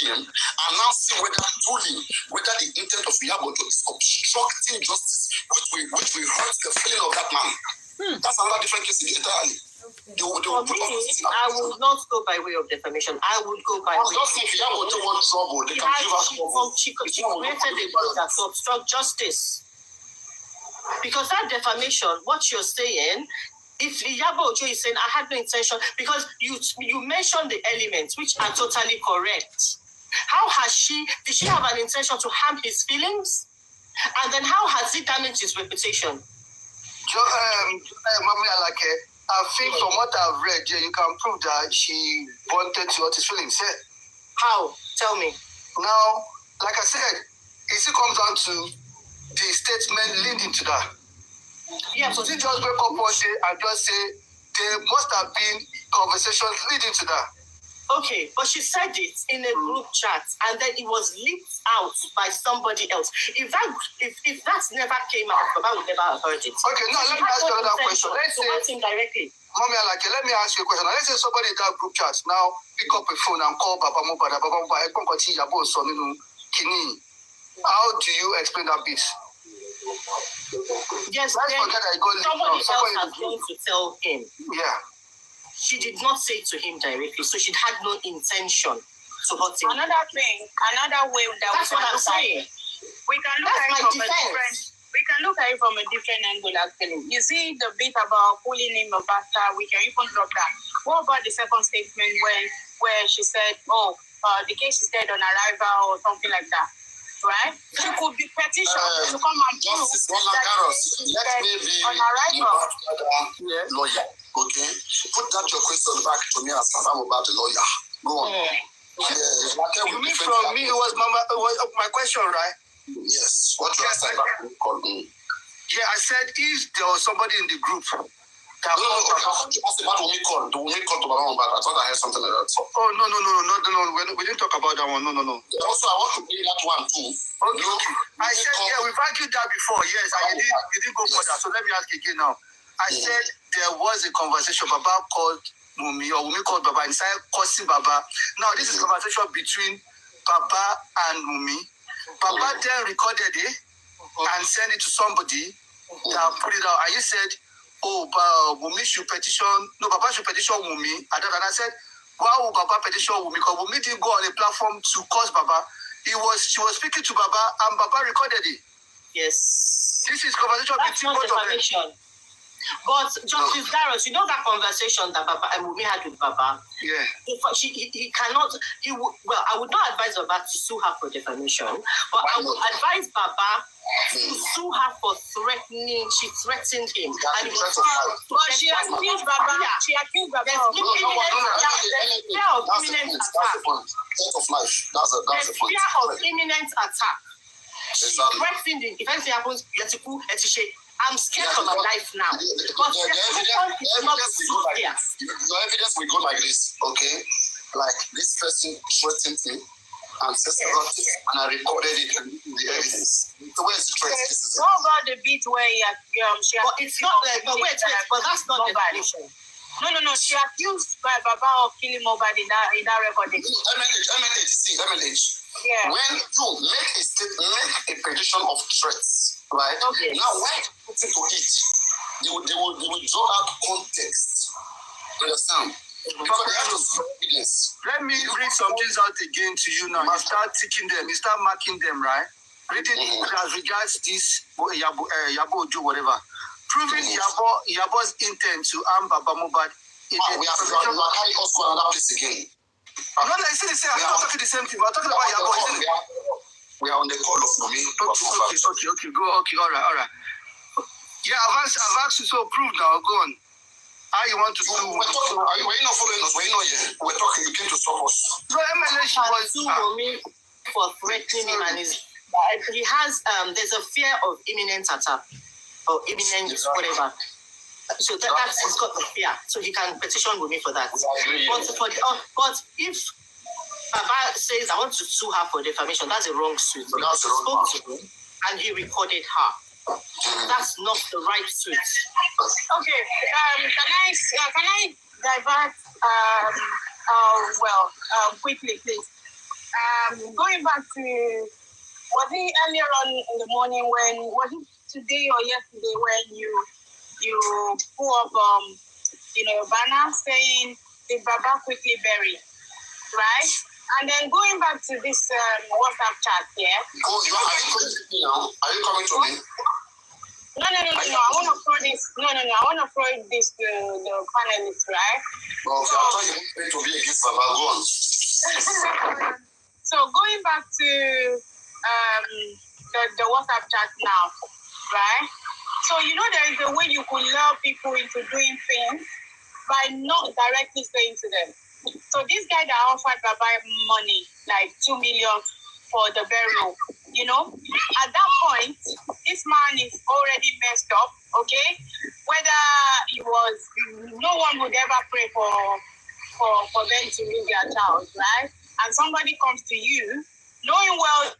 and now see whether the intent of Iyabo is obstructing justice, which will hurt the feeling of that man. That's another different case entirely. For me, I would not go by way of defamation. I would go by way of... Just if Iyabo don't want trouble, they can give us trouble. She created a bill that to obstruct justice. Because that defamation, what you're saying, if Iyabo Ojo is saying, I had no intention, because you mentioned the elements, which are totally correct. How did she have an intention to harm his feelings? And then how has it damaged his reputation? Mami Alake, I think from what I've read, you can prove that she wanted to hurt his feelings. Yeah? How? Tell me. Now, like I said, it still comes down to the statement leading to that. Yeah, so she just wake up one day and just say there must have been conversations leading to that. Okay, but she said it in a group chat, and then it was leaked out by somebody else. If that never came out, Baba would never have heard it. Okay, now let me ask you another question. Let's say, directly. Mommy Alake, let me ask you a question. Now, let's say somebody in that group chat now pick up a phone and call Baba Mohbad. How do you explain that bit? Yes, somebody else has going to tell him. Yeah. She did not say to him directly, so she had no intention to hurt him. Another way that that's what I'm saying. We can look at it from a different angle, actually. You see the bit about pulling him a bastard, we can even drop that. What about the second statement where she said, the case is dead on arrival or something like that? Right? She could be petitioned to come and prove let me be on arrival. Lawyer. Okay, put that your question back to me as I'm about the lawyer. Go on. You mean from me? It was my question, right? Yes. What you said about me? Yeah, I said if there was somebody in the group that you asked about Wunmi call. The Wunmi call to Baba Mohbad. I thought I heard something like that. Oh no. We didn't talk about that one. No. Also, I want to play that one too. Okay. I said we've argued that before. Yes, and you didn't go for that. So let me ask again now. I said there was a conversation. Baba called Wunmi, or Wunmi called Baba and started cursing Baba. Now, this is a conversation between Baba and Wunmi. Baba then recorded it and sent it to somebody that put it out. And you said, Wunmi should petition. No, Baba should petition Wunmi. And I said, why would Baba petition Wunmi? Because Wunmi didn't go on a platform to curse Baba. She was speaking to Baba and Baba recorded it. Yes. This is conversation between both of them. But Justice Garros, you know that conversation that Baba and Wunmi had with Baba? Yeah. He cannot, I would not advise Baba to sue her for defamation, but I would advise Baba to sue her for threatening. She threatened him. And but she accused Baba. She accused Baba of imminent attack. That's the point. Fear of imminent attack. She threatened him. If anything happens, I'm scared for my life now. But the evidence will go like this, okay? Like this person threatened me and said something, and I recorded it in the evidence. So where's the threat? What about the bit where she but it's not like, but that's not the definition. No. She accused Baba of killing Mohbad in that recording. MNH. Yeah. When you make a prediction of threats, right? Okay. Now, when you put into it, they will draw out context. You understand? Because they have to see evidence. Let me read some things out again to you now. You start ticking them. You start marking them, right? Reading as regards this Iyabo Ojo, whatever. Proving Iyabo's intent to harm Baba Mohbad. We are carrying us to another place again. I'm not talking the same thing. We're talking about Iyabo. We are on the call of Wunmi. Okay, go. Okay, all right. Yeah, I've asked you, so prove now. Go on. How you want to do? We're not following us. We're not here. We're talking. You came to stop us. So MLH was Wunmi for threatening him, and he has there's a fear of imminent attack or imminent whatever. So that's he's got the fear, so he can petition Wunmi for that. But if Baba says I want to sue her for defamation, that's a wrong suit. Because he spoke to him and he recorded her. That's not the right suit. Okay. Can I divert? Quickly, please. Going back to, was it earlier on in the morning when, was it today or yesterday when you pull up a banner saying the Baba quickly buried, right? And then going back to this WhatsApp chat, yeah. Are you coming to me now? Are you coming to me? No. I want to throw this. No. I want to throw this to the panelists, right? Okay, I thought you wanted to be against Baba. Go on. So going back to the WhatsApp chat now, right? So there is a way you could lure people into doing things by not directly saying to them. So this guy that offered Baba money, like 2 million for the burial, at that point, this man is already messed up, okay? Whether it was, no one would ever pray for them to lose their child, right? And somebody comes to you, knowing well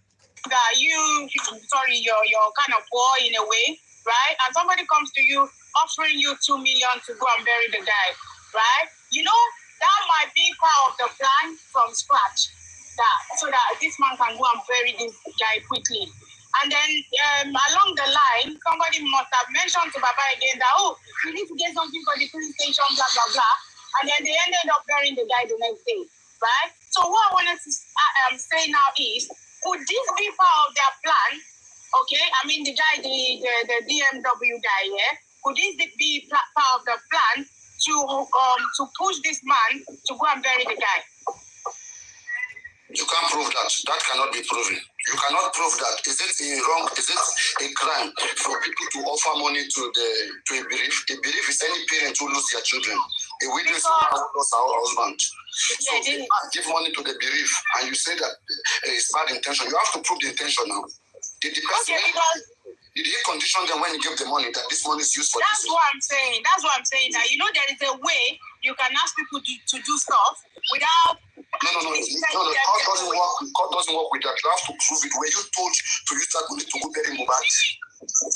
that you're kind of poor in a way, right? And somebody comes to you offering you 2 million to go and bury the guy, right? That might be part of the plan from scratch, so that this man can go and bury this guy quickly. And then along the line, somebody must have mentioned to Baba again that, you need to get something for the police station, blah, blah, blah. And then they ended up burying the guy the next day, right? So what I wanted to say now is, could this be part of their plan? Okay, I mean the guy, the BMW guy, yeah? Could this be part of the plan to push this man to go and bury the guy? You can't prove that. That cannot be proven. You cannot prove that. Is it wrong? Is it a crime for people to offer money to a bereaved? A bereaved is any parent who loses their children. A widow is someone who lost her husband. So if you give money to the bereaved and you say that it's bad intention, you have to prove the intention now. Did he condition them when he gave the money that this money is used for? That's what I'm saying. That there is a way you can ask people to do stuff without. No. God doesn't work with that. You have to prove it. Were you told to use that money to go bury Mohbad?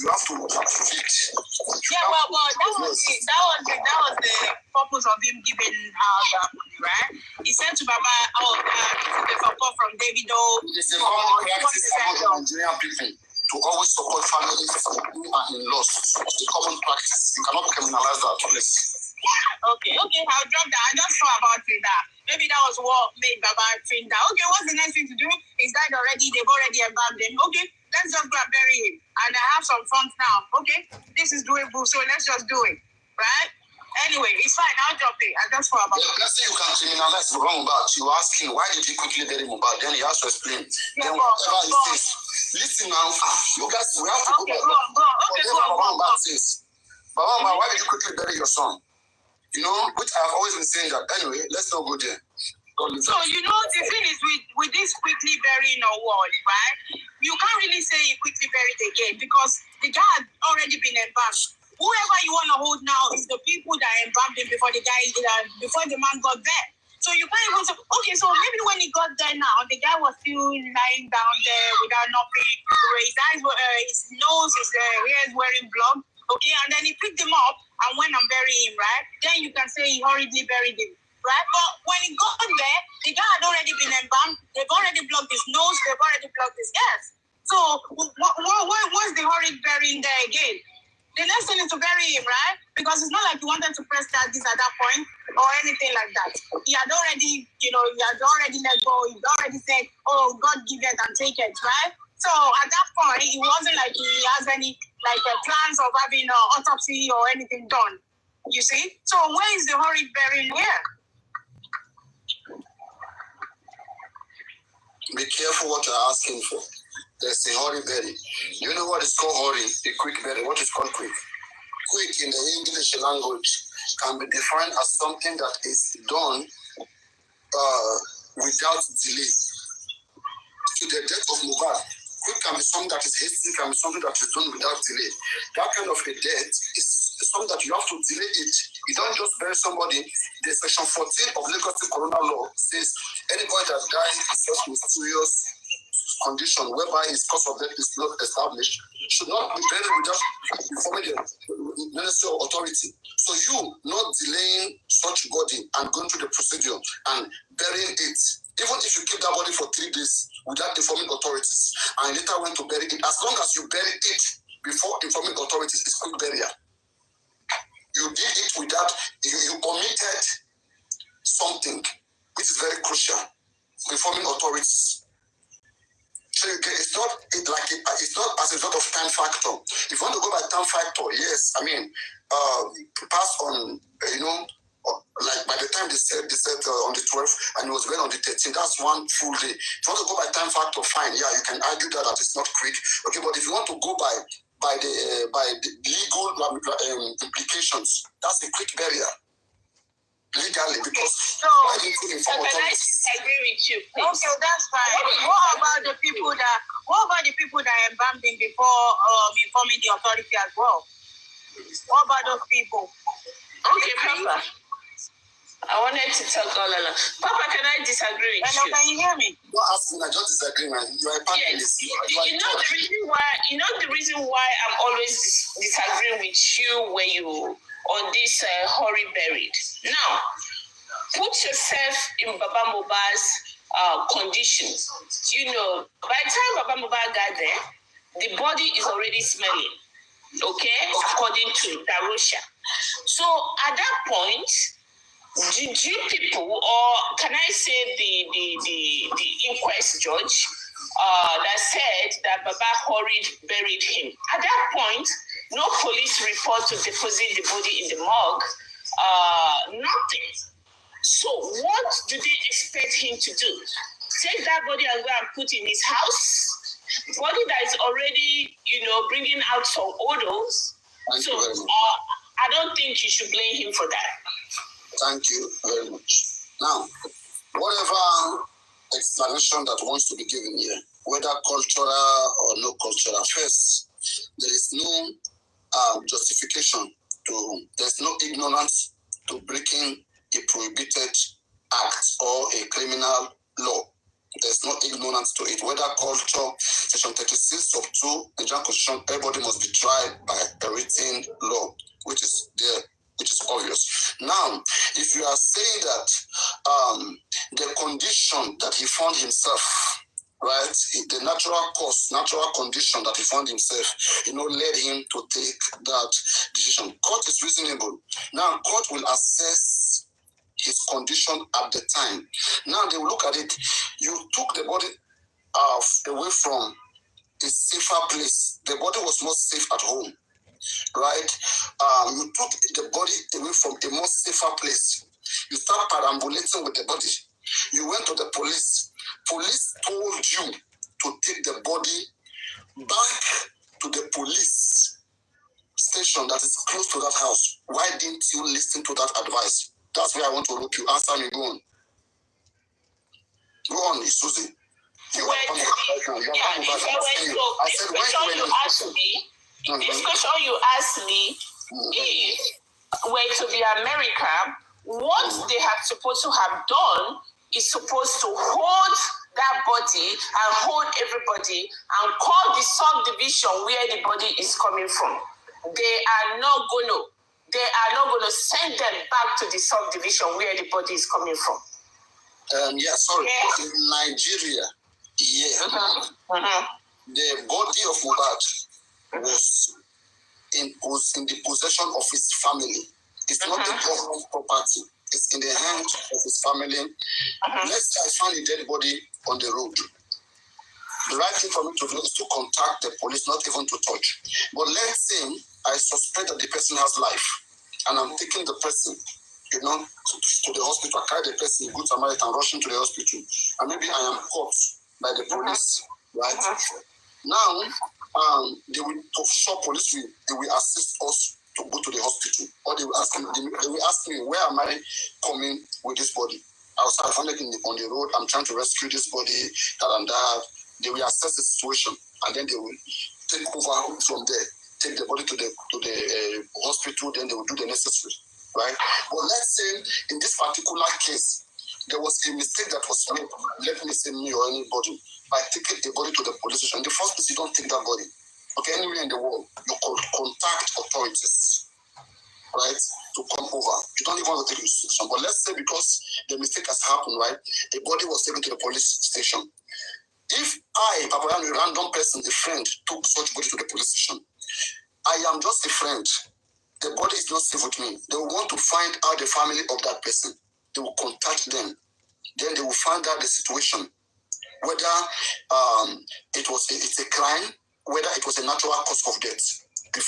You have to prove it. Well, that was the purpose of him giving out that money, right? He said to Baba, the support from Davido. It's a common practice among Nigerian people to always support families who are in loss. It's a common practice. You cannot criminalize that, please. Okay, I'll drop that. I just thought about it that maybe that was what made Baba think that, okay, what's the next thing to do? He's died already, they've already embalmed him. Okay, let's just go and bury him. And I have some funds now. Okay, this is doable, so let's just do it. Right? Anyway, it's fine, I'll drop it. I just thought about it. Let's say you can criminalize Mohbad. You ask him, why did he quickly bury Mohbad? Then he has to explain. Then whatever he says, listen now, you guys, we have to go back. Whatever Mohbad says, Baba, why did you quickly bury your son? Which I've always been saying that. Anyway, let's not go there. So, the thing is with this quickly burying or what, right? You can't really say he quickly buried again because the guy had already been embalmed. Whoever you want to hold now is the people that embalmed him before before the man got there. So you can't even say, okay, so maybe when he got there now, the guy was still lying down there without nothing. His eyes were, his nose, his ears were in blood. Okay, and then he picked him up and went and buried him, right? Then you can say he hurriedly buried him, right? But when he got there, the guy had already been embalmed. They've already blocked his nose. They've already blocked his ears. So what's the hurried burying there again? The next thing is to bury him, right? Because it's not like he wanted to press charges at that point or anything like that. He had already, he had already let go. He had already said, oh, God give it and take it, right? So at that point, it wasn't like he has any plans of having an autopsy or anything done. You see? So where is the hurried burying here? Be careful what you're asking for. There's a hurry bury. You know what is called hurry? A quick bury. What is called quick? Quick in the English language can be defined as something that is done without delay. To the death of Mohbad, quick can be something that is hasty, can be something that is done without delay. That kind of a death is something that you have to delay it. You don't just bury somebody. The section 14 of Lagos Corona Law says anybody that dies in such mysterious condition whereby his cause of death is not established should not be buried without informing the Ministry of Authority. So you not delaying such body and going through the procedure and burying it Even if you keep that body for 3 days without informing authorities and later went to bury it, as long as you bury it before informing authorities, it's quick burial. You did it without, you omitted something which is very crucial, informing authorities. So it's not it's not as a result of time factor. If you want to go by time factor, yes, I mean, pass on, like by the time they said on the 12th and it was well on the 13th, that's one full day. If you want to go by time factor, fine, yeah, you can argue that it's not quick. Okay, but if you want to go by the legal implications, that's a quick burial. Legally, because why did you inform authorities? I agree with you. Please. Okay, that's fine. What about the people that embalmed him before informing the authority as well? What about those people? Okay, Papa. I wanted to talk all along. Papa, can I disagree with you? Can you hear me? Don't ask me, I just disagree, man. You are a panelist. Yes. The reason why I'm always disagreeing with you when you on this hurry buried. Now, put yourself in Baba Mohbad's condition. By the time Baba Mohbad got there, the body is already smelling. Okay, according to Darosha. So at that point, did you people, or can I say the inquest judge that said that Baba buried him? At that point, no police report to deposit the body in the morgue. Nothing. So what do they expect him to do? Take that body and go and put in his house? Body that is already, bringing out some odors. So I don't think you should blame him for that. Thank you very much. Now, whatever explanation that wants to be given here, whether cultural or no cultural, first, there is no justification there's no ignorance to breaking a prohibited act or a criminal law. There's no ignorance to it. Whether culture, section 36 of 2, the Nigerian Constitution, everybody must be tried by a written law, which is obvious. Now, if you are saying that the condition that he found himself, right, the natural condition that he found himself, led him to take that decision. Court is reasonable. Now, court will assess his condition at the time. Now they will look at it. You took the body away from a safer place. The body was more safe at home, right? You took the body away from a more safer place. You start perambulating with the body. You went to the police. Police told you to take the body back to the police station that is close to that house. Why didn't you listen to that advice? That's where I want to look you. Answer me. Go on. Go on, Isuzi. This question you asked me, if were to be America, what they have supposed to have done is supposed to hold that body and hold everybody and call the subdivision where the body is coming from. They are not going to send them back to the subdivision where the body is coming from. In Nigeria, the body of Mohbad was in the possession of his family. It's not the government property. It's in the hands of his family. Let's say I find a dead body on the road. The right thing for me to do is to contact the police, not even to touch. But let's say I suspect that the person has life, and I'm taking the person, to the hospital. I carry the person in Good Samaritan, rushing to the hospital, and maybe I am caught by the police, right? Now, they will police they will assist us to go to the hospital, or they will ask me, where am I coming with this body? I found it on the road. I'm trying to rescue this body, that and that. They will assess the situation, and then they will take over from there. Take the body to the hospital, then they will do the necessary, right? But let's say in this particular case, there was a mistake that was made. Let me say me or anybody by taking the body to the police station. In the first place, you don't take that body. Okay, anywhere in the world, you contact authorities. right, to come over. You don't even want to take instruction. But let's say because the mistake has happened, right, the body was taken to the police station. If I, Papa, a random person, a friend, took such body to the police station, I am just a friend. The body is not safe with me. They will want to find out the family of that person. They will contact them. Then they will find out the situation, whether it's a crime, whether it was a natural cause of death. The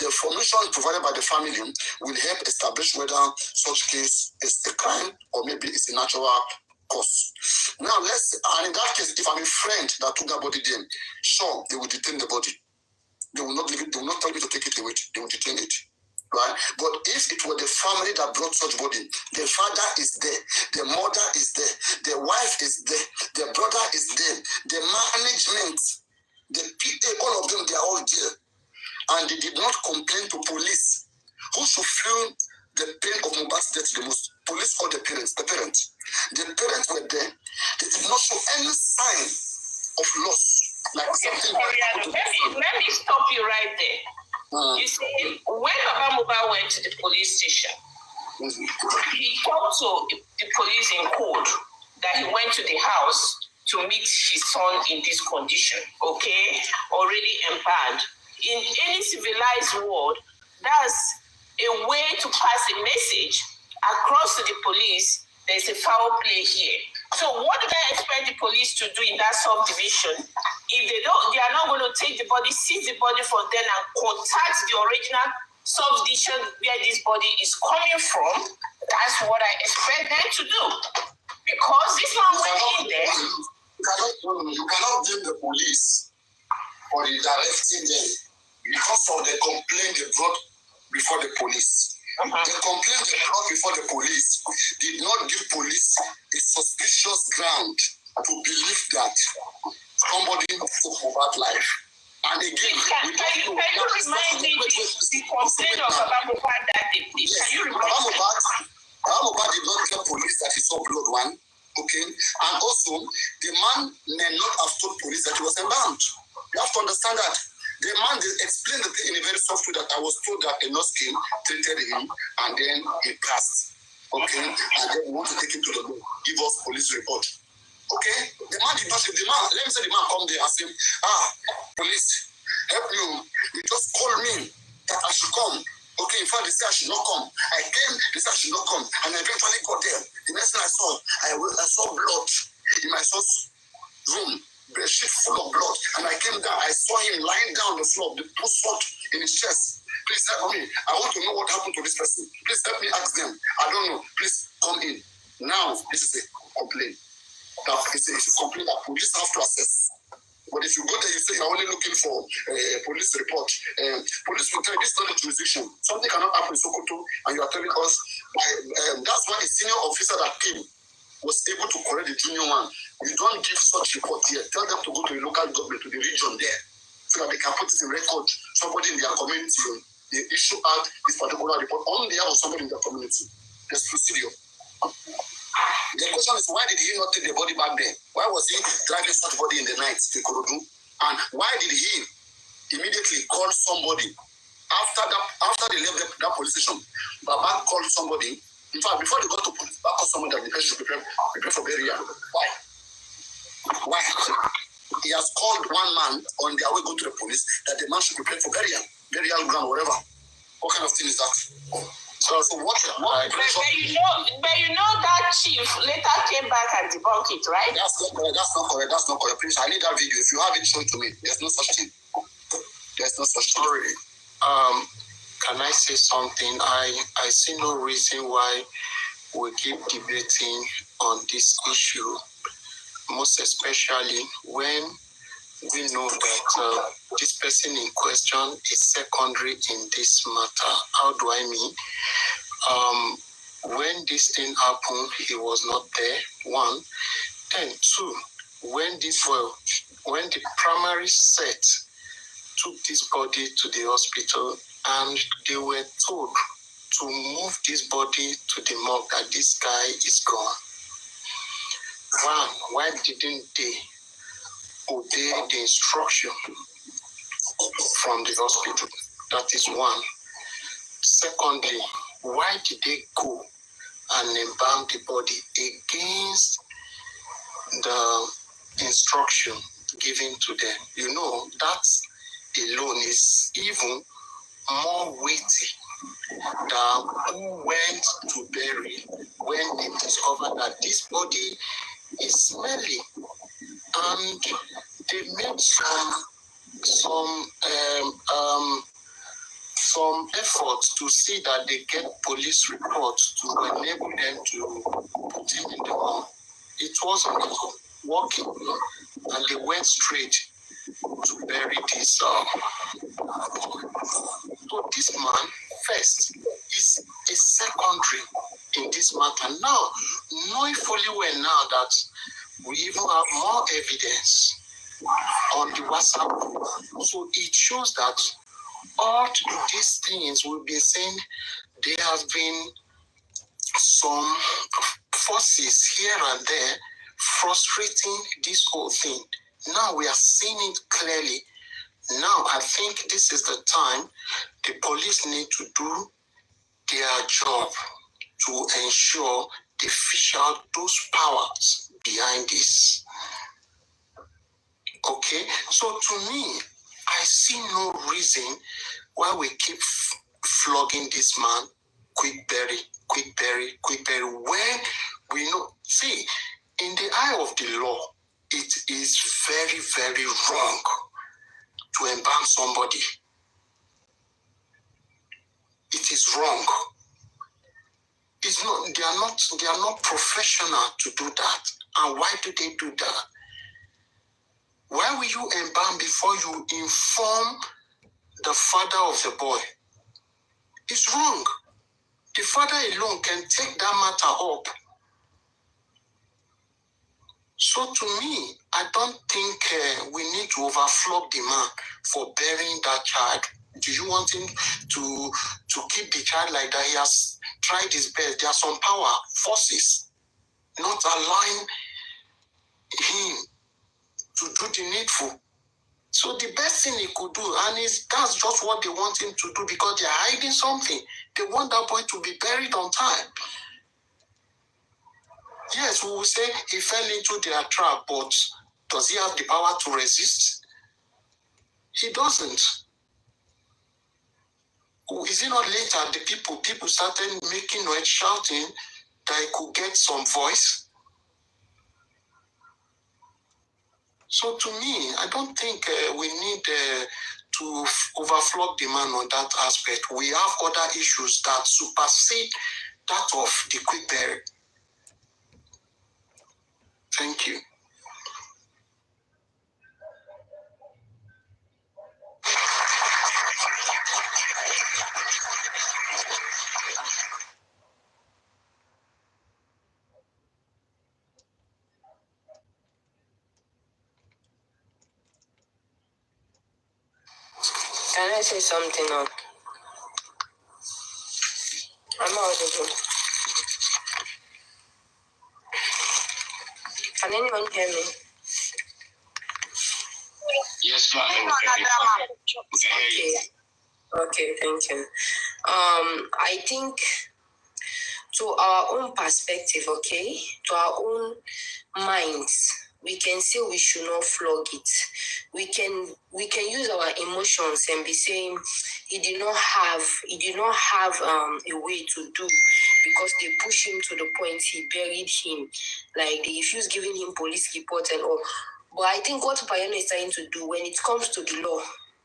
information provided by the family will help establish whether such case is a crime or maybe it's a natural cause. Now, and in that case, if I'm a friend that took that body there, sure, they will detain the body. They will not leave it, they will not tell me to take it away, they will detain it. Right? But if it were the family that brought such body, the father is there, the mother is there, the wife is there, the brother is there, the management, the PA, all of them, they are all there. And they did not complain to police. Who should feel the pain of Mohbad's death the most? Police or the parents? The parents. The parents were there. They did not show any sign of loss. Like something. Let me stop you right there. You see, when Baba Mohbad went to the police station, he talked to the police in code that he went to the house to meet his son in this condition, okay? Already embalmed. In any civilized world, that's a way to pass a message across to the police. There's a foul play here. So what do I expect the police to do in that subdivision if they are not going to take the body, seize the body from them and contact the original subdivision where this body is coming from? That's what I expect them to do. Because this man went in there. You cannot blame the police for directing them because of the complaint they brought before the police. The complaint they brought before the police did not give police a suspicious ground to believe that somebody took Mohbad's life. And again, can you remind me the complaint of Baba Mohbad that day, please? Yes, Can you remind me? Baba Mohbad did not tell police that he saw blood, one. Okay, and also the man may not have told police that he was embalmed. You have to understand that. The man explained the thing in a very soft way that I was told that a nurse came, treated him, and then he passed. Okay, and then we want to take him to the room, give us police report. Okay, the man did not say, let me say the man come there and say, police, help me. They just called me that I should come. Okay, in fact, they said I should not come. I came, they said I should not come, and I eventually got there. The next thing I saw blood in my son's room. A sheet full of blood, and I came down. I saw him lying down on the floor, the put salt in his chest. Please help me. I want to know what happened to this person. Please help me ask them. I don't know. Please come in. Now, this is a complaint. It's a complaint that police have to assess. But if you go there, you say you're only looking for a police report. Police will tell you this is not a jurisdiction. Something cannot happen in Sokoto, and you are telling us. That's why a senior officer that came was able to correct the junior one. You don't give such report here. Tell them to go to the local government, to the region there, so that they can put it in record. Somebody in their community, they issue out this particular report on behalf of somebody in their community. There's procedure. The question is, why did he not take the body back there? Why was he driving such body in the night to Ikorodu? And why did he immediately call somebody after they left that police station? Baba called somebody. In fact, before they got to police, Baba called somebody that the person should prepare for burial. Why? He has called one man on their way go to the police that the man should prepare for burial ground, whatever. What kind of thing is that? So what but you know that chief later came back and debunked it, right? That's not correct. Please, I need that video. If you have it, show it to me. There's no such thing. Sorry. Can I say something? I see no reason why we keep debating on this issue. Most especially when we know that this person in question is secondary in this matter. How do I mean? When this thing happened, he was not there, one. Then two, when the primary set took this body to the hospital and they were told to move this body to the morgue that this guy is gone. One, why didn't they obey the instruction from the hospital? That is one. Secondly, why did they go and embalm the body against the instruction given to them? You know, that alone is even more weighty than who went to bury when they discovered that this body is smelly, and they made some efforts to see that they get police reports to enable them to put him in the home. It wasn't working, and they went straight to bury this. So this man, first, is a secondary in this matter. Now, knowing fully well now that we even have more evidence on the WhatsApp group, so it shows that all these things we've been saying, there have been some forces here and there frustrating this whole thing. Now we are seeing it clearly. Now I think this is the time the police need to do their job to ensure they fish out those powers behind this. Okay, so to me, I see no reason why we keep flogging this man, quick bury, when we know, see, in the eye of the law, it is very, very wrong to embalm somebody. It is wrong. It's not, they are not professional to do that. And why do they do that? Why will you embalm before you inform the father of the boy? It's wrong. The father alone can take that matter up. So to me, I don't think we need to overflog the man for burying that child. Do you want him to keep the child like that? He has tried his best. There are some power forces not allowing him to do the needful. So the best thing he could do, and that's just what they want him to do, because they're hiding something. They want that boy to be buried on time. Yes, we will say he fell into their trap, but does he have the power to resist? He doesn't. Is it not later the people started making noise, shouting that he could get some voice? So to me, I don't think we need to overflog the man on that aspect. We have other issues that supersede that of the quick bury. Thank you. Can I say something now? I'm audible. Can anyone hear me? Yes, ma'am. Okay, thank you. I think to our own perspective, okay, to our own minds, we can say we should not flog it. We can use our emotions and be saying he did not have a way to do, because they push him to the point he buried him, like they refuse giving him police report and all. But I think what Bayano is trying to do when it comes to the law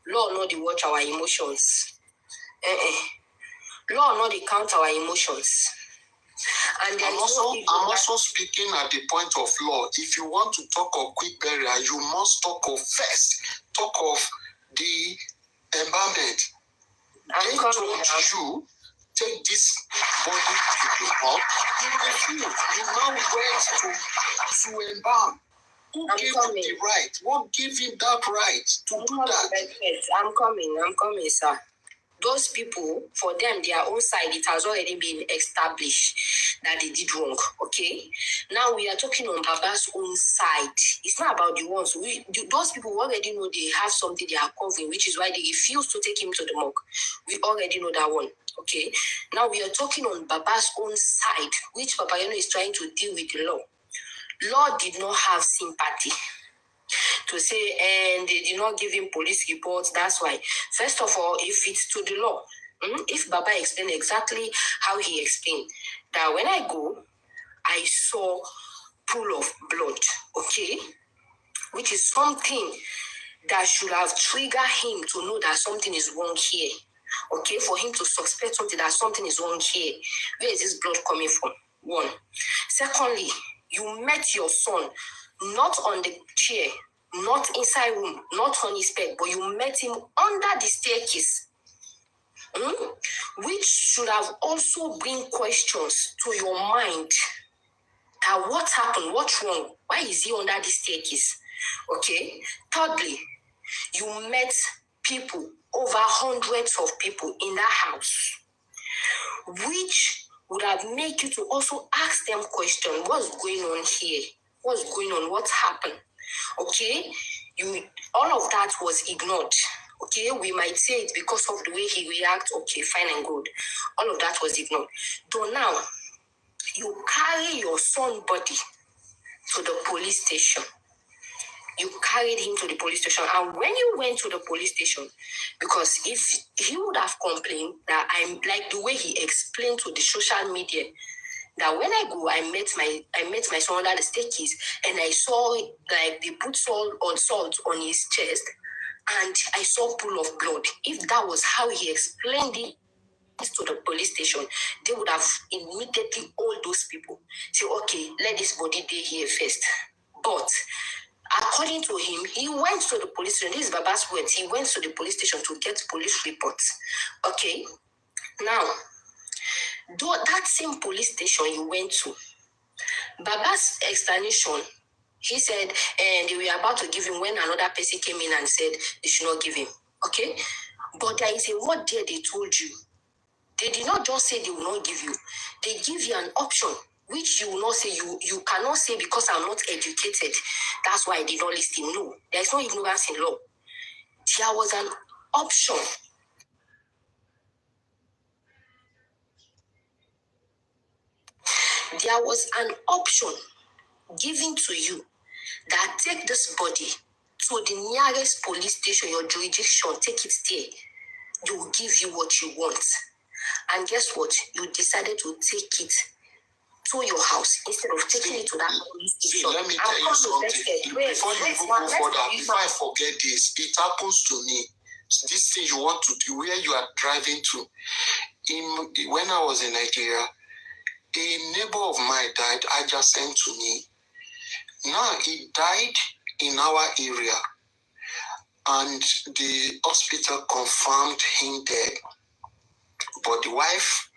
not they watch our emotions. Law not they count our emotions. And I'm also speaking at the point of law. If you want to talk of quick burial, you must talk of the embalmment. They told you, take this body to the hub. You refuse. You now went to embalm. Who gave him the right? What gave him that right to do that? I'm coming, sir. those people, for them, their own side, it has already been established that they did wrong, okay? Now we are talking on Baba's own side. It's not about the ones. Those people already know they have something they are covering, which is why they refuse to take him to the morgue. We already know that one, okay? Now we are talking on Baba's own side, which Papa Yano is trying to deal with the law. Law did not have sympathy to say, and they did not give him police reports. That's why. First of all, if it's to the law, if Baba explained exactly how he explained, that when I go, I saw pool of blood, okay? Which is something that should have triggered him to know that something is wrong here, okay? For him to suspect something, that something is wrong here. Where is this blood coming from? One. Secondly, you met your son not on the chair, not inside room, not on his bed, but you met him under the staircase, which should have also bring questions to your mind. That what happened? What's wrong? Why is he under the staircase? Okay. Thirdly, you met people, over hundreds of people in that house, which would have made you to also ask them questions. What's going on here? What's going on? What happened? Okay, all of that was ignored. Okay, we might say it because of the way he reacted. Okay, fine and good. All of that was ignored. So now, you carry your son's body to the police station. You carried him to the police station. And when you went to the police station, because if he would have complained that I'm like the way he explained to the social media, that when I go, I met my son under the staircase, and I saw like they put salt on his chest, and I saw a pool of blood. If that was how he explained it to the police station, they would have immediately all those people say, okay, let this body day here first. But according to him, he went to the police station. This is Baba's words. He went to the police station to get police reports. Okay, now, that same police station you went to, Baba's explanation, he said, and they were about to give him when another person came in and said they should not give him. Okay? But there is a word there they told you. They did not just say they will not give you. They give you an option, which you will not say. You cannot say because I'm not educated. That's why I did not listen. No, there is no ignorance in law. There was an option. There was an option given to you that take this body to the nearest police station, your jurisdiction, take it there. They will give you what you want. And guess what? You decided to take it to your house instead of taking it to that police station. See, let me tell you something. Before you even go further, before I forget this, it happens to me. This thing you want to do, where you are driving to. When I was in Nigeria, a neighbor of mine died adjacent to me. Now, he died in our area, and the hospital confirmed him dead. But the wife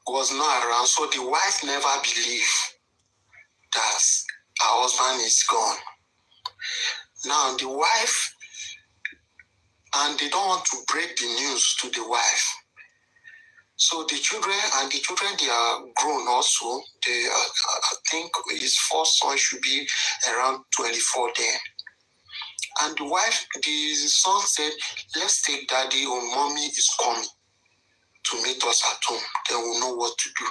was not around, so the wife never believed that her husband is gone. Now, the wife, and they don't want to break the news to the wife. So the children, they are grown also. They, I think his first son should be around 24 then. And the wife, the son said, let's take daddy or mommy is coming to meet us at home. Then we'll know what to do.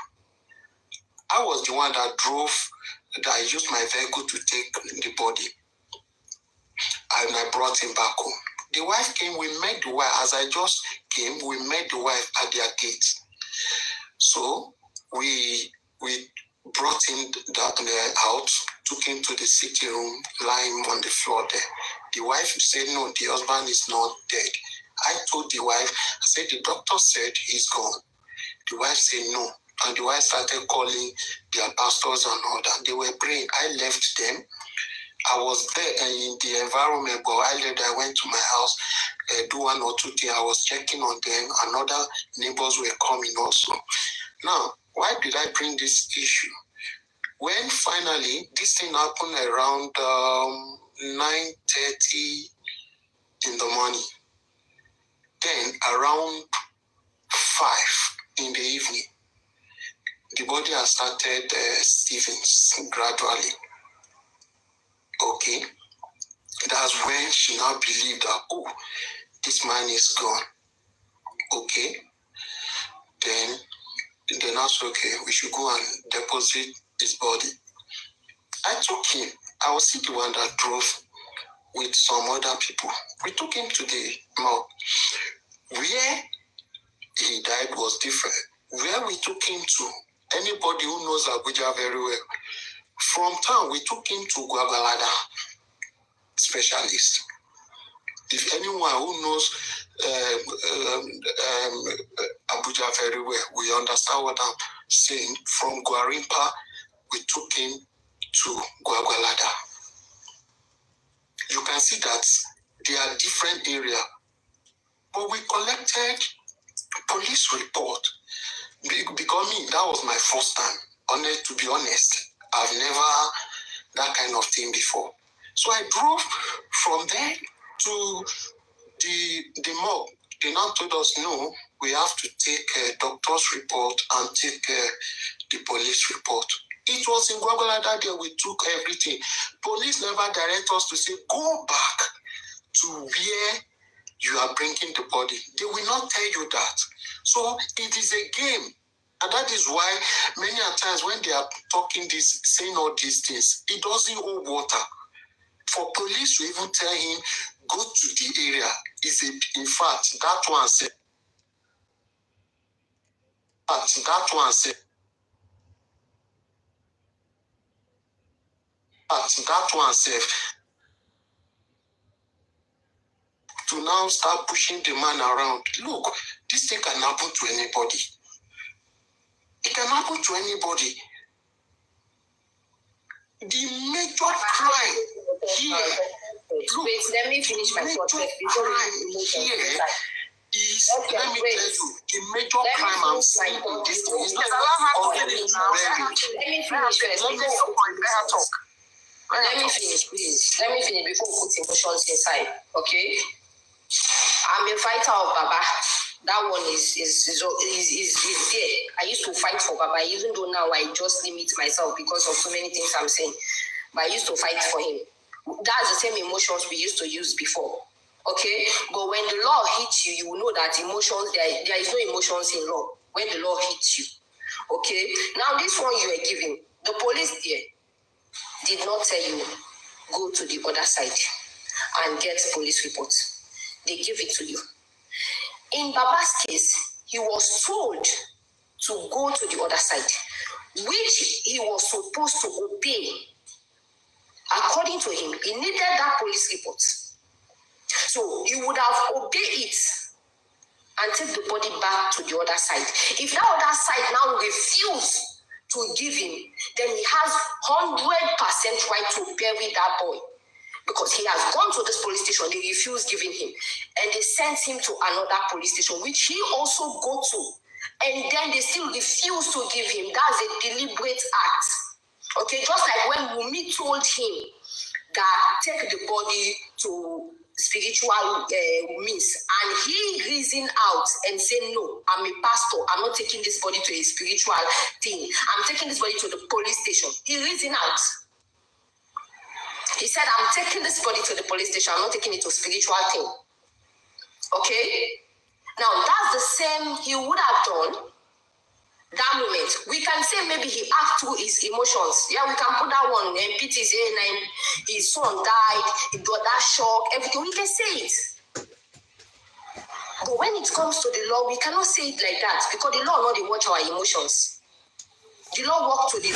I was the one that I used my vehicle to take the body. And I brought him back home. The wife came, we met the wife. As I just came, we met the wife at their gate. So we brought him out, took him to the sitting room, lying on the floor there. The wife said, no, the husband is not dead. I told the wife, I said, the doctor said he's gone. The wife said no. And the wife started calling their pastors and all that. They were praying. I left them. I was there in the environment, but I went to my house, do one or two things. I was checking on them, and other neighbors were coming also. Now, why did I bring this issue? When finally, this thing happened around 9:30 in the morning. Then around 5 in the evening, the body has started stiffening gradually. Okay, that's when she now believed that, oh, this man is gone. Okay, then they now said, okay, we should go and deposit his body. I took him. I was the one that drove with some other people. We took him to the morgue. Where he died was different. Where we took him to, anybody who knows Abuja very well, from town we took him to Gwagwalada specialist. If anyone who knows Abuja very well, we understand what I'm saying. From Gwarimpa, we took him to Gwagwalada. You can see that they are different areas. But we collected police report. Because me, that was my first time. To be honest, I've never that kind of thing before. So I drove from there to the morgue. They now told us, no, we have to take a doctor's report and take the police report. It was in Gwagwalada that we took everything. Police never direct us to say, go back to where you are bringing the body. They will not tell you that. So it is a game. And that is why many a times when they are talking this, saying all these things, it doesn't hold water. For police to even tell him, go to the area, in fact, that one said, to now start pushing the man around. Look, this thing can happen to anybody. It can happen to anybody. The major crime here, look, wait, let me finish my thought first before we here is, okay, let me tell you, the major crime I'm seeing in this thing is not let me finish first. Let me finish, please. Let me finish before we put emotions inside, okay? I'm a fighter of Baba. That one is there. I used to fight for Baba, even though now I just limit myself because of so many things I'm saying. But I used to fight for him. That's the same emotions we used to use before. Okay? But when the law hits you, you will know that emotions, there is no emotions in law when the law hits you. Okay? Now this one you are giving, the police there did not tell you, go to the other side and get police reports. They give it to you. In Baba's case, he was told to go to the other side, which he was supposed to obey. According to him, he needed that police report. So he would have obeyed it and take the body back to the other side. If that other side now refused to give him, then he has 100% right to bury that boy. Because he has gone to this police station, they refused giving him. And they sent him to another police station, which he also go to. And then they still refuse to give him. That's a deliberate act. Okay, just like when Wunmi told him that take the body to spiritual means, and he reasoned out and said, no, I'm a pastor, I'm not taking this body to a spiritual thing. I'm taking this body to the police station. He reasoned out. He said, I'm taking this body to the police station. I'm not taking it to a spiritual thing. Okay? Now, that's the same he would have done that moment. We can say maybe he acted through his emotions. Yeah, we can put that one. And PT's his son died. He got that shock. Everything. We can say it. But when it comes to the law, we cannot say it like that. Because the law not they watch our emotions. The law work to the...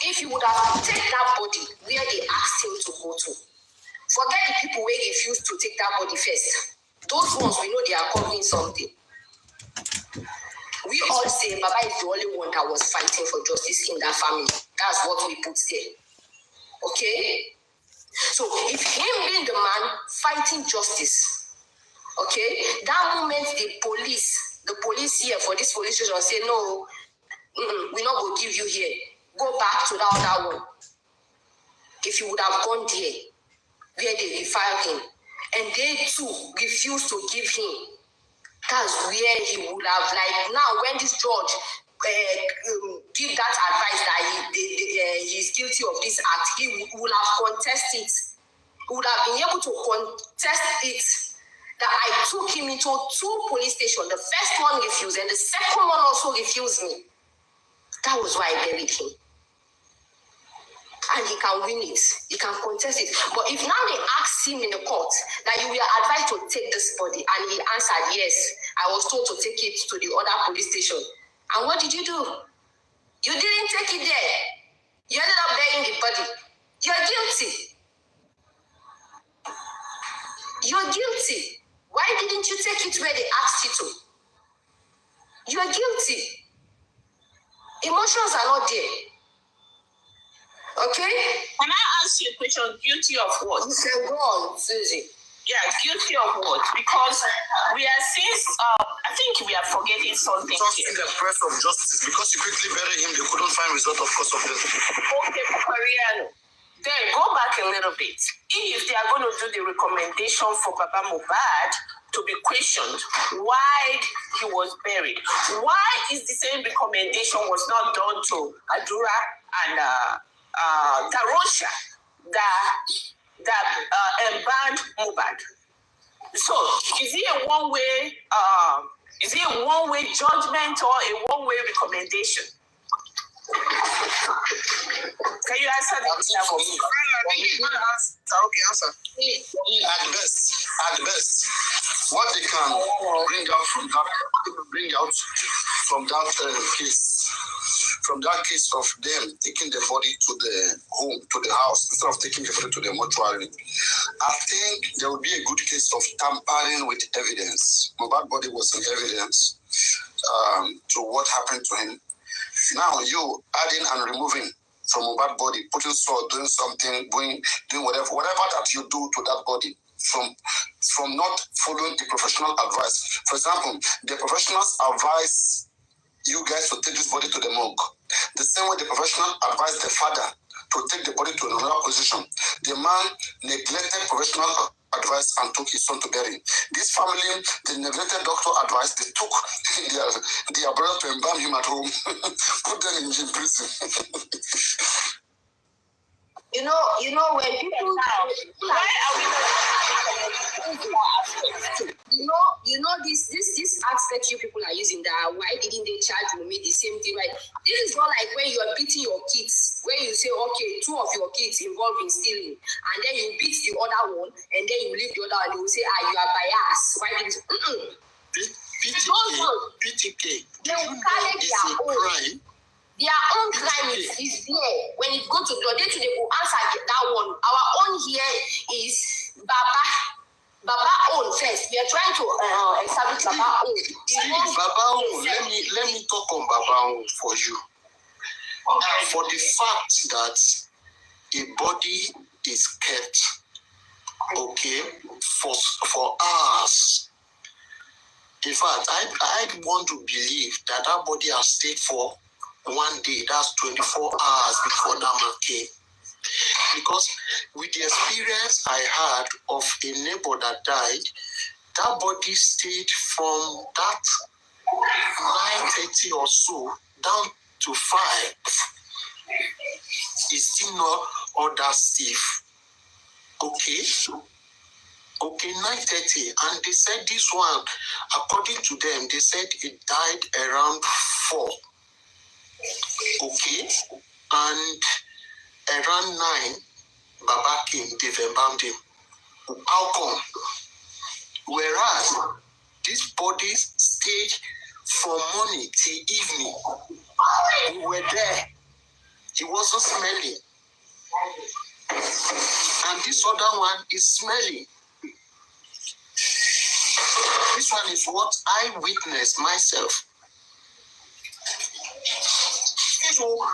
If you would have taken that body where they asked him to go to, forget the people where refused to take that body first. Those ones, we know they are covering something. We all say Baba is the only one that was fighting for justice in that family. That's what we put there. Okay? So if him being the man fighting justice, okay, that moment the police here for this police station say, no, we're not going to give you here. Go back to that other one. If you would have gone there, where they referred him, and they too refuse to give him, that's where he would have, like now when this judge give that advice that he's guilty of this act, he would have contested it. He would have been able to contest it, that I took him into 2 police stations. The first one refused and the second one also refused me. That was why I buried him. And he can win it. He can contest it. But if now they ask him in the court that you were advised to take this body, and he answered, yes, I was told to take it to the other police station. And what did you do? You didn't take it there. You ended up burying the body. You're guilty. You're guilty. Why didn't you take it where they asked you to? You're guilty. Emotions are not there. Okay? Can I ask you a question? Guilty of what? You can go on, Susie. Yeah, guilty of what? Because we are seeing, I think we are forgetting something Trusting here. the press of justice. Because you quickly buried him, they couldn't find result of cause of death. Okay, Koreano. Then go back a little bit. If they are going to do the recommendation for Baba Mohbad to be questioned why he was buried, why is the same recommendation was not done to Adura and Darosha that banned Mohbad? So is it a one-way judgment or a one-way recommendation? Can you answer the question for me? Okay, answer. At best, what they can bring out from that case of them taking the body to the home, to the house, instead of taking the body to the mortuary, I think there will be a good case of tampering with evidence. Mohbad's body was an evidence to what happened to him. Now you adding and removing from Mohbad's body, putting salt, doing something, doing whatever that you do to that body, from not following the professional advice. For example, the professionals advise you guys to take this body to the morgue. The same way the professional advised the father to take the body to another position. The man neglected professional advice and took his son to bury. This family, the neglected doctor advice, they took their brother to embalm him at home, put them in prison. You know when people Why are we this aspect you people are using, that why didn't they charge me the same thing? Right? This is not like when you are beating your kids, when you say, okay, 2 of your kids involved in stealing, and then you beat the other one, and then you leave the other one, they will say, you are biased. Why did PTK, they will carry their own crime. Their own crime is there. When it goes to the day to day, will answer that one. Our own here is Baba own first. We are trying to establish Baba own. Baba own. Let me talk on Baba own for you. For the fact that a body is kept, okay, for hours. In fact, I want to believe that body has stayed for 1 day. That's 24 hours before that man came. Because with the experience I had of a neighbor that died, that body stayed from that 9:30 or so down to 5. It's still not all that stiff. Okay, 9:30, and they said this one, according to them, they said it died around 4. Okay, and around 9, Baba came, they've embalmed him. How come? Whereas these bodies stayed from morning till evening. We were there. He wasn't smelling. And this other one is smelling. This one is what I witnessed myself. So,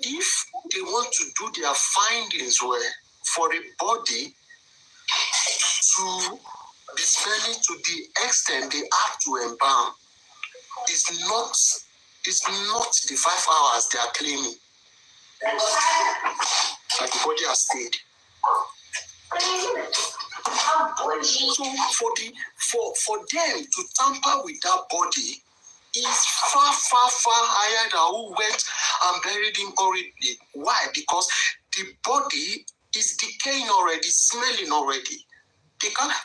if they want to do their findings well, for a body to be smelling to the extent they have to embalm, it's not the 5 hours they are claiming that the body has stayed. So for them to tamper with that body is far higher than who went and buried him already. Why? Because the body is decaying already, smelling already.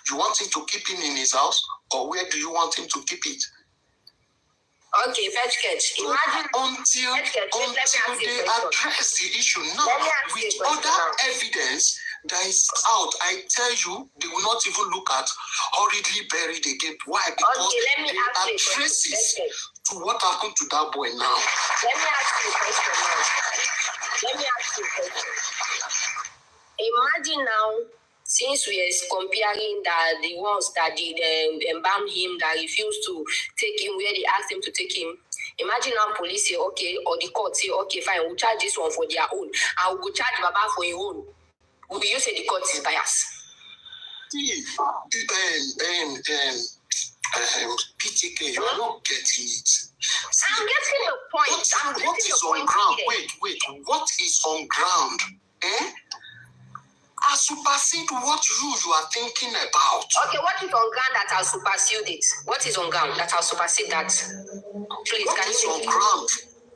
You want him to keep him in his house, or where do you want him to keep it? Okay, fetch catch. Imagine until they address the issue. Now, with other evidence that is out, I tell you, they will not even look at hurriedly buried again. Why? Because there are traces to what happened to that boy now. Let me ask you a question. Imagine now, since we are comparing that the ones that did embalm him, that refused to take him where they asked him to take him, imagine now police say, okay, or the court say, okay, fine, we'll charge this one for their own, and we'll go charge Baba for his own. Will you say the court is biased? PTK, you are not getting it. See, I'm getting the point. What is on ground? Wait. What is on ground? I supersede what you are thinking about. Okay, what is on ground that I'll supersede it? What is on ground that I'll supersede that? Please, what is on ground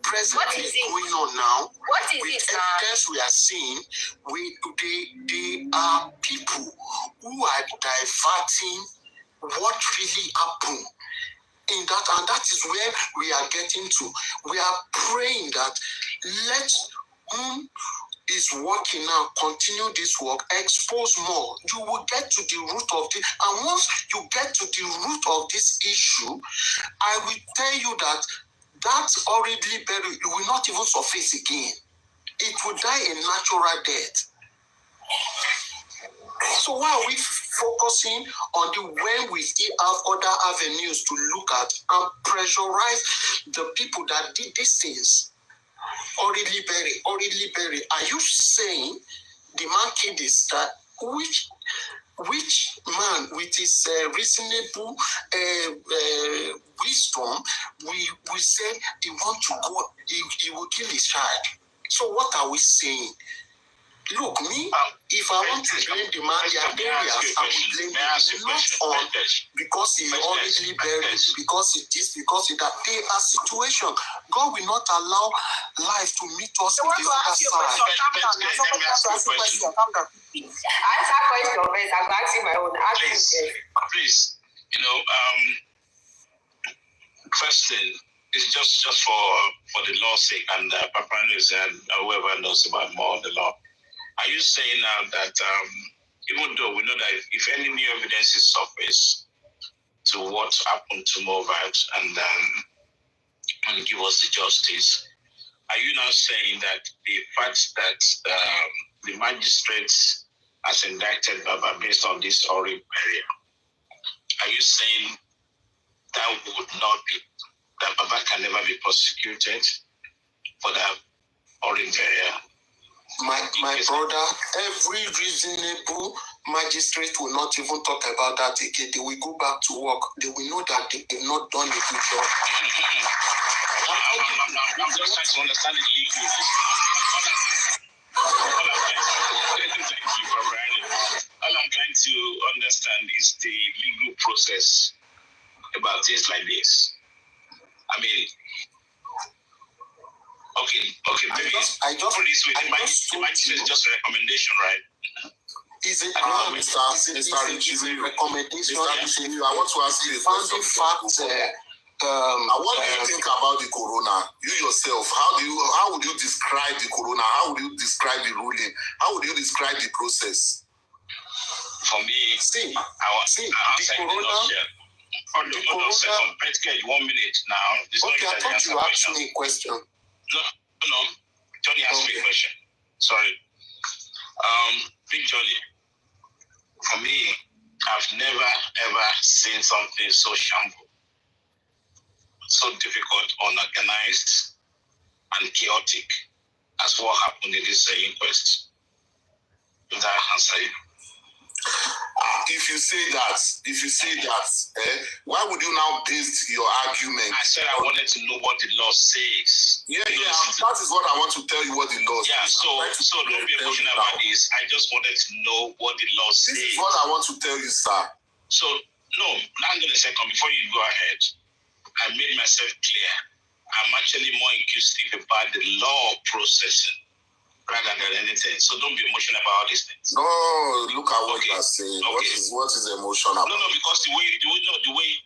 presently going on now? What is it now? Evidence we are seeing, they are people who are diverting what really happened in that, and that is where we are getting to. We are praying that let whom is working now continue this work, expose more. You will get to the root of this, and once you get to the root of this issue, I will tell you that hurriedly buried will not even surface again. It will die a natural death. So why are we focusing on the when we still have other avenues to look at and pressurize the people that did these things? Hurriedly buried. Are you saying the man killed his dad? Which man with his reasonable wisdom we say he want to go, he will kill his child? So what are we saying? Look, me, if I want to blame the man, there are areas I will blame him, not on because he already buried, because it is, because it that. There are situations. God will not allow life to meet us on the other side. Answer question first. I'm asking my own. Please, first thing is just for the law's sake, and Papa knows and whoever knows about more of the law. Are you saying now that even though we know that if any new evidence is surfaced to what happened to Mohbad and give us the justice, are you now saying that the fact that the magistrates has indicted Baba based on this horrid burial, are you saying that would not be, that Baba can never be prosecuted for that horrid burial? My brother, every reasonable magistrate will not even talk about that again. They will go back to work. They will know that they've not done a good job. I'm just trying to understand the legal. Thank you for writing. All I'm trying to understand is the legal process about things like this. I mean, okay, maybe I just put this way, the magistrate is just a recommendation, right? Is it Mr. recommendation? I want to ask you a question. What do you think about the corona? You yourself, how would you describe the corona? How would you describe the ruling? How would you describe the process? For me, the corona. Hold on a second. Let's get 1 minute now. Okay, I thought you asked me a question. No. Johnny asked me a question. Sorry. Big Johnny, for me, I've never ever seen something so shameful, so difficult, unorganized, and chaotic as what happened in this inquest. Does that answer you? If if you say that, why would you now base your argument? I said I wanted to know what the law says. Yeah, that is what I want to tell you what the law says. Yeah, so don't be emotional about this. I just wanted to know what the law says. This is what I want to tell you, sir. So, no, hang on a second. Before you go ahead, I made myself clear. I'm actually more inquisitive about the law processing rather than anything. So don't be emotional about all these things. No, look at what you are saying. Okay. What is emotional? No, because the way you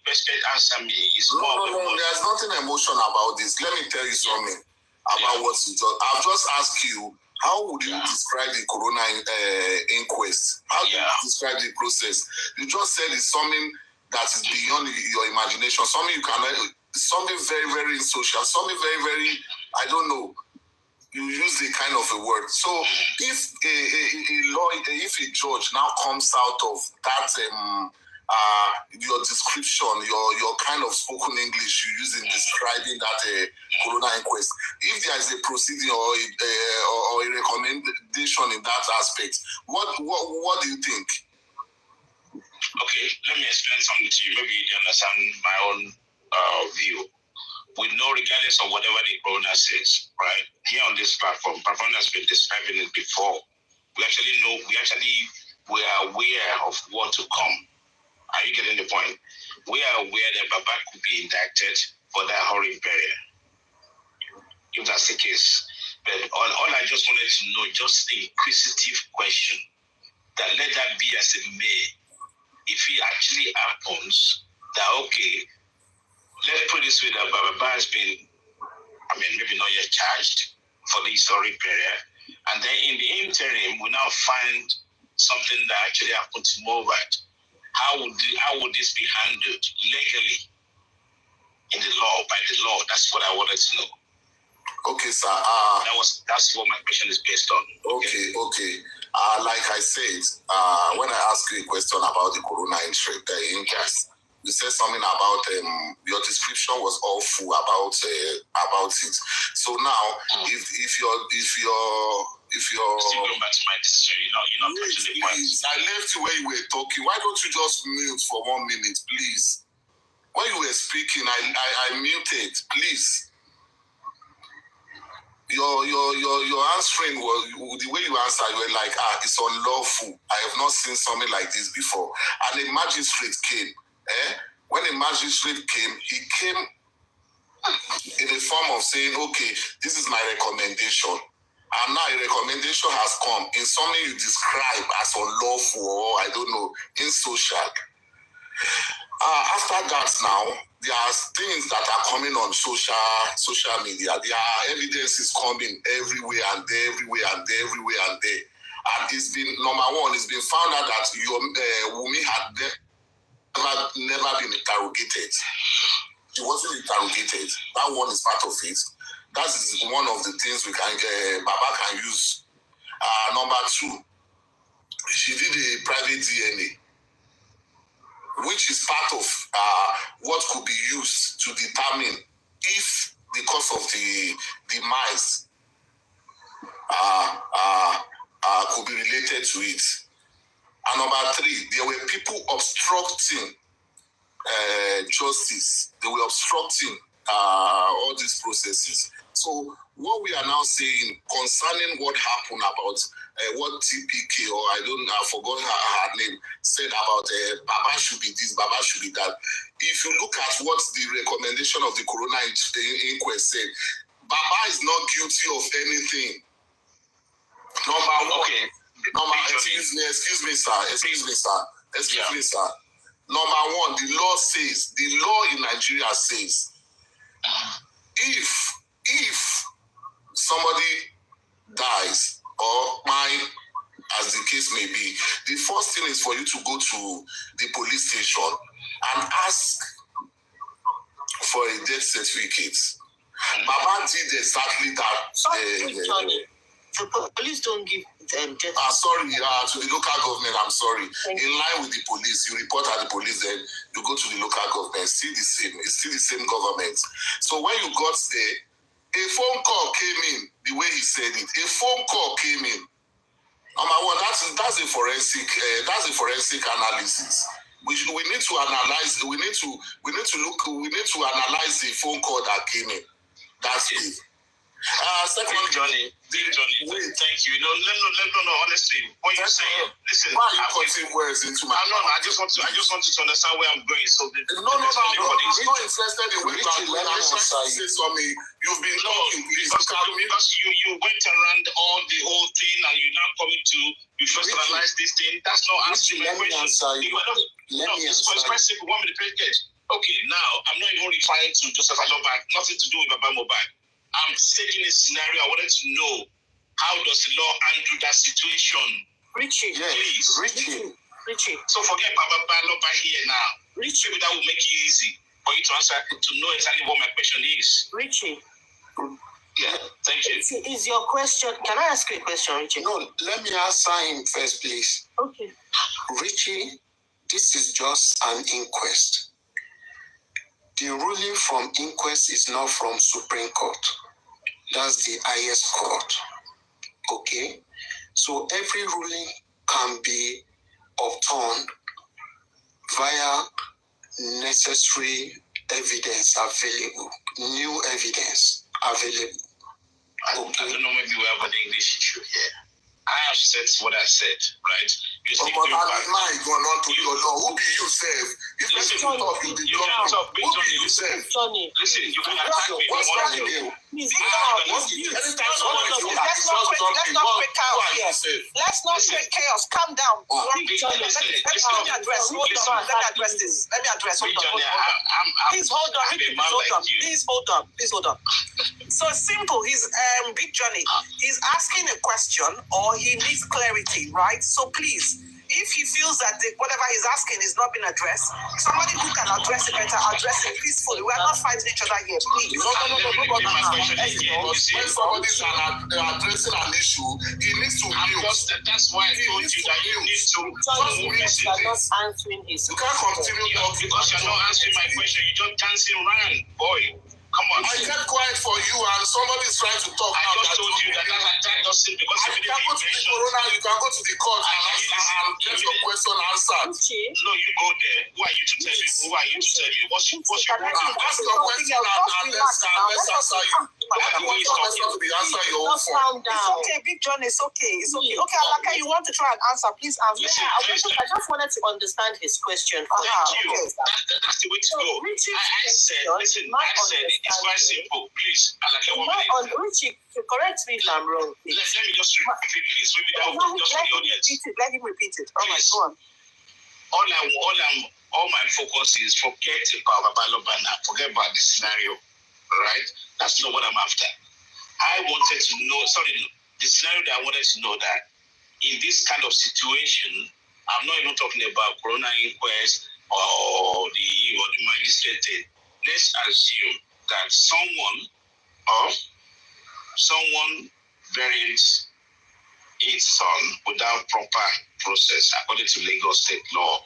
best answer me is no. There's nothing emotional about this. Let me tell you something about what you just. I've just asked you. How would you describe the corona inquest? How do you describe the process? You just said it's something that is beyond your imagination. Something you can. Something very, very social. Something very, very. I don't know. You use a kind of a word. So if a judge now comes out of that your description, your kind of spoken English you use in describing that corona inquest, if there is a proceeding or a recommendation in that aspect, what do you think? Okay, let me explain something to you. Maybe you understand my own view. We know, regardless of whatever the corona says, right? Here on this platform, Papa has been describing it before. We actually know, we are aware of what to come. Are you getting the point? We are aware that Baba could be indicted for that horrid burial, if that's the case. But all I just wanted to know, just the inquisitive question, that let that be as it may. If it actually happens, that okay, let's put it this way, that Baba has been, maybe not yet charged for this horrid burial. And then in the interim, we now find something that actually happened to Mohbad. How would this be handled legally in the law, by the law? That's what I wanted to know. Okay, sir. That's what my question is based on. Okay. Like I said, when I asked you a question about the corona inquest, you said something about your description was awful about it. So now, if you're still going back to my decision, you're not touching the point. I left you where you were talking. Why don't you just mute for 1 minute, please? When you were speaking, I muted. Please. Your answering was the way you answered. You were like, it's unlawful. I have not seen something like this before. And a magistrate came. When a magistrate came, he came in the form of saying, okay, this is my recommendation. And now a recommendation has come in something you describe as unlawful or, I don't know, insocial. After that now, there are things that are coming on social media. There are evidences coming everywhere and there. And it's been, number one, it's been found out that Wunmi had never been interrogated. She wasn't interrogated. That one is part of it. That is one of the things Baba can use. Number two, she did a private DNA, which is part of what could be used to determine if the cause of the demise could be related to it. And number three, there were people obstructing justice. They were obstructing all these processes. So what we are now saying concerning what happened about what TPK, or I forgot her name, said about Baba should be this, Baba should be that. If you look at what the recommendation of the corona inquest said, Baba is not guilty of anything. Number one. Excuse me, sir. Number one, the law in Nigeria says, if somebody dies or mine, as the case may be, the first thing is for you to go to the police station and ask for a death certificate. Baba did exactly that. The police don't give death. Sorry, to the local government, I'm sorry. In line with the police, you report at the police, then you go to the local government. It's still the same government. So when you got there, a phone call came in, the way he said it. A phone call came in That's a forensic analysis. We need to analyze. We need to analyze the phone call that came in. That's it. Big Johnny, thank you. No, honestly, what you're saying, listen. Why are you putting words into my mouth? I just want you to understand where I'm going. So I'm not interested in where you're going. I'm trying to say something. You've been talking, please. Because you went around all the whole thing and you're now coming to personalize this thing. That's not answering my question. It's quite simple. One minute, okay, now I'm not even referring to Joseph Aloba, nothing to do with Baba Mohbad. I'm stating a scenario. I wanted to know, how does the law handle that situation? Richie. Yes, please. Richie. So forget Aloba here now. Richie. Maybe that will make it easy for you to answer, to know exactly what my question is. Richie. Yeah, thank you. Is your question, can I ask you a question, Richie? No, let me answer him first, please. Okay. Richie, this is just an inquest. The ruling from inquest is not from Supreme Court. That's the highest court. Okay? So every ruling can be overturned via necessary evidence available, new evidence available. Okay. I don't know, maybe we have an English issue here. I have said what I said, right? You stick to your back. Who be you, Seth? If you talk, you talk. Who be you, Seth? Listen, you can attack me. What's wrong with you? Let's not break chaos. Let's not break chaos. Calm down. Let me address. Please hold on. So simple. He's Big Johnny. He's asking a question or he needs clarity, right? So please, if he feels that whatever he's asking is not being addressed, somebody who can address it better, address it peacefully. We are not fighting each other here, please. No. When somebody's addressing an issue, he needs to mute. That's why I told you that you need to just not answering his question. You can't continue talking. Because you're not answering my question. You're just dancing around, boy. Come on. I kept quiet for you and somebody's trying to talk. I just told you that doesn't, because you can go to the corona, you can go to the court and get your question answered. No, you go there. Who are you to tell me? What's your problem? Ask your question and let's answer you. I want your question to be answered your own phone. It's okay, Big John, it's okay. Okay, Alaka, you want to try and answer, please answer. I just wanted to understand his question. Thank you. That's the way to go. I said, it's very simple. Please, Richie, correct me if I'm wrong. Let me just repeat this. Maybe that will just for the audience. Let him repeat it. All right, go on. All my focus is forget about Baloba now. Forget about the scenario. Right? That's not what I'm after. I wanted to know, the scenario that I wanted to know that in this kind of situation, I'm not even talking about corona inquest or the magistrate thing. Let's assume that someone buried its son without proper process according to Lagos state law.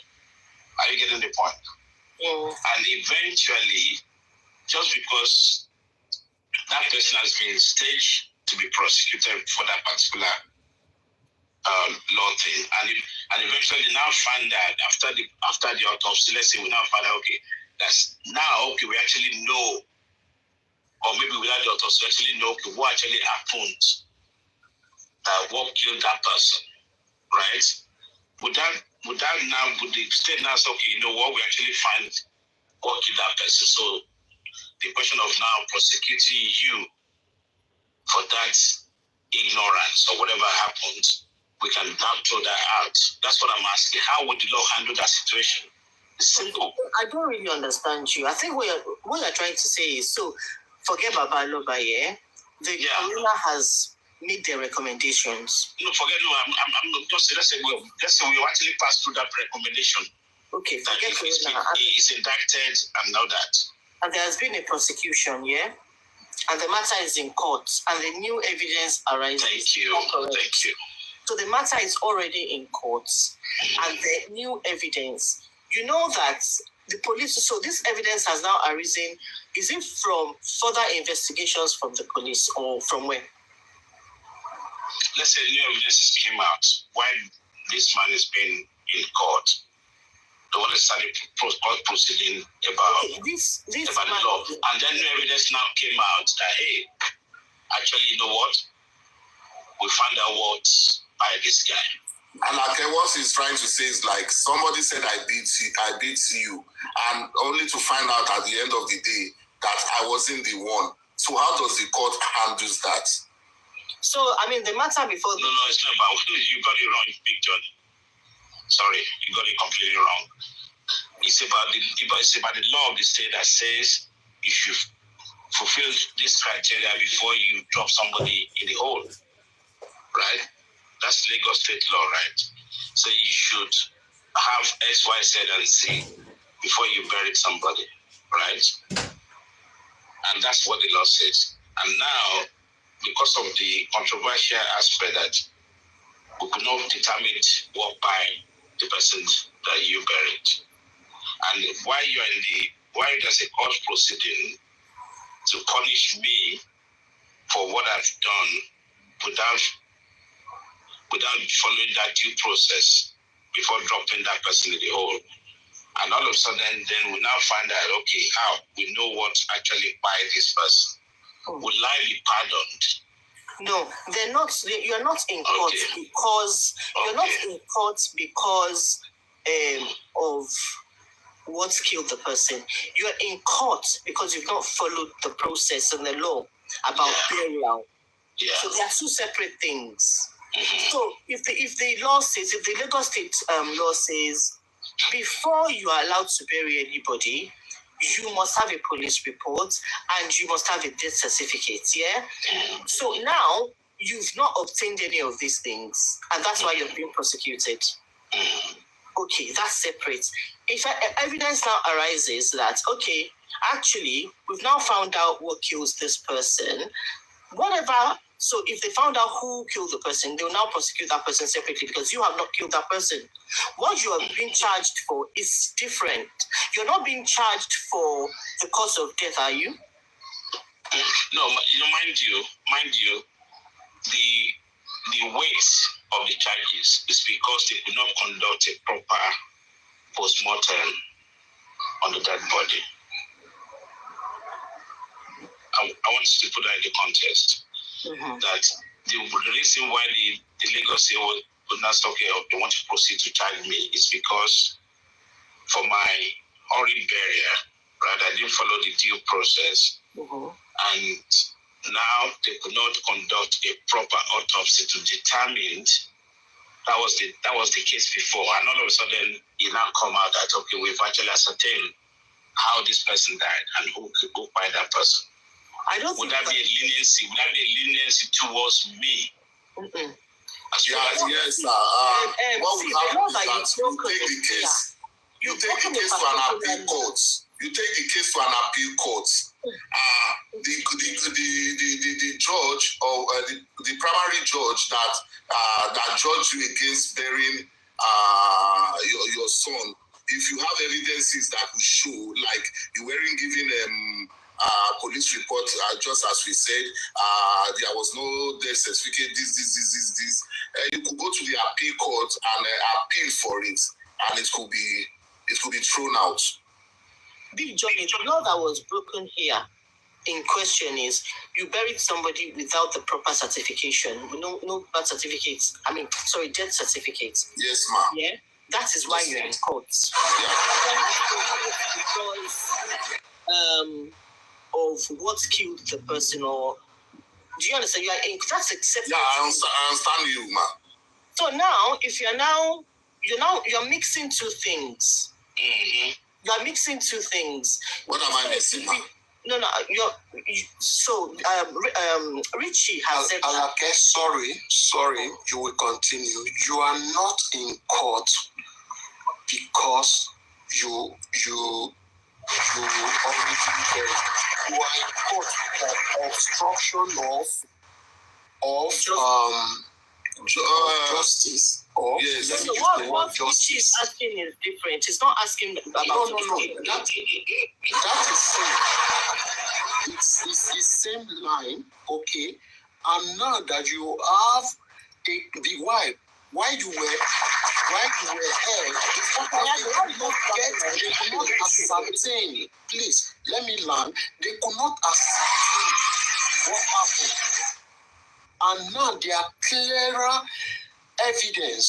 Are you getting the point? And eventually, just because that person has been staged to be prosecuted for that particular law thing, and eventually now find that after the autopsy, let's say we now find out, we actually know, or maybe without the autopsy, actually know what actually happened, what killed that person, right? Would the state now say, okay, you know what, we actually find what killed that person? So the question of now prosecuting you for that ignorance or whatever happened, we can now throw that out. That's what I'm asking. How would the law handle that situation? It's simple. I don't really understand you. I think what you're trying to say is, so forget Baba Aloba, yeah? The coroner has made their recommendations. No, I'm just let's say we actually passed through that recommendation. Okay, forget coroner. He's indicted and all that. And there has been a prosecution, yeah? And the matter is in court, and the new evidence arises. Thank you. So the matter is already in court, and the new evidence. You know that the police, so this evidence has now arisen. Is it from further investigations from the police or from where? let's say new evidence came out while this man is being in court. The one that started court proceeding about the law, and then new evidence now came out that hey, actually, you know what? We found out what by this guy. And like what he's trying to say is like somebody said I beat you, and only to find out at the end of the day that I wasn't the one. So how does the court handle that? So I mean, the matter before. No, it's not about you got it wrong, Big John. Sorry, you got it completely wrong. It's about the law of the state that says you should fulfill this criteria before you drop somebody in the hole, right? That's Lagos state law, right? So you should have X, Y, Z, and Z before you bury somebody, right? And that's what the law says. And now, because of the controversial aspect that we could not determine what by the person that you buried, and while there's a court proceeding to punish me for what I've done without following that due process before dropping that person in the hole. And all of a sudden, then we now find out, okay, how we know what actually by this person. Will I be pardoned? No, they're not. You're not in court because you're not in court because of what killed the person. You're in court because you've not followed the process and the law about burial. Yeah. So they are two separate things. Mm-hmm. So if the law says, if the Lagos State law says, before you are allowed to bury anybody, you must have a police report and you must have a death certificate, yeah? So now, you've not obtained any of these things, and that's why you're being prosecuted. Okay, that's separate. If evidence now arises that, okay, actually, we've now found out what kills this person, whatever. So if they found out who killed the person, they will now prosecute that person separately because you have not killed that person. What you are being charged for is different. You're not being charged for the cause of death, are you? No, mind you, the weight of the charges is because they could not conduct a proper post-mortem on the dead body. I want you to put that in the context. Mm-hmm. That the reason why the legal say would not okay, they want to proceed to charge me is because for my horrid burial, right, I didn't follow the due process, and now they could not conduct a proper autopsy to determine that was the case before, and all of a sudden it now come out that okay, we've actually ascertained how this person died and who by that person. I don't would that be a leniency? Would that be a leniency towards me? Yes, what would happen is that you take the case. You take the case to an appeal court. You take the case to an appeal court. The judge or the primary judge that judged you against burying your son. If you have evidences that will show, like you weren't given police report, just as we said, there was no death certificate, this. You could go to the appeal court and appeal for it, and it could be thrown out. Big Johnny, the law that was broken here in question is you buried somebody without the proper certification. No birth certificates. Death certificates. Yes, ma'am. Yeah, that is why you're in court. Because of what killed the person, or do you understand? That's accepted. Yeah, I understand you, ma'am. So now, if you're mixing two things. Mm-hmm. You're mixing two things. What am I mixing, ma'am? No. Richie has said. Alake, sorry. You will continue. You are not in court because you already there. You are in court for obstruction of justice. Yes. What Richie is asking is different. He's not asking about. No. That is same. It's the same line, okay. And now that you have why you were held, they could not ascertain. Please, let me learn. They could not ascertain what happened. And now there are clearer evidence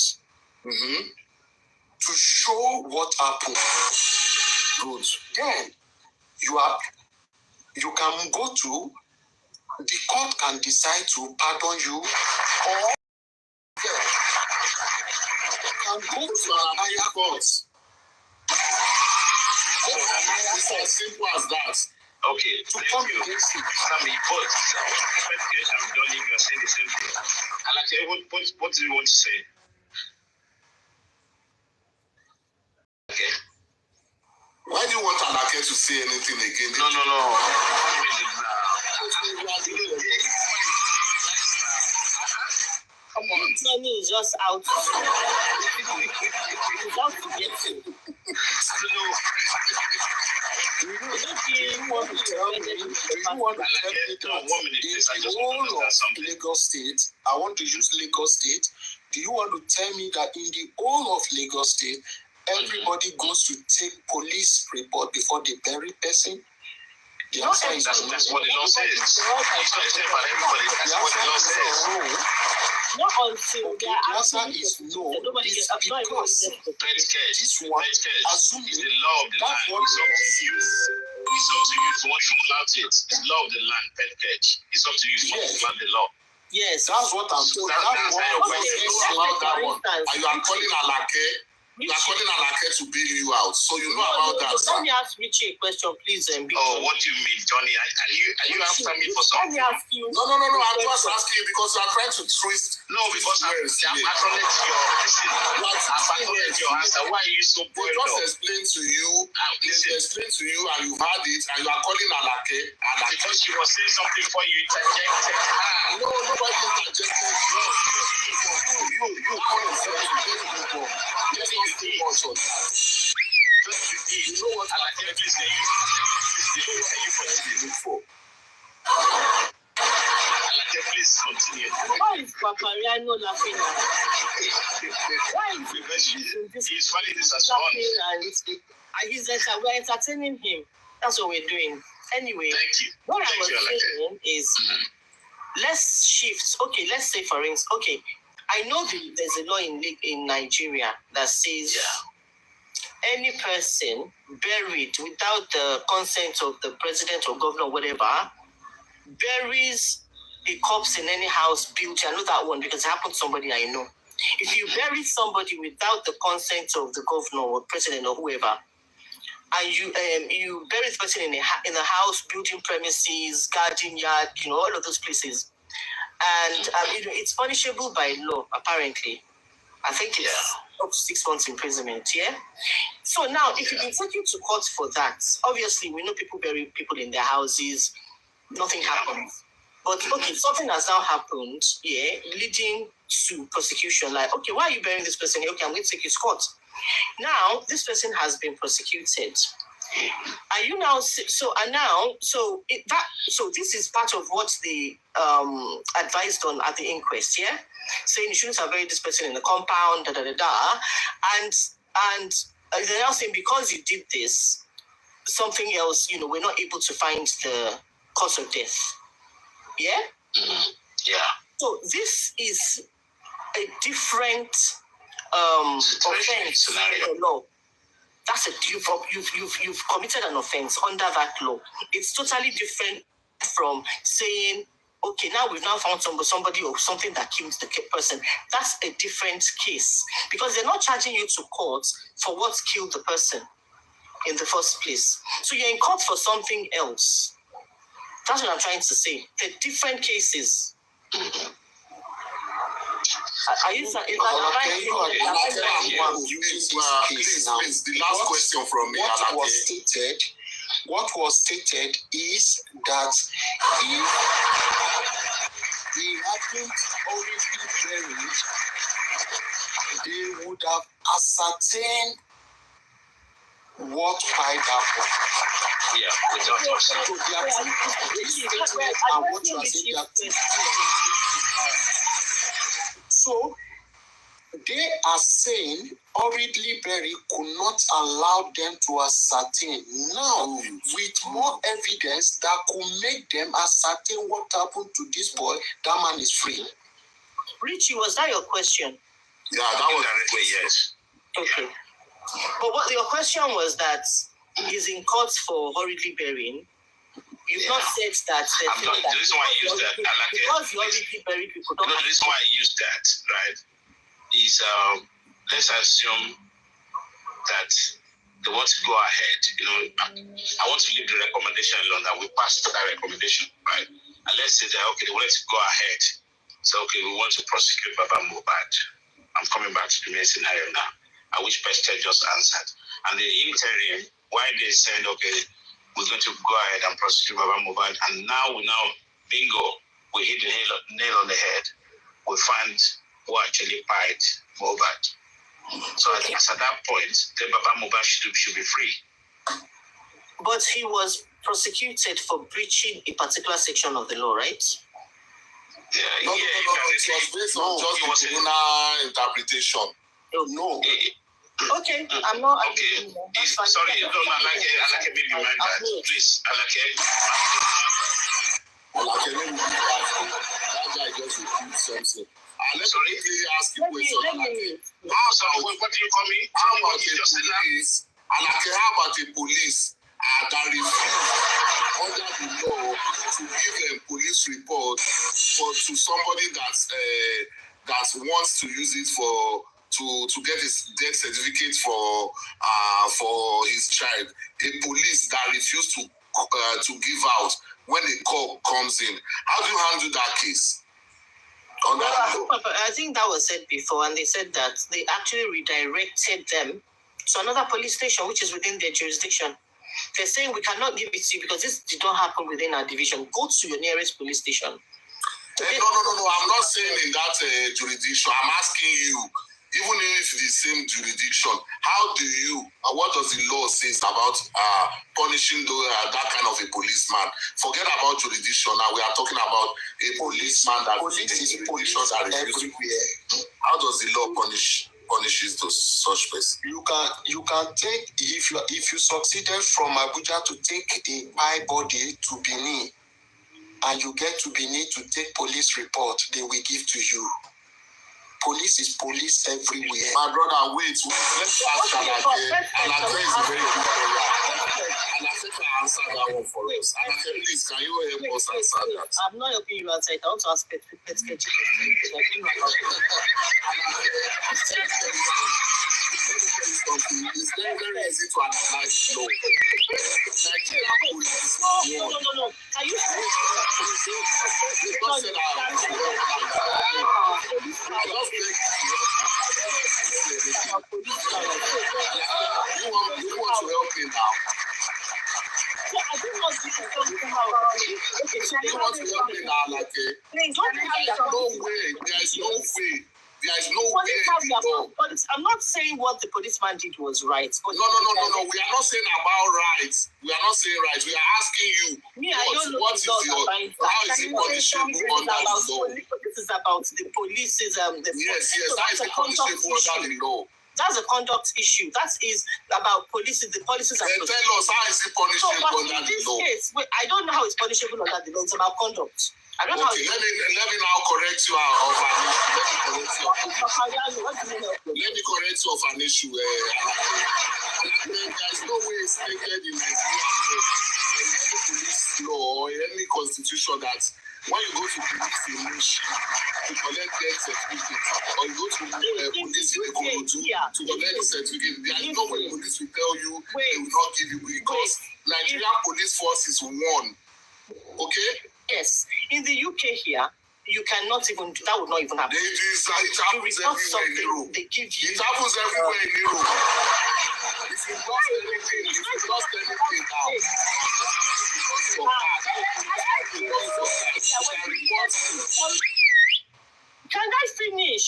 to show what happened. Good. Then you can go to the court can decide to pardon you, or can go to an higher court. It's as simple as that. Okay, To come against it. Sammy, but first case I'm done, you're saying the same thing. And actually, what do you want to say? Okay. Why do you want Alake to say anything again? No. 1 minute now. Come on. Money is just out. It's out to get you. Do you want to tell me in the whole of Lagos State, I want to use Lagos State, do you want to tell me that in the whole of Lagos State, everybody goes to take police report before they bury person? The answer is that's what the law says. It's not safe for everybody. That's what the law says. Not until the answer is no. It's because this one, assuming it's the law of the land. It's up to you. It's up to you if you want to allow it. It's the law of the land, pet catch. It's up to you if you want to allow the law. Yes. That's what I'm saying. That's what I'm saying. And you are calling Alake. You are calling Alake to bail you out, so you know about that. Let me ask Richie a question, please. Oh, what do you mean, Johnny? Are you after me for something? Let me ask you. No. I'm just asking you because you are trying to twist. No, because I'm acknowledging your answer. Why are you so bored? They just explain to you. And you've had it, and you are calling Alake. Because she was saying something before you interjected. No, nobody interjected. You call yourself. You know what Alake is saying? Alake, please continue. Why is Papariano laughing at? Why is he's finding this as fun? And we're entertaining him. That's what we're doing. Anyway, thank you. What I was saying is, let's shift. Okay, let's say for instance, okay, I know there's a law in Nigeria that says any person buried without the consent of the president or governor or whatever buries a corpse in any house built. I know that one because it happened to somebody I know. If you bury somebody without the consent of the governor or president or whoever, and you bury the person in a house, building premises, garden yard, all of those places. And it's punishable by law, apparently. I think it's up to 6 months imprisonment, yeah? So now, if you've been taken to court for that, obviously we know people bury people in their houses, nothing happens. But okay, something has now happened, leading to prosecution. Like, okay, why are you burying this person? Okay, I'm going to take you to court. Now, this person has been prosecuted. Are you now so this is part of what they advised on at the inquest, saying you shouldn't have buried this person in the compound, and they're now saying because you did this, something else, we're not able to find the cause of death. So this is a different offense in the law. That's you've committed an offense under that law. It's totally different from saying, okay, now we've now found somebody or something that killed the person. That's a different case because they're not charging you to court for what killed the person in the first place. So you're in court for something else. That's what I'm trying to say. They're different cases. Please, the last question from me. What was stated is that if he hadn't already buried, they would have ascertained what cried happened. Without us. And what you are saying, So they are saying hurriedly buried could not allow them to ascertain. Now, with more evidence that could make them ascertain what happened to this boy, that man is free. Richie, was that your question? Yeah, that was Indirectly, yes. Okay. But what your question was that he's in court for hurriedly burying. You've not said that. I'm not, the reason why I used that, because you already buried people. the reason why I used that, right, is let's assume that they want to go ahead. You know, I want to leave the recommendation alone, that we passed that recommendation, right? And let's say that, okay, they wanted to go ahead. So, okay, we want to prosecute Baba Mohbad. I'm coming back to the main scenario now, which P3T just answered. And the interim, why they said, okay, we're going to go ahead and prosecute Baba Mohbad, and now bingo, we hit the nail on the head. We find who actually fight Mohbad. So I think at that point, then Baba Mohbad should be free. But he was prosecuted for breaching a particular section of the law, right? No, it was based on just the criminal interpretation. No. Okay, I'm not. Okay, sorry, no, I like a baby mind that. Please, I like it. Let me that guy just repeat something. Let me ask you a question. What do you call me? How about the police? How about the police that refuse under the law to give a police report to somebody that wants to use it to get his death certificate for his child? A police that refused to give out when a call comes in. How do you handle that case? I think that was said before, and they said that they actually redirected them to another police station, which is within their jurisdiction. They're saying we cannot give it to you because this did not happen within our division. Go to your nearest police station. No. I'm not saying in that jurisdiction. I'm asking you, even if it's the same jurisdiction, how do you, what does the law say about punishing that kind of a policeman? Forget about jurisdiction now. We are talking about a policeman that police are everywhere. How does the law punishes those such persons? You can take, if you succeeded from Abuja to take a high body to Benin, and you get to Benin to take police report, they will give to you. Police is police everywhere. My brother, wait. Let's ask Alake. Alake is a very good player. Alake can answer that one for us. Alake, please, can you help us answer that? I'm not helping you answer it. I want to ask P3T questions. It's very, very easy to analyze law. Nigeria police. No. Can you say you want to help me now? I don't know if you can tell me You want to help me now, like please don't There is no way. I'm not saying what the policeman did was right. But no. We are not saying about rights. We are not saying rights. We are asking you. What is your? How is it punishable under the law? This is about the police. Yes. That is a punishable under the law. That's a conduct issue. That is about police. The policies are. Then tell us, how is it punishable under the law? Case, I don't know how it's punishable under the law. It's about conduct. I don't know. Okay, let me now correct you of an issue. Let me correct you of an issue. There is no way it's stated in Nigeria in any police law or any constitution that when you go to police in Mushi to collect death certificate, or you go to police in Ekorodu to collect the certificate, there is no way police will tell you they will not give you, because Nigerian police force is one. Okay? Yes. In the UK here, you cannot even, that would not even happen. It happens everywhere in Europe. They give you. It happens everywhere in Europe. If you lost anything now, can I finish?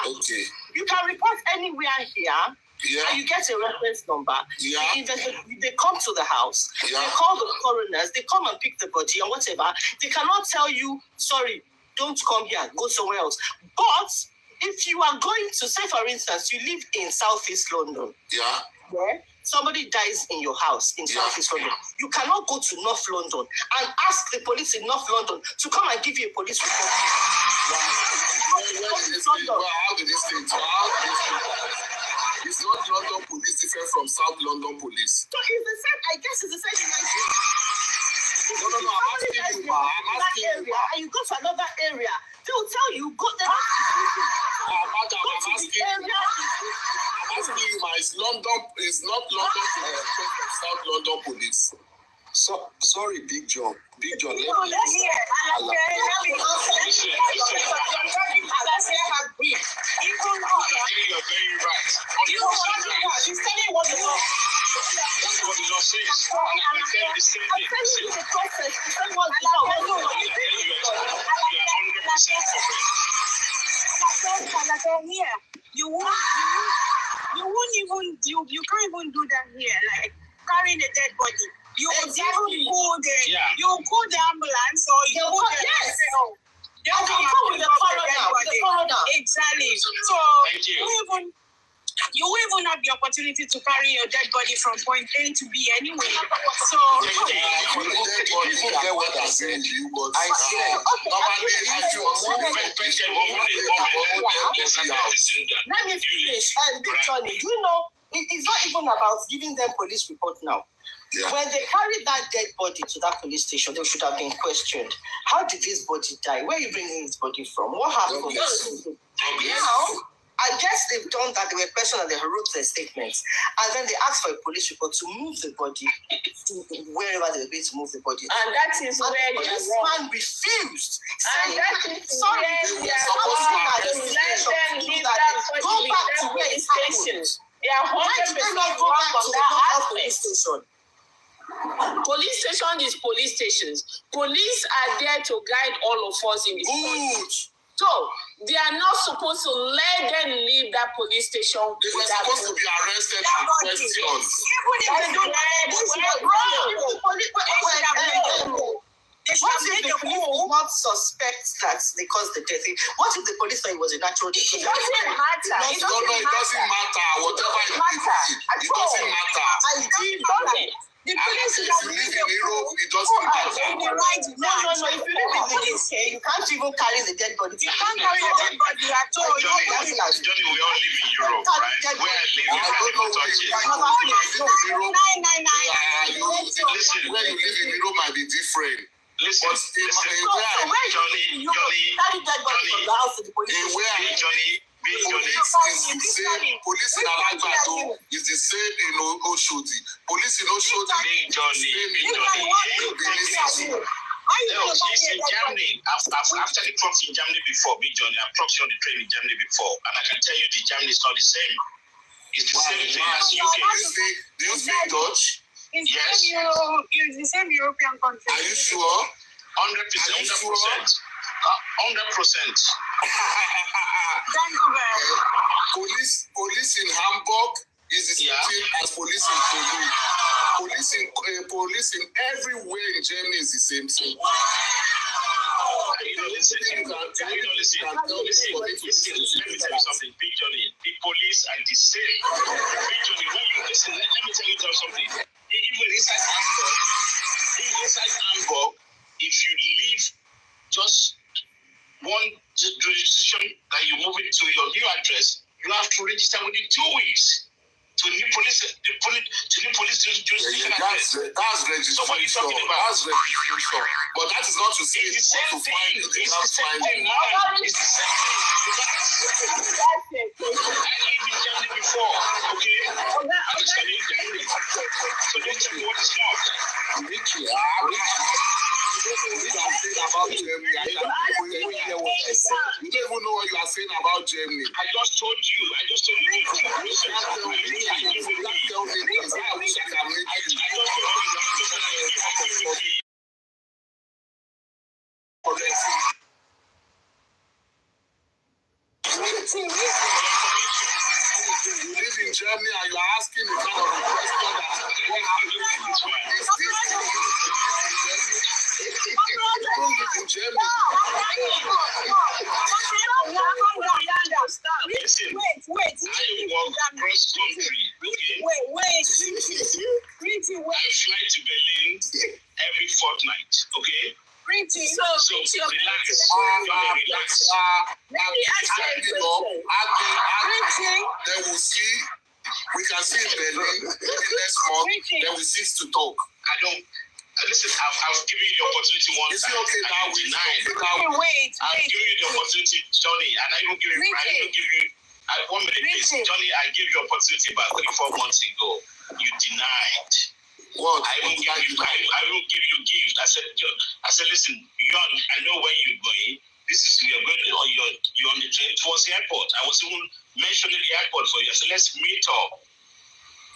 Okay. You can report anywhere here. Yeah. And you get a reference number. Yeah. They come to the house. Yeah. They call the coroners. They come and pick the body and whatever. They cannot tell you, sorry, don't come here, go somewhere else. But if you are going to, say for instance, you live in Southeast London. Yeah. Where somebody dies in your house in Southeast London, you cannot go to North London and ask the police in North London to come and give you a police report. How did this thing? It's not London police different from South London police. So it's the same, I guess it's the same in Nigeria. No, I'm asking you, and you go to another area, they will tell you, go there. I'm asking you, it's not London South London police. So sorry, Big John. Big John, let me. He's telling you what the law. That's what the law says. And I can tell you the same thing. You can't even do that here, like carrying a dead body. You would even call the ambulance or you would they'll come with the coroner. Exactly. So you will even have the opportunity to carry your dead body from point A to B anyway. So people get what I'm saying to you, but I say let me finish. Big Johnny, do you know it's not even about giving them police report now. Yeah. When they carried that dead body to that police station, they should have been questioned. How did this body die? Where are you bringing this body from? What happened? Now, I guess they've done that. They were questioned and they wrote their statements. And then they asked for a police report to move the body to wherever they were going to move the body. And that is where the policeman refused. And that is sorry, where they are supposed to let them leave that body. Go back to where it happened. They are 100% wrong on that aspect. Police station is police stations. Police are there to guide all of us in the country. So they are not supposed to let them leave that police station. They were supposed to be arrested and questioned. Even if they don't what if the police do not suspect that they caused the death? What if the police thought it was a natural death? It doesn't matter. It doesn't matter. Whatever it doesn't matter. The police if you live in Europe, it doesn't matter. No. If you live in the UK, you can't even carry the dead body. You can't carry the dead body at all. Johnny, we all live in Europe, right? Where I live, you can't even touch it. Listen, where you live in Europe might be different. Listen, Johnny, police in Alagbado is the same in Oshodi. Police in Oshodi Big Johnny. In Germany, I've taken trucks in Germany before, Big Johnny. I've trucks on the train in Germany before, and I can tell you the Germany is not the same. It's the same thing as UK. Do you speak Dutch? Yes. It's the same European country. Are you sure? 100%. 100%. Police in Hamburg is the same thing as police in Cologne. Police in everywhere in Germany is the same thing. Listen. Let me tell you something, Big Johnny. The police are the same. Big Johnny, when you listen, let me tell you something. Even inside Hamburg, if you leave just one jurisdiction that you move it to your new address, you have to register within 2 weeks to new police jurisdiction address. That's registration. So what are you talking about? That's registration. But that is not to say it's the same thing. It's the same thing, man. It's the same thing. I lived in Germany before, okay? I'm studying Germany. So don't tell me what is not. You don't even know what you are saying about Germany. I just told you. You live in Germany and you are asking the kind of question that what happened in Germany. Listen, Wait. I walk cross country. Okay? I fly to Berlin every fortnight. Okay? So relax. Relax. Let me ask you a question. Then we'll see. We can see in Berlin maybe next month. Then we cease to talk. I don't. Listen, I've given you the opportunity once. Is it okay now? Wait. I've given you the opportunity, Johnny, and I even give you. 1 minute, please. Johnny, I gave you opportunity about 3-4 months ago. You denied. What? I won't give you gift. I said, listen, I know where you're going. This is you're on the train towards the airport. I was even mentioning the airport for you. I said, let's meet up.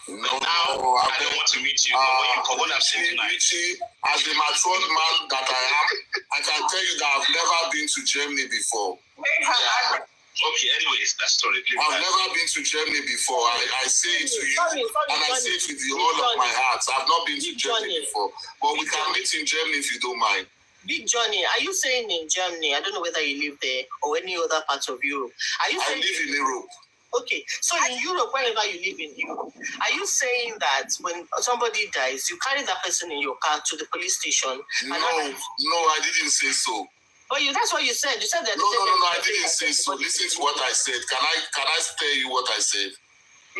No, I don't want to meet you. What I've seen tonight. Richie, as the matured man that I am, I can tell you that I've never been to Germany before. Yeah. Okay, anyways, that story. I've never been to Germany before. I say it to you, and I say it with the whole of my heart. I've not been to Germany before, but we can meet in Germany if you don't mind. Big Johnny, are you saying in Germany? I don't know whether you live there or any other part of Europe. I live in Europe. Okay, so in Europe, wherever you live in Europe, are you saying that when somebody dies, you carry that person in your car to the police station? No, I didn't say so. But that's what you said. You said that. No, I didn't say so. Listen to what I said. Can I tell you what I said?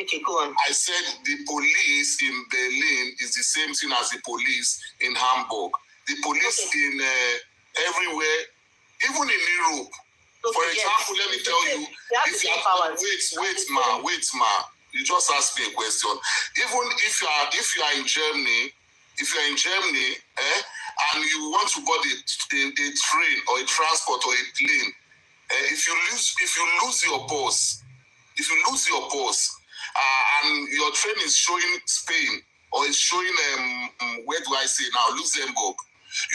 Okay, go on. I said the police in Berlin is the same thing as the police in Hamburg. The police in everywhere, even in Europe. For example, let me tell you, if you are, wait, ma. You just asked me a question. Even if you are in Germany, and you want to board a train or a transport or a plane, if you lose your bus, and your train is showing Spain or is showing where do I say now, Luxembourg,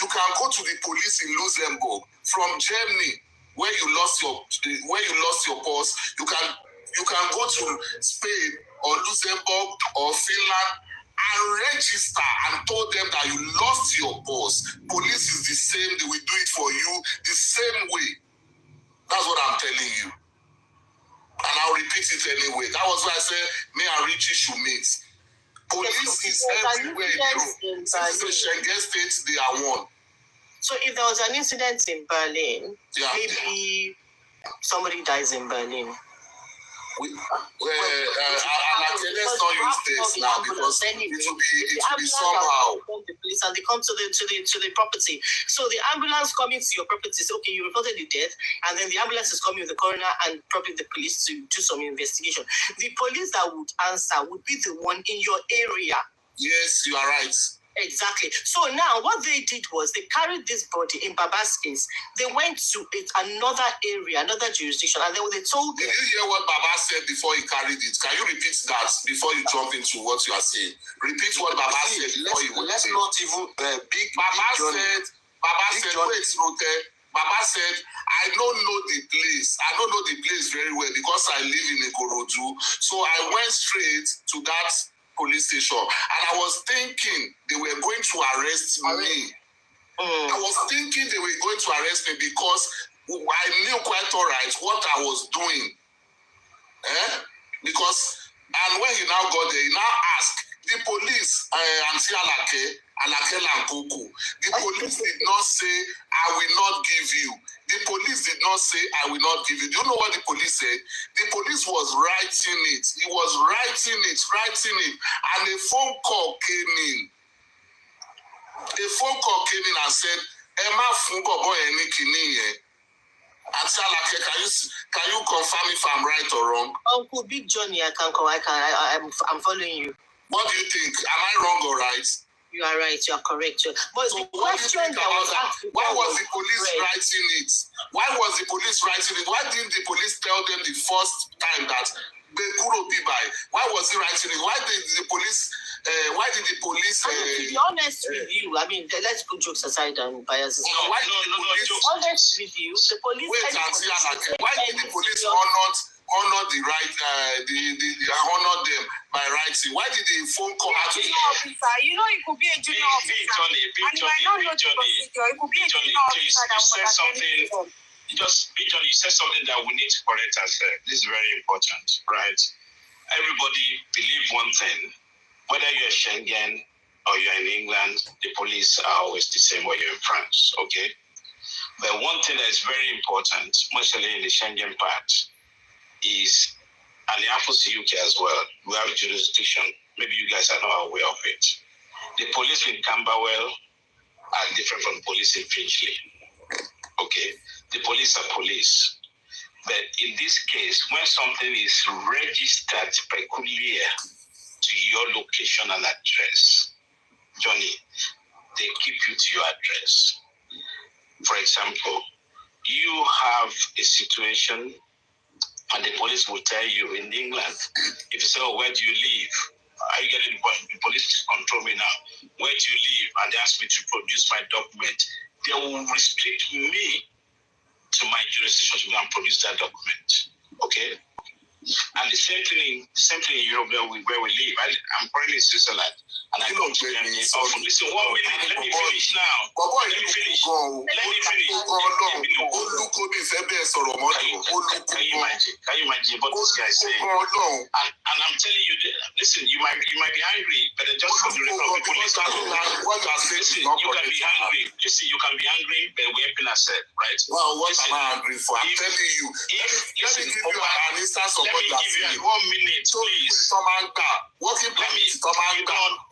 you can go to the police in Luxembourg from Germany. Where you lost your bus, you can go to Spain or Luxembourg or Finland and register and told them that you lost your bus. Police is the same; they will do it for you the same way. That's what I'm telling you, and I'll repeat it anyway. That was why I said me and Richie should meet. Police is everywhere in Europe. Since the Schengen states, they are one. So if there was an incident in Berlin, maybe somebody dies in Berlin. Let's not use this now because it will be somehow. The police and they come to the property. So the ambulance coming to your property says, okay, you reported the death, and then the ambulance is coming with the coroner and probably the police to do some investigation. The police that would answer would be the one in your area. Yes, you are right. Exactly. So now what they did was they carried this body in Baba's case. They went to another area, another jurisdiction, and then they told them. Did you hear what Baba said before he carried it? Can you repeat that before you jump into what you are saying? Repeat what Baba said before you went. Let's not even Baba said, I don't know the place. I don't know the place very well because I live in Ikorodu. So I went straight to that police station, and I was thinking they were going to arrest me. I was thinking they were going to arrest me because I knew quite all right what I was doing. And when he now got there, he now asked the police, Auntie Alake Lankoko. The police did not say, I will not give you. The police did not say, I will not give you. Do you know what the police said? The police was writing it. He was writing it. And a phone call came in. And said, Emma Funko boy any kini. Auntie Alake, can you confirm if I'm right or wrong? Uncle Big Johnny, I'm following you. What do you think? Am I wrong or right? You are right. You are correct. But so what do you think about that? Why was the police writing it? Why didn't the police tell them the first time that they couldn't be by? Why was he writing it? Why did the police? To be honest with you, I mean, let's put jokes aside and biases. No, jokes. Honest with you, the police. Why did the police honor the right? Honor them by writing? Why did the phone call have to be? Officer, you know, it could be a junior officer. And you might not know the procedure. It could be a junior officer that you said something. You said something that we need to correct ourselves. This is very important, right? Everybody believe one thing. Whether you're Schengen or you're in England, the police are always the same, or you're in France, okay? But one thing that is very important, mostly in the Schengen part, is, and it happens to UK as well, we have jurisdiction. Maybe you guys are not aware of it. The police in Camberwell are different from the police in Finchley, okay? The police are police. But in this case, when something is registered peculiar to your location and address, Johnny, they keep you to your address. For example, you have a situation and the police will tell you in England, if you say, oh, where do you live? Are you getting the point? The police control me now. Where do you live? And they ask me to produce my document. They will restrict me to my jurisdiction to go and produce that document. Okay? And the same thing in Europe where we live. I'm currently in Switzerland. And I come to Germany often. Listen, 1 minute, let me finish now. Let me finish. Can you imagine what this guy is saying? And I'm telling you, listen, you might be angry, but just for the record of people listening. Listen, you can be angry. Listen, you can be angry, but we're helping ourselves, right? Well, what am I angry for? I'm telling you. Let me give you an instance of what you are saying. 1 minute, please. Working permit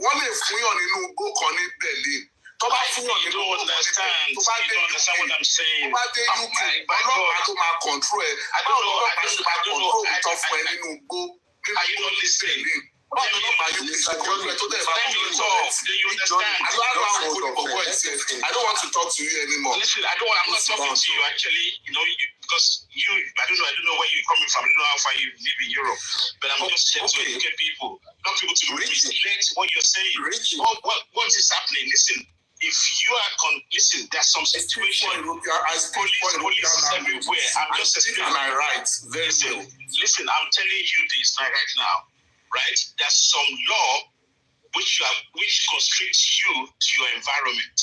wọ́n lè fún yàn nínú igbó kan ní Berlin tó bá fún yàn nínú igbó kan ní Berlin tó bá dé UK ọlọ́pàá tó máa control ẹ̀ báwo ọlọ́pàá ṣe máa control ìtọ́ fún ẹ nínú igbó nínú Berlin báwo ọlọ́pàá UK ṣe control ẹ̀ tó dẹ̀ máa control ẹ̀. I don't want to talk to you anymore. Listen, I'm not talking to you actually, because I don't know where you're coming from. I don't know how far you live in Europe, but I'm just here to educate people, not people to relate what you're saying. What is happening? Listen, if you are listen, there's some situation. Police everywhere. I'm just explaining my rights. Listen, I'm telling you this right now, right? There's some law which constricts you to your environment,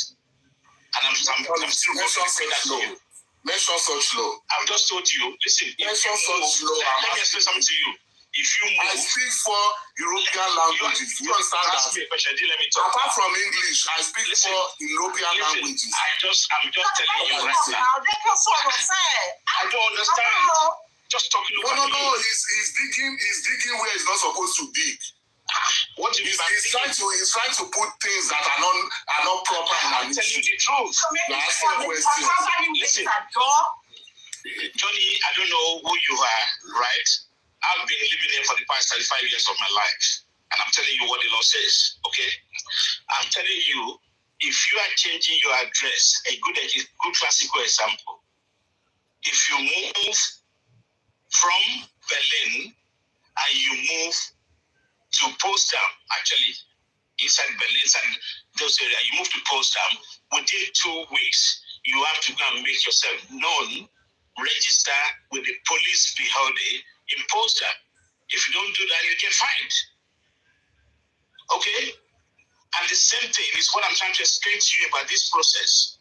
and I'm still going to say that to you. Mention such law. I've just told you. Listen. Mention such law. Let me explain something to you. If you move, I speak 4 European languages. You understand that? Ask me a question. Let me talk. Apart from English, I speak 4 European languages. I'm just telling you right now. I don't understand. Just talking over me. No. He's digging where he's not supposed to dig. What do you mean by he's trying to put things that are not proper in I'm telling you the truth. You're asking questions. Listen, Johnny, I don't know who you are, right? I've been living here for the past 35 years of my life, and I'm telling you what the law says, okay? I'm telling you, if you are changing your address, a good classical example, if you move from Berlin and you move to Potsdam, actually, inside Berlin, inside those areas, you move to Potsdam, within 2 weeks, you have to go and make yourself known, register with the police behelde in Potsdam. If you don't do that, you get fined. Okay? And the same thing is what I'm trying to explain to you about this process.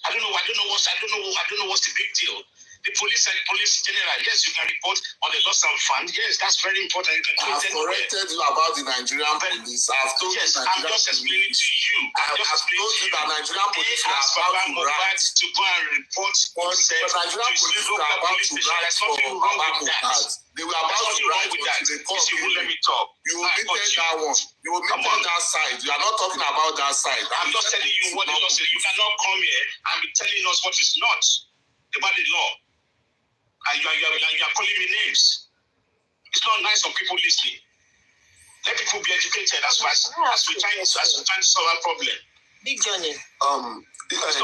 I don't know what's the big deal. The police and the police general, yes, you can report on the loss of fund. Yes, that's very important. You can do it anywhere. I've corrected you about the Nigerian police. I've told you I'm just explaining to you. I've told you that Nigerian police are about to write to go and report Nigerian police are about to write for Mohbad. They were about to write to the court. Let me talk. You omitted that one. You omitted that side. You are not talking about that side. I'm just telling you what the law says. You cannot come here and be telling us what is not about the law. And you are calling me names. It's not nice on people listening. Let people be educated as we're trying to solve our problem. Big Johnny.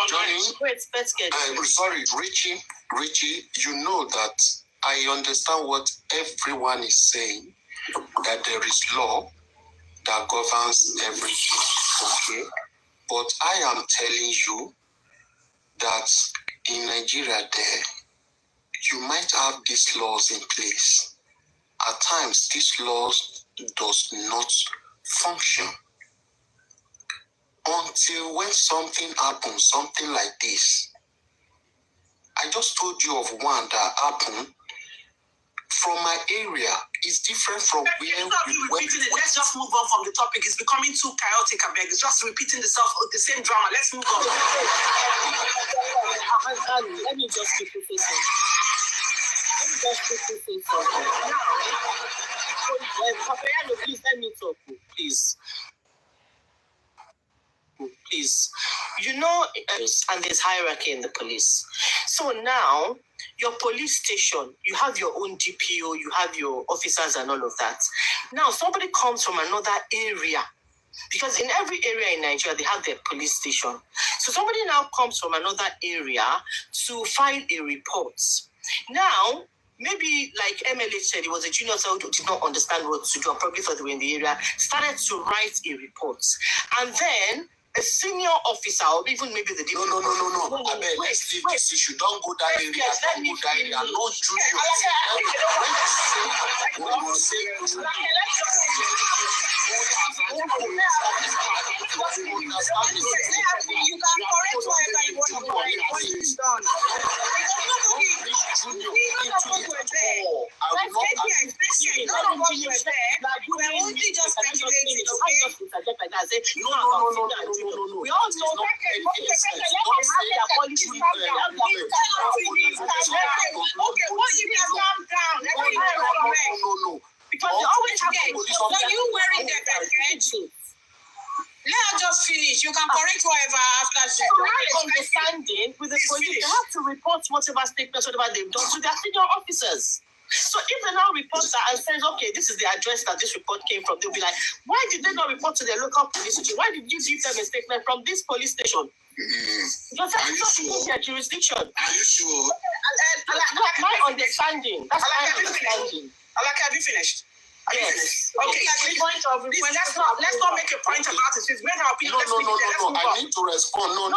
Johnny. Wait, let's get sorry, Richie, you know that I understand what everyone is saying, that there is law that governs everything, okay? But I am telling you that in Nigeria there, you might have these laws in place. At times, these laws does not function until when something happens, something like this. I just told you of one that happened from my area. It's different from where we went. Let's just move on from the topic. It's becoming too chaotic. I beg. It's just repeating the same drama. Let's move on. Let me just quickly say something. Now, please let me talk, please. Please, you know, and there's hierarchy in the police. So now, your police station, you have your own DPO, you have your officers and all of that. Now, somebody comes from another area, because in every area in Nigeria, they have their police station. So somebody now comes from another area to file a report. Now, maybe like MLH said, it was a junior officer who did not understand what to do, or probably thought they were in the area, started to write a report. And then a senior officer, or even maybe the DPO. No. I mean, let's leave this issue. Don't go that area. Don't go that area. No junior. When you say you can correct whatever you want to correct when it's done. None of us were there. We're only just speculating, okay? No. We all know no. Because you always have when you wearing the bedroom. Let her just finish. You can correct whatever after she. So my understanding with the police, they have to report whatever statements, whatever they've done to their senior officers. So if they now report that and says, okay, this is the address that this report came from, they'll be like, why did they not report to their local police station? Why did you give them a statement from this police station? Because that's not their jurisdiction. Are you sure? My understanding. That's my understanding. Have you finished? Yes. Okay. Let's not make a point about it. She's made her opinion. No. I need to respond. No.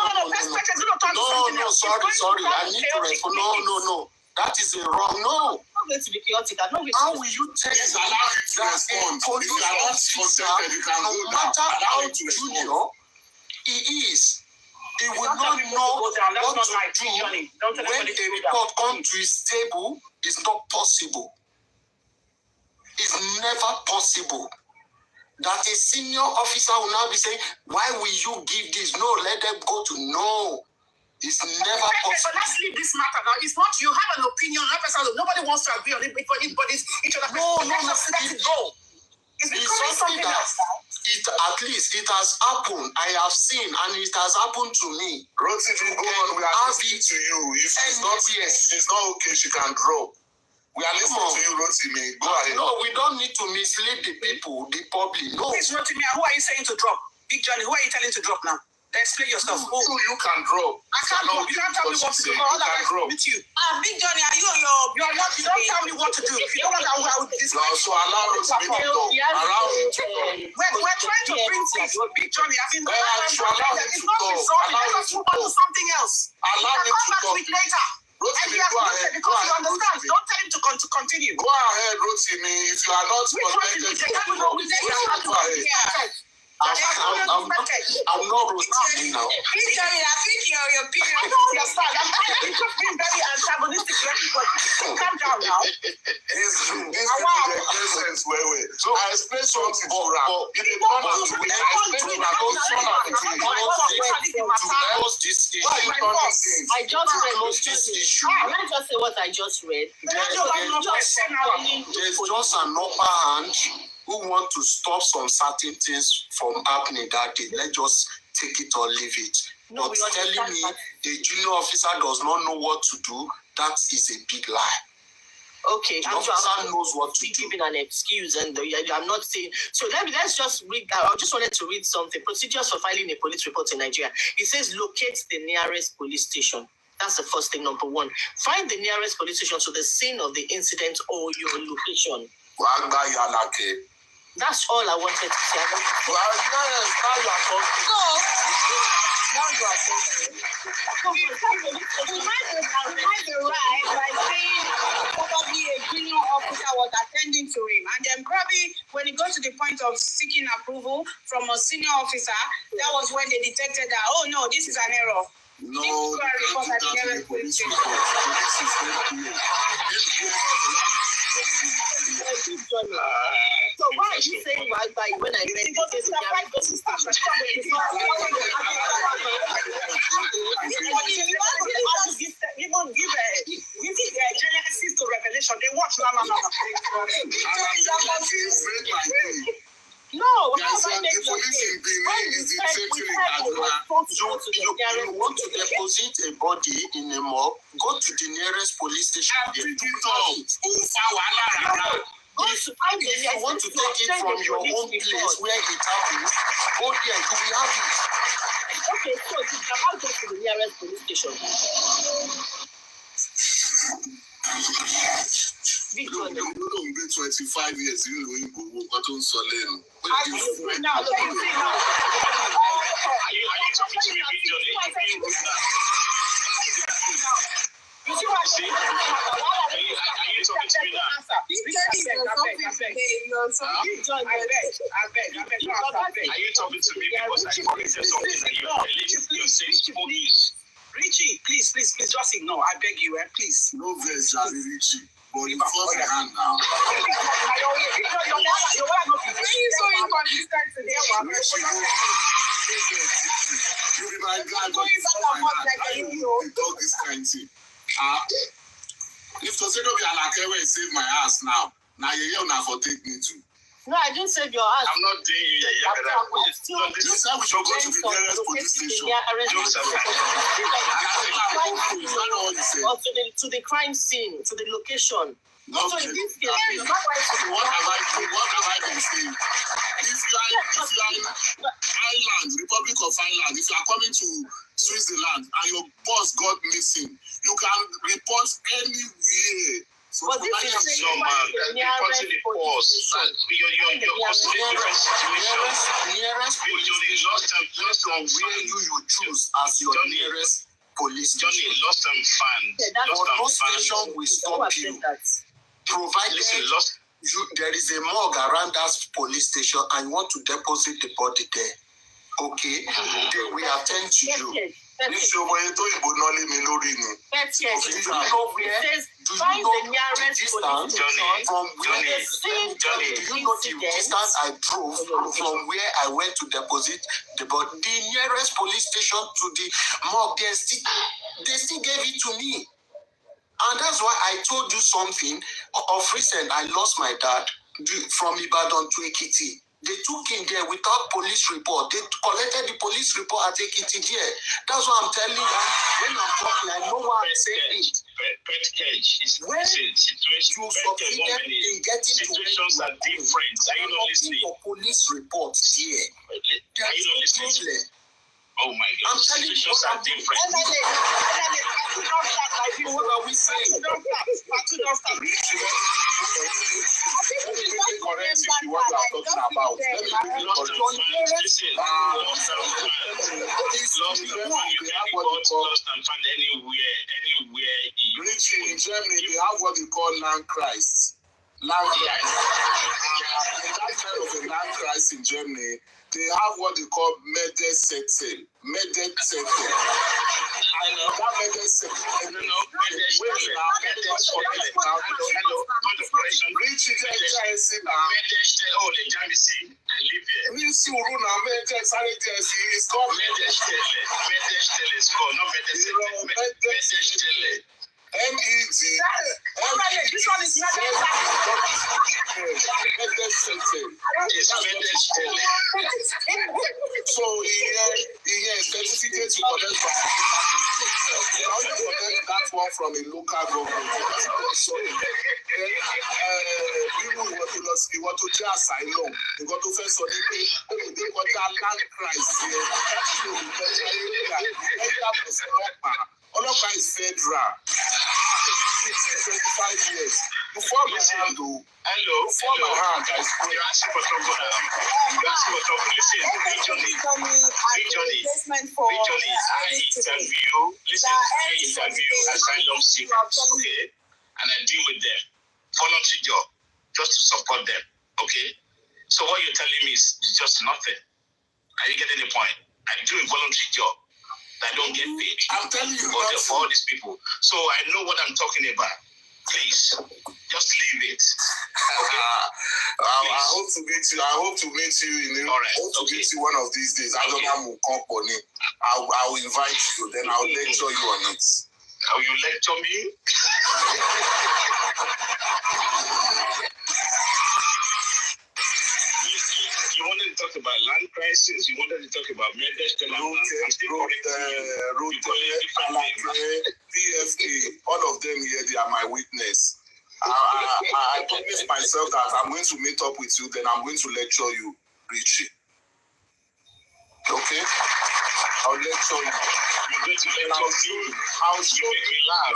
Sorry. I need to respond. No. That is a wrong. No. I'm not going to be chaotic. How will you tell Yes, allow you to respond. If you are not contented, you can no go down. matter Allow how you to junior respond. he is, he will not know what to do when a report comes to his table. It's not possible. It's never possible that a senior officer will now be saying, why will you give this? No, let them go to no. It's never possible. But let's leave this matter now. It's not you have an opinion. Nobody wants to agree on it before anybody's each other. No. Let it go. It's becoming something else. At least it has happened. I have seen, and it has happened to me. Roti, go on. We are listening to you. If she's not okay, she can drop. We are listening to you, Rotimi. Go ahead. No, we don't need to mislead the people, the public. No. Please, Rotimi, who are you saying to drop? Big Johnny, who are you telling to drop now? Explain yourself. You can drop. I can't drop. You can't tell me what to do. You can drop. With you. Big Johnny, are you on your? You are not. You don't tell me what to do. If you don't want to, I will discuss. No, so allow Rotimi to talk. Allow him to talk. We're trying to bring peace. Big Johnny, I mean, allow him to talk. Let us move on to something else. Allow him to Come back talk. to it later. Rotimi, go ahead. Because you understand. Don't tell him to continue. Go ahead, Rotimi. If you are not contented, go ahead. I'm not Rotimi now. Big Johnny, I think your period. I don't understand. I'm just being very antagonistic to everybody. Calm down now. This sense where. So I explain something to Ram. If you come back to I just read this issue. Let me just say what I just read. There's just an upper hand who want to stop some certain things from happening that day. Let's just take it or leave it. No, but telling me the junior officer does not know what to do, that is a big lie. Okay, the officer knows what to do. Giving an excuse, and I'm not saying. So let's just read. I just wanted to read something. Procedures for filing a police report in Nigeria. It says locate the nearest police station. That's the first thing. Number one, find the nearest police station to the scene of the incident or your location. That's all I wanted to say. So We might arrive by saying probably a junior officer was attending to him, and then probably when it got to the point of seeking approval from a senior officer, that was when they detected that, oh no, this is an error. No, you can't do that in the police report. So why are you saying by when I read it? Genesis to Revelation. They watch No, the police in Benin is the same thing in Kaduna. You want to deposit a body in a morgue, go to the nearest police station. If you want to take it from your own place where it happened, go there, you will have it. Okay, so I'll go to the nearest police station. You don't be 25 years, you know, what on Solen. Are you talking to me, You see what she are you talking to me now? Are you talking to me because I corrected something that you're saying bogus? Richie, please, just ignore. I beg you, please. No verse, Richie. But you force your hand now. You be my guy, but you talk this kind of thing. If to say no be Alakewe save my ass now you now for take me too. No, I didn't save your ass. I'm not doing you. You said we should go to the nearest police station. To the crime scene, to the location. No, so in this case, what have I been saying? If you are in Ireland, Republic of Ireland, if you are coming to Switzerland and your boss got missing, you can report anywhere. So but this is reporting the boss. You're considering different situations. Nearest where you choose as your nearest police station. Johnny, lost and found. No station will stop you. Provided there is a morgue around that police station and you want to deposit the body there, okay? Then we attend to you. If you want to leave me lórí ni. Do you know the distance from where the distance I drove from where I went to deposit the body? The nearest police station to the morgue, they still gave it to me. And that's why I told you something. Of recent, I lost my dad from Ibadan to Ekiti. They took him there without police report. They collected the police report at Ekiti there. That's what I'm telling you. When I'm talking, I know what I'm saying. When you succeeded in getting situations are different. Are you not listening? For police reports here. Are you not listening? Oh my God, I'm telling you, situations are different. What are we saying? Richie, in Germany, they have what they call land Christ. Land Christ. That kind of a land Christ in Germany, they have what they call Mohbad'S. Mohbad'S. This one is not so he has certificate to collect that one from a local government. So people want to just asylum. They got to first on they got that land price here. Ọlọ́pàá is federal. 25 years. Before my hand, hello. Before my hand, I swear. You're asking for trouble now. You're asking for trouble. Listen, Johnny, I interview asylum seekers, okay? And I deal with them. Voluntary job, just to support them, okay? So what you're telling me is just nothing. Are you getting the point? I do a voluntary job that I don't get paid. I'm telling you for all these people. So I know what I'm talking about. Please, just leave it. Okay? I hope to meet you. I hope to meet you in meet you one of these days. I don't know company. I will invite you. Then I'll lecture you on it. How you lecture me? You wanted to talk about land crisis. You wanted to talk about PFA, all of them here, they are my witness. I promised myself that I'm going to meet up with you, then I'm going to lecture you, Richie. Okay? I'll lecture you. You're going to lecture me.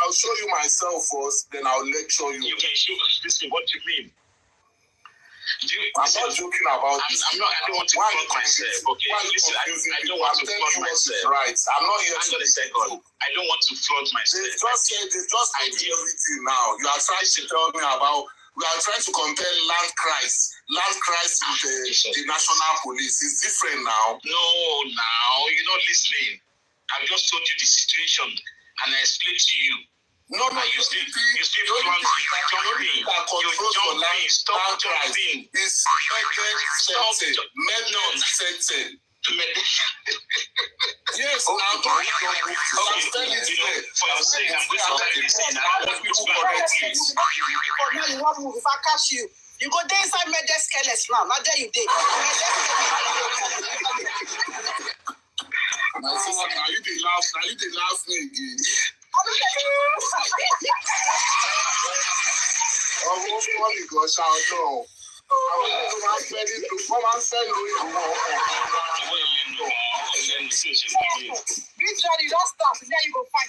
I'll show you myself first, then I'll lecture you. You can show us. Listen, what do you mean? I'm not joking about this. I don't want to flaunt myself, okay? Listen, I don't want to flaunt myself. Right. I'm not here Hang on a second. I don't want to flaunt myself. They just do everything now. You are trying to tell me about, we are trying to compare land crisis with the national police. It's different now. No, now, you're not listening. I've just told you the situation and I explained to you. No, you still jumping. Stop jumping. It's setting. Yes, I'm telling you. For your sake, I'm going to tell you this. I want you to correct it. If I catch you, you go there inside Mohbad'S careless now. Not there you did. Now you the last me again. Because I know. Richie, don't stop. Then you go fight.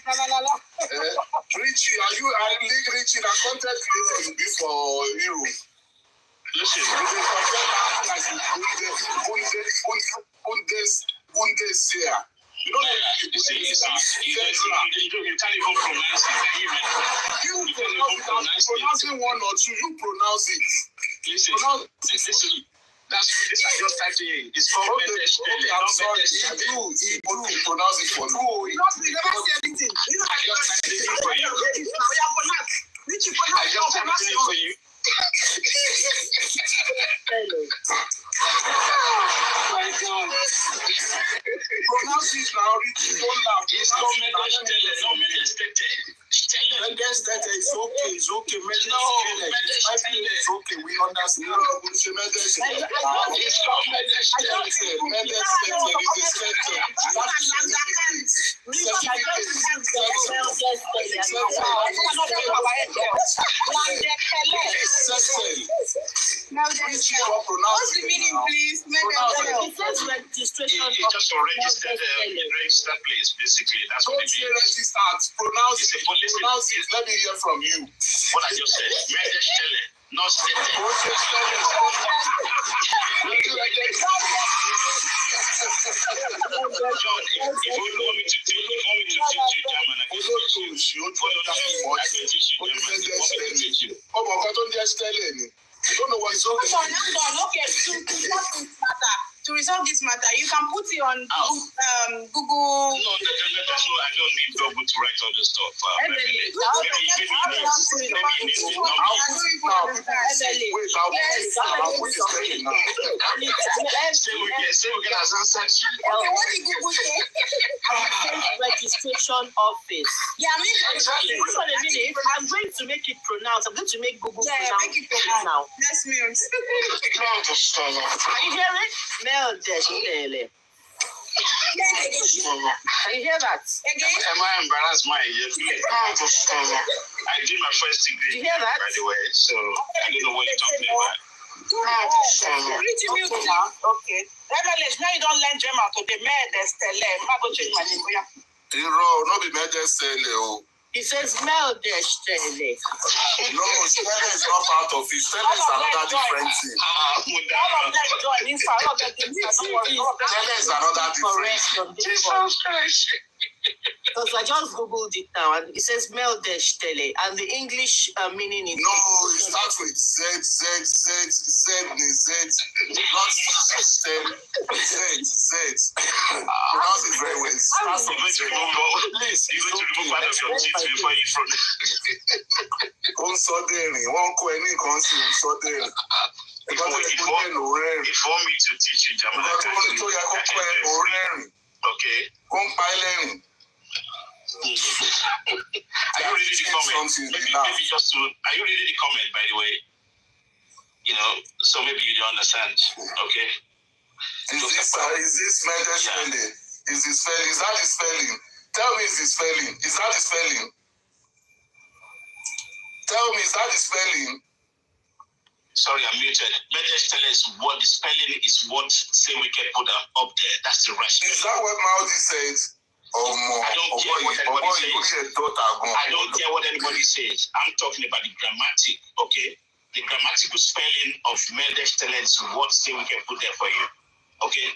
Richie, Richie, that content creator you be for you. Listen. Bundesliga. You don't you can't even pronounce it. You pronouncing one or two, you pronounce it. Listen, that's this I just typed in. It's called Mohbad'S. I'm sorry. You pronounce it for me. You never say anything. I just typed it in for you. I just typed it in for you. My God. Pronounce it now, Richie. Don't laugh. It's called Mohbad'S. It's okay. It's okay. It's okay. We understand. What's the meaning, please? It says registration. It's just a registered place, basically. That's what it means. Pronounce it. Let me hear from you. What I just said. Mohbad'S, not John, if you want me to teach you German, I can teach you. You don't know what is okay. To resolve this matter, you can put it on Google. No, I don't need Google to write all this stuff. Registration office. Yeah, I mean, exactly. I'm going to make it pronounced. I'm going to make Google pronounce make it now. That's me. Can you hear it? Can you hear that? Again? Am I embarrassed? I did my first degree. Did you hear that? By the way, so I don't know what you're talking about. Okay. Now you don't learn German today. Mohbad'S. Not be Mohbad'S. He says, smell the Stele. No, Stele is not part of it. Stele is another different thing. Stele is another different thing. Jesus Christ. Because I just Googled it now, and it says smell the Stele, and the English meaning is... No, it starts with Z, not stem, Z. Pronounce it very well. That's the way to remove. Please, you need to remove part of your teeth before you from. One coin, if you want me to teach you Jamaican, okay. Are you reading the comment? Maybe just to. Are you reading the comment, by the way? You know, so maybe you don't understand. Okay. Is this method spelling? Is the spelling? Is that the spelling? Tell me, is the spelling? Is that the spelling? Tell me, is that the spelling? Sorry, I'm muted. Let's tell us what the spelling is. What say we can put up there? That's the right spelling. Is that what Maudi says? I don't care what anybody says. I don't care what anybody says. I'm talking about the grammatic, okay? The grammatical spelling of Meldesh Talent is what say we can put there for you, okay?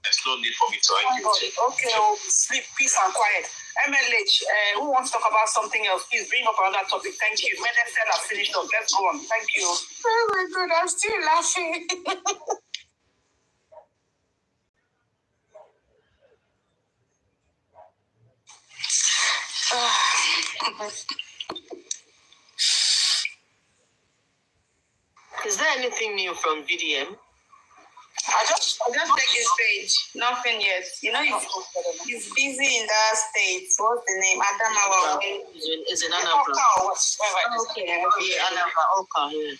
There's no need for me to argue. Okay, sleep, peace and quiet. MLH, who wants to talk about something else? Please bring up another topic. Thank you. Meldesh said I've finished up. Let's go on. Thank you. Oh my God, I'm still laughing. Is there anything new from VDM? I just check his page. Nothing yet. You know, he's busy in that state. What's the name? Adamawa. Is in Anambra. Okay. Yeah, Anambra. Okay.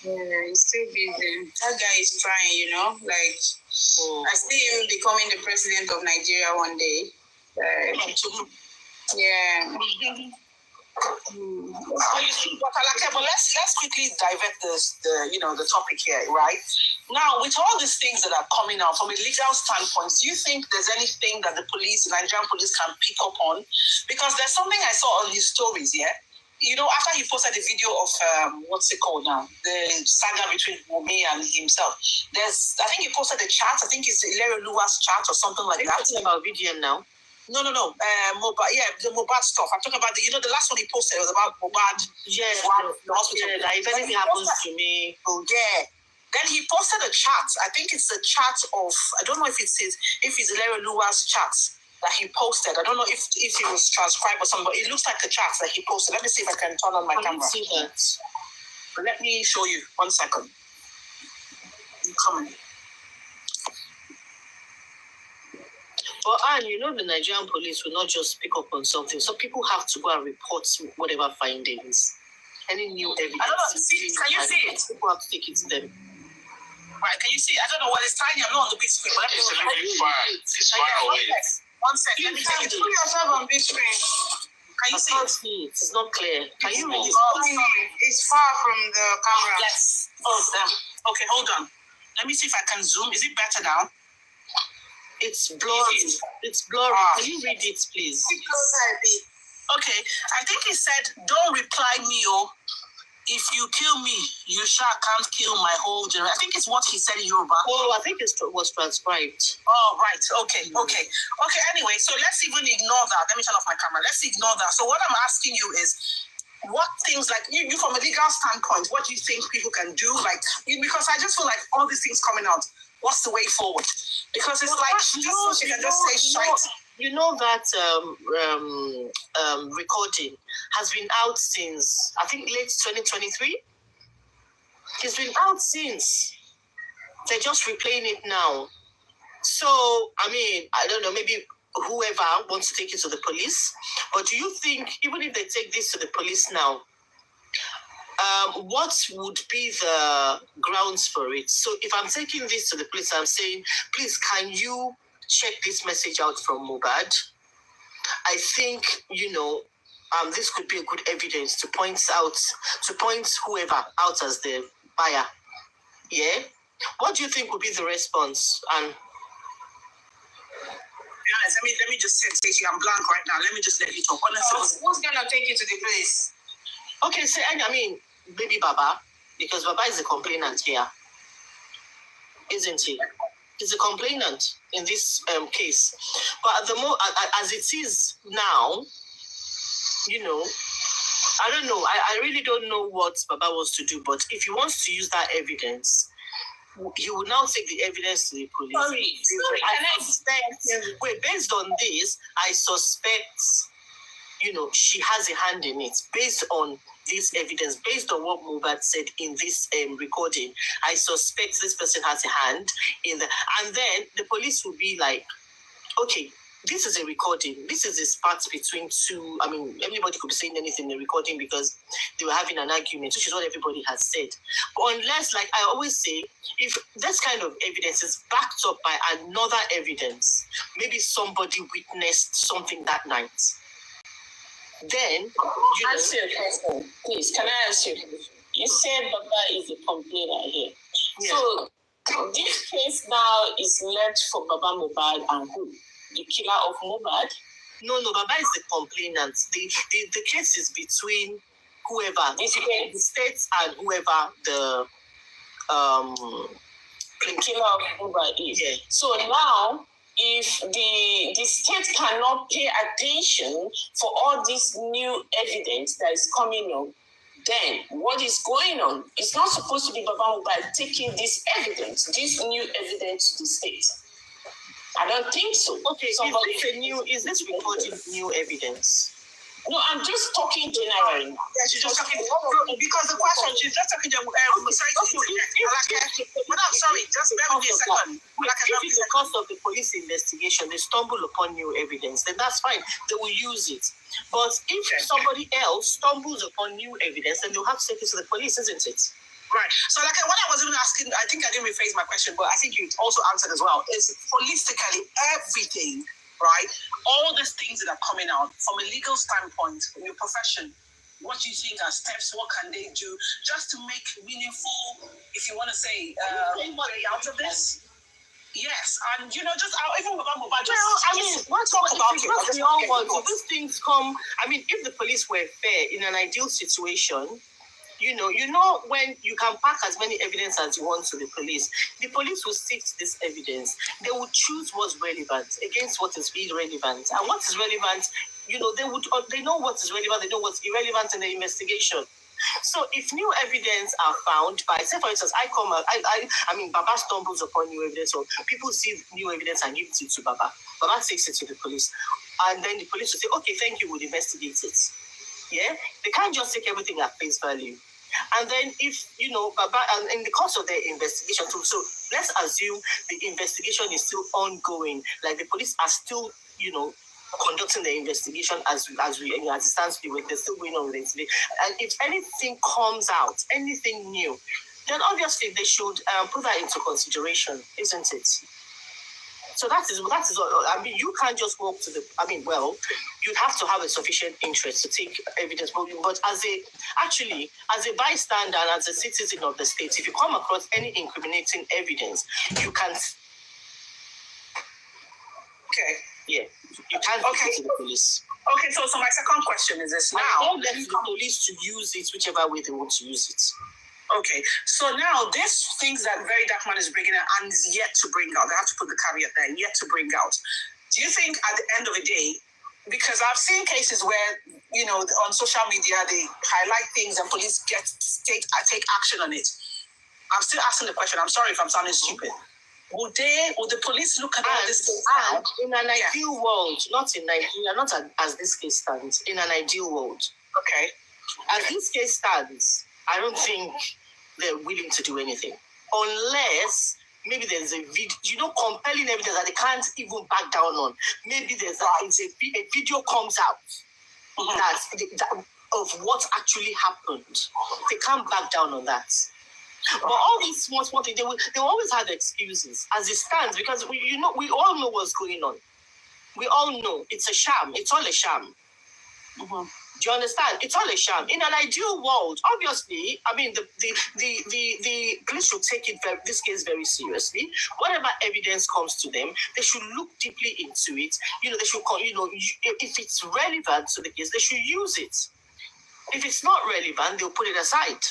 Yeah, he's still busy. That guy is trying, you know. Like, I see him becoming the president of Nigeria one day. Yeah. But let's quickly divert the topic here, right? Now, with all these things that are coming out from a legal standpoint, do you think there's anything that the Nigerian police can pick up on? Because there's something I saw on his stories, yeah? You know, after he posted the video of, what's it called now? The saga between Wunmi and himself. I think he posted a chat. I think it's Larry Lua's chat or something like that. Talking about VDM now. No. Mohbad, the Mohbad stuff. I'm talking about the last one he posted was about Mohbad. Yes. The hospital. Yeah, like if anything happens to me. Yeah. Then he posted a chat. I think it's a chat of, I don't know if it's Larry Lua's chat that he posted. I don't know if it was transcribed or something, but it looks like a chat that he posted. Let me see if I can turn on my camera. See that. Let me show you. 1 second. I'm coming. But you know, the Nigerian police will not just pick up on something. So people have to go and report whatever findings. Any new evidence. I don't know. Can you see it? People have to take it to them. Right, can you see it? I don't know what it's tiny. I'm not on the big screen. But It's a little bit far. It's far away. 1 second. Let me take it. Put yourself on big screen. Can you see it? It's not clear. Can you read it? It's far from the camera. Yes. Oh, damn. Okay, hold on. Let me see if I can zoom. Is it better now? It's blurry. It's blurry. Can you read it, please? Okay. I think he said, don't reply me, oh. If you kill me, you can't kill my whole generation. I think it's what he said in Yoruba. Oh, I think it was transcribed. Oh, right. Okay. Anyway, so let's even ignore that. Let me turn off my camera. Let's ignore that. So what I'm asking you is, what things, like, you from a legal standpoint, what do you think people can do? Like, because I just feel like all these things coming out, what's the way forward? Because it's you can just say shite. You know that recording has been out since, I think, late 2023. It's been out since. They're just replaying it now. So, I mean, I don't know, maybe whoever wants to take it to the police. But do you think, even if they take this to the police now, what would be the grounds for it? So if I'm taking this to the police, I'm saying, please, can you check this message out from Mohbad? I think, this could be a good evidence to point whoever out as the buyer. Yeah? What do you think would be the response? And be honest. Let me just say to you, I'm blank right now. Let me just let you talk. Honestly, who's gonna take you to the place? Okay, so I mean, maybe Baba, because Baba is the complainant here, isn't he? He's a complainant in this case. But at the as it is now, you know, I don't know. I really don't know what Baba wants to do. But if he wants to use that evidence, he will now take the evidence to the police. Based on this, I suspect, you know, she has a hand in it. Based on this evidence, based on what Mohbad said in this recording, I suspect this person has a hand in the. And then the police will be like, okay, this is a recording. This is a spat between two. I mean, everybody could be saying anything in the recording because they were having an argument, which is what everybody has said. But unless, like I always say, if this kind of evidence is backed up by another evidence, maybe somebody witnessed something that night, then you ask you a question, please. Can I ask you? You said Baba is a complainer here. Yeah. So this case now is left for Baba Mohbad and who? The killer of Mohbad? No, Baba is the complainant. The case is between whoever the state and whoever the killer of Mohbad is. Yeah. So now, if the state cannot pay attention for all this new evidence that is coming up, then what is going on? It's not supposed to be Baba Mohbad taking this evidence, this new evidence to the state. I don't think so. Okay, is this recording new evidence? No, I'm just talking generally. Yeah, she's just talking because the question she's just talking sorry, just bear with me a second. If it's because of the police investigation, they stumble upon new evidence, then that's fine. They will use it. But if somebody else stumbles upon new evidence, then they'll have to take it to the police, isn't it? Right. So, like, what I was even asking, I think I didn't rephrase my question, but I think you also answered as well, is holistically everything, right? All these things that are coming out from a legal standpoint, from your profession, what do you think are steps? What can they do just to make meaningful, if you want to say, money out of this? Yes, and you know, just even about Mohbad. Let's talk about it. We all want to. These things come. I mean, if the police were fair in an ideal situation, you know, when you can pack as many evidence as you want to the police will stick to this evidence. They would choose what's relevant against what is irrelevant. And what is relevant, you know, they know what is relevant, they know what's irrelevant in the investigation. So if new evidence are found by, say for instance, I mean, Baba stumbles upon new evidence, or people see new evidence and give it to Baba. Baba takes it to the police. And then the police will say, okay, thank you, we'll investigate it. Yeah? They can't just take everything at face value. And then if, you know, Baba, and in the course of their investigation, so let's assume the investigation is still ongoing, like the police are still, you know, conducting the investigation as it stands today, they're still going on with it today. And if anything comes out, anything new, then obviously they should put that into consideration, isn't it? So that is I mean, you can't just walk to you'd have to have a sufficient interest to take evidence. But as a bystander and as a citizen of the state, if you come across any incriminating evidence, you can. Okay. Yeah. You can't take it to the police. Okay, so my second question is this now. Don't let the police to use it whichever way they want to use it. Okay, so now these things that Very Dark Man is bringing out and is yet to bring out, they have to put the caveat there, yet to bring out. Do you think at the end of the day, because I've seen cases where, you know, on social media, they highlight things and police take action on it. I'm still asking the question, I'm sorry if I'm sounding stupid. Would the police look at all this things now? In an ideal world, not in Nigeria, not as this case stands, in an ideal world. Okay. As this case stands, I don't think they're willing to do anything. Unless maybe there's a video, compelling evidence that they can't even back down on. Maybe there's a video comes out that of what actually happened. They can't back down on that. But all these small things, they always have excuses as it stands, because we all know what's going on. We all know it's a sham. It's all a sham. Do you understand? It's all a sham. In an ideal world, obviously, I mean, the police should take this case very seriously. Whatever evidence comes to them, they should look deeply into it. They should, if it's relevant to the case, they should use it. If it's not relevant, they'll put it aside.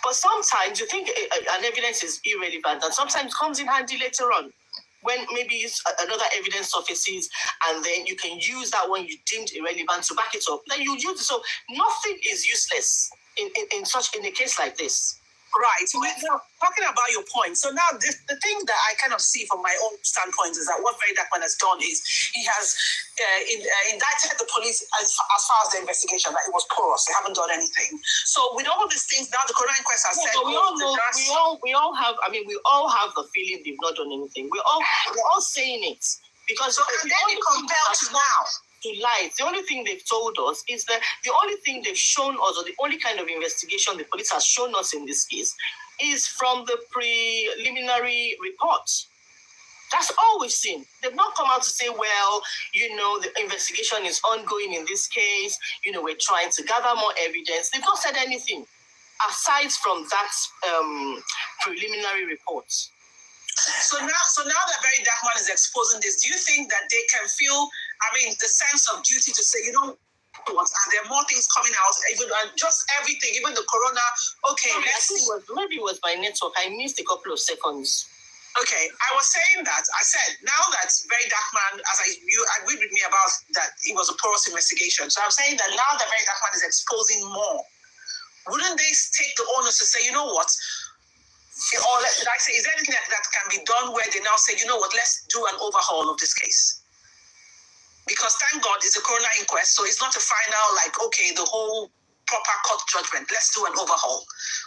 But sometimes you think an evidence is irrelevant, and sometimes comes in handy later on, when maybe another evidence surfaces, and then you can use that one you deemed irrelevant to back it up. Then you use it. So nothing is useless in a case like this. Right. So now, talking about your point. So now the thing that I kind of see from my own standpoint is that what Very Dark Man has done is he has indicted the police as far as the investigation, that it was porous. They haven't done anything. So with all of these things, now the coroner inquest has said. But we all know. We all have. I mean, we all have the feeling they've not done anything. We're all saying it because. So and then you compare to now. To lie. The only thing they've told us is that the only thing they've shown us, or the only kind of investigation the police has shown us in this case, is from the preliminary report. That's all we've seen. They've not come out to say, well, the investigation is ongoing in this case. We're trying to gather more evidence. They've not said anything aside from that preliminary report. So now that Very Dark Man is exposing this, do you think that they can feel, the sense of duty to say, and there are more things coming out, even just everything, even the corona. Okay, maybe it was my network. I missed a couple of seconds. Okay, I was saying that. I said, now that Very Dark Man, you agreed with me about that it was a porous investigation. So I'm saying that now that Very Dark Man is exposing more, wouldn't they take the onus to say, you know what? Or did I say, is there anything that can be done where they now say, you know what, let's do an overhaul of this case? Because thank God it's a coroner inquest, so it's not a final, the whole proper court judgment. Let's do an overhaul.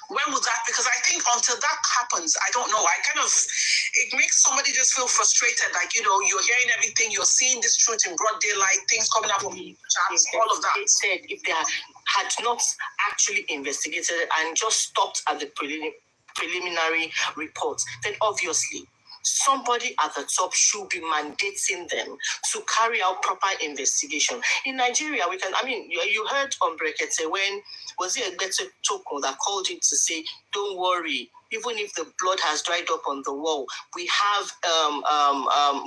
When would that? Because I think until that happens, I don't know. It makes somebody just feel frustrated. You're hearing everything, you're seeing this truth in broad daylight, things coming out from chats, all of that. They said if they had not actually investigated and just stopped at the preliminary report, then obviously somebody at the top should be mandating them to carry out proper investigation. In Nigeria, you heard on Brekete when was it Egbeto Toko that called him to say, don't worry, even if the blood has dried up on the wall, we have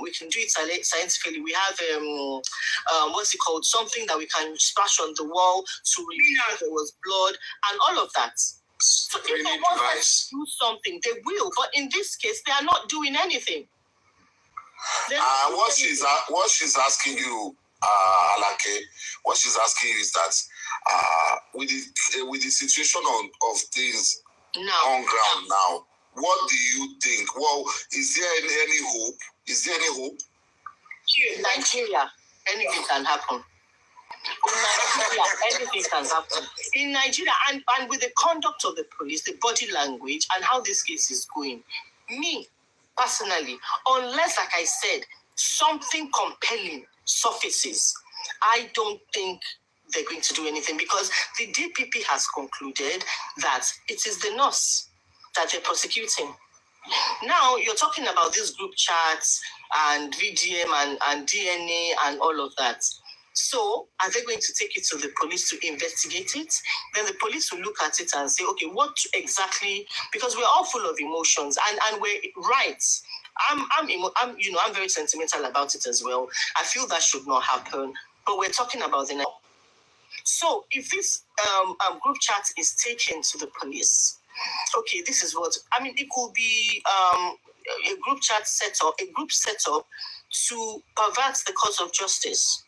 we can do it scientifically. We have something that we can splash on the wall to reveal there was blood and all of that. So if they want to do something, they will. But in this case, they are not doing anything. What she's asking you, Alake, what she's asking you is that with the situation of things on ground now, what do you think? Well, is there any hope? Is there any hope? In Nigeria, anything can happen. In Nigeria, anything can happen. In Nigeria, and with the conduct of the police, the body language, and how this case is going, me, personally, unless, like I said, something compelling surfaces, I don't think they're going to do anything, because the DPP has concluded that it is the nurse that they're prosecuting. Now, you're talking about these group chats and VDM and DNA and all of that. So, are they going to take it to the police to investigate it? Then the police will look at it and say, okay, what exactly? Because we're all full of emotions, and we're right. I'm very sentimental about it as well. I feel that should not happen. But we're talking about the. So, if this group chat is taken to the police, okay, this is what it could be a group chat setup, a group setup to pervert the cause of justice.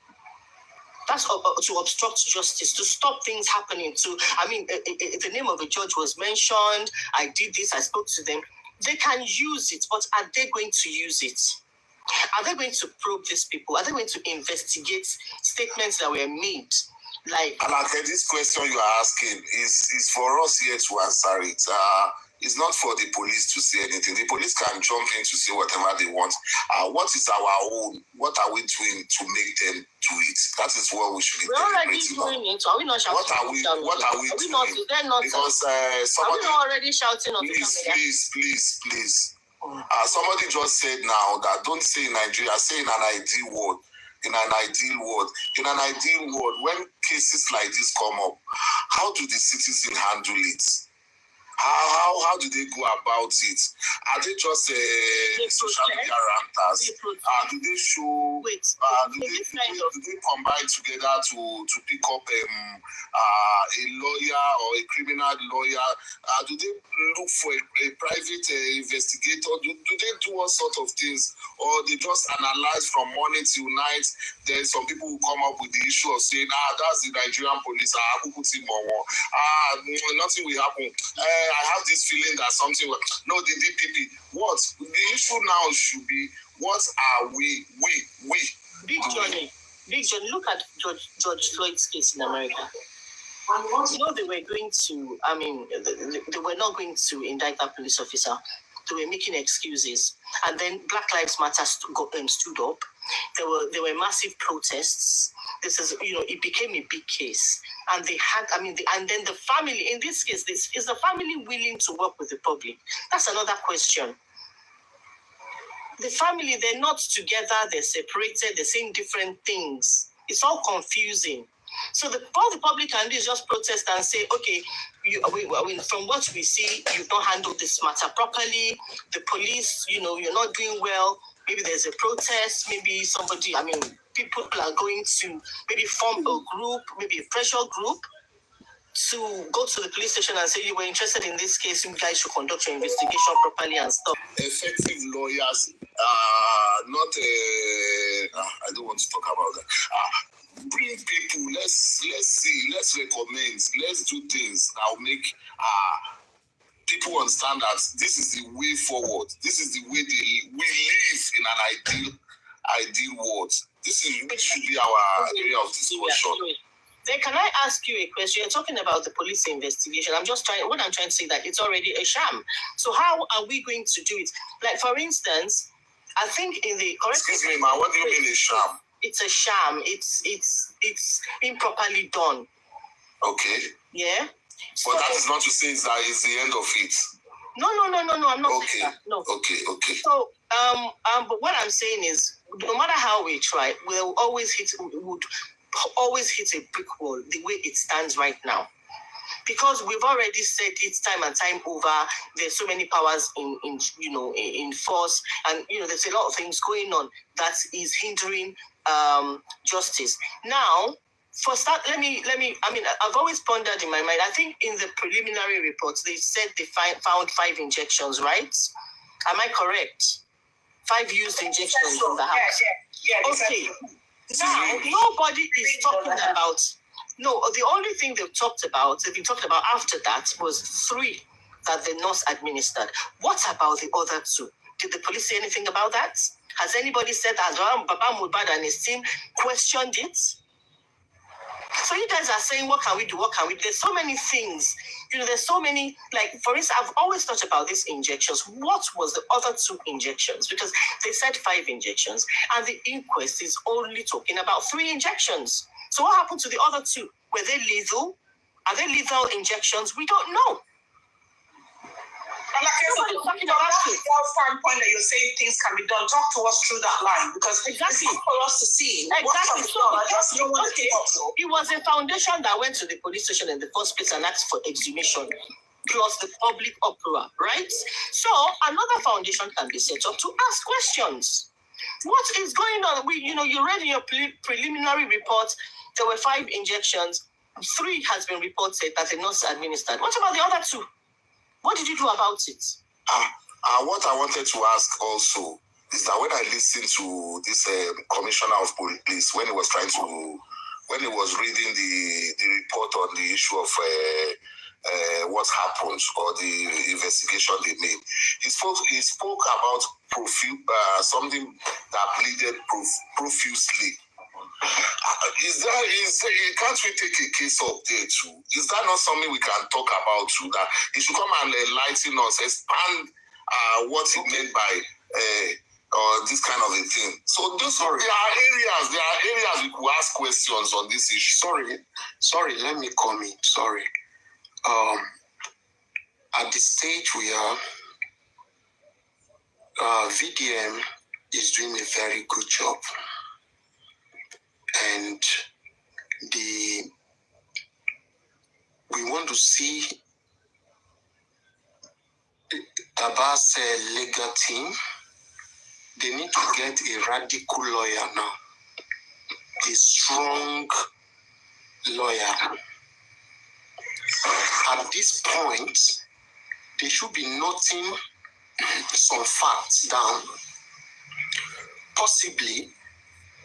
That's to obstruct justice, to stop things happening. The name of a judge was mentioned. I did this. I spoke to them. They can use it, but are they going to use it? Are they going to probe these people? Are they going to investigate statements that were made? This question you are asking is for us here to answer it. It's not for the police to say anything. The police can jump in to say whatever they want. What is our own? What are we doing to make them do it? That is what we should be doing. We're already doing it. Are we not shouting? What are we doing? Because somebody, are we not already shouting on please. Somebody just said now that don't say in Nigeria, say in an ideal world in an ideal world, when cases like this come up, how do the citizen handle it? How do they go about it? Are they just social media ranters? Do they show? Do they combine together to pick up a lawyer or a criminal lawyer? Do they look for a private investigator? Do they do all sorts of things, or they just analyze from morning till night? Then some people will come up with the issue of saying, that's the Nigerian police. Nothing will happen. I have this feeling that something will... No, the DPP. What? The issue now should be, what are we? Big Johnny, look at George Floyd's case in America. You know, they were going to, they were not going to indict that police officer. They were making excuses. And then Black Lives Matter stood up. There were massive protests. This is, it became a big case. And they had, and then the family, in this case, is the family willing to work with the public? That's another question. The family, they're not together, they're separated, they're saying different things. It's all confusing. So all the public can do is just protest and say, okay, from what we see, you've not handled this matter properly. The police, you're not doing well. Maybe there's a protest, maybe somebody, people are going to maybe form a group, maybe a pressure group, to go to the police station and say, you were interested in this case, you guys should conduct your investigation properly and stuff. Effective lawyers, I don't want to talk about that. Bring people, let's see, let's recommend, let's do things that will make people understand that this is the way forward. This is the way we live in an ideal world. This should be our area of discussion. Then can I ask you a question? You're talking about the police investigation. what I'm trying to say that it's already a sham. So how are we going to do it? Like, for instance, I think in the... Excuse me, ma, what do you mean a sham? It's a sham. It's improperly done. Okay. Yeah? But that is not to say that is the end of it. No, I'm not saying that. No. Okay. So, but what I'm saying is, no matter how we try, we'll always hit a brick wall the way it stands right now. Because we've already said it time and time over, there's so many powers in force, and there's a lot of things going on that is hindering justice. Now, for start, let me. I've always pondered in my mind. I think in the preliminary reports they said they found 5 injections, right? Am I correct? 5 used injections in the house. Yeah. Okay. Now nobody is talking about. No, the only thing they've been talked about after that was 3 that the nurse administered. What about the other 2? Did the police say anything about that? Has anybody said that Baba Mohbad and his team questioned it? So you guys are saying, what can we do? There's so many things. There's so many, like, for instance, I've always thought about these injections. What was the other 2 injections? Because they said 5 injections, and the inquest is only talking about 3 injections. So what happened to the other 2? Were they lethal? Are they lethal injections? We don't know. And like from that standpoint that you're saying things can be done, talk to us through that line, because exactly. It's not for us to see. Exactly. So it was a foundation that went to the police station in the first place and asked for exhumation, plus the public uproar, right? So another foundation can be set up to ask questions. What is going on? You read in your preliminary report there were 5 injections. 3 has been reported that the nurse administered. What about the other 2? What did you do about it? What I wanted to ask also is that when I listened to this commissioner of police, when he was reading the report on the issue of what happened or the investigation they made, he spoke about something that bleeded profusely. Can't we take a case up there too? Is that not something we can talk about too? That he should come and enlighten us, expand what he meant by this kind of a thing. So there are areas we could ask questions on this issue. Sorry, let me comment. Sorry. At the stage we are, VDM is doing a very good job. we want to see Baba's legal team. They need to get a radical lawyer now, a strong lawyer. At this point, they should be noting some facts down, possibly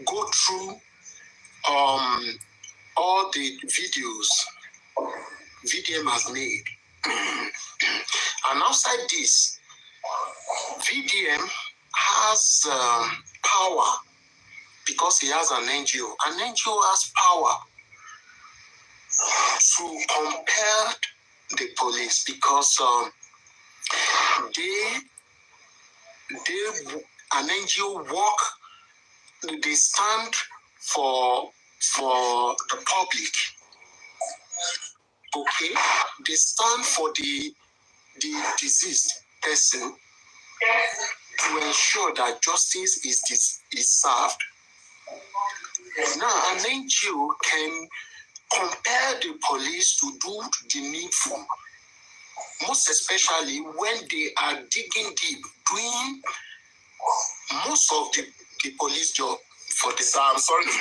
go through all the videos VDM has made. And outside this, VDM has power because he has an NGO. An NGO has power to compel the police because an NGO they stand for the public. Okay, they stand for the deceased person to ensure that justice is served. Now, an NGO can compel the police to do the needful, most especially when they are digging deep, doing most of the police job. I'm sorry to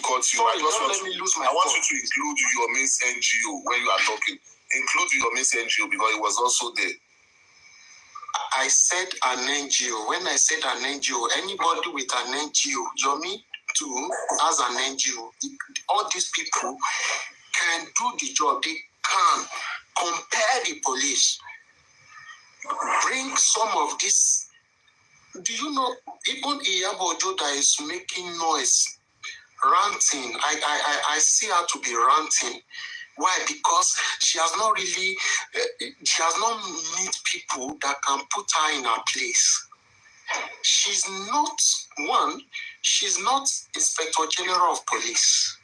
cut you. I want you to include your Miss NGO when you are talking. Include your Miss NGO because it was also there. I said an NGO. When I said an NGO, anybody with an NGO, Yomi too, as an NGO, all these people can do the job. They can compare the police, bring some of this. Do you know, even Iyabo that is making noise, ranting, I see her to be ranting. Why? Because she has not met people that can put her in her place. She's not Inspector General of Police.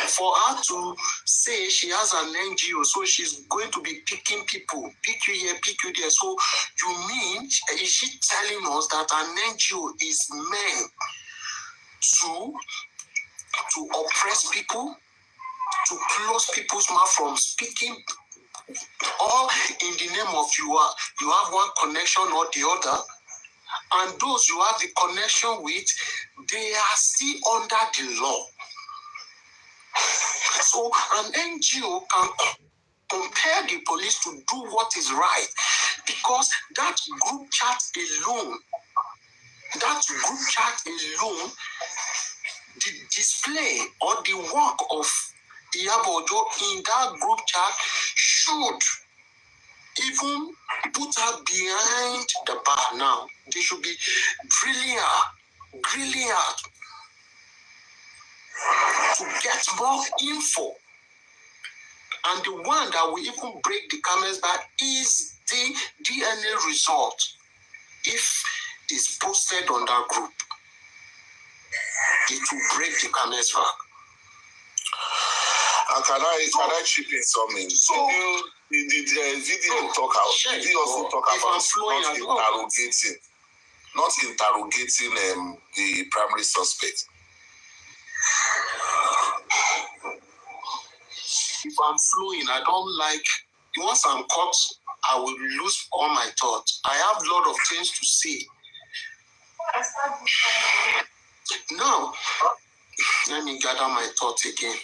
For her to say she has an NGO, so she's going to be picking people, pick you here, pick you there. So you mean, is she telling us that an NGO is meant to oppress people, to close people's mouth from speaking, all in the name of you have one connection or the other, and those you have the connection with, they are still under the law. So an NGO can compel the police to do what is right, because that group chat alone, the display or the work of Iyabo in that group chat should even put her behind the bar now. They should be drilling her to get more info. And the one that will even break the camel's back is the DNA result. If it's posted on that group, it will break the camel's back. And can I chip in something? So the video did he also talk about not interrogating the primary suspect? If I'm flowing, I don't like. Once I'm caught, I will lose all my thoughts. I have a lot of things to say. Now, let me gather my thoughts again.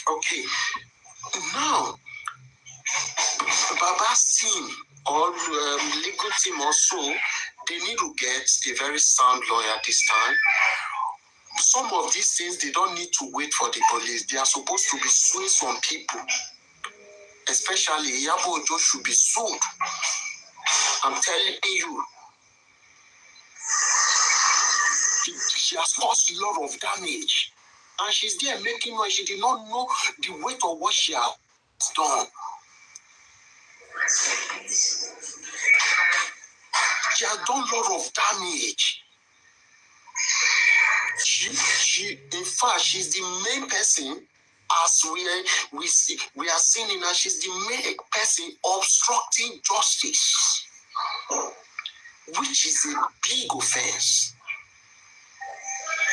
Okay. Now, Baba's team or legal team also, they need to get a very sound lawyer this time. Some of these things, they don't need to wait for the police. They are supposed to be suing some people. Especially Iyabo should be sued. I'm telling you. She has caused a lot of damage. And she's there making noise. She did not know the weight of what she has done. She has done a lot of damage. In fact, she's the main person, as we are seeing her, she's the main person obstructing justice, which is a big offense.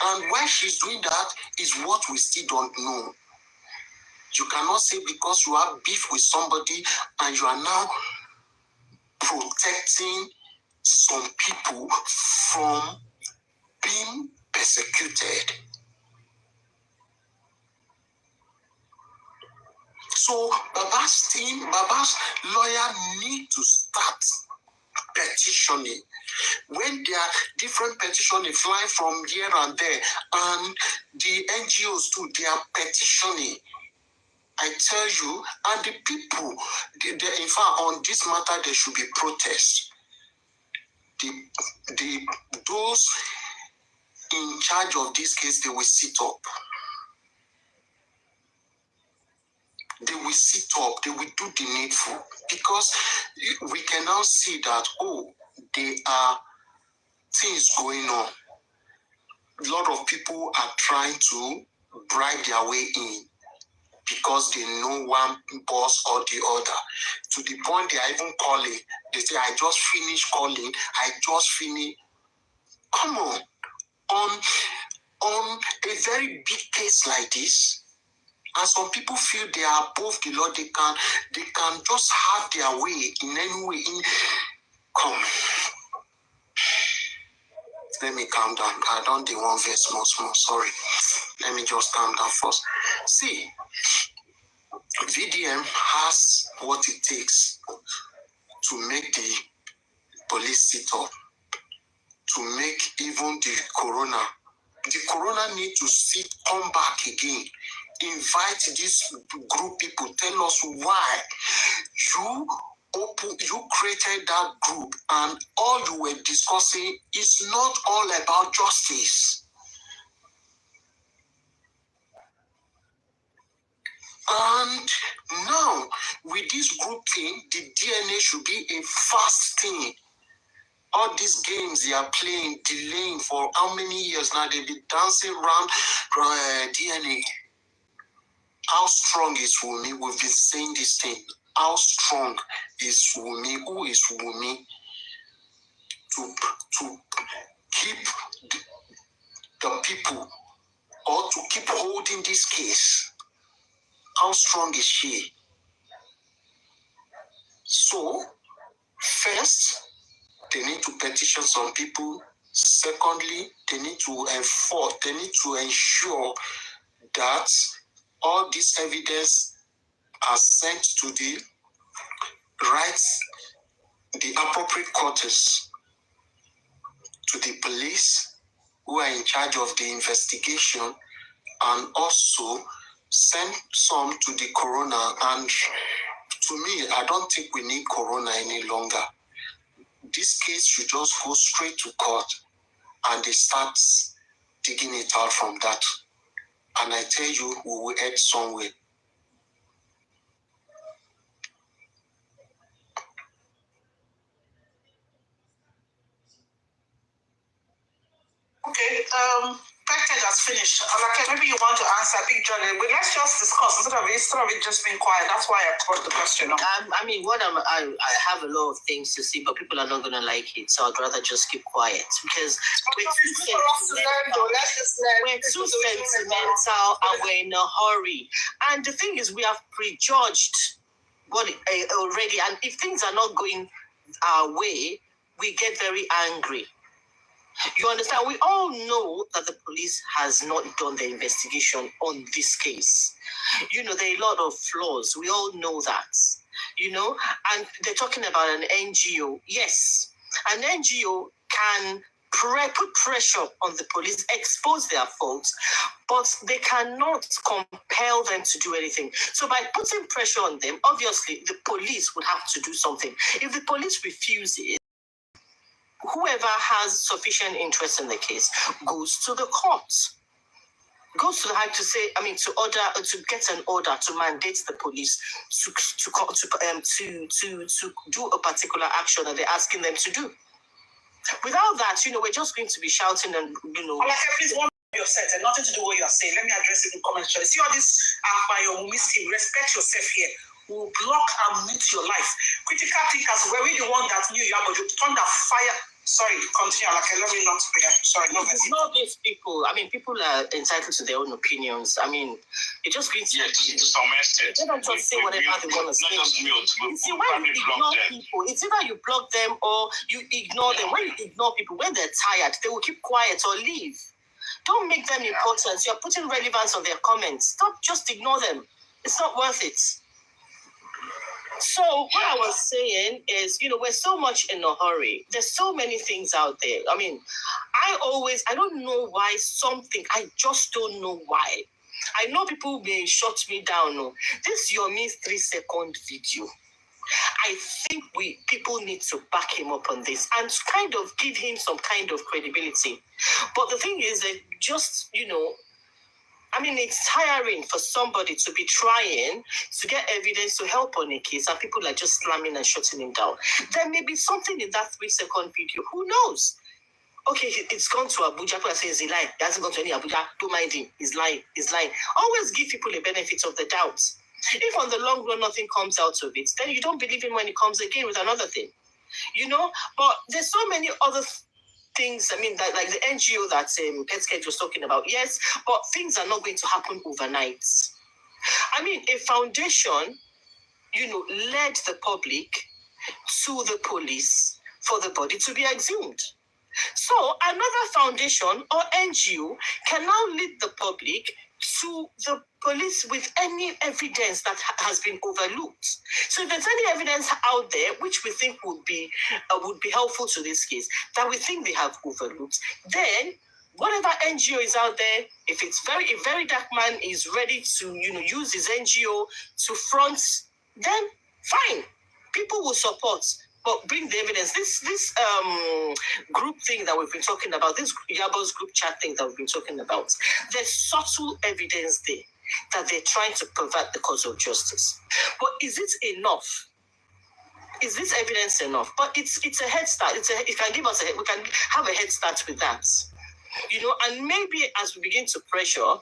And why she's doing that is what we still don't know. You cannot say because you have beef with somebody and you are now protecting some people from being persecuted. So Baba's team, Baba's lawyer need to start petitioning. When there are different petitioning flying from here and there, and the NGOs too, they are petitioning. I tell you, and the people, in fact, on this matter, there should be protests. Those in charge of this case, they will sit up. They will sit up, they will do the needful, because we can now see that, there are things going on. A lot of people are trying to bribe their way in because they know one boss or the other. To the point they are even calling. They say, I just finished calling, I just finished. Come on. On a very big case like this, and some people feel they are above the law, they can just have their way in any way. Come. Let me calm down. I don't do one verse more. Sorry. Let me just calm down first. See, VDM has what it takes to make the police sit up, to make even the corona need to come back again. Invite this group people, tell us why you created that group, and all you were discussing is not all about justice. And now, with this group thing, the DNA should be a fast thing. All these games they are playing, delaying for how many years now? They've been dancing around DNA. How strong is Wunmi? We've been saying this thing. How strong is Wunmi? Who is Wunmi? To keep the people, or to keep holding this case. How strong is she? So, first, they need to petition some people. Secondly, they need to enforce, they need to ensure that all this evidence are sent to the appropriate quarters, to the police who are in charge of the investigation, and also send some to the coroner. And to me, I don't think we need coroner any longer. This case should just go straight to court and they start digging it out from that. And I tell you, we will head somewhere. Okay, P3T has finished. Okay, maybe you want to answer Big Johnny, but let's just discuss instead of it just being quiet. That's why I brought the question up. I mean, I have a lot of things to say, but people are not going to like it, so I'd rather just keep quiet because we're too sentimental and we're in a hurry. And the thing is, we have prejudged what already, and if things are not going our way, we get very angry. You understand? We all know that the police has not done the investigation on this case. There are a lot of flaws. We all know that. And they're talking about an NGO. Yes, an NGO can put pressure on the police, expose their faults, but they cannot compel them to do anything. So by putting pressure on them, obviously the police would have to do something. If the police refuses, whoever has sufficient interest in the case goes to the court, goes to the high to get an order to mandate the police to do a particular action that they're asking them to do. Without that, we're just going to be shouting and please, one you're set and nothing to do with what you're saying. Let me address it in comments. See all this by your Omowummi team. Respect yourself here. Will block and mute your life. Critical thinkers, were we the one that knew Iyabo? You thunder fire Sorry, continue. Like, let me not. Yeah, sorry, no. Ignore these people. I mean, people are entitled to their own opinions. I mean, it just brings. Yeah, to some extent. They don't just say whatever they want to say. Not just mute. You see, when you ignore people, it's either you block them or you ignore them. When you ignore people, when they're tired, they will keep quiet or leave. Don't make them important. You're putting relevance on their comments. Stop, just ignore them. It's not worth it. So what I was saying is, we're so much in a hurry. There's so many things out there. I mean, I don't know why I just don't know why. I know people may shut me down. No. This Yomi's 3-second video. I think people need to back him up on this and kind of give him some kind of credibility. But the thing is that just, I mean, it's tiring for somebody to be trying to get evidence to help on a case and people are just slamming and shutting him down. There may be something in that 3-second video. Who knows? Okay, it's gone to Abuja. People are saying he's lying. He hasn't gone to any Abuja. Don't mind him. He's lying. Always give people a benefit of the doubt. If on the long run nothing comes out of it, then you don't believe him when he comes again with another thing. But there's so many other things, I mean, like the NGO that P3T was talking about, yes, but things are not going to happen overnight. I mean, a foundation, led the public to the police for the body to be exhumed. So another foundation or NGO can now lead the public to the police with any evidence that has been overlooked. So if there's any evidence out there which we think would be helpful to this case, that we think they have overlooked, then whatever NGO is out there, if very dark man is ready to use his NGO to front, then fine, people will support. But bring the evidence. This group thing that we've been talking about, this Iyabo's group chat thing that we've been talking about, there's subtle evidence there that they're trying to pervert the cause of justice. But is it enough? Is this evidence enough? But it's a head start. We can have a head start with that. And maybe as we begin to pressure,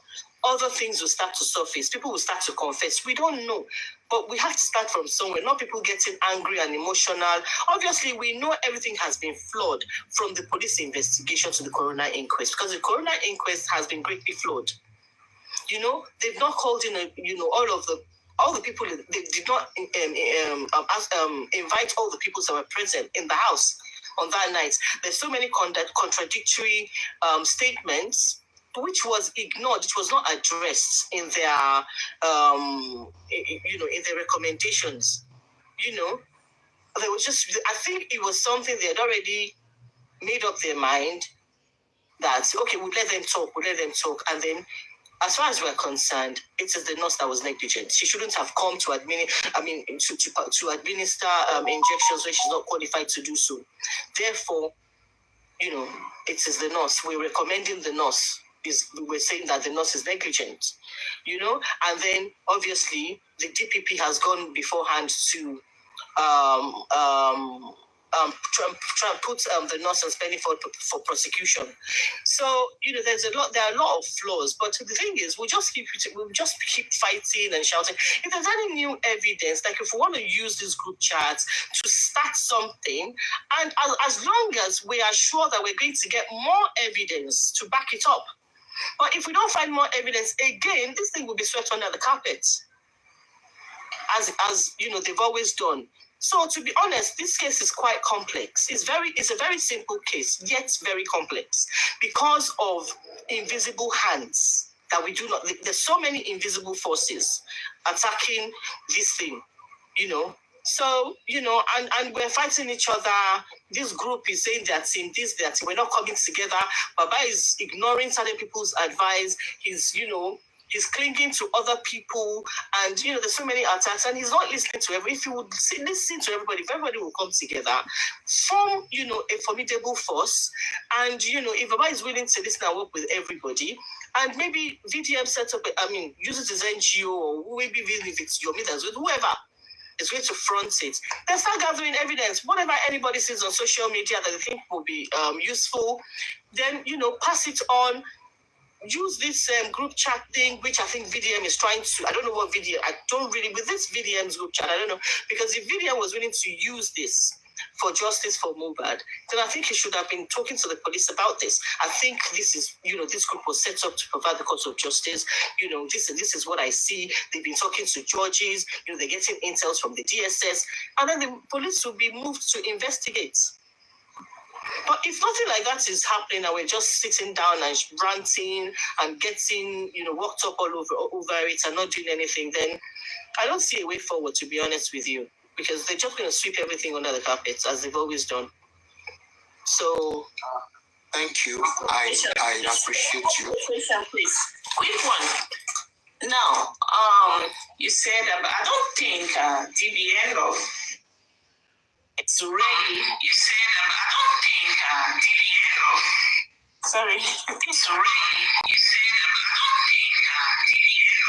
other things will start to surface. People will start to confess. We don't know. But we have to start from somewhere, not people getting angry and emotional. Obviously, we know everything has been flawed from the police investigation to the coroner inquest, because the coroner inquest has been greatly flawed. They've not called in, all the people, they did not invite all the people that were present in the house on that night. There's so many contradictory statements, which was ignored. It was not addressed in their, in their recommendations. There was just, I think it was something they had already made up their mind that, okay, we'll let them talk. And then, as far as we're concerned, it is the nurse that was negligent. She shouldn't have come to administer injections when she's not qualified to do so. Therefore, it is the nurse. We're recommending the nurse. We're saying that the nurse is negligent, and then obviously the DPP has gone beforehand to try and put the nurse and spending for prosecution. So there are a lot of flaws, but the thing is, we'll just keep fighting and shouting. If there's any new evidence, like if we want to use these group chats to start something, and as long as we are sure that we're going to get more evidence to back it up. But if we don't find more evidence, again, this thing will be swept under the carpet, as they've always done. So to be honest, this case is quite complex. It's a very simple case, yet very complex, because of invisible hands that we do not. There's so many invisible forces attacking this thing, So, and we're fighting each other. This group is saying that we're not coming together. Baba is ignoring certain people's advice. He's clinging to other people, and there's so many attacks, and he's not listening to everybody. If you would listen to everybody, if everybody will come together, form a formidable force, and if Baba is willing to listen and work with everybody, and maybe VDM uses his NGO, or maybe even if it's your leaders with whoever is going to front it, then start gathering evidence. Whatever anybody sees on social media that they think will be useful, then pass it on. Use this group chat thing, which I think VDM is trying to. I don't know what VDM. I don't really with this VDM's group chat. I don't know, because if VDM was willing to use this for justice for Mohbad, then I think he should have been talking to the police about this. I think this is, this group was set up to provide the course of justice. This is what I see. They've been talking to judges. They're getting intels from the DSS, and then the police will be moved to investigate. But if nothing like that is happening and we're just sitting down and ranting and getting, worked up all over it and not doing anything, then I don't see a way forward, to be honest with you, because they're just going to sweep everything under the carpet as they've always done. So, thank you. I appreciate you. Please, quick one. Now, you said I don't think DBN or it's ready. You said I don't think DBN or sorry, it's ready. You said I don't think DBN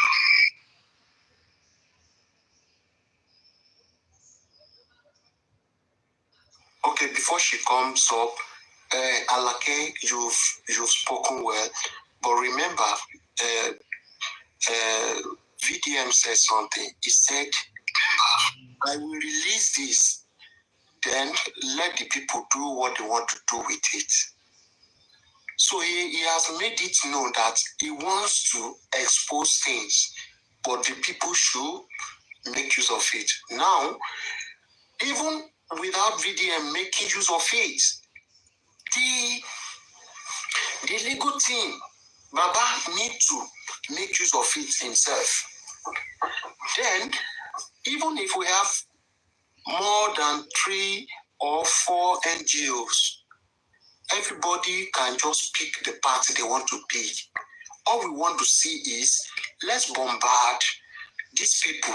or okay, before she comes up, Alake, you've spoken well, but remember, VDM said something. He said, I will release this, then let the people do what they want to do with it. So he has made it known that he wants to expose things, but the people should make use of it. Now, even without VDM making use of it, the legal team, Baba, need to make use of it himself. Then, even if we have more than 3 or 4 NGOs, everybody can just pick the party they want to be. All we want to see is, let's bombard these people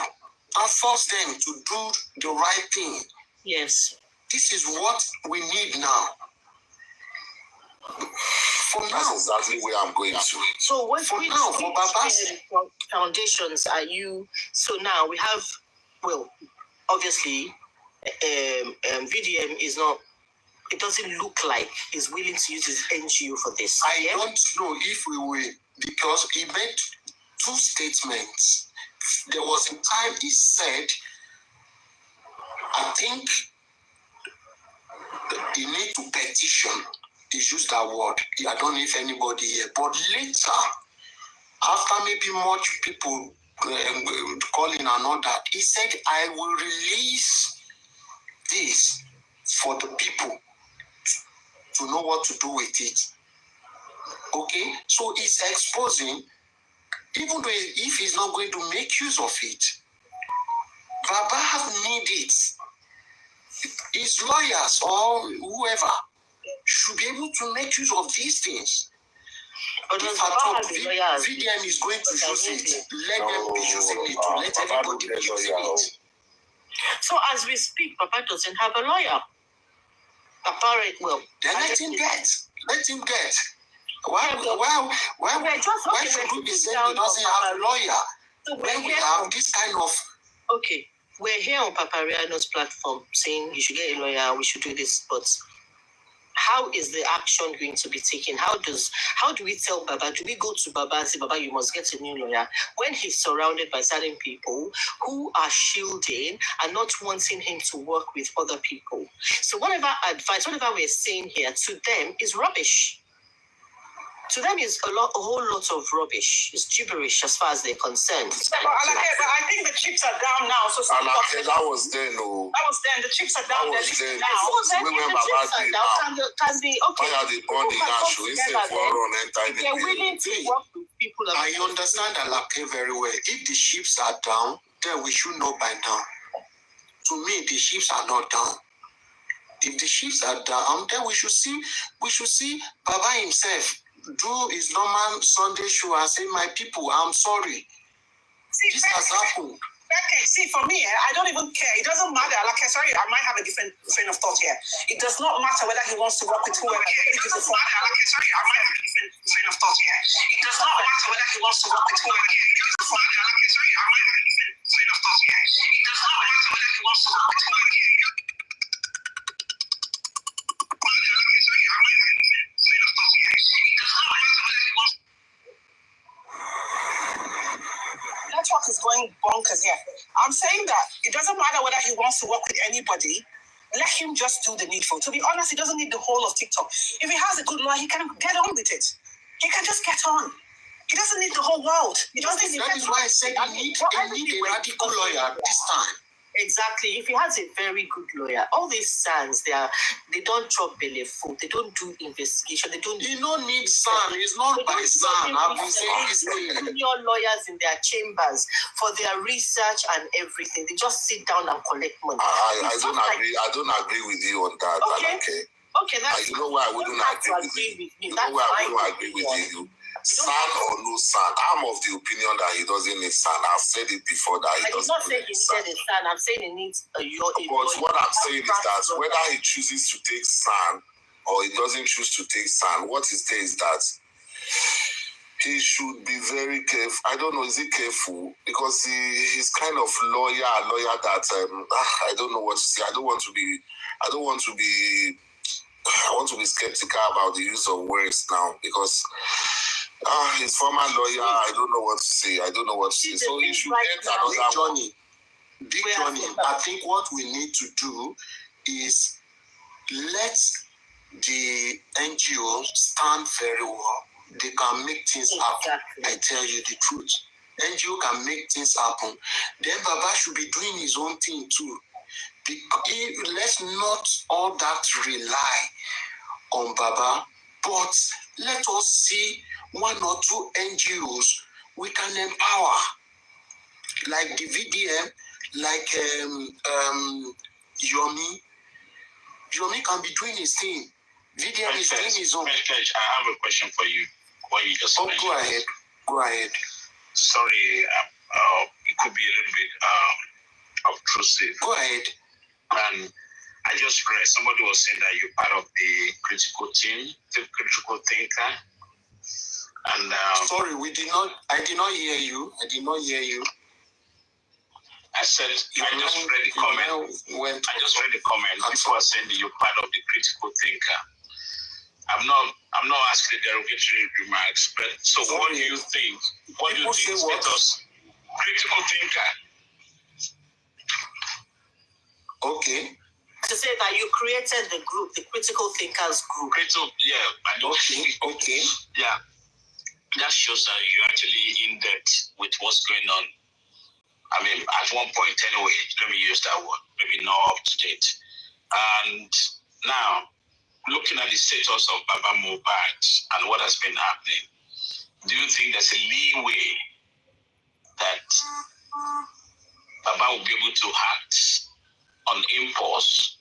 and force them to do the right thing. Yes. This is what we need now. For now, that's exactly where I'm going to. So what for now, for Baba's foundations are you? So now we have, well, obviously, VDM is not. It doesn't look like he's willing to use his NGO for this. I don't know if we will, because he made 2 statements. There was a time he said, I think he need to petition. He used that word. I don't know if anybody here. But later, after maybe much people calling and all that, he said, I will release this for the people to know what to do with it. Okay? So he's exposing, even though if he's not going to make use of it, Baba need it. His lawyers or whoever should be able to make use of these things. But if I thought VDM is going to use it, let them be using it, to let everybody be using it. So as we speak, Papa doesn't have a lawyer. Apparently, well, then let him get. Why should we be saying he doesn't have a lawyer? So when we have this kind of... Okay, we're here on Papariano's platform saying you should get a lawyer, we should do this, but how is the action going to be taken? How do we tell Baba? Do we go to Baba and say, Baba, you must get a new lawyer, when he's surrounded by certain people who are shielding and not wanting him to work with other people? So whatever advice, whatever we're saying here to them is rubbish. To them is a whole lot of rubbish. It's gibberish as far as they're concerned. But I think the chips are down now. So that was then, no. That was then. The chips are down. That was then. Now. So then if the chips are down, can they, okay, why are they burning Ashu instead for run enter they're willing to work with people. I understand Alake very well. If the ships are down, then we should know by now. To me, the ships are not down. If the ships are down, then we should see Baba himself do his normal Sunday show and say, my people, I'm sorry. This has happened. Okay, see, for me, I don't even care. It doesn't matter. Like, sorry, I might have a different train of thought here. It does not matter whether he wants to work with whoever. It doesn't matter. Like, sorry, I might have a different train of thought here. It does not matter whether he wants to work with whoever. It doesn't matter. Like, sorry, I might have a different train of thought here. It does not matter whether he wants to work with whoever. Network is going bonkers here. I'm saying that it doesn't matter whether he wants to work with anybody. let him just do the needful. To be honest, he doesn't need the whole of TikTok. If he has a good lawyer, he can get on with it. He can just get on. He doesn't need the whole world. He doesn't need. That is why I said he need a radical lawyer this time. Exactly. If he has a very good lawyer, all these SANs, they don't drop belly food. They don't do investigation. They don't. You don't need SAN. It's not by SAN. I've been saying this thing. Senior lawyers in their chambers for their research and everything. They just sit down and collect money. I don't agree. I don't agree with you on that. Okay. Okay, that's. You know why I wouldn't agree with you? You know why I wouldn't agree with you? SAN or no SAN, I'm of the opinion that he doesn't need SAN. I've said it before that he doesn't need SAN. I did not say he needed a SAN. I'm saying he needs a But what I'm saying is that whether he chooses to take SAN or he doesn't choose to take SAN, what is there is that he should be very careful. I don't know, is he careful? Because he's kind of lawyer that I don't know what to say. I want to be skeptical about the use of words now because his former lawyer, I don't know what to say. So he should get another journey. Big journey. I think what we need to do is let the NGO stand very well. They can make things happen. I tell you the truth. NGO can make things happen. Then Baba should be doing his own thing too. Let's not all that rely on Baba, but let us see one or two NGOs we can empower, like the VDM, like Yomi. Yomi can be doing his thing. VDM is doing his own. I have a question for you. What you just mentioned. Go ahead. Sorry, it could be a little bit obtrusive. Go ahead. And I just read somebody was saying that you're part of the critical team, the critical thinker. And sorry, I did not hear you. I said I just read the comment. People are saying that you're part of the critical thinker. I'm not asking derogatory remarks, but so sorry. What do you think? What do you think makes us critical thinker? Okay. To say that you created the group, the critical thinkers group. Okay. Yeah. That shows that you're actually in depth with what's going on. I mean, at one point anyway, let me use that word, maybe not up to date. And now, looking at the status of Baba Mohbad'S and what has been happening, do you think there's a leeway that Baba will be able to act on impulse,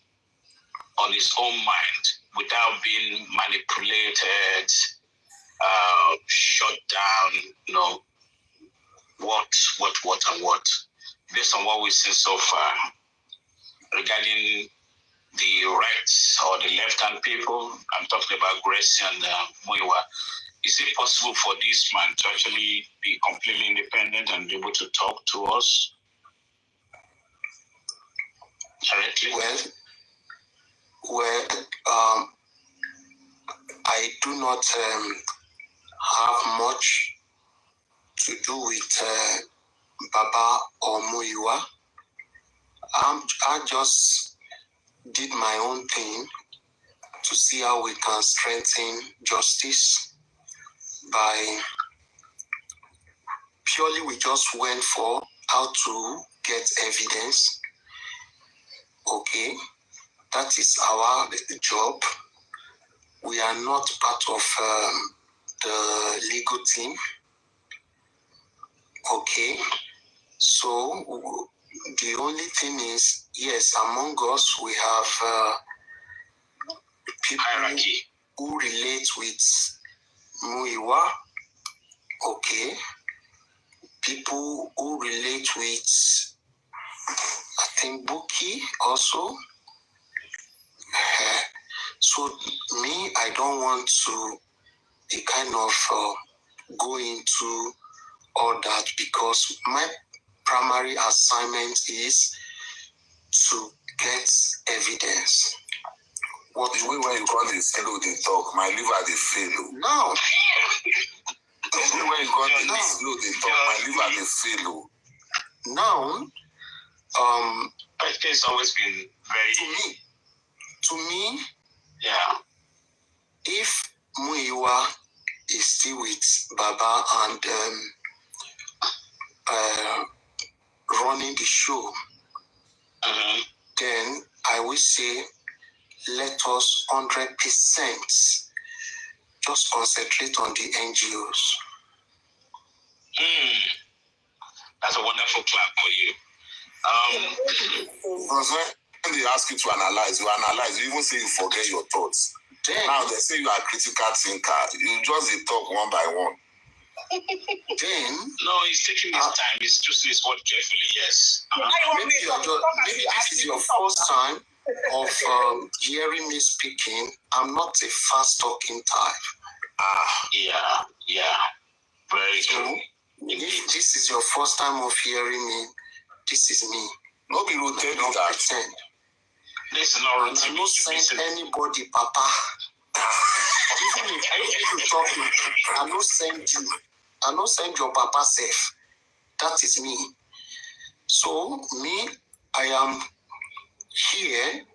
on his own mind, without being manipulated, shut down, what, based on what we've seen so far regarding the rights or the left-hand people? I'm talking about Gracie and Muiwa. Is it possible for this man to actually be completely independent and be able to talk to us directly? Well, I do not have much to do with Baba or Muiwa. I just did my own thing to see how we can strengthen justice by purely we just went for how to get evidence. Okay, that is our job. We are not part of the legal team. Okay, so the only thing is, yes, among us we have people hierarchy who relate with Muiwa. Okay, people who relate with, I think, Buki also. So me, I don't want to be kind of go into all that because my primary assignment is to get evidence. What the way when you call this slow they talk, my liver they fail. No. The way when you call this slow they talk, my liver they fail. Now, it's always been very To me, yeah, if Muiwa is still with Baba and running the show, then I will say let us 100% just concentrate on the NGOs. That's a wonderful clap for you. Because when they ask you to analyze, you even say you forget your thoughts. Then, now they say you are a critical thinker. You just talk one by one. Then, no, he's taking his time. He's choosing his word carefully. Yes. Maybe this is your first time of hearing me speaking. I'm not a fast talking type. Yeah. Very true. If this is your first time of hearing me, this is me. Nobody will tell you that. Pretend. This is not routine. I don't send anybody, Papa. Even if you talking, I don't send you. I don't send your Papa self. That is me. So me, I am here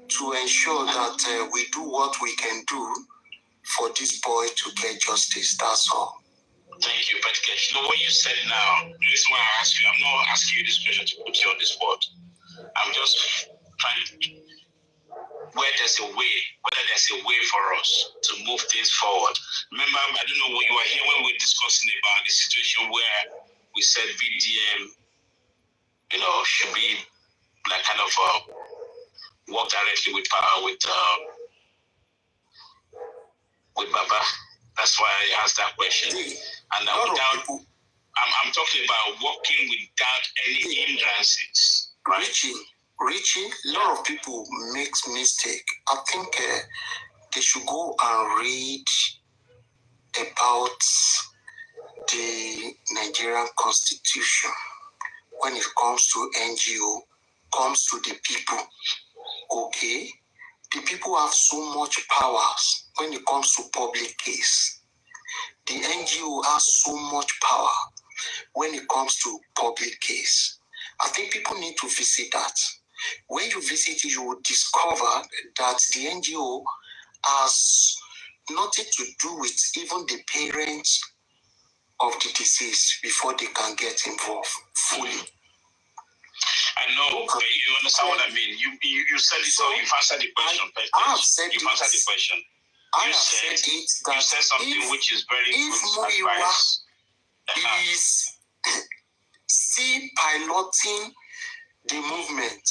to ensure that we do what we can do for this boy to get justice. That's all. Thank you, but you know what you said now. The reason why I ask you, I'm not asking you this question to put you on the spot. I'm just trying to whether there's a way for us to move things forward. Remember, I don't know what you were here when we were discussing about the situation where we said VDM, should be like kind of work directly with Baba. That's why I asked that question. And I'm talking about working without any hindrances, right? Richie, a lot of people make mistake. I think they should go and read about the Nigerian Constitution when it comes to NGO, comes to the people. Okay? The people have so much powers when it comes to public case. The NGO has so much power when it comes to public case. I think people need to visit that. When you visit it, you will discover that the NGO has nothing to do with even the parents of the deceased before they can get involved fully. I know, but you understand what I mean. You said it, so you've answered the question. You've answered the question. You said something which is very good advice. Is still piloting the movement,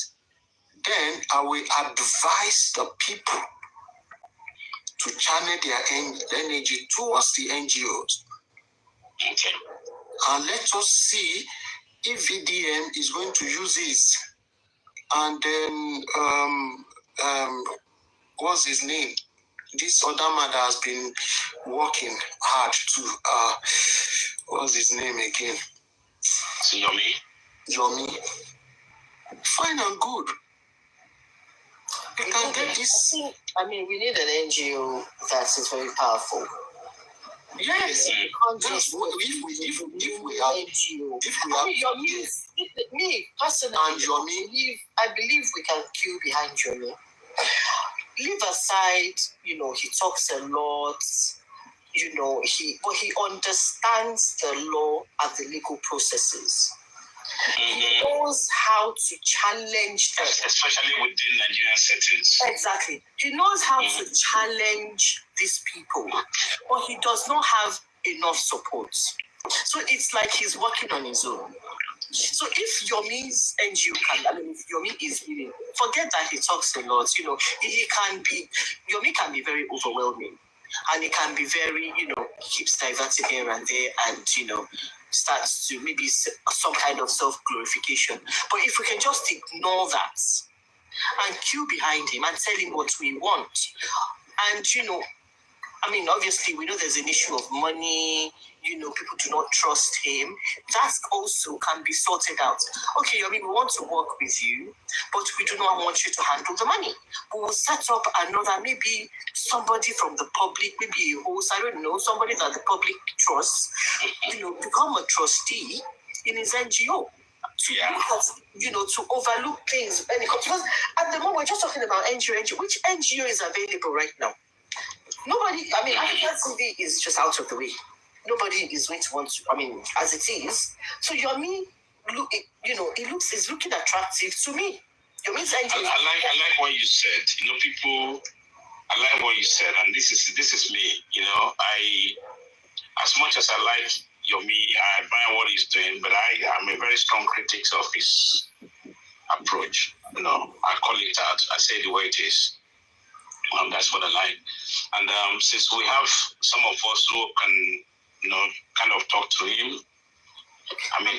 then I will advise the people to channel their energy towards the NGOs. Okay. And let us see if VDM is going to use this. And then, what's his name? This other man that has been working hard too. What's his name again? Yomi. Fine and good. We can get this. I mean, we need an NGO that is very powerful. Yes. If we have NGO, me personally, and Yomi, I believe we can queue behind Yomi. Leave aside, he talks a lot. But he understands the law and the legal processes. He knows how to challenge them. Especially within Nigerian settings. Exactly. He knows how to challenge these people, but he does not have enough support. So it's like he's working on his own. So if Yomi's NGO if Yomi is willing, forget that he talks a lot, Yomi can be very overwhelming. And it can be very, keeps diverting here and there and, starts to maybe some kind of self-glorification. But if we can just ignore that and queue behind him and tell him what we want, and, obviously we know there's an issue of money, people do not trust him. That also can be sorted out. Okay, Yomi, we want to work with you, but we do not want you to handle the money. We will set up another, maybe somebody from the public, maybe a host, I don't know, somebody that the public trusts, become a trustee in his NGO to look at, to overlook things. Because at the moment, we're just talking about NGO. Which NGO is available right now? Nobody, African TV is just out of the way. Nobody is going to want to, as it is. So Yomi, it's looking attractive to me. Yomi's NGO. I like what you said. I like what you said, and this is me. As much as I like Yomi, I admire what he's doing, but I am a very strong critic of his approach. I call it out. I say it the way it is. That's what I like. And since we have some of us who can, kind of talk to him,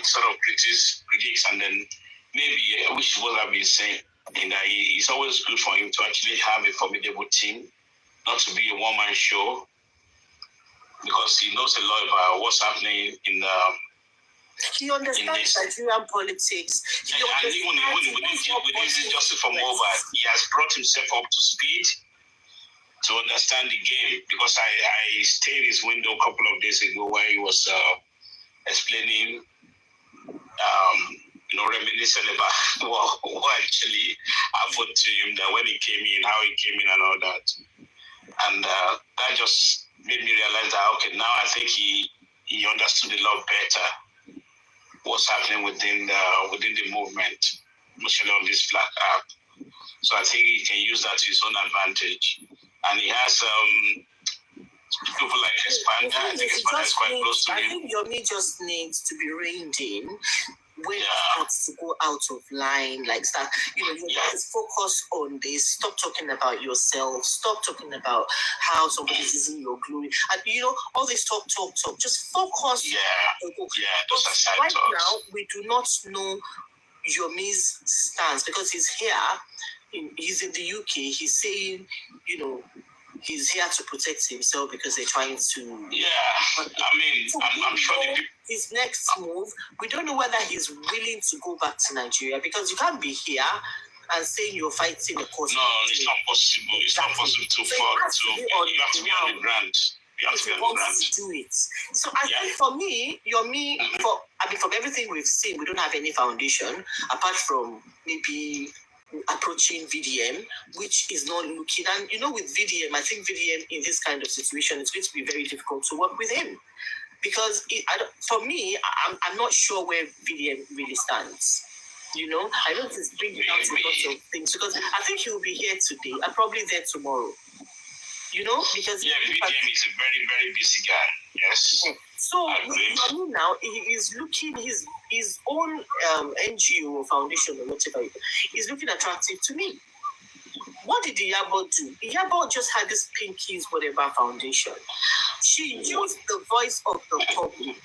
sort of critics, and then maybe which what I've been saying, and it's always good for him to actually have a formidable team, not to be a one-man show, because he knows a lot about what's happening in the. He understands Nigerian politics. And even within Justice for Mohbad, he has brought himself up to speed to understand the game, because I stayed in his window a couple of days ago where he was explaining, reminiscing about what actually happened to him, that when he came in, how he came in and all that. And that just made me realize that, okay, now I think he understood a lot better what's happening within the movement, especially on this Black app. So I think he can use that to his own advantage. And he has people like Espanda. I think Espanda is quite close to him. I think Yomi just needs to be reined in when he starts to go out of line, like that. You just focus on this. Stop talking about yourself. Stop talking about how somebody is in your glory. And all this talk. Just focus. Those are side right talks. Now, we do not know Yomi's stance because he's here. He's in the UK. He's saying, he's here to protect himself because they're trying to. I'm sure his next move, we don't know whether he's willing to go back to Nigeria, because you can't be here and saying you're fighting a cause. No, it's not possible. It's not possible to fall. You have to be on the ground. You have to be on the ground. To do it. So I think for me, Yomi, from everything we've seen, we don't have any foundation apart from maybe approaching VDM, which is not looking. And with VDM, I think VDM in this kind of situation, it's going to be very difficult to work with him, because for me, I'm not sure where VDM really stands. I know he's bringing out a lot of things, because I think he'll be here today and probably there tomorrow. Because VDM is a very, very busy guy. Yes. Okay. So now he is looking his own NGO or foundation or whatever is looking attractive to me. What did Iyabo do? Iyabo just had this Pinkies whatever foundation. She used the voice of the public,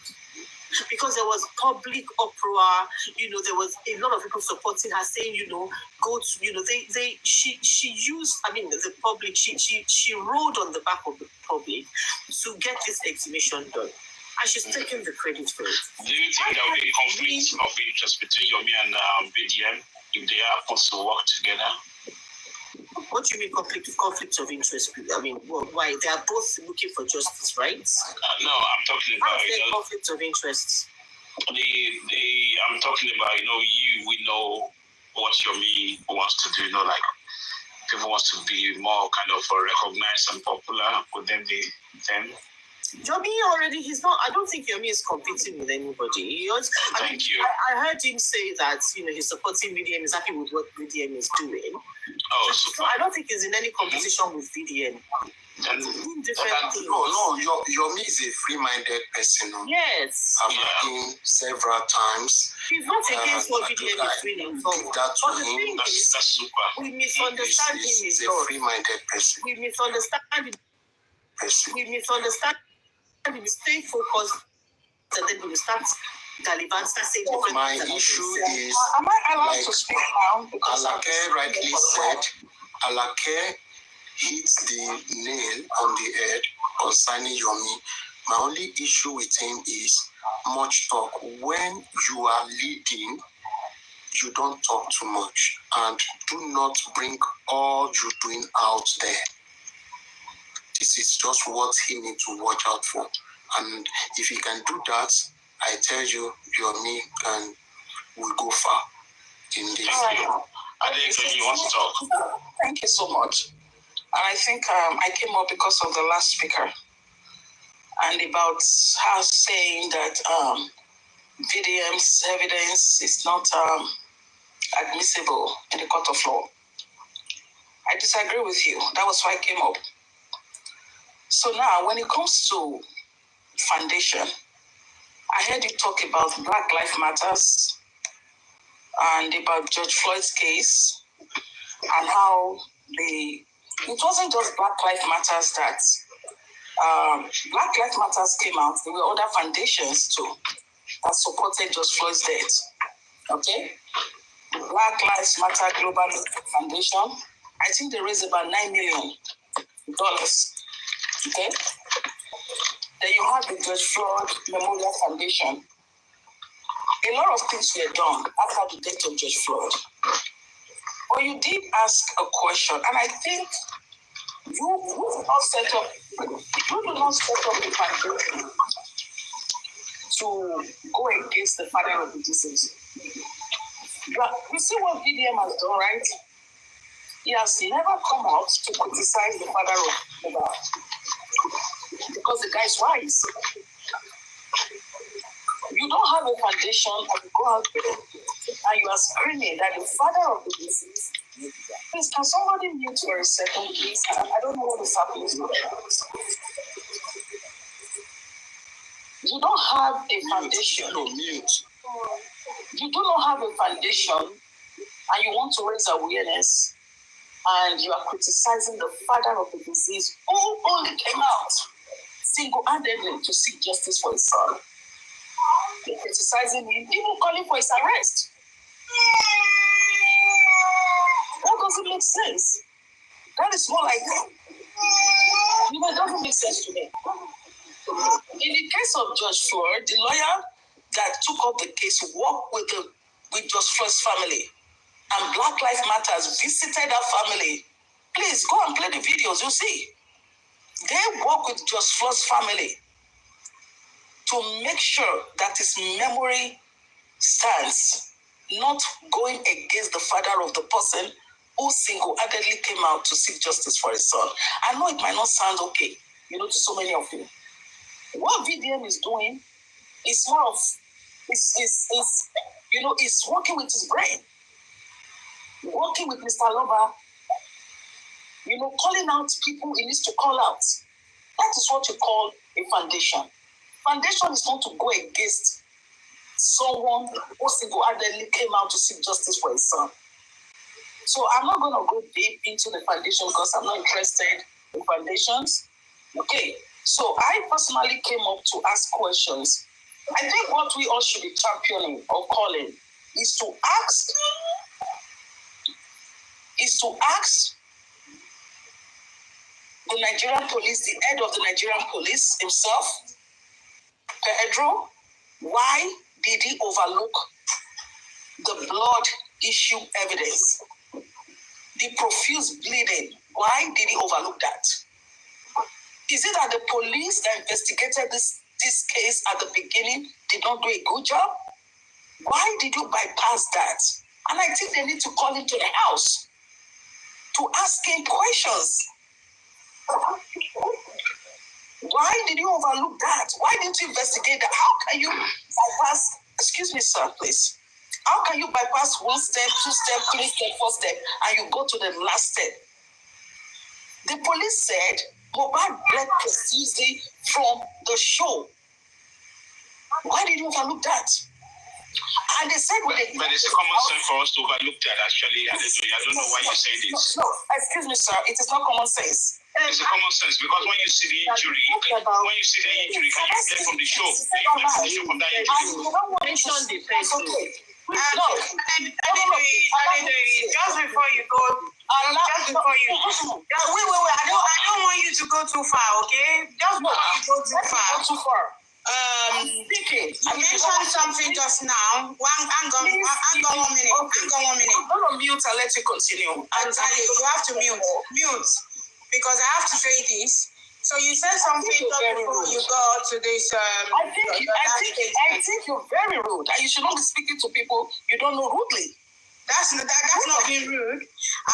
because there was public uproar. There was a lot of people supporting her, saying, go to, she used, the public, she rode on the back of the public to get this exhibition done. And she's taking the credit for it. Do you think there will be a conflict of interest between Yomi and VDM if they are supposed to work together? What do you mean conflict of interest? Why? They are both looking for justice, right? No, I'm talking about conflict of interest. I'm talking about we know what Yomi wants to do. Like people wants to be more kind of recognized and popular within them. Yomi already, I don't think Yomi is competing with anybody. Thank you. I heard him say that, he's supporting VDM, is happy with what VDM is doing. Oh, so I don't think he's in any competition with VDM. No, Yomi is a free-minded person. Yes. I've heard him several times. He's not against what VDM is doing. But the thing is, that's super. We misunderstand him. He's a free-minded person. We misunderstand him. We stay focused, and then we start Galiban saying different My things. issue is, Am I allowed to speak now? Alake rightly said, Alake hits the nail on the head concerning Yomi. My only issue with him is much talk. When you are leading, you don't talk too much, and do not bring all you're doing out there. This is just what he needs to watch out for. And if he can do that, I tell you, Yomi can will go far in this. Thank you. Adekunle, you want to talk? Thank you so much. And I think I came up because of the last speaker and about her saying that VDM's evidence is not admissible in the court of law. I disagree with you. That was why I came up. So now, when it comes to foundation, I heard you talk about Black Lives Matters and about George Floyd's case and how it wasn't just Black Lives Matters that Black Lives Matters came out. There were other foundations too that supported George Floyd's death. Okay? The Black Lives Matter Global Foundation, I think they raised about $9 million. Okay? Then you have the George Floyd Memorial Foundation. A lot of things were done after the death of George Floyd. But you did ask a question, and I think you do not set up the foundation to go against the father of the deceased. But you see what VDM has done, right? He has never come out to criticize the father of Mohbad because the guy is wise. You don't have a foundation and you go out there and you are screaming that the father of the deceased. Please, can somebody mute for a second, please? I don't know what is happening. You don't have a foundation. You do not have a foundation and you want to raise awareness and you are criticizing the father of the deceased who only came out single-handedly to seek justice for his son. You're criticizing him, even calling for his arrest. That doesn't make sense. That is more like, it doesn't make sense to me. In the case of George Floyd, the lawyer that took up the case worked with George Floyd's family, and Black Lives Matters visited that family. Please go and play the videos, you see. They work with George Floyd's family to make sure that his memory stands, not going against the father of the person who single-handedly came out to seek justice for his son. I know it might not sound okay, to so many of you. What VDM is doing is more of, is working with his brain, working with Mr. Lover, calling out people he needs to call out. That is what you call a foundation. Foundation is not to go against someone who single-handedly came out to seek justice for his son. So I'm not going to go deep into the foundation because I'm not interested in foundations. Okay, so I personally came up to ask questions. I think what we all should be championing or calling is to ask the Nigerian police, the head of the Nigerian police himself, Pedro, why did he overlook the blood issue evidence? The profuse bleeding, why did he overlook that? Is it that the police that investigated this case at the beginning did not do a good job? Why did you bypass that? And I think they need to call him to the house to ask him questions. Why did you overlook that? Why didn't you investigate that? How can you bypass, excuse me, sir, please. How can you bypass 1 step, 2 step, 3 step, 4 step, and you go to the last step? The police said Mohbad bled profusely from the show. Why did you overlook that? And they said, but it's a common sense for us to overlook that, actually. I don't know why you say this. No, excuse me, sir. It is not common sense. It's a common sense because when you see the injury, can you get from the show? Can you get from the show from that injury? Mention the face. Just before you go, wait. I don't want you to go too far, okay? Just before you go too far. Speaking. You mentioned something just now. Hang on 1 minute. I'm going to mute and let you continue. You have to mute. Because I have to say this. So you said something before you got to this. I think you're very rude, and you should not be speaking to people you don't know rudely. That's not being rude.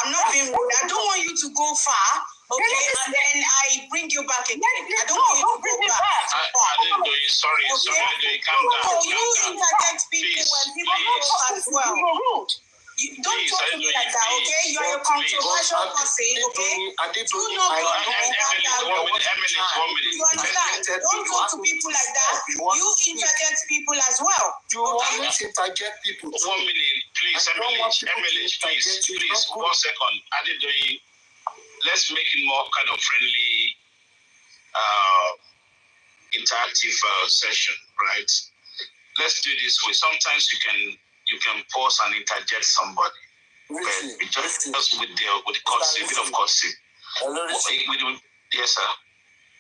I'm not being rude. I don't want you to go far, okay? And then I bring you back again. I don't want you to go back. Sorry, calm down. So you interject people when people go as well. You're rude. You don't talk to me like that, okay? You are a controversial person, okay? Do not go You understand? Don't go to people like that. You interject people as well. You always interject people. 1 minute, please, Emily, please, 1 second. Adedoyi, let's make it more kind of friendly, interactive session, right? Let's do it this way. Sometimes you can pause and interject somebody. Just with the courtesy, bit of courtesy. Yes, sir.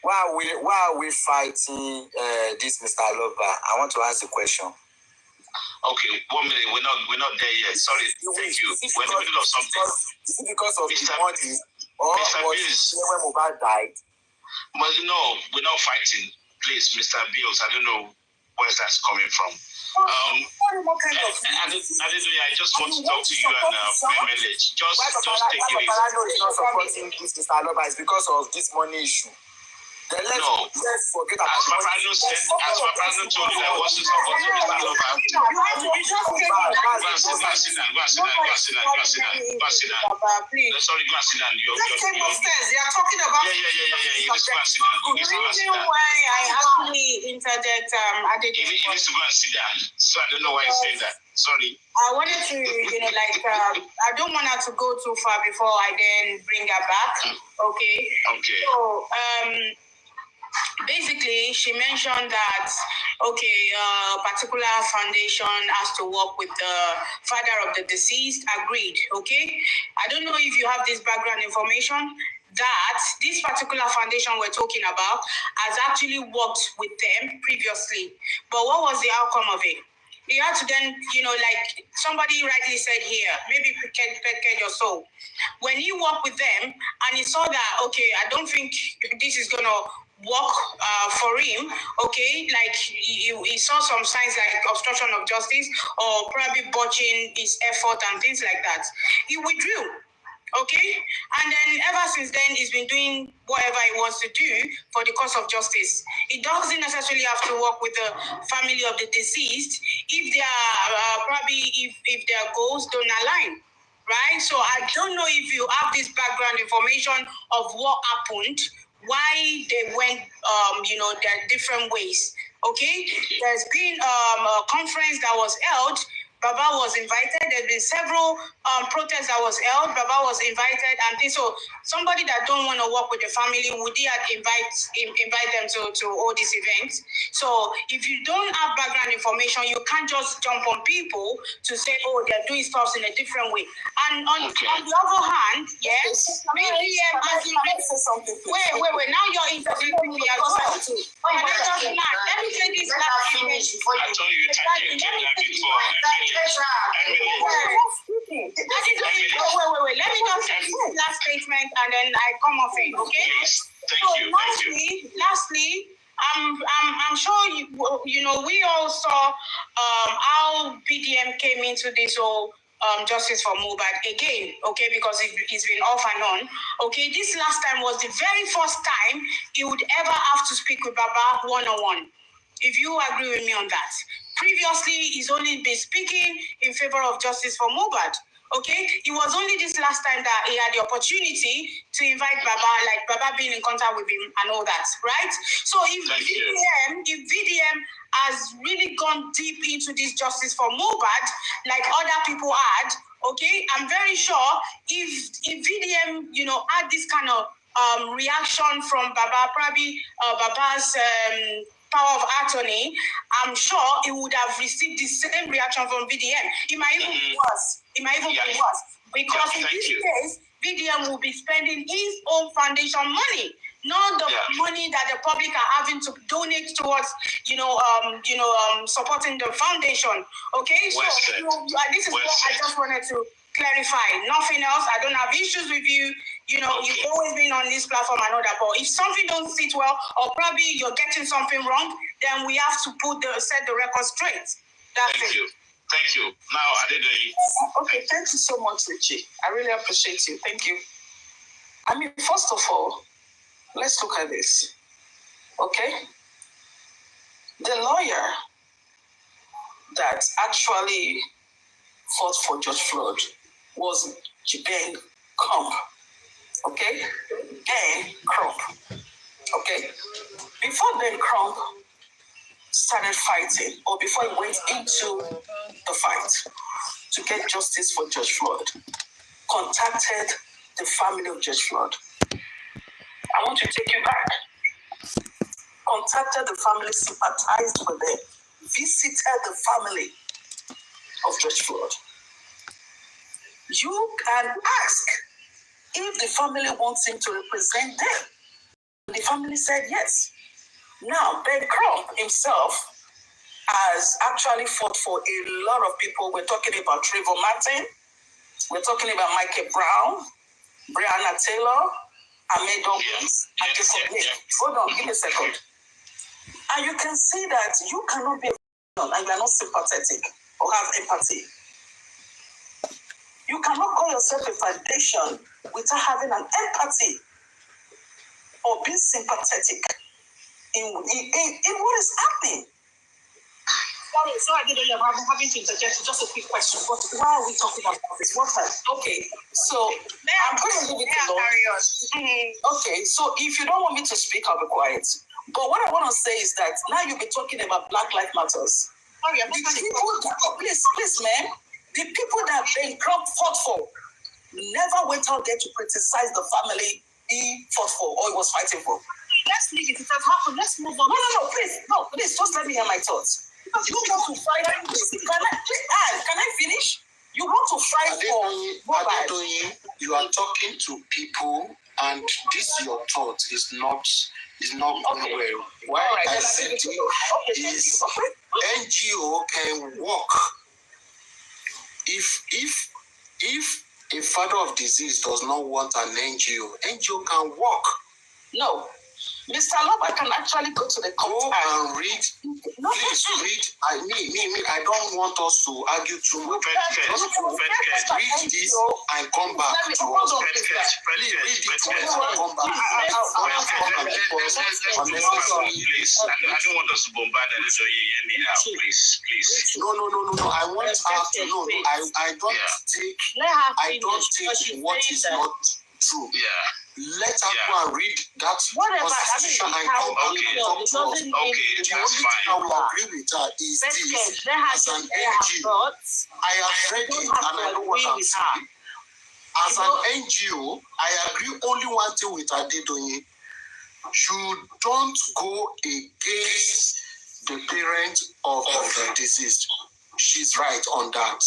Why are we fighting this, Mr. Aloba? I want to ask a question. Okay, 1 minute. We're not there yet. Sorry. Thank you. We're in the middle of something. Is it because of the money, or was it when Mohbad died? But no, we're not fighting. Please, Mr. Bills, I don't know where that's coming from. I just want to talk to you and Emily. Just take it easy. Paparano is not supporting this, Mr. Aloba. It's because of this money issue. Then let's forget about as Paparano told you that I wasn't supporting Mr. Aloba. Sorry, go and sit down. They are talking about. Yeah. The reason why I actually interject, he needs to go and sit down. So I don't know why he's saying that. Sorry. I wanted to, I don't want her to go too far before I then bring her back. Okay. So, basically, she mentioned that, a particular foundation has to work with the father of the deceased. Agreed, okay? I don't know if you have this background information that this particular foundation we're talking about has actually worked with them previously. But what was the outcome of it? He had to then, like somebody rightly said here, maybe package or so. When he worked with them and he saw that, I don't think this is going to work for him, like he saw some signs like obstruction of justice or probably botching his effort and things like that. He withdrew. And then ever since then, he's been doing whatever he wants to do for the cause of justice. It doesn't necessarily have to work with the family of the deceased if they are if their goals don't align, right? So I don't know if you have this background information of what happened, why they went, their different ways. There's been a conference that was held. Baba was invited. There's been several protests that was held. Baba was invited, and so somebody that don't want to work with the family, would he invite them to all these events? So if you don't have background information, you can't just jump on people to say, they're doing stuff in a different way. And on the other hand, yes, maybe wait. Now you're interviewing me as well. Let me say this last finish. I told you before. Wait. Let me just say this last statement and then I come off it, okay? Thank you. Lastly, I'm sure we all saw how BDM came into this whole justice for Mohbad again, because it's been off and on. This last time was the very first time he would ever have to speak with Baba one-on-one. If you agree with me on that. Previously, he's only been speaking in favor of justice for Mohbad. It was only this last time that he had the opportunity to invite Baba, like Baba being in contact with him and all that, right? So if VDM has really gone deep into this justice for Mohbad, like other people had, I'm very sure if VDM, had this kind of reaction from Baba, probably Baba's power of attorney, I'm sure he would have received the same reaction from VDM. It might even be worse. Because in this case, VDM will be spending his own foundation money, not the money that the public are having to donate towards, supporting the foundation. This is what I just wanted to clarify. Nothing else. I don't have issues with you. You know, you've always been on this platform and all that, but if something don't sit well, or probably you're getting something wrong, then we have to set the record straight. Thank you. Thank you. Now, Adedoyin. Okay, thank you so much, Richie. I really appreciate you. Thank you. I mean, first of all, let's look at this. Okay? The lawyer that actually fought for George Floyd was Ben Crump. Okay? Ben Crump. Okay? Before Ben Crump started fighting, or before he went into the fight to get justice for George Floyd, contacted the family of George Floyd. I want to take you back. Contacted the family, sympathized with them, visited the family of George Floyd. You can ask if the family wants him to represent them. The family said yes. Now, Ben Crump himself has actually fought for a lot of people. We're talking about Trayvon Martin. We're talking about Michael Brown, Breonna Taylor, Ahmed Douglas, and Jacob Blake. Hold on, give me a second. And you can see that you cannot be and you are not sympathetic or have empathy. You cannot call yourself a foundation without having an empathy or being sympathetic in what is happening. Sorry, I'm having to interject. Just a quick question. But why are we talking about this? What time? Okay, so I'm going to leave it alone. Okay, so if you don't want me to speak, I'll be quiet. But what I want to say is that now you'll be talking about Black Lives Matters. Sorry, I'm not please, man. The people that Ben Crump fought for never went out there to criticize the family he fought for or he was fighting for. Let's leave it. It has happened. Let's move on. No, please, just let me hear my thoughts. You want to fight? Can I finish? You want to fight for Adedoyin, you are talking to people, and this your thought is not going well. Why I said is NGO can work. If a father of disease does not want an NGO can work. No. Mr. Love, I can actually go to the court and read. Please read. I don't want us to argue too much. Read this and come back to us. Please read it and come back. Please, I don't want us to bombard anyhow. Please. No. I want us to know. I don't take what is not true. Yeah. Let us go and read that constitution and come back and talk to us. Okay, the only thing I will agree with her is this. As an NGO, I have read it and I know what I'm saying. As an NGO, I agree only one thing with Adedoyin. You don't go against the parent of the deceased. She's right on that.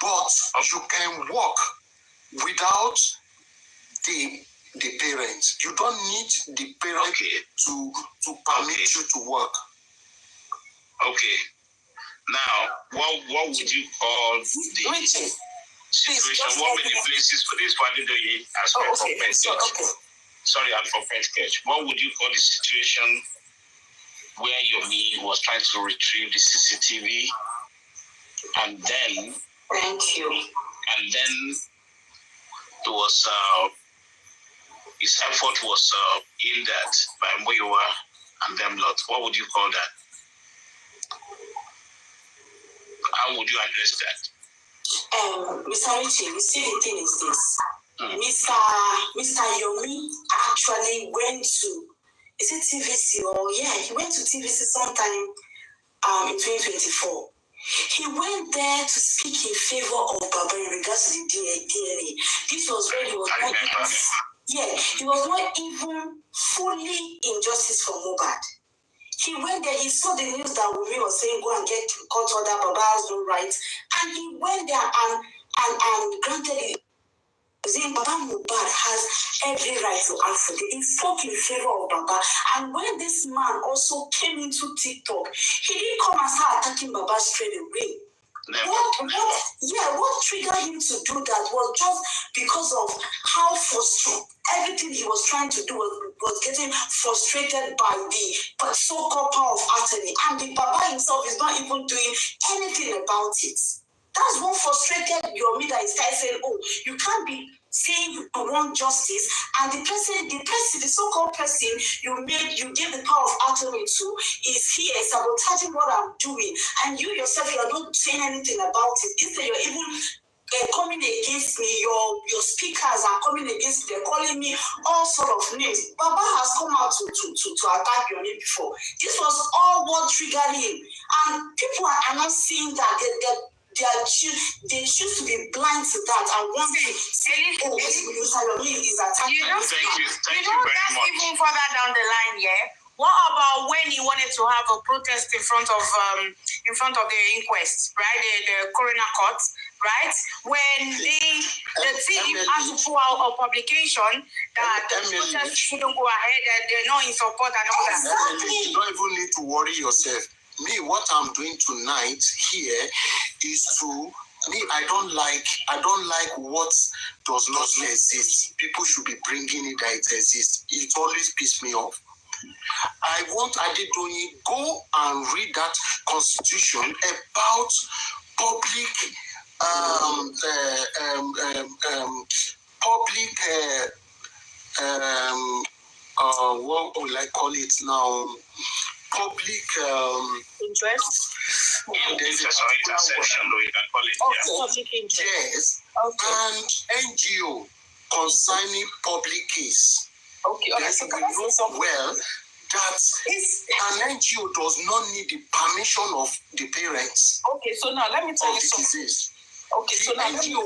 But you can work without the parents. You don't need the parent to permit you to work. Okay. Now, what would you call the situation? What were the places for this Adedoyin as well for Petcatch? Sorry, I'm from Petcatch. What would you call the situation where Yomi was trying to retrieve the CCTV and then thank you. And then it was his effort was hindered by Moyowa and them lot. What would you call that? How would you address that? Mr. Richie, you see, the thing is this. Mr. Yomi actually went to, is it TVC? He went to TVC sometime in 2024. He went there to speak in favor of Baba in regards to the DNA. This was when he was he was not even fully in justice for Mohbad. He went there, he saw the news that Wumi was saying, go and get court order, Baba has no rights. And he went there and granted it. Saying Baba Mohbad has every right to ask for it. He spoke in favor of Baba. And when this man also came into TikTok, he didn't come and start attacking Baba straight away. What triggered him to do that was just because of how frustrated everything he was trying to do was getting frustrated by the so-called power of attorney, and the Baba himself is not even doing anything about it. That's what frustrated Yomi, that he started saying, "Oh, you can't be saying you want justice, and the so-called person you gave the power of attorney to is here sabotaging what I'm doing, and you yourself, you are not saying anything about it. Instead, you're even coming against me. Your speakers are coming against me. They're calling me all sort of names. Baba has come out to attack your name before. This was all what triggered him, and people are not seeing that they choose to be blind to that and want to say, "Oh, Mr. Yomi is attacking." Thank you very that's much. Even further down the line, What about when he wanted to have a protest in front of the inquest, right? The coroner court, right? When the team had to pull out a publication that the protest shouldn't go ahead, and they're not in support and all that. You don't even need to worry yourself. Me, what I'm doing tonight here is I don't like what does not exist. People should be bringing it that it exists. It always pisses me off. I want Adedoyin go and read that constitution about public what will I call it now? Public interest. Intersection, you can call it. Public interest. Yes. And NGO concerning public case. Okay. So can I say something? Well, that an NGO does not need the permission of the parents. Okay, so now let me tell you something. Disease. Okay, so now he's even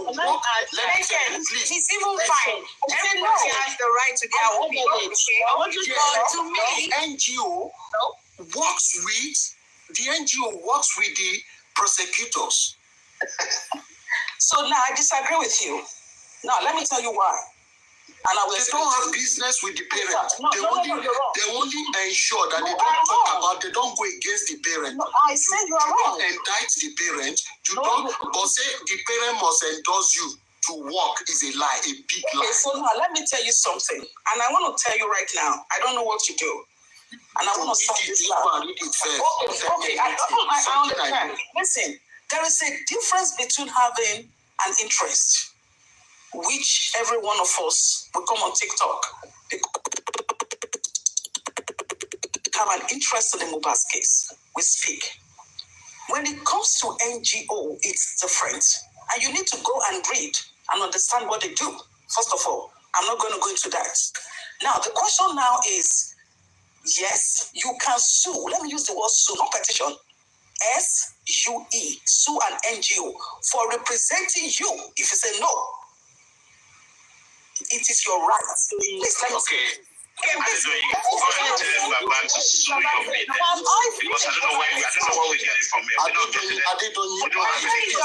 fine. Everybody has the right to their opinion. To me, NGO works with the prosecutors. So now I disagree with you. Now let me tell you why. And they don't have business with the parents. They only ensure that they don't go against the parent. No, I said you are wrong. Indict the parent. But say the parent must endorse you to work is a lie, a big lie. So now let me tell you something. And I want to tell you right now, I don't know what you do. And I want to stop this lie. Okay, I understand. Listen, there is a difference between having an interest, which every one of us will come on TikTok, have an interest in the Mohbad'S case. We speak. When it comes to NGO, it's different. And you need to go and read and understand what they do. First of all, I'm not going to go into that. Now, the question now is, yes, you can sue. Let me use the word sue, not petition. SUE, sue an NGO for representing you. If you say no, it is your right. Please let me say. I don't know Baba to sue your maid. Because I don't know where we get it from here. We don't have anything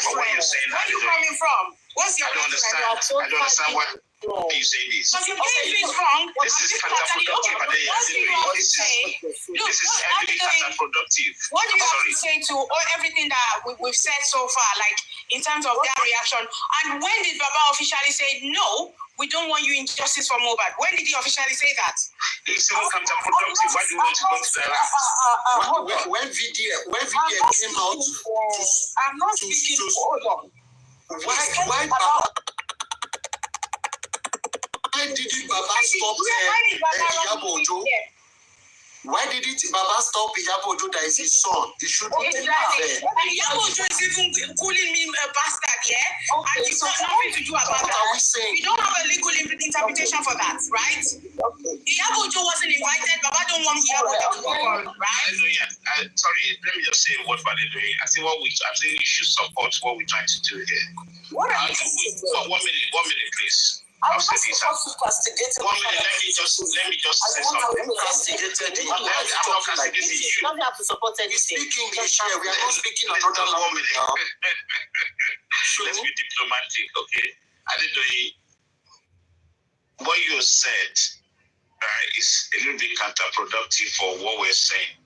for what you're saying. Where are you coming from? What's your I don't understand what you say this. Because you say it's wrong. This is counterproductive. This is heavily counterproductive. What do you have to say to everything that we've said so far, like in terms of their reaction? And when did Baba officially say no? We don't want you in justice for Mohbad. When did he officially say that? It's even counterproductive. Why do you want to go to that? When video came out, I'm not speaking. Hold on. Why didn't Baba stop Iyabo Ojo? Why didn't Baba stop Iyabo Ojo? That is his son. He should be there. Iyabo Ojo is even calling me a bastard, and he's got nothing to do about that. We don't have a legal interpretation for that, right? Iyabo Ojo wasn't invited. Baba don't want Iyabo Ojo to go on, right? Sorry, let me just say what we're doing. I think we should support what we're trying to do here. What are you saying? 1 minute, please. I was not supposed to castigate him. 1 minute, let me just say something. I'm not castigating you. You don't have to support anything. We speak English here. We are not speaking another language now. Let's be diplomatic, okay? Adedoyin, what you said is a little bit counterproductive for what we're saying.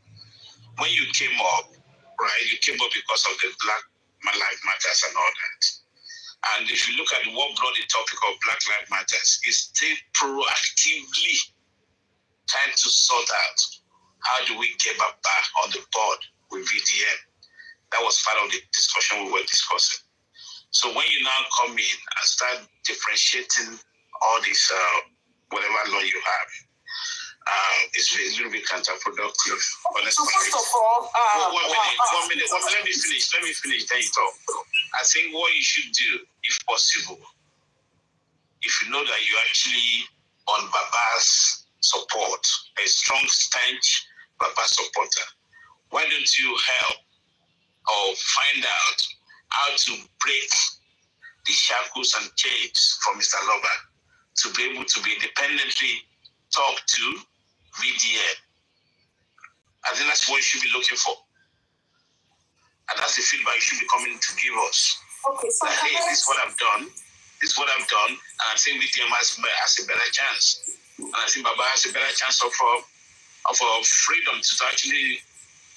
when you came up, right, you came up because of the Black Lives Matters and all that. And if you look at what brought the topic of Black Lives Matters, is still proactively trying to sort out how do we get back on the board with VDM. That was part of the discussion we were discussing. So when you now come in and start differentiating all this, whatever law you have, it's a little bit counterproductive. So first of all, one minute. Let me finish. Then you talk. I think what you should do, if possible, if you know that you're actually on Baba's support, a strong stanch Baba supporter, why don't you help or find out how to break the shackles and chains from Mr. Loba to be able to be independently talk to VDM? I think that's what you should be looking for. And that's the feedback you should be coming to give us. Okay, so hey, this is what I've done. And I think VDM has a better chance. And I think Baba has a better chance of freedom to actually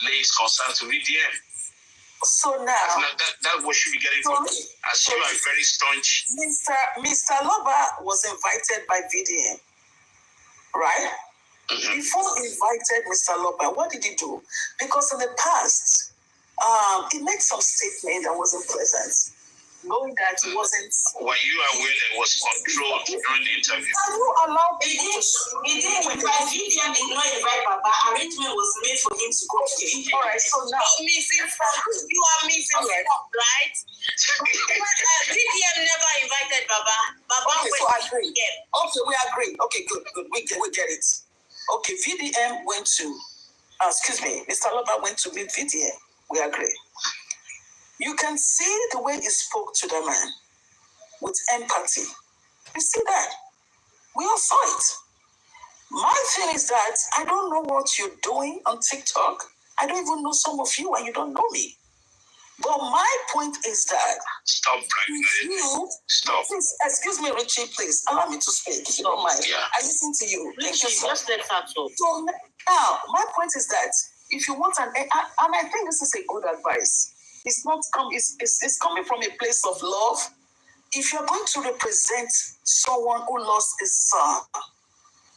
lay his concern to VDM. So now, that's what should be getting from me. As you are very staunch. Mr. Loba was invited by VDM, right? Mm-hmm. Before he invited Mr. Loba, what did he do? Because in the past, he made some statement that wasn't pleasant, knowing that it wasn't. Were you aware that it was controlled during the interview? Can you allow people He didn't invite VDM, did not invite Baba. Arrangement was made for him to go to the interview. All right, so now you are missing right? VDM never invited Baba. Okay, so I agree. Okay, we agree. Okay, good. We get it. Okay, VDM went to, Mr. Loba went to meet VDM. We agree. You can see the way he spoke to the man with empathy. You see that? We all saw it. My thing is that I don't know what you're doing on TikTok. I don't even know some of you and you don't know me. But my point is that stop. Please, excuse me, Richie, please allow me to speak if you don't mind. Yeah. I listen to you. Richie, just let her talk. So now, my point is that if you want and I think this is a good advice. It's coming from a place of love. If you're going to represent someone who lost his son,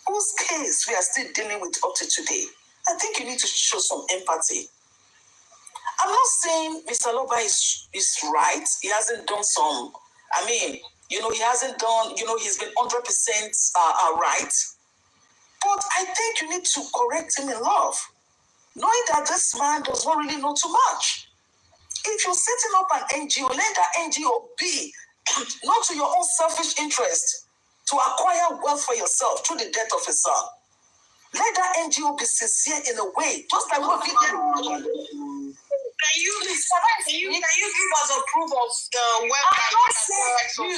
whose case we are still dealing with up to today, I think you need to show some empathy. I'm not saying Mr. Loba is right. He hasn't done he hasn't done, he's been 100% right. But I think you need to correct him in love, knowing that this man does not really know too much. If you're setting up an NGO, let that NGO be not to your own selfish interest, to acquire wealth for yourself through the death of a son. Let that NGO be sincere in a way, just like what we did. Can you give us a proof of the web? I'm not saying you.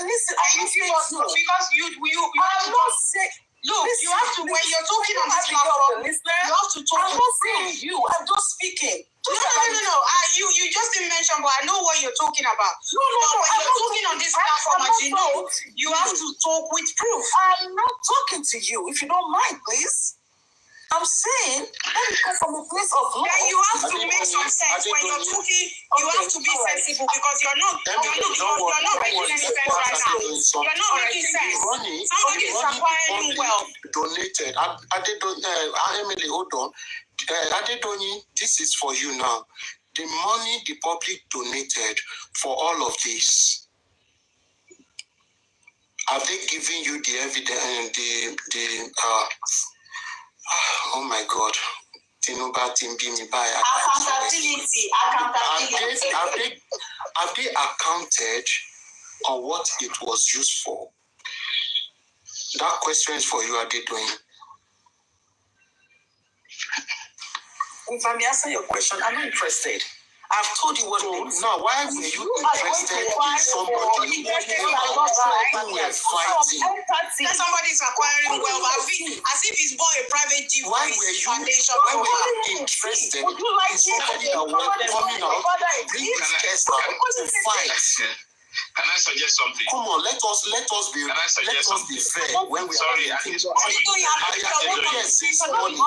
Listen, because you I'm not saying. Look, you have to, when you're talking on this platform, you have to talk. I'm not saying you. I'm just speaking. No. You just didn't mention, but I know what you're talking about. No. When you're talking on this platform, as you have to talk with proof. I'm not talking to you. If you don't mind, please. I'm saying, let me come from a place of love. Yeah, you have to make some sense when you're talking. You have to be sensible because you're not making any sense right now. You're not making sense. Somebody is acquiring wealth. Donated. Emily, hold on. Adedoni, this is for you now. The money the public donated for all of this, have they given you the evidence? Oh my God. Accountability. Have they accounted on what it was used for? That question is for you, Adedoni. If I may answer your question, I'm not interested. I've told you what it is. Now, why were you interested in somebody who were fighting? Somebody is acquiring wealth as if he's bought a private jeep. Why were you interested in somebody that was coming out, bring his chest out to fight? Can I suggest something? Come on, let us be fair when we sorry, at this point. Yes, this morning. You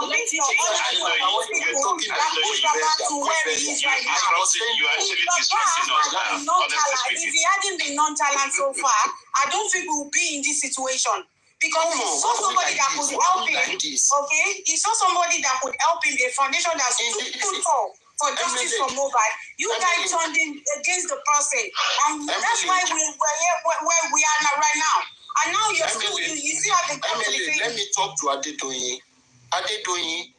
actually distressing us now, honestly If speaking. he hadn't been nonchalant so far, I don't think we will be in this situation. Because he saw somebody that could help him. Okay? He saw somebody that could help him, a foundation that stood tall for justice for Mohbad. You guys turned him against the person. And that's why we're here where we are now, right now. And now you're still, you still have the Emily, let me talk to Adedoyin. Adedoyin,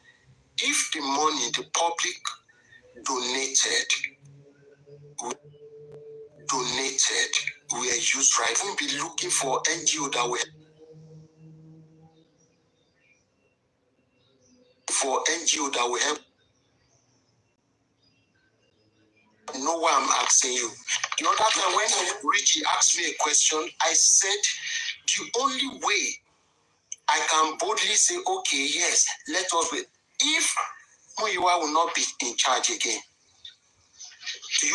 if the money the public donated, we are used right, we won't be looking for NGO that will help. You know why I'm asking you? The other time when Richie asked me a question, I said the only way I can boldly say, okay, yes, let us wait. If Muyiwa will not be in charge again, do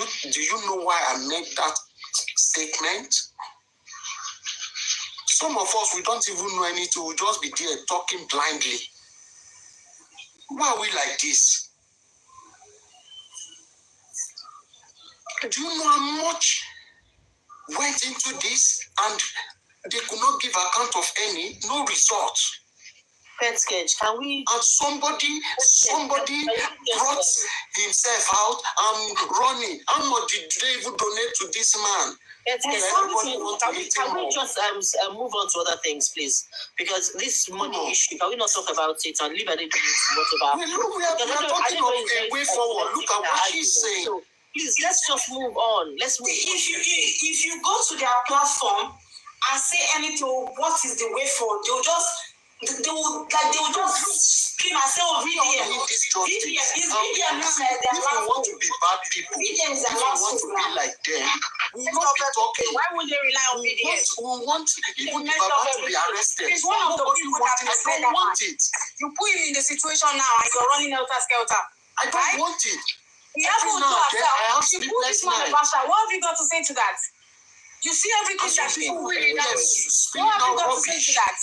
you know why I made that statement? Some of us, we don't even know anything. We'll just be there talking blindly. Why are we like this? Do you know how much went into this and they could not give account of no result? Petsketch, can we? And somebody brought himself out and running. How much did they even donate to this man? Can we just move on to other things, please? Because this money issue, can we not talk about it and leave it whatever? We are talking of a way forward. Look at what she's saying. So, please, let's just move on. Let's move on. If you go to their platform and say anything, what is the way forward? They will just scream and say, oh, VDM. Is VDM not like their If we want to be bad people, VDM is if we want to be like them, we will not be talking. Why would they rely on VDM? We want even the Baba to be arrested. It's one of the people that I don't want it. You put him in the situation now and you're running helter-skelter. I don't want it. I have sleepless nights. What have you got to say to that? You see everything that people will do. What have you got to say to that?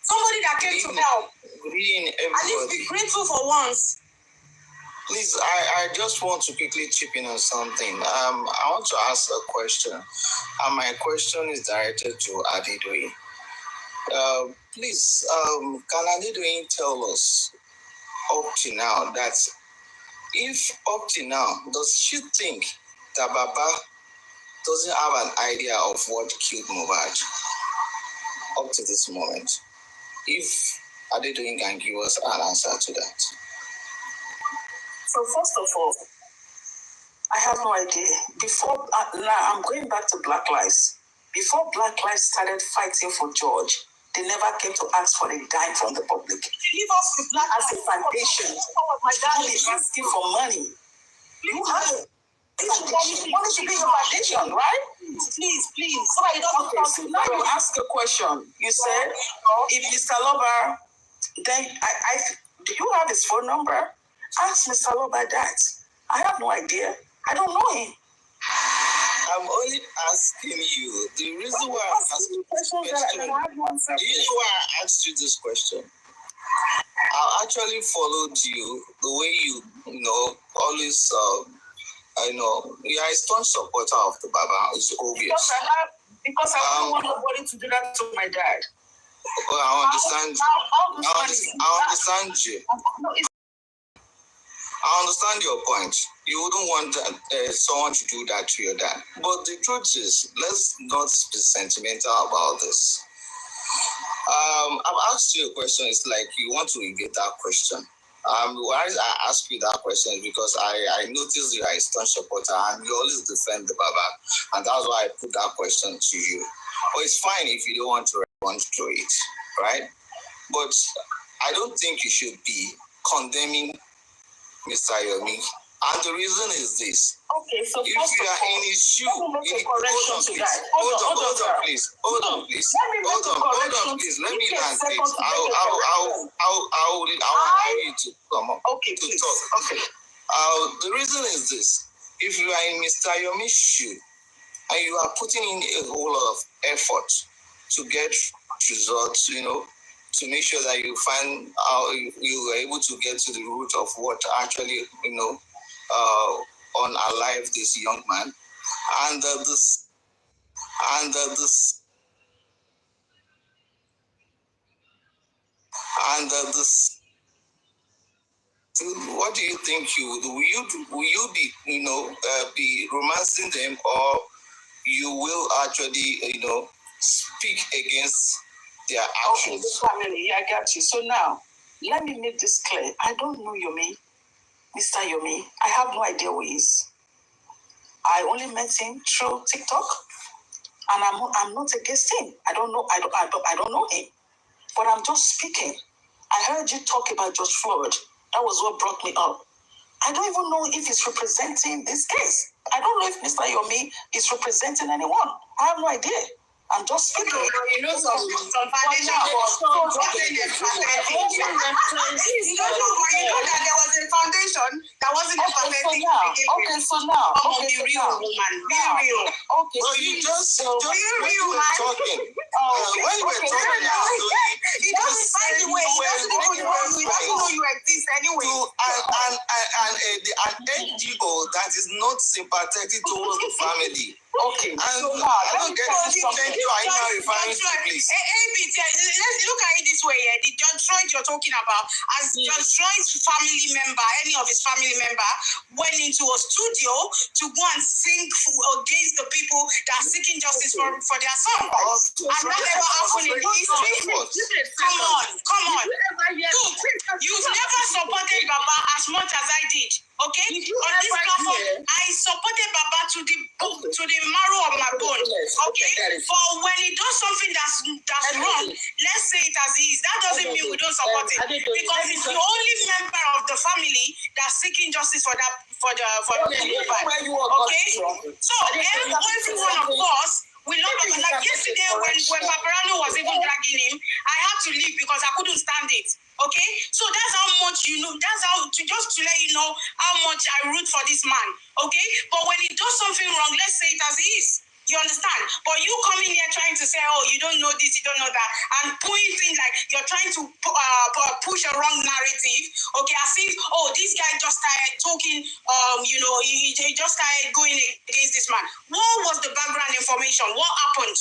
Somebody that came to help. Good evening, At least everybody. be grateful for once. Please, I just want to quickly chip in on something. I want to ask a question. And my question is directed to Adedoyin. Please, can Adedoyin tell us up to now that if up to now, does she think that Baba doesn't have an idea of what killed Mohbad up to this moment? If Adedoyin can give us an answer to that. So first of all, I have no idea. Before, now I'm going back to Black Lives. Before Black Lives started fighting for George, they never came to ask for a dime from the public. Leave us with Black as a foundation. My dad is asking for money. You have it. Money should be your foundation, right? Please. Okay, so now you ask a question. You said, if Mr. Lover, then do you have his phone number? Ask Mr. Lover that. I have no idea. I don't know him. I'm only asking you. The reason why I'm asking you this question, the reason why I asked you this question, I actually followed you the way you always. I know you are a staunch supporter of the Baba. It's obvious. Because I don't want nobody to do that to my dad. Well, I understand. I understand you. I understand your point. You wouldn't want someone to do that to your dad. But the truth is, let's not be sentimental about this. I've asked you a question. It's like you want to evade that question. Why I ask you that question is because I noticed you are a staunch supporter and you always defend the Baba. And that's why I put that question to you. But it's fine if you don't want to respond to it, right? But I don't think you should be condemning Mr. Yomi. And the reason is this. Okay, so if you are in his shoe, hold on, please. Let me land, please. I'll allow you to come up to talk. Okay. The reason is this. If you are in Mr. Yomi's shoe and you are putting in a whole lot of effort to get results, to make sure that you find how you are able to get to the root of what actually, unalive this young man. And this what do you think you would do? Will you be, be romancing them, or you will actually, speak against their actions? Okay, the family, I got you. So now, let me make this clear. I don't know Yomi, Mr. Yomi. I have no idea who he is. I only met him through TikTok, and I'm not against him. I don't know him, but I'm just speaking. I heard you talk about George Floyd. That was what brought me up. I don't even know if he's representing this case. I don't know if Mr. Yomi is representing anyone. I have no idea. I'm just speaking. Some foundation that there was a foundation that wasn't Okay, so now. Be real, woman. Be real. Okay. Well, you just real, man. Talking. When you were talking, he doesn't find the way. He doesn't even know you exist anyway. An NGO that is not sympathetic towards the family. Okay. And so now, I don't get thank you. Are you now referring to, please? Let's look at it this way. The John Floyd you're talking about, as John Floyd's family member, any of his family member went into a studio to go and sing against the people that are seeking justice for their son. And that never happened in history. Come on. Look, you've never supported Baba as much as I did. Okay? On this platform, I supported Baba to the marrow of my bone. Okay? But when he does something that's wrong, let's say it as is. That doesn't mean we don't support it. Because he's the only member of the family that's seeking justice for the people. Okay? So every one of us, we love him. Like yesterday when Paparano was even dragging him, I had to leave because I couldn't stand it. Okay? So that's how much that's how just to let you know how much I root for this man. Okay? But when he does something wrong, let's say it as it is. You understand? But you coming here trying to say, oh, you don't know this, you don't know that, and putting things like you're trying to push a wrong narrative. Okay, as if, oh, this guy just started talking, he just started going against this man. What was the background information? What happened?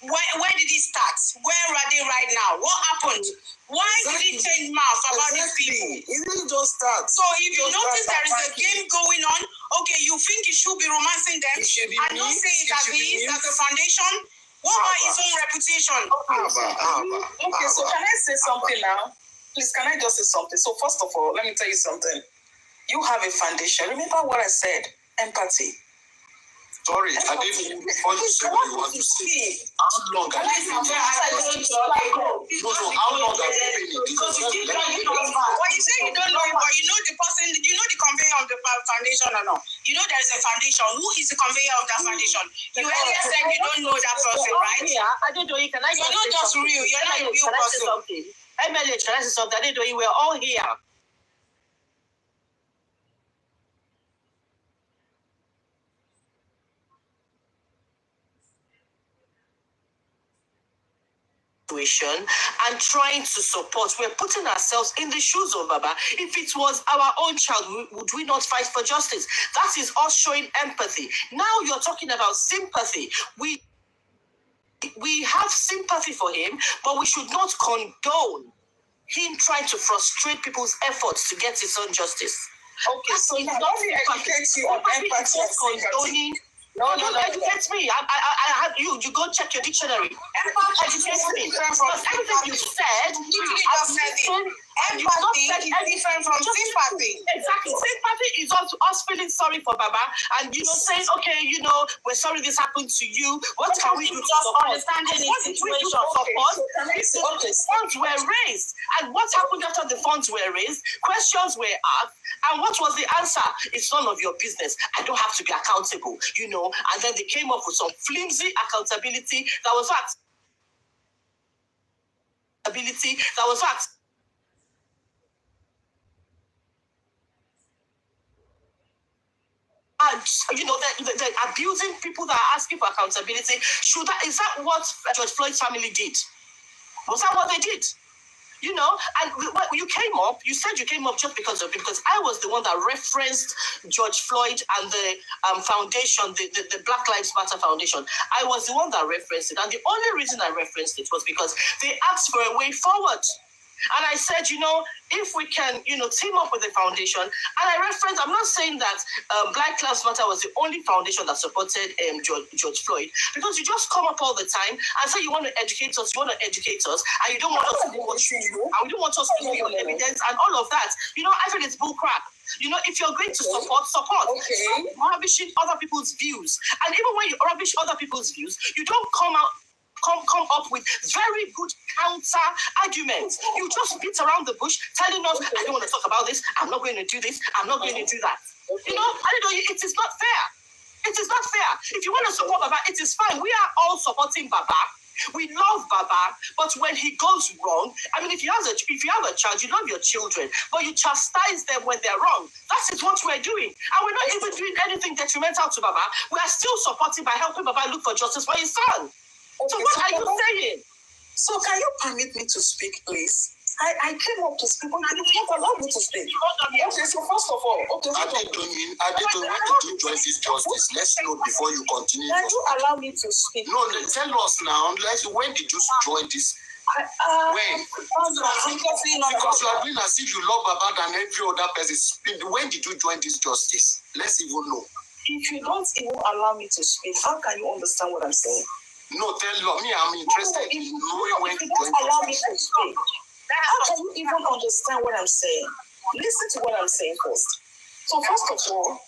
Where did it start? Where are they right now? What happened? Why did he change mouth about these people? It didn't just start. So if you notice there is a game going on, okay, you think he should be romancing them, and don't say it as he is, as a foundation. What about his own reputation? Okay, so can I say something now? Please, can I just say something? So first of all, let me tell you something. You have a foundation. Remember what I said? Empathy. Sorry, I didn't before you say what you want to say. How long have you been here? How long have you been in Because you keep trying to you say you don't know, but you know the person, you know the conveyor of the foundation or not. You know there is a foundation. Who is the conveyor of that foundation? You earlier said you don't know that person, right? Yeah, I didn't know you. Can I You're not just real. You're not a real person. MLA, can I say something? I didn't know you were all here. And trying to support. We're putting ourselves in the shoes of Baba. If it was our own child, would we not fight for justice? That is us showing empathy. Now you're talking about sympathy. We have sympathy for him, but we should not condone him trying to frustrate people's efforts to get his own justice. Okay, so now let me educate you on empathy and sympathy. No, educate me. I have you. You go check your dictionary. Educate me. Because everything you said, empathy is different from sympathy. Exactly. Sympathy is also us feeling sorry for Baba and saying, okay, we're sorry this happened to you. What can we do to support? Understanding what did we do to support? Funds were raised. And what happened after the funds were raised? Questions were asked. And what was the answer? It's none of your business. I don't have to be accountable, And then they came up with some flimsy accountability that was fact. they're abusing people that are asking for accountability. Is that what George Floyd's family did? Was that what they did? You know, and you came up, you said you came up just because I was the one that referenced George Floyd and the foundation, the Black Lives Matter Foundation. I was the one that referenced it. And the only reason I referenced it was because they asked for a way forward. And I said, if we can, team up with the foundation. And I referenced, I'm not saying that Black Lives Matter was the only foundation that supported George Floyd, because you just come up all the time and say you want to educate us, and you don't want us to do what you do, and we don't want us to know your evidence and all of that. I feel it's bull crap. If you're going to support. Okay. Rubbishing other people's views. And even when you rubbish other people's views, you don't come up with very good counter arguments. You just beat around the bush, telling us, I don't want to talk about this, I'm not going to do this, I'm not going to do that. It is not fair. It is not fair. If you want to support Baba, it is fine. We are all supporting Baba. We love Baba, but when he goes wrong, if you have a child, you love your children, but you chastise them when they're wrong. That is what we're doing. And we're not even doing anything detrimental to Baba. We are still supporting by helping Baba look for justice for his son. So what are you saying? So can you permit me to speak, please? I came up to speak, but you don't allow me to speak. Okay, so first of all, Adedoyin, when did you join this justice? Let's know before you continue. Can you allow me to speak? No, tell us now. When did you join this? When? Because you are doing as if you love Baba than every other person. When did you join this justice? Let's even know. If you don't even allow me to speak, how can you understand what I'm saying? No, tell me. I'm interested in knowing when you don't allow me to speak. How can you even understand what I'm saying? Listen to what I'm saying first. So first of all,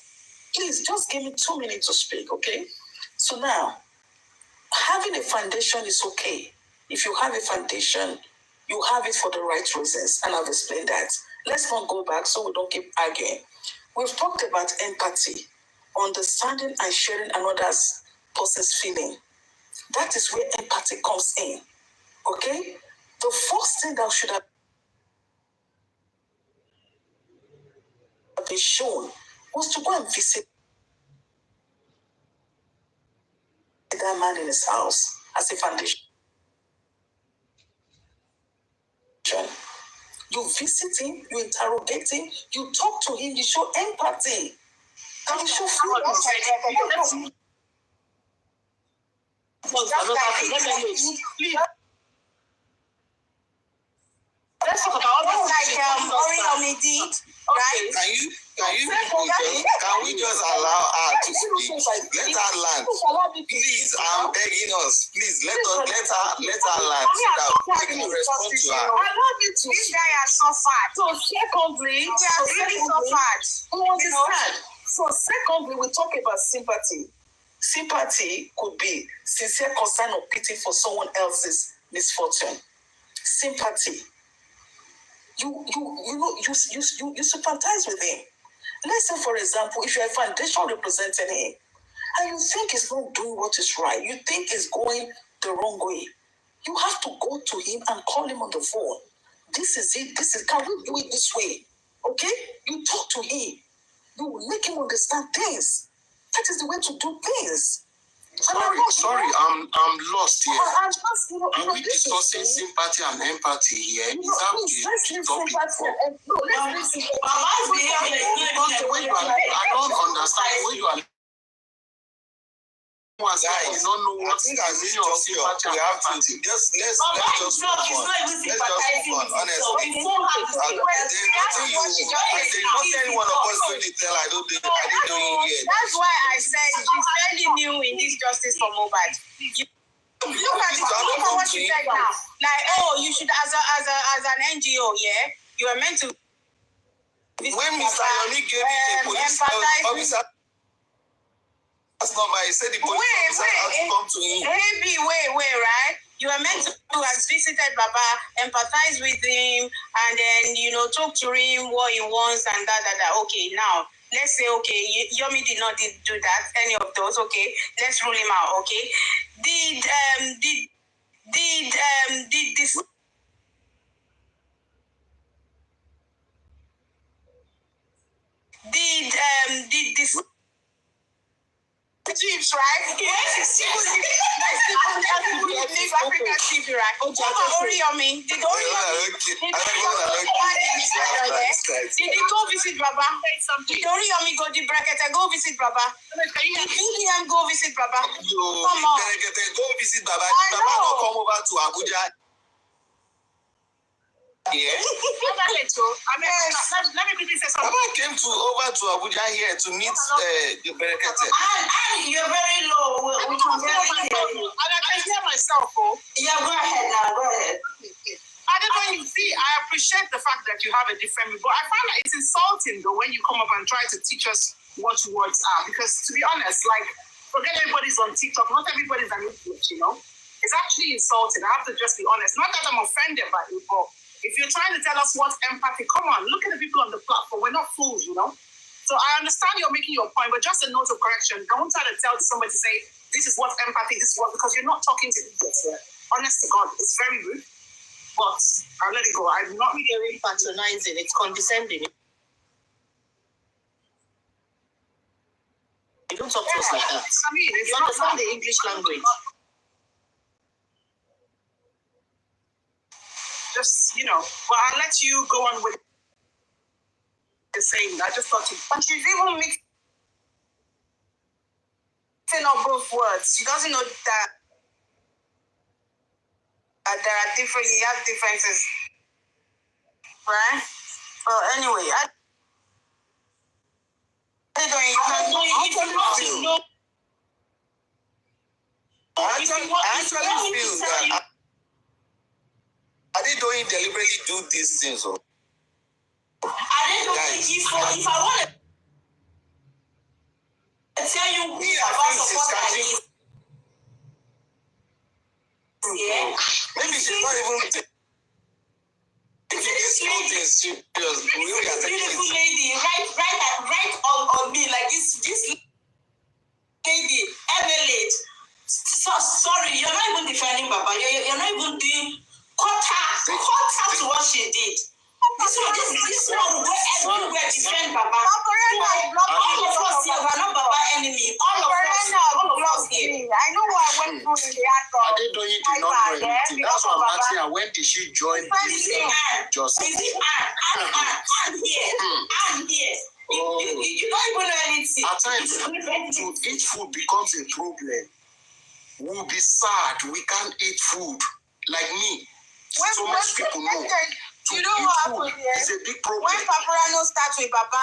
please just give me 2 minutes to speak, okay? So now, having a foundation is okay. If you have a foundation, you have it for the right reasons, and I've explained that. Let's not go back so we don't keep arguing. We've talked about empathy, understanding and sharing another person's feeling. That is where empathy comes in, okay? The first thing that should have been shown was to go and visit that man in his house as a foundation. You visit him, you interrogate him, you talk to him, you show empathy. And you show feelings. Let's talk about Omowummi did, right? Can we just allow her to speak? Let her land. Please, I'm begging us. Please let her land. So that we can respond to her. This guy has suffered. So secondly, he has really suffered. You understand? So secondly, we talk about sympathy. Sympathy could be sincere concern or pity for someone else's misfortune. Sympathy. You sympathize with him. Let's say, for example, if you're a foundation representing him, and you think he's not doing what is right, you think he's going the wrong way, you have to go to him and call him on the phone. This is it. Can we do it this way? Okay? You talk to him. You make him understand things. That is the way to do things. Sorry, I'm lost here. Are we discussing sympathy and empathy here? Is that the topic? I don't understand the way you are. Guys, I think as we talk here, we have to let's just move on. Honestly, not any one of us really tell I didn't do it yet. That's why I said she's fairly new in this justice for Mohbad. Look at what she said now. Like, you should as an NGO, you are meant to. When Mr. Yomi gave you the police officer. Number, he said the police officer has to come to him. Wait, right? You are meant to have visited Baba, empathize with him, and then, talk to him what he wants and that. Okay, now, let's say, okay, Yomi did not do that, any of those, okay? Let's rule him out, okay? Did this chiefs, right? Yes, African chief, right? Oriyomi. Did he go visit Baba? Did Oriyomi go to Brekete go visit Baba? Did William go visit Baba? Come on. Go visit Baba. Baba will come over to Abuja. Yeah. Let me quickly say something. Baba came over to Abuja here to meet the Berekete. And you're very low. We can very low. And I can hear myself, oh. Yeah, go ahead now. Go ahead. I don't know, you see, I appreciate the fact that you have a different view, but I find that it's insulting though when you come up and try to teach us what words are. Because to be honest, like, forget everybody's on TikTok, not everybody's an influence, you know? It's actually insulting. I have to just be honest. Not that I'm offended by it, but if you're trying to tell us what's empathy, come on, look at the people on the platform. We're not fools, you know? So I understand you're making your point, but just a note of correction. Don't try to tell somebody to say, this is what's empathy, this is what, because you're not talking to idiots here. Honest to God, it's very rude. But I'll let it go. I'm not really patronizing, it's condescending. You don't talk to us like that. I mean, You understand the English language. Just, you know, but I'll let you go on with the saying. I just thought But she's even mixing up both words. She doesn't know that there are different, you have differences. Right? Well, anyway, I actually feel that are they doing deliberately do these things? Or? I didn't know if I want to tell you who about support like this. Yeah. Maybe she's not even this serious. Beautiful lady, right on me, like this lady, Emily. So sorry, you're not even defending Baba. You're not even doing cut her to what she did. This one will go everywhere defend Baba. All of us here, we're not Baba enemy. All of us here. I know what I went through in the act of. I didn't know you did not know anything. That's what I'm asking her. When did she join this justice? Is it I'm here. You don't even know anything. At times, to eat food becomes a problem. We'll be sad. We can't eat food. Like me. So much people know. You know what happened here? It's a big problem. When Paparano starts with Baba,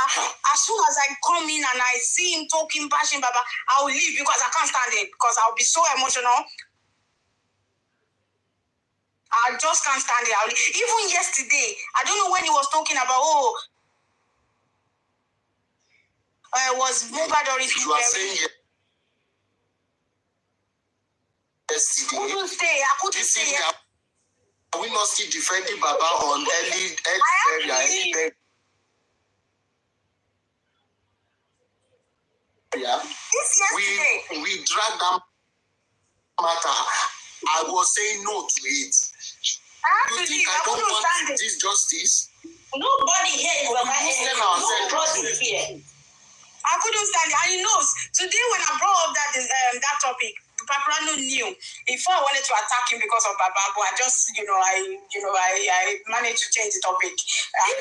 as soon as I come in and I see him talking, bashing Baba, I will leave because I can't stand it. Because I'll be so emotional. I just can't stand it. Even yesterday, I don't know when he was talking about, was Mohbad'S. You are saying yesterday. I couldn't stay. Are we not still defending Baba on early area? Yeah. We dragged that matter. I was saying no to it. You think I don't want this justice? Nobody here is Baba enemy. Nobody here. I couldn't stand it. And he knows. Today when I brought up that topic, Paparano knew. Before I wanted to attack him because of Baba, but I just, I managed to change the topic. Even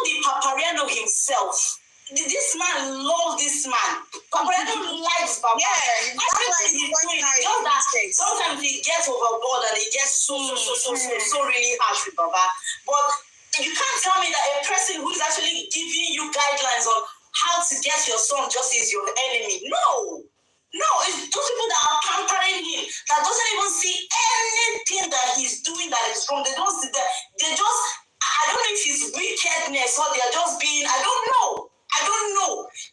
the Paparano himself, this man loves this man. Paparano likes Baba. Yeah, that's why he's doing it. Just that sometimes he gets overboard and he gets so really harsh with Baba. But you can't tell me that a person who is actually giving you guidelines on how to get your son just is your enemy. No, it's those people that are pampering him, that doesn't even see anything that he's doing that is wrong. They don't see that. They just, I don't know if it's wickedness or they're just being, I don't know.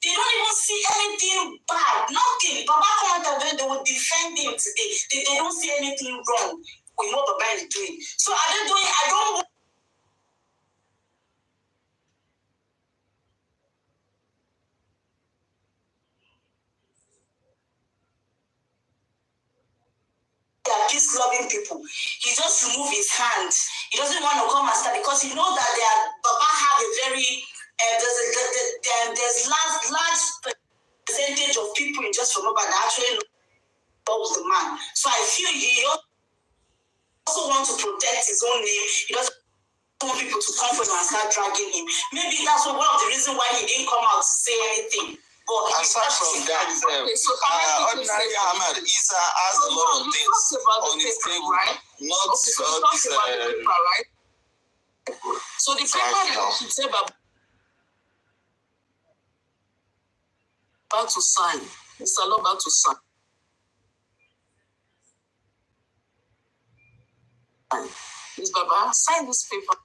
They don't even see anything bad. Nothing. Baba come out and they will defend him today. They don't see anything wrong with what Baba is doing. So I don't peace-loving people. He just removed his hand. He doesn't want to come and start because he knows that Baba have a very there's large percentage of people in just Yoruba that actually loves the man. So I feel he also wants to protect his own name. He doesn't want people to come for him and start dragging him. Maybe that's one of the reasons why he didn't come out to say anything. But aside from that, ordinary Ahmed Isa has a lot of things on his table, right? Not this. Right? So the paper that she said about to sign, Mr. Law about to sign. Ms. Baba, sign this paper.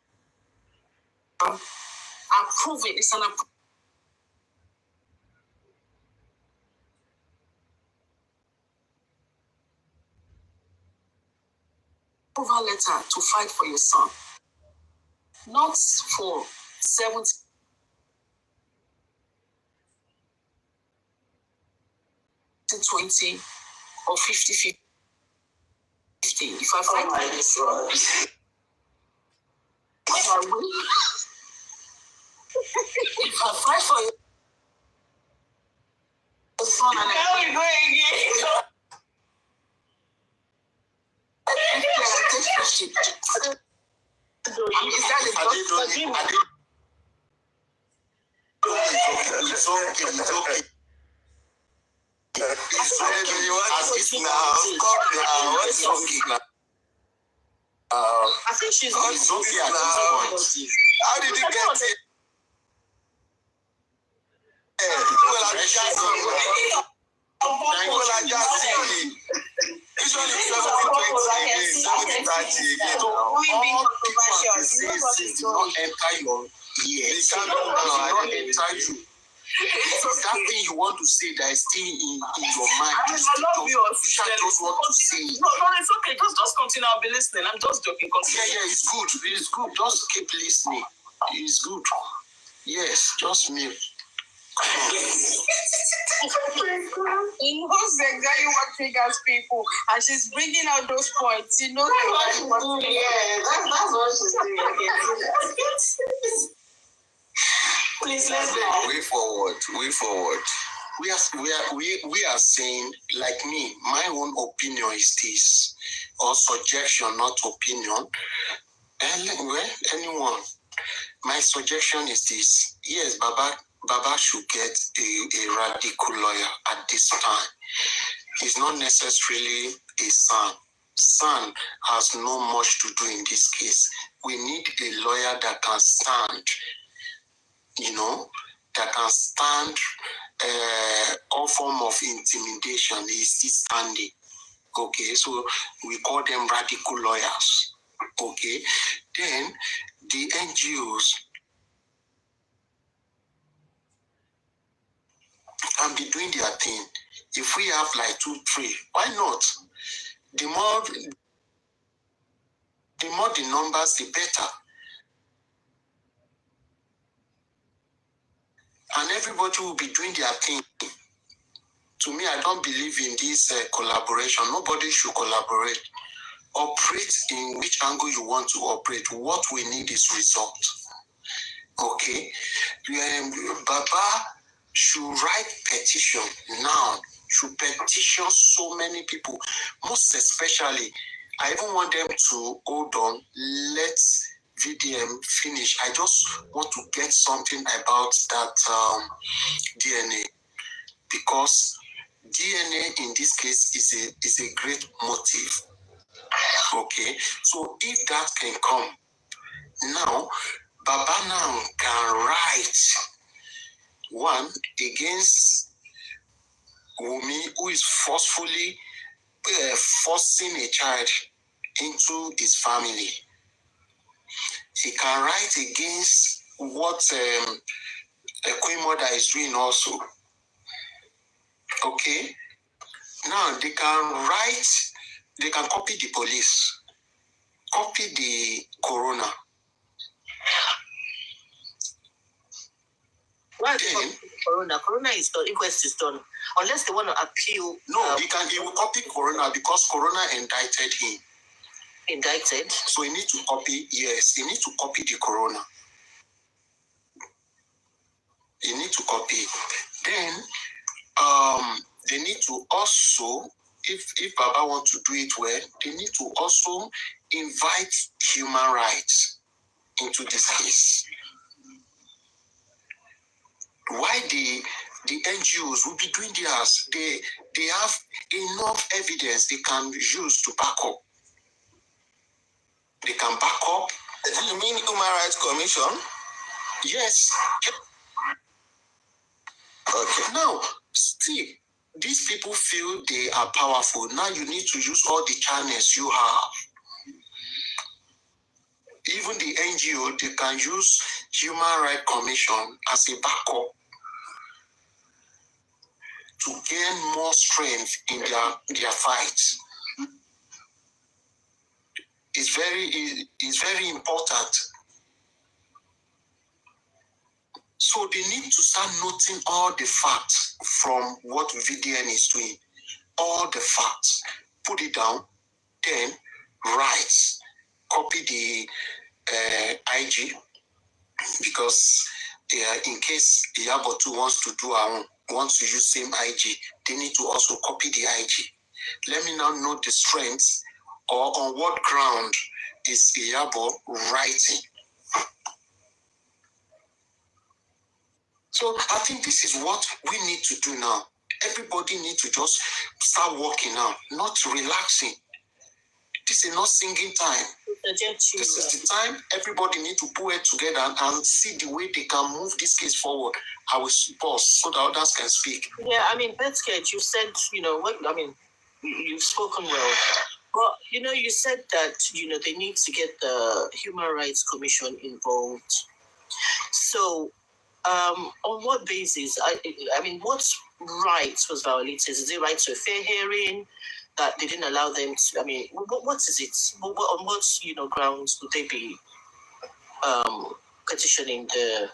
Approve it. It's an approval letter to fight for your son. Not for 70. 20 or 50. If I fight for your son, if I fight for your son, and I go again. Is that the It's okay. I think she's okay now. How did you get it? That thing you want to say that is still in your mind. I love you. Just want to say. No, it's okay. Just continue. I'll be listening. I'm just joking. Continue. Yeah, it's good. It's good. Just keep listening. It's good. Yes, just me. He knows exactly what triggers people, and she's bringing out those points. She knows exactly what triggers. Yeah, that's what she's doing. Please, let's go. Way forward. We are saying, like me, my own opinion is this, or suggestion, not opinion. Anyone, my suggestion is this. Yes, Baba should get a radical lawyer at this time. He's not necessarily a son. Son has not much to do in this case. We need a lawyer that can stand, that can stand all form of intimidation. Is this standing? Okay, so we call them radical lawyers. Okay, then the NGOs can be doing their thing. If we have like 2, 3, why not? The more the numbers, the better. And everybody will be doing their thing. To me, I don't believe in this collaboration. Nobody should collaborate. Operate in which angle you want to operate. What we need is result. Okay? Baba should write petition now. Should petition so many people. Most especially, I even want them to hold on. Let VDM finish. I just want to get something about that DNA, because DNA in this case is a great motive. Okay, so if that can come now, Baba now can write one against Wunmi, who is forcefully forcing a child into his family. He can write against what a Queen Mother is doing also. Okay? Now they can copy the police, copy the coroner. Why Corona is done, inquest is done. Unless they want to appeal. No, he will copy coroner because coroner indicted him. Indicted? So he needs to copy the coroner. You need to copy. Then they need to also, if Baba want to do it well, they need to also invite human rights into this case. Why the NGOs will be doing theirs? They have enough evidence they can use to back up. They can back up. Do you mean Human Rights Commission? Yes. Okay. Now, still, these people feel they are powerful. Now you need to use all the channels you have. Even the NGO, they can use Human Rights Commission as a backup to gain more strength in their fight. It's very important. So they need to start noting all the facts from what VDN is doing. All the facts. Put it down. Then write. Copy the IG, because in case Iyabo too wants to use same IG, they need to also copy the IG. Let me now know the strengths, or on what ground is Iyabo writing. So I think this is what we need to do now. Everybody needs to just start working now, not relaxing. This is not singing time. This is the time everybody needs to put it together and see the way they can move this case forward. I will pause so that others can speak. Yeah, I mean, Betsket, you said, you've spoken well. But, you said that, they need to get the Human Rights Commission involved. So, on what basis? I mean, what rights was violated? Is it right to a fair hearing? That they didn't allow them to, I mean, what is it? On what, grounds would they be petitioning the...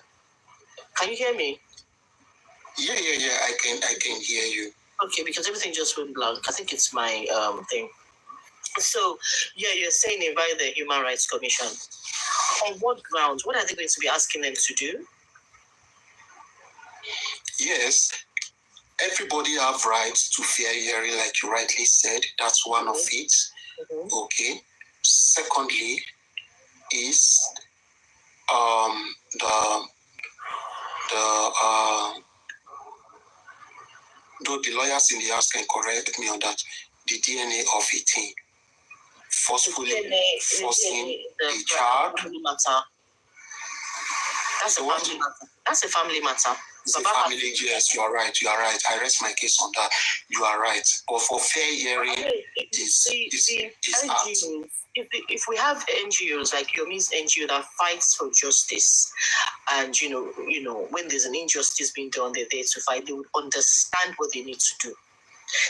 Can you hear me? Yeah, I can hear you. Okay, because everything just went blank. I think it's my thing. So, you're saying invite the Human Rights Commission. On what grounds? What are they going to be asking them to do? Yes, everybody have rights to fair hearing, like you rightly said. That's one of it. Okay. Secondly, is though the lawyers in the house can correct me on that, the DNA of a thing forcefully forcing a child. That's a family matter. That's a family matter. It's a family, yes, you are right. I rest my case on that. You are right. But for fair hearing, is NGOs, if we have NGOs like Yomi's NGO that fights for justice, and when there's an injustice being done, they're there to fight. They would understand what they need to do.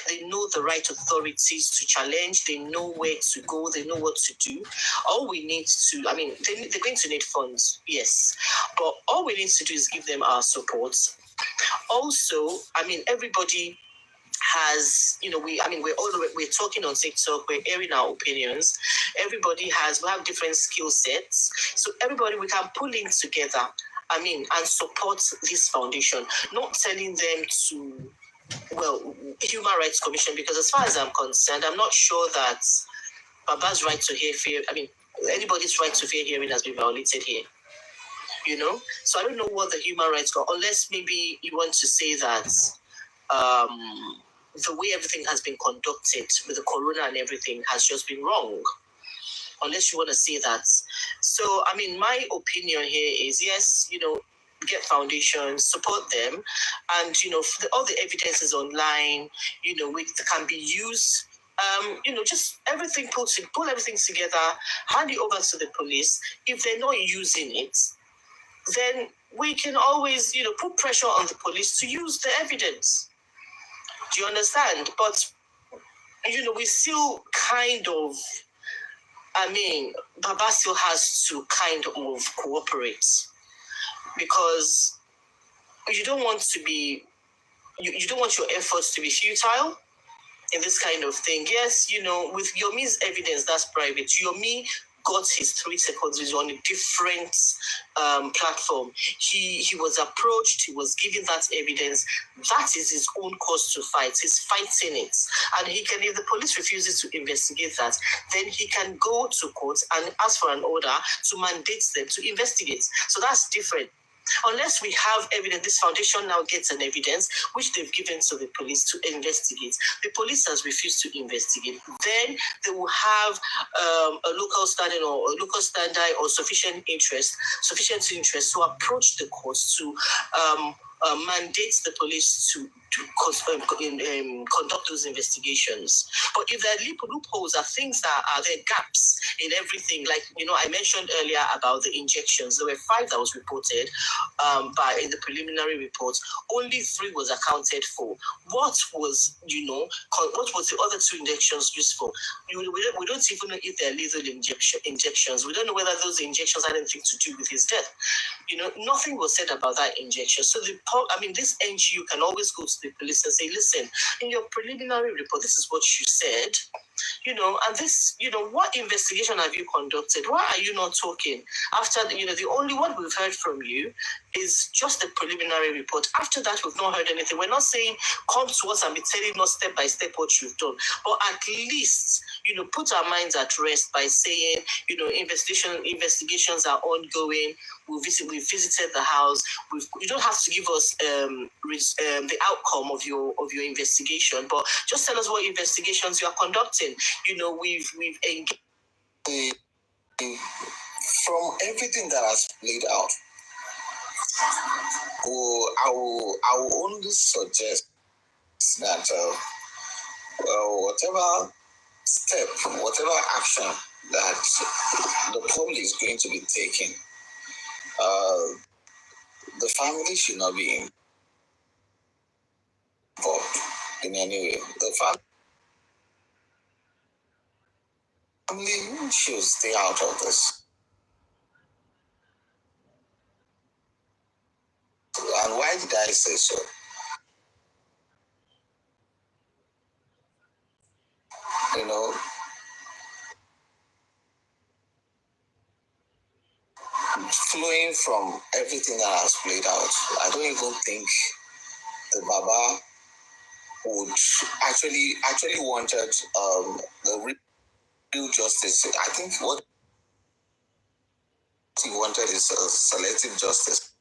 They know the right authorities to challenge. They know where to go. They know what to do. All we need to, they're going to need funds, yes. But all we need to do is give them our support. Also, everybody has, we're talking on TikTok, we're airing our opinions. We have different skill sets. So everybody, we can pull in together, and support this foundation. Not telling them to, Human Rights Commission, because as far as I'm concerned, I'm not sure that Baba's right to hear fair, anybody's right to fair hearing has been violated here. So I don't know what the human rights go, unless maybe you want to say that the way everything has been conducted with the corona and everything has just been wrong. Unless you want to say that. So, my opinion here is, yes, get foundations, support them, and all the evidence is online, which can be used. Just everything, pull everything together, hand it over to the police. If they're not using it, then we can always, put pressure on the police to use the evidence. Do you understand? But, we still kind of, Baba still has to kind of cooperate, because you don't want to be, you don't want your efforts to be futile in this kind of thing. Yes, with Yomi's evidence, that's private. Yomi got his 3 seconds video on a different platform. He was approached, he was given that evidence. That is his own cause to fight. He's fighting it. And he can, if the police refuses to investigate that, then he can go to court and ask for an order to mandate them to investigate. So that's different. Unless we have evidence, this foundation now gets an evidence which they've given to the police to investigate. The police has refused to investigate. Then they will have a local standing or a local standard or sufficient interest to approach the courts to mandate the police to conduct those investigations. But if there are loopholes, are things that are there, gaps in everything. Like, I mentioned earlier about the injections. There were 5 that was reported in the preliminary report. Only 3 was accounted for. What was, what was the other 2 injections used for? We don't even know if they're lethal injections. We don't know whether those injections had anything to do with his death. Nothing was said about that injection. So this NGO can always go to the police and say, listen, in your preliminary report, this is what you said, and this, what investigation have you conducted? Why are you not talking? After, the only one we've heard from you is just the preliminary report. After that, we've not heard anything. We're not saying come to us and be telling us step by step what you've done, but at least, put our minds at rest by saying, investigations are ongoing. We visited the house. You don't have to give us the outcome of your investigation, but just tell us what investigations you are conducting. We've engaged. From everything that has played out, I will only suggest that whatever step, whatever action that the public is going to be taking, the family should not be involved in any way. The family should stay out of this. And why did I say so? Flowing from everything that has played out, I don't even think the Baba would actually wanted the real justice. I think what he wanted is a selective justice.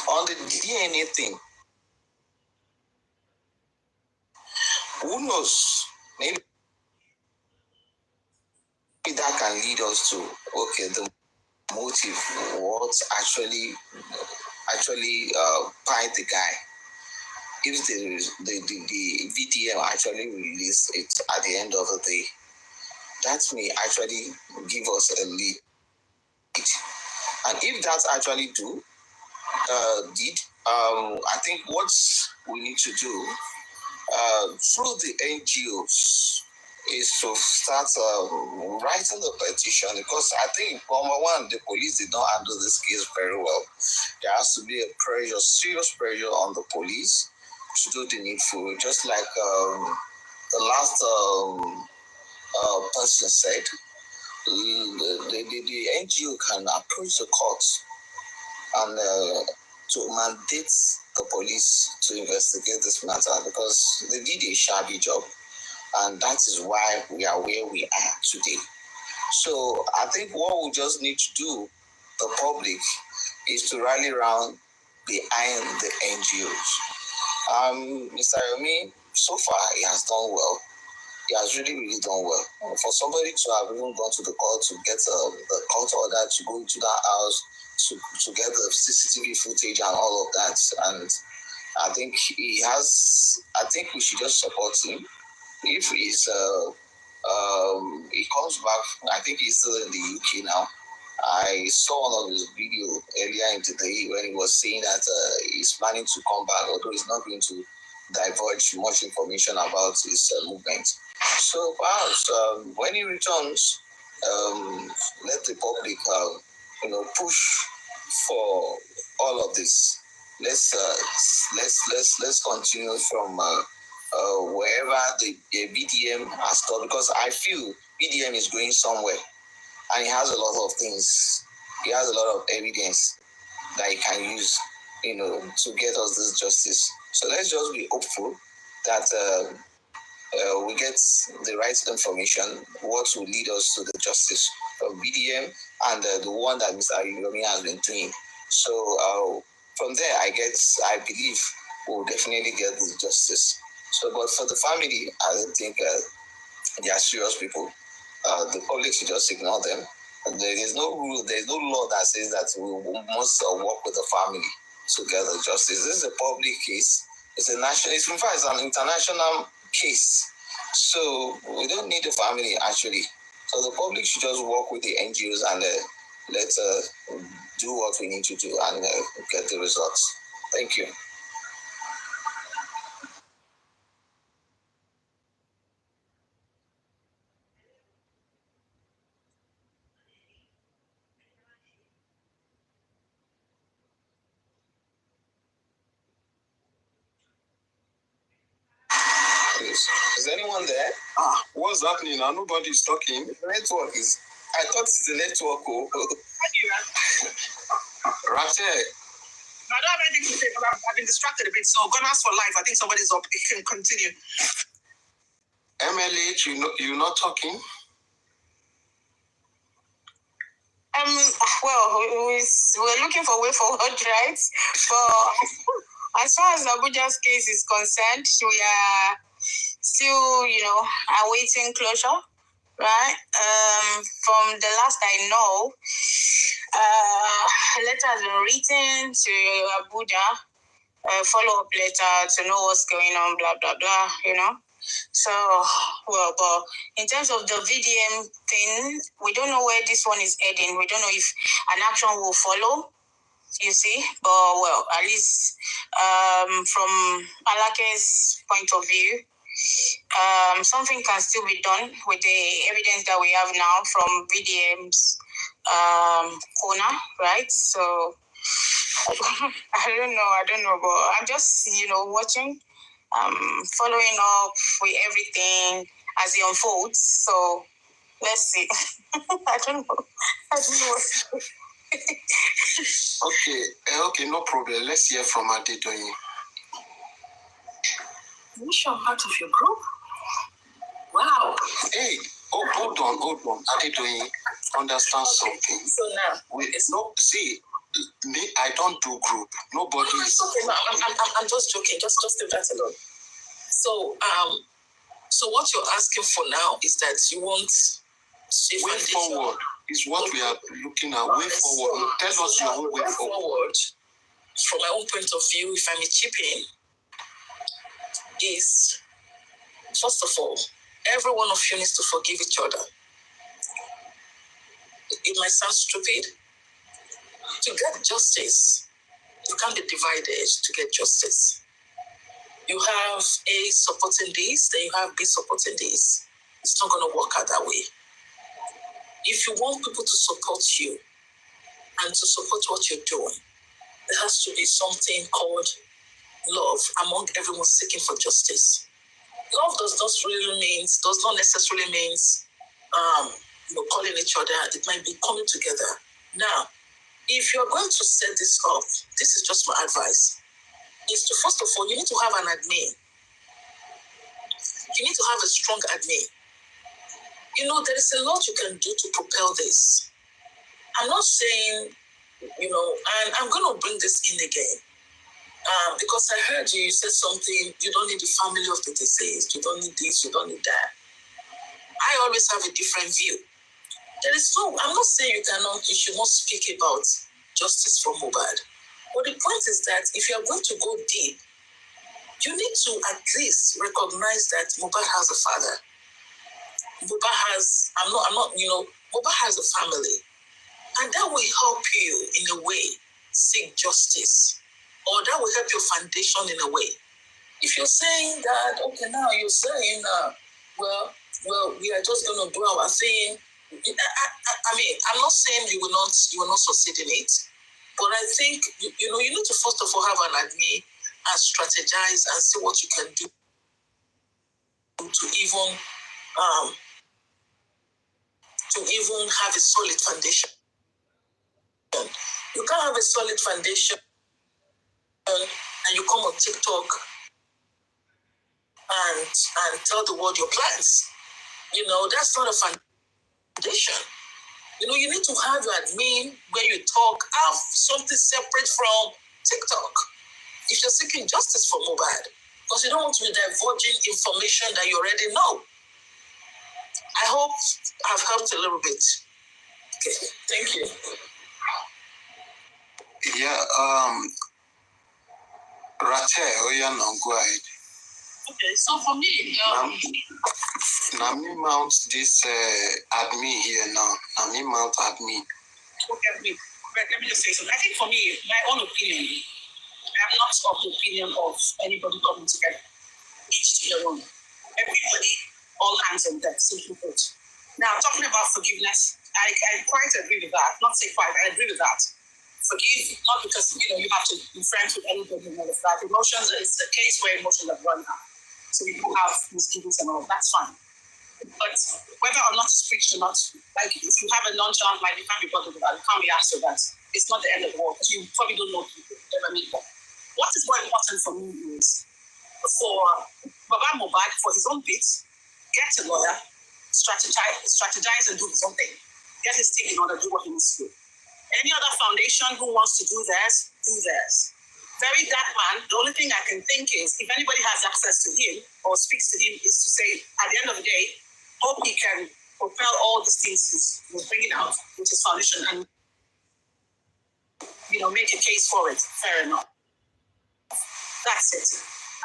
On the DNA thing, who knows? Maybe that can lead us to, the motive, what actually pied the guy. If the VDM actually release it at the end of the day, that may actually give us a lead. And if that actually did, I think what we need to do through the NGOs is to start writing the petition, because I think, number one, the police did not handle this case very well. There has to be a serious pressure on the police to do the needful, just like the last person said. The NGO can approach the courts and to mandate the police to investigate this matter, because they did a shabby job, and that is why we are where we are today. So I think what we just need to do, the public, is to rally around behind the NGOs. Mr. Yomi, so far he has done well. He has really done well. For somebody to have even gone to the court to get the court order to go into that house to get the CCTV footage and all of that, and I think he has. I think we should just support him. If he comes back, I think he's still in the UK now. I saw one of his videos earlier in the day when he was saying that he's planning to come back, although he's not going to divulge much information about his movement. So perhaps when he returns, let the public, push for all of this. Let's continue from wherever the BDM has stopped, because I feel BDM is going somewhere, and he has a lot of things. He has a lot of evidence that he can use, to get us this justice. So let's just be hopeful that we get the right information, what will lead us to the justice of BDM and the one that Mr. Iyabo has been doing. So from there, I believe we'll definitely get the justice. So, but for the family, I don't think they are serious people. The public should just ignore them. There's no rule, there's no law that says that we must work with the family to get the justice. This is a public case. It's a national. In fact, it's an international case. So we don't need the family actually. So the public should just work with the NGOs and let's do what we need to do and get the results. Thank you. Is anyone there? What's happening now? Nobody's talking. The network is. I thought it's the network. Rate. I don't have anything to say, but I've been distracted a bit. So, Gunners for Life, I think somebody's up. You can continue. MLH, you're not talking? Well, we're looking for way forward, right? But as far as Abuja's case is concerned, we are still, awaiting closure, right? From the last I know, a letter has been written to Abuja, a follow-up letter to know what's going on, blah, blah, blah, So, but in terms of the VDM thing, we don't know where this one is heading. We don't know if an action will follow, you see. But, at least from Alake's point of view, something can still be done with the evidence that we have now from VDM's corner, right? So, I don't know, but I'm just, watching. Following up with everything as it unfolds. So let's see. I don't know. Okay, no problem. Let's hear from Adedoyin. You sure I'm part of your group? Wow. Hey, hold on. Adedoyin, understand something. So now, see. Me, I don't do group. Nobody is. Okay, I'm just joking. Just leave that alone. So what you're asking for now is that you want way forward is what we are looking at. Way forward. Tell us your own way forward. From my own point of view, if I may chip in, is first of all, every one of you needs to forgive each other. It might sound stupid. To get justice, you can't be divided to get justice. You have A supporting this, then you have B supporting this. It's not going to work out that way. If you want people to support you and to support what you're doing, there has to be something called love among everyone seeking for justice. Love does not necessarily mean calling each other. It might be coming together. Now, if you're going to set this up, this is just my advice, is to, first of all, you need to have an admin. You need to have a strong admin. There is a lot you can do to propel this. I'm not saying, and I'm going to bring this in again, because I heard you said something, you don't need the family of the deceased, you don't need this, you don't need that. I always have a different view. I'm not saying you should not speak about justice for Mohbad. But the point is that if you are going to go deep, you need to at least recognize that Mohbad has a father. Mohbad has a family. And that will help you in a way seek justice. Or that will help your foundation in a way. If you're saying that, okay, now you're saying, well, we are just going to do our thing. I'm not saying you will not succeed in it, but I think you need to first of all have an admin and strategize and see what you can do to even to even have a solid foundation. You can't have a solid foundation and you come on TikTok and tell the world your plans. That's not a foundation. You need to have your admin where you talk, have something separate from TikTok. If you're seeking justice for Mohbad, because you don't want to be divulging information that you already know. I hope I've helped a little bit. Okay, thank you. Yeah, Rate, go ahead. Okay, so for me, now me mount this admin here now. Now me mount admin. Okay, let me just say something. I think for me, my own opinion, I'm not of the opinion of anybody coming together. Each to their own. Everybody, all hands on deck, simply put. Now, talking about forgiveness, I quite agree with that. Not say quite, I agree with that. Forgive, not because you have to be friends with anybody and all of that. Emotions is a case where emotions have run out. So people have misgivings and all, that's fine. But whether or not it's preached or not, like if you have a nonchalant mind, you can't be bothered with that, you can't be asked for that. It's not the end of the world because you probably don't know people, you never meet them. What is more important for me is for Baba Mohbad, for his own bit, get a lawyer, strategize and do his own thing. Get his thing in order to do what he needs to do. Any other foundation who wants to do theirs, do theirs. Very dark man, the only thing I can think is if anybody has access to him or speaks to him is to say, at the end of the day, hope he can propel all these things he's bringing out, which is foundation, and make a case for it. Fair enough. That's it.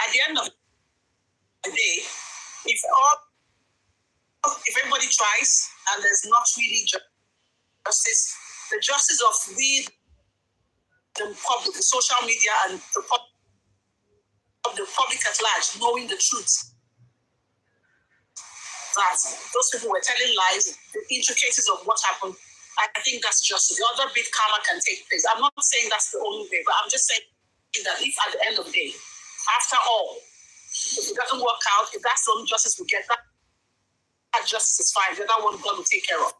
At the end of the day, if everybody tries and there's not really justice, the justice of the public, the social media, and the public at large knowing the truth that those people were telling lies, the intricacies of what happened, I think that's justice. The other bit karma can take place. I'm not saying that's the only way, but I'm just saying that if at the end of the day, after all, if it doesn't work out, if that's the only justice we get, that justice is fine. The other one God will take care of.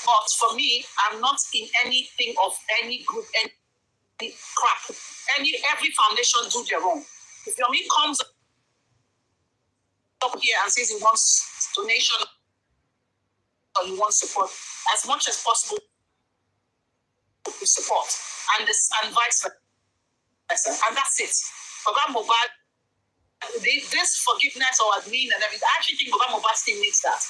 But for me, I'm not in anything of any group, any crap. Every foundation do their own. If your me comes up here and says he wants donation or he wants support, as much as possible to support, and vice versa. And that's it. Baba Mohbad, this forgiveness or admin and everything, I actually think Baba Mohbad still needs that.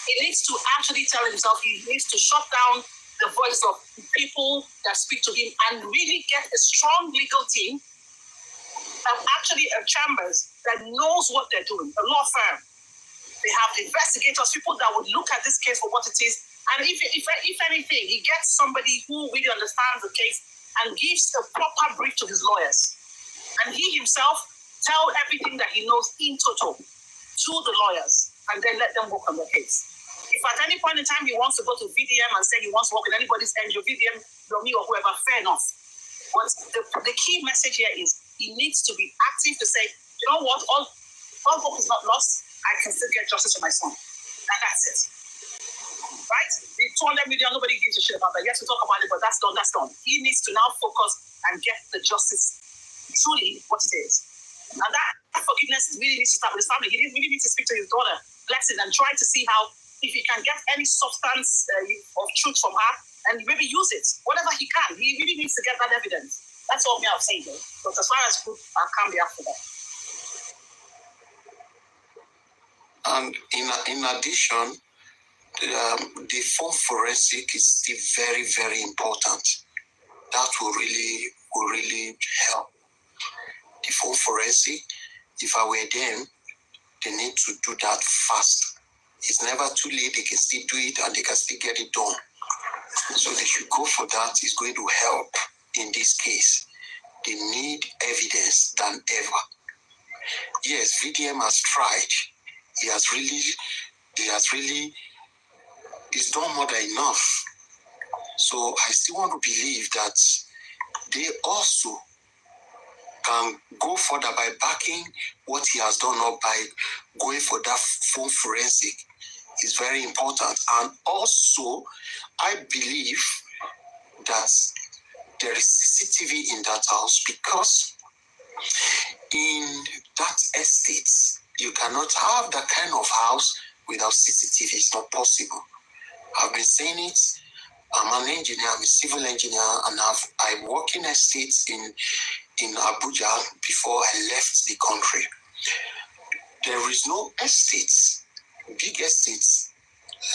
He needs to actually tell himself he needs to shut down the voice of people that speak to him and really get a strong legal team and actually a chambers that knows what they're doing, a law firm. They have investigators, people that would look at this case for what it is. And if anything, he gets somebody who really understands the case and gives a proper brief to his lawyers. And he himself tell everything that he knows in total to the lawyers and then let them work on the case. If at any point in time he wants to go to VDM and say he wants to work with anybody's NGO, VDM, me or whoever, fair enough. But the key message here is he needs to be active to say, you know what, all hope is not lost. I can still get justice for my son. And that's it. Right? The 200 million, nobody gives a shit about that. Yes, we talk about it, but that's done, that's done. He needs to now focus and get the justice truly what it is. And that forgiveness really needs to start with his family. He really needs to speak to his daughter, Blessing, and try to see how, if he can get any substance of truth from her, and maybe use it, whatever he can. He really needs to get that evidence. That's all me I'm saying, though. But as far as good, I can't be after that. And in addition, the phone forensic is still very, very important. That will really help. The phone forensic, if I were them, they need to do that fast. It's never too late. They can still do it and they can still get it done. So they should go for that. It's going to help in this case. They need evidence than ever. Yes, VDM has tried. He's done more than enough. So I still want to believe that they also can go further by backing what he has done or by going for that phone forensic. is very important. And also, I believe that there is CCTV in that house, because in that estate, you cannot have that kind of house without CCTV. It's not possible. I've been saying it. I'm an engineer, I'm a civil engineer, and I work in estates in Abuja before I left the country. There is no estates, big estates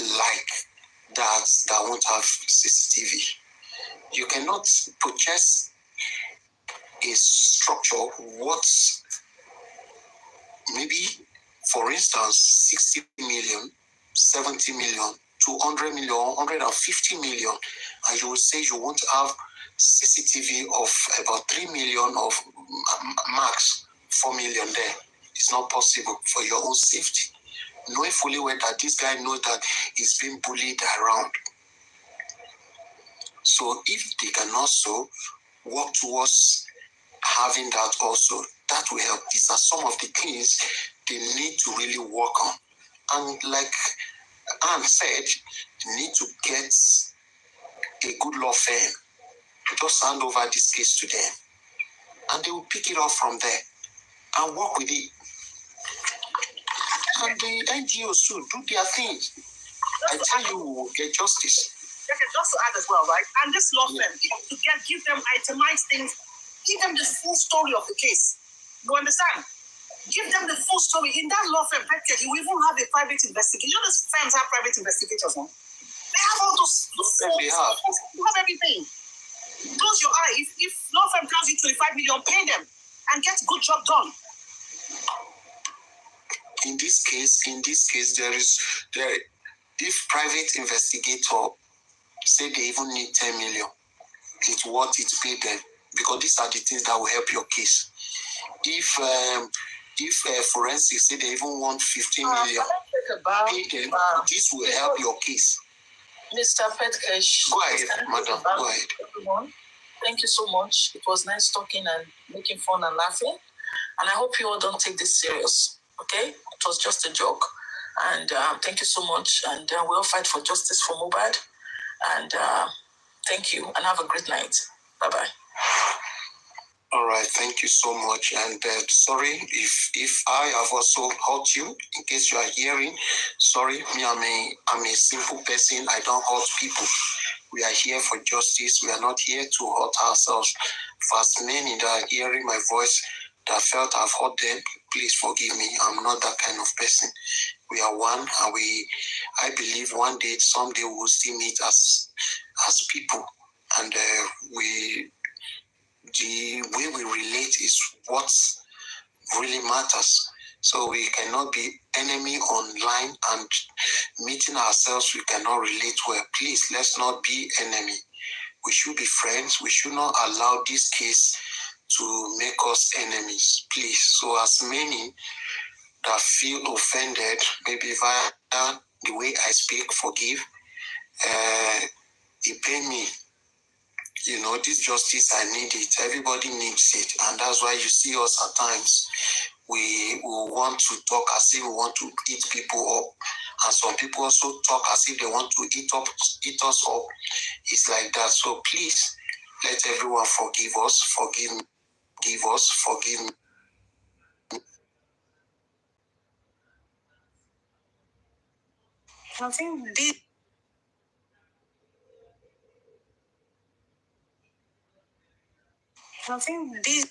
like that won't have CCTV. You cannot purchase a structure worth maybe, for instance, 60 million, 70 million, 200 million, 150 million, and you will say you want to have CCTV of about 3 million of max 4 million there. It's not possible for your own safety. Knowing fully well that this guy knows that he's being bullied around. So if they can also work towards having that also, that will help. These are some of the things they need to really work on. And like Anne said, they need to get a good law firm to just hand over this case to them. And they will pick it up from there and work with it. And the NGOs too do their thing. I tell you, we will get justice. Okay, just to add as well, right? And this law firm, to give them itemized things, give them the full story of the case. You understand? Give them the full story. In that law firm, you even have a private investigator. You know, those firms have private investigators, no? They have all those They have everything. Close your eye. If law firm tells you 25 million, pay them and get a good job done. In this case, if private investigator say they even need 10 million, it's worth it to pay them, because these are the things that will help your case. If forensics say they even want 15 million, pay them. This will help your case. Mr. Petkesh. Go ahead, madam. Go ahead. Everyone. Thank you so much. It was nice talking and making fun and laughing. And I hope you all don't take this serious. Okay? It was just a joke. And thank you so much. And we'll fight for justice for Mohbad. And thank you. And have a great night. Bye-bye. All right, thank you so much. And sorry if I have also hurt you. In case you are hearing, sorry. Me, I'm a simple person. I don't hurt people. We are here for justice. We are not here to hurt ourselves. For as many that are hearing my voice that felt I've hurt them, please forgive me. I'm not that kind of person. We are one, and I believe one day, someday, we will still meet as people, and the way we relate is what really matters. So we cannot be enemy online, and meeting ourselves, we cannot relate well. Please, let's not be enemy. We should be friends. We should not allow this case to make us enemies, please. So as many that feel offended, maybe via the way I speak, forgive. It pain me. You know, this justice, I need it. Everybody needs it. And that's why you see us at times. We want to talk as if we want to eat people up. And some people also talk as if they want to eat us up. It's like that. So please, let everyone forgive us. Forgive me. Give us. Forgive me. I think this.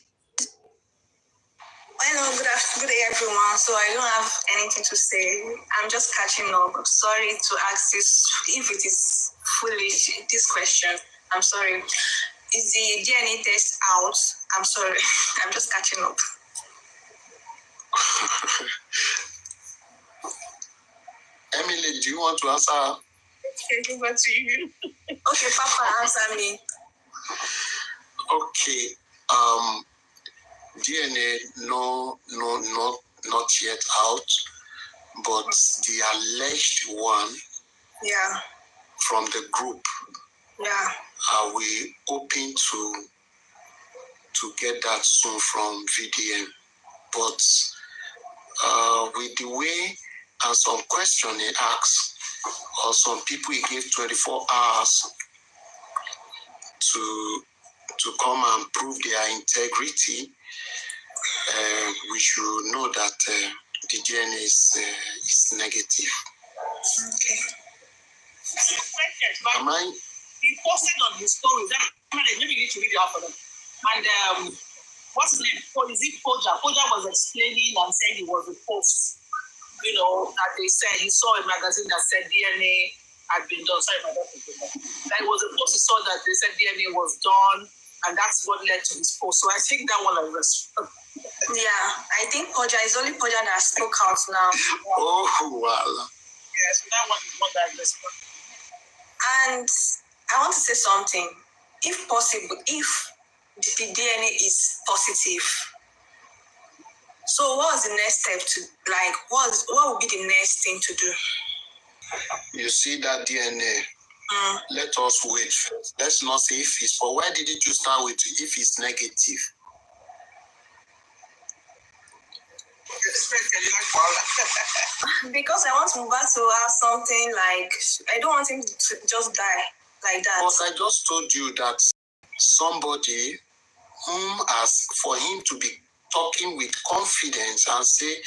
Hello, good day, everyone. So I don't have anything to say. I'm just catching up. I'm sorry to ask this, if it is foolish, this question. I'm sorry. Is the DNA test out? I'm sorry. I'm just catching up. Emily, do you want to answer? Okay, over to you. Okay, Papa, answer me. Okay. DNA, not yet out, but the alleged one, yeah, from the group, yeah, are we hoping to get that soon from VDM? But with the way and some question he asked, or some people he gave 24 hours to come and prove their integrity, we should know that the DNA is negative. Okay. Am I? He posted on his story. Maybe you need to read it out for them. And what's his name? Is it Poja? Poja was explaining and saying it was a post. You know, that they said he saw a magazine that said DNA had been done. Sorry, my daughter. That it was a post he saw that they said DNA was done, and that's what led to his post. So I think that one was. Yeah, I think Poja is only Poja that spoke out now. Oh, wow. Yes, that one is one that responded. And I want to say something. If possible, if the DNA is positive, so what was the next step to, like, what would be the next thing to do? You see that DNA, let us wait first. Let's not say if it's, but why didn't you start with if it's negative? Because I want Mohbad to have something like, I don't want him to just die like that. But I just told you that somebody whom asked for him to be talking with confidence and say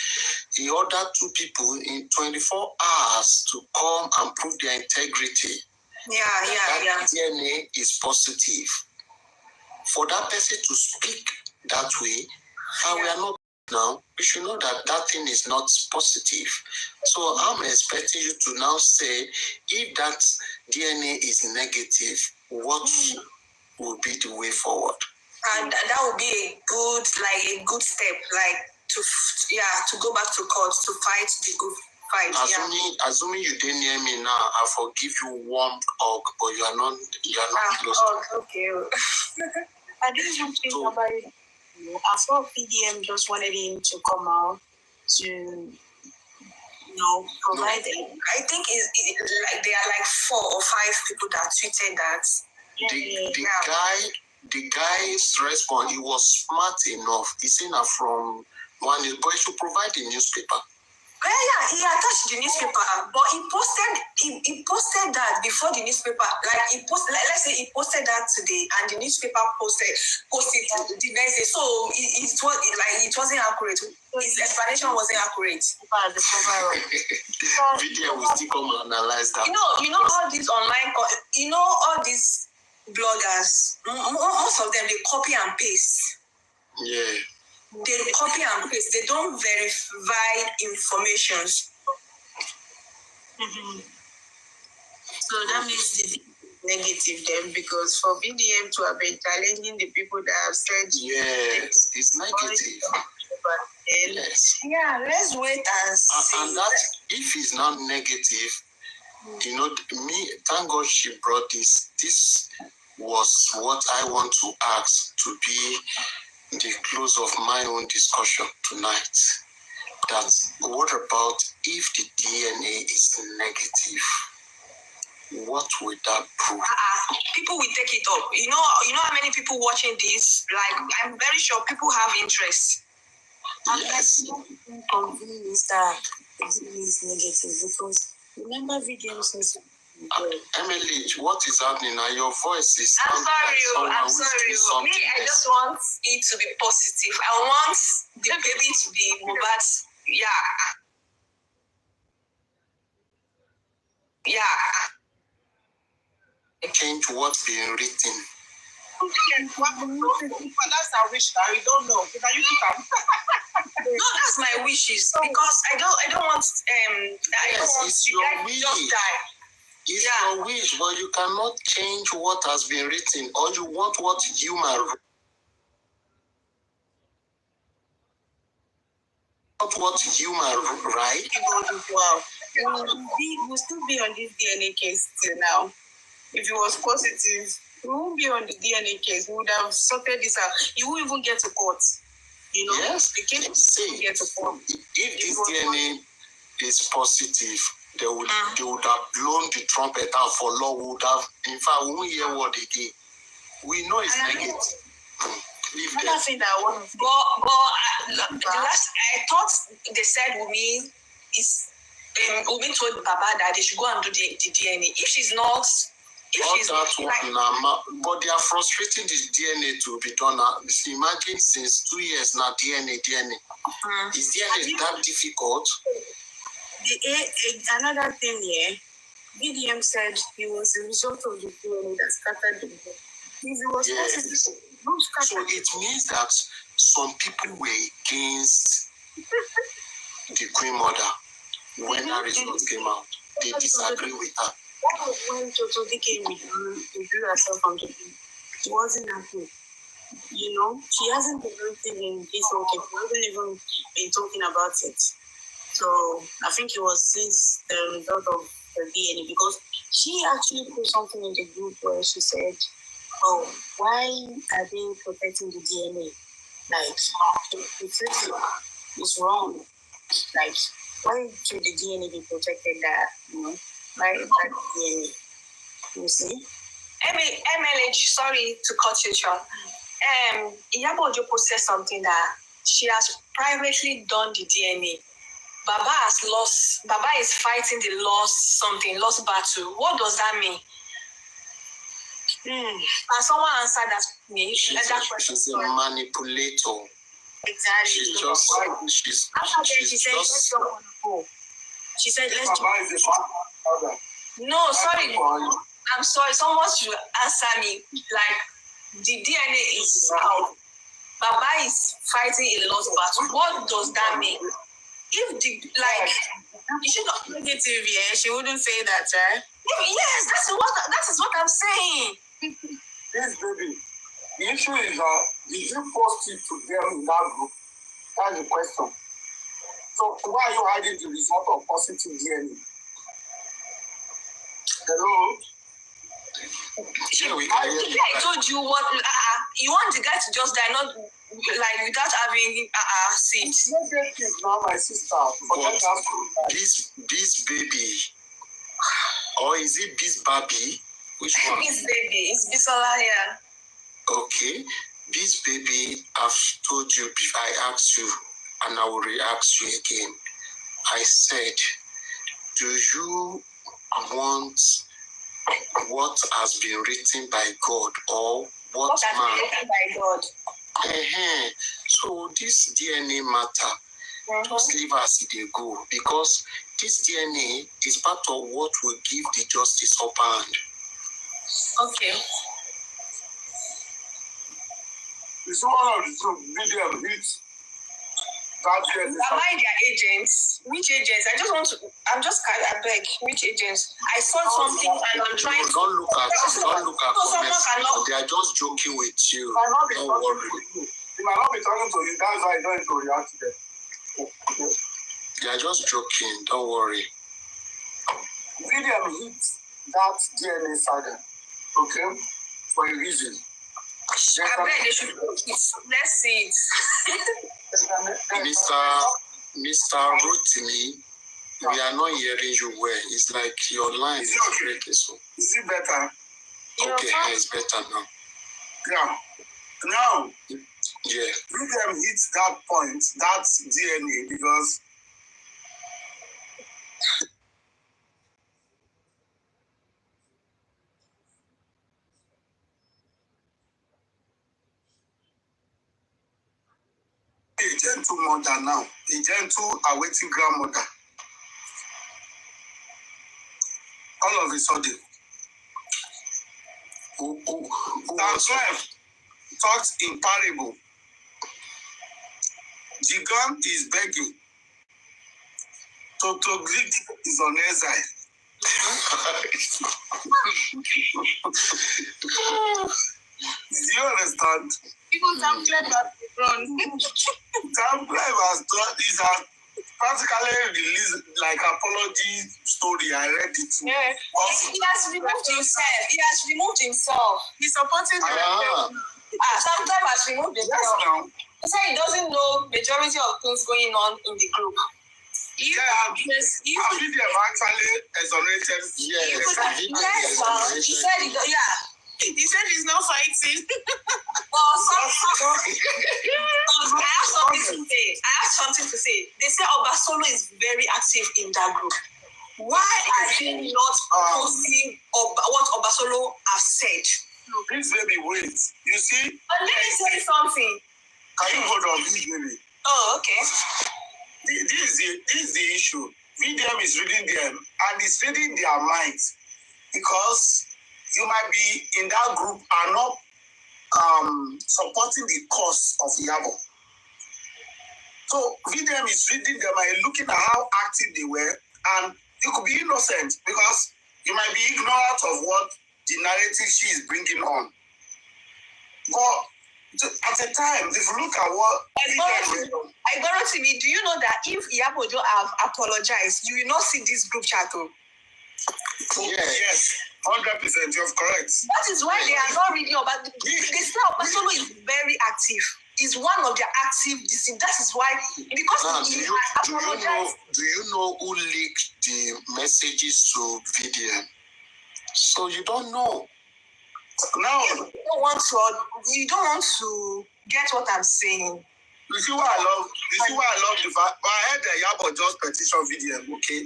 he ordered 2 people in 24 hours to come and prove their integrity. That DNA is positive. For that person to speak that way, and we are not now, we should know that that thing is not positive. So I'm expecting you to now say, if that DNA is negative, what will be the way forward? And that would be a good step, like to go back to court to fight the good fight. Assuming you didn't hear me now, I forgive you warm hug, but you are not close. Okay. I didn't even think about it. I thought PDM just wanted him to come out to, provide it. I think like there are like 4 or 5 people that tweeted that. The guy's response, he was smart enough. He seen her from one, but he should provide the newspaper. Yeah, he attached the newspaper, but he posted that before the newspaper. Like let's say he posted that today, and the newspaper posted the next day. So it wasn't accurate. His explanation wasn't accurate. Video will still come and analyze that. You know all these online, all these bloggers. Most of them, they copy and paste. Yeah. They copy and paste. They don't verify information. Mm-hmm. So that means the negative then, because for VDM to have been challenging the people that have said yes, it's negative. Yes. Yeah, let's wait and see. And that if it's not negative, me, thank God she brought this. This was what I want to ask to be the close of my own discussion tonight. That what about if the DNA is negative? What would that prove? People will take it up. You know how many people watching this? Like, I'm very sure people have interest. Yes. I'm convinced that the DNA is negative because remember videos. Emily, what is happening now? Your voice is. I'm sorry. Me, I just want it to be positive. I want the baby to be Mohbad's. Yeah. Change what's being written. That's our wish now. We don't know. No, that's my wishes because I don't want it's your wish. Just die. It's your wish, but you cannot change what has been written, or you want what human right? Wow. We'll still be on this DNA case till now. If it was positive, we won't be on the DNA case. We would have sorted this out. You won't even get to court. Yes. The case will get to court. If this DNA is positive, they would have blown the trumpet out for law. In fact, we won't hear what again. We know it's negative. Another thing that I want to the last I thought they said Wunmi is Umi told Baba that they should go and do the DNA. If she's not, but they are frustrating the DNA to be done now. Imagine since 2 years now, DNA. Is DNA that difficult? Another thing here, BDM said he was the result of the DNA that scattered the book. Yes. So it means that some people were against the Queen Mother when that result came out. They disagree with her. That was when Toto came and drew herself from the book. She wasn't happy. She hasn't been active in this whole thing. We haven't even been talking about it. So I think it was since the result of the DNA, because she actually put something in the group where she said, "Oh, why are they protecting the DNA? Like, it's wrong. Like, why should the DNA be protected? That why is that DNA? You see?" MLH, sorry to cut you short. Iyabo said something that she has privately done the DNA. Baba is fighting the lost battle. What does that mean? And someone answered that me. She's a manipulator. Exactly. She said, let's go. No, sorry. I'm sorry. Someone should answer me. Like, the DNA is out. Baba is fighting a lost battle. What does that mean? If you should not negative, she wouldn't say that, right? Yes, that is what I'm saying. This baby, the issue is did you post it to them in that group? That's the question. So why are you hiding the result of positive DNA? Hello? I told you what you want the guy to just die, not without having seeds. Is now my sister. This baby, or is it this baby? Which one? This baby, it's Bisola here. Okay, this baby, I've told you before. I asked you, and I will re-ask you again. I said, do you want what has been written by God or what man? Has been written by God. So this DNA matter, just leave as they go, because this DNA is part of what will give the justice upper hand. Okay. It's one of the video hits. Am I their agents? Which agents? I'm just I beg. Which agents? I saw something and I'm trying to... Don't look at comments. They are just joking with you. Don't worry. You might not be talking to you. That's why you don't need to react to them. They are just joking. Don't worry. Video hits that DNA saga. Okay? For a reason. I bet they should put it. Let's see it. Mr. Rotimi, we are not hearing you well. It's like your line is breaking. So. Is it better? Okay, it's better now. Yeah. Now, yeah. Freedom hits that point, that's DNA, because a gentle mother now, a gentle awaiting grandmother. All of a sudden, that talks in parable. Jigan is begging. Totoglik is on exile. Do you understand? Even Sam Cleb has run. Sam Cleb has practically released like apology story. I read it too. Yeah. He has removed himself. He's supporting the Sam Cleb has removed himself. Yes, now. He said he doesn't know majority of things going on in the group. He actually exonerated. He said, He said he's not fighting. Well, I have something to say. They say Obasolo is very active in that group. Why are they not posting what Obasolo has said? Please, baby, wait. You see? But let me say something. Can you hold on, please, baby? Oh, okay. This is the issue. VDM is reading them and it's reading their minds because you might be in that group and not supporting the cause of Iyabo. So VDM is reading them and looking at how active they were, and you could be innocent because you might be ignorant of what the narrative she is bringing on. But at the time, if you look at what I guarantee me, do you know that if Iyabo don't have apologized, you will not see this group chat? Yes, 100%, you're correct. That is why they are not reading about the Obasolo is very active. He's one of the active. That is why, because now, he do you know who leaked the messages to VDM? So you don't know. Now you don't want to get what I'm saying. You see why I love the fact, but I heard that Iyabo just petition VDM, okay?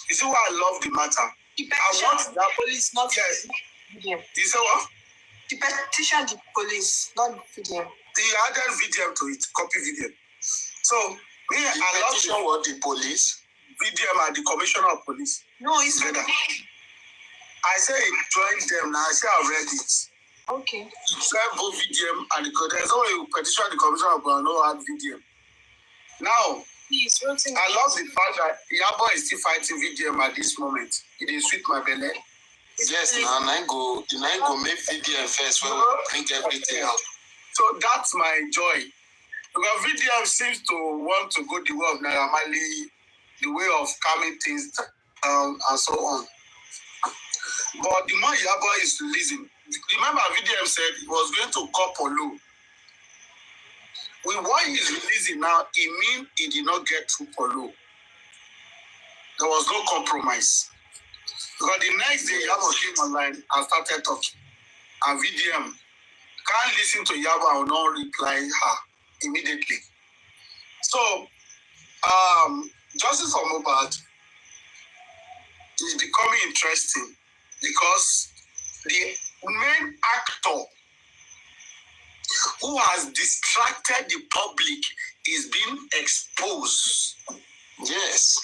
You see why I love the matter? He petitioned the police, not VDM. You say what? He petitioned the police, not VDM. He added VDM to it, copy VDM. So me, I love what the police? VDM and the commissioner of police. No, it's together. I say he joined them now. I say I read it. Okay. He joined both VDM and the there's only petition the commissioner of police no add VDM. Now, I love the fact that Iyabo is still fighting VDM at this moment. It is sweet my belly. Yes, now I go make VDM first when we bring everything out. So that's my joy. Because VDM seems to want to go the way of Naira Marley, the way of calming things and so on. But the more Iyabo is releasing, remember VDM said he was going to call Polo. With what he's releasing now, it means he did not get through Polo. There was no compromise. Because the next day, Iyabo came online and started talking. And VDM can't listen to Iyabo and not reply her immediately. So, justice for Mohbad is becoming interesting because the main actor who has distracted the public is being exposed. Yes.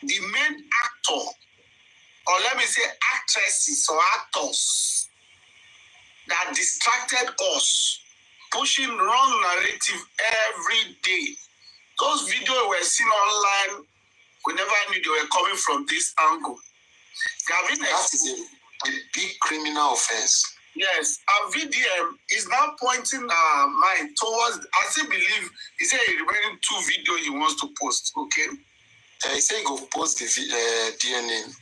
The main actor, or let me say actresses or actors, that distracted us, pushing wrong narrative every day. Those videos were seen online, we never knew they were coming from this angle. That is a big criminal offense. Yes, and VDM is now pointing our mind towards, I still believe, he said he's remaining 2 videos he wants to post, okay? He said he will post the DNA.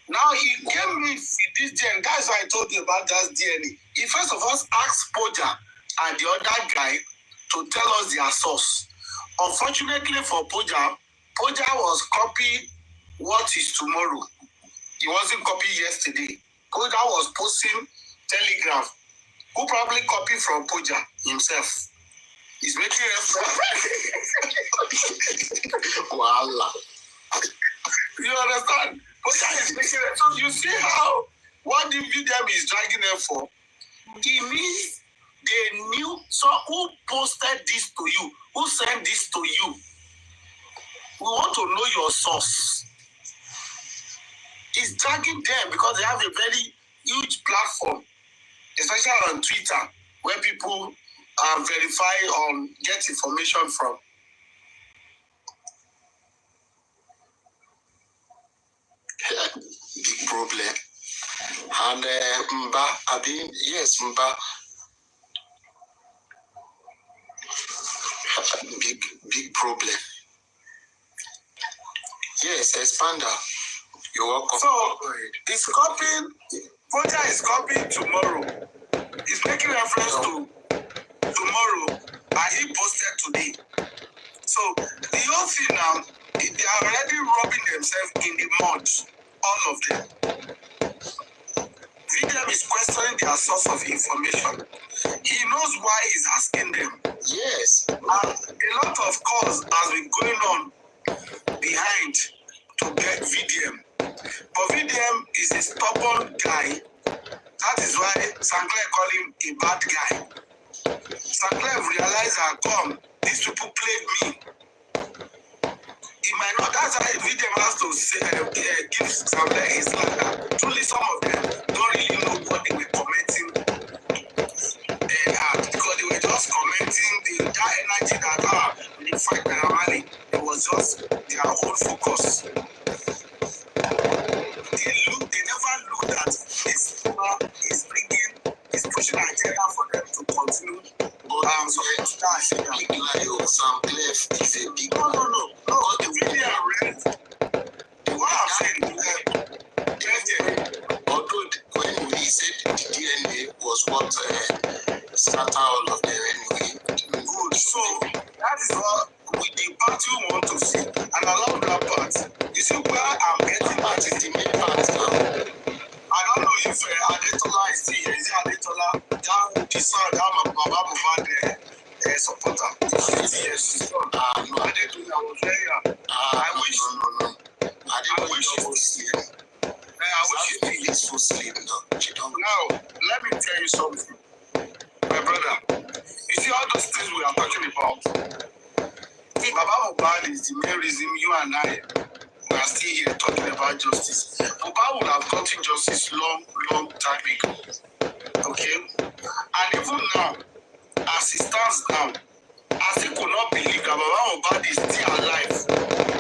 Now he gave me this DNA, that's why I told you about that DNA. He first of all asked Poja and the other guy to tell us their source. Unfortunately for Poja was copying what is tomorrow. He wasn't copying yesterday. Poja was posting Telegram, who probably copied from Poja himself. He's making Voila. You understand? Poja is making it. So you see how what the VDM is dragging them for? It means they knew. So who posted this to you? Who sent this to you? We want to know your source. It's dragging them because they have a very huge platform, especially on Twitter, where people verify or get information from. Big problem. And Mba, Mba. Big problem. Yes, Expander. You're welcome. So, it's copying, Poja is copying tomorrow. He's making reference to tomorrow, and he posted today. So, the whole thing now, they are already rubbing themselves in the mud, all of them. VDM is questioning their source of information. He knows why he's asking them. Yes. And a lot of calls has been going on behind to get VDM. But VDM is a stubborn guy. That is why Sinclair call him a bad guy. Sinclair realized that, come, these people played me. He might not, that's why VDM has to say, give Sinclair a slack that truly some of them don't really know what they were commenting at, because they were just commenting that energy that we fight Naramali. It was just their own focus. They never looked at this is pushing an agenda for them to continue. But Sinclair is a big no. The video I read, what I'm saying, although when he said the DNA was what started all of them anyway. Good. So that is what with the part you want to see. And I love that part. You see where I'm getting at is the main part now. I don't know if Adetola is still here. Is it Adetola? That the son, that Baba Mohbad supporter. Yes. No, Adetola was very young. I wish. No. I wish you was here. I wish you was so sleep now. Now, let me tell you something, my brother. You see all those things we are talking about. Baba Mohbad is the main reason you and I are still here talking about justice. Mohbad would have gotten justice long time ago. Okay? And even now, as it stands now, as he could not believe that Baba Mohbad is still alive,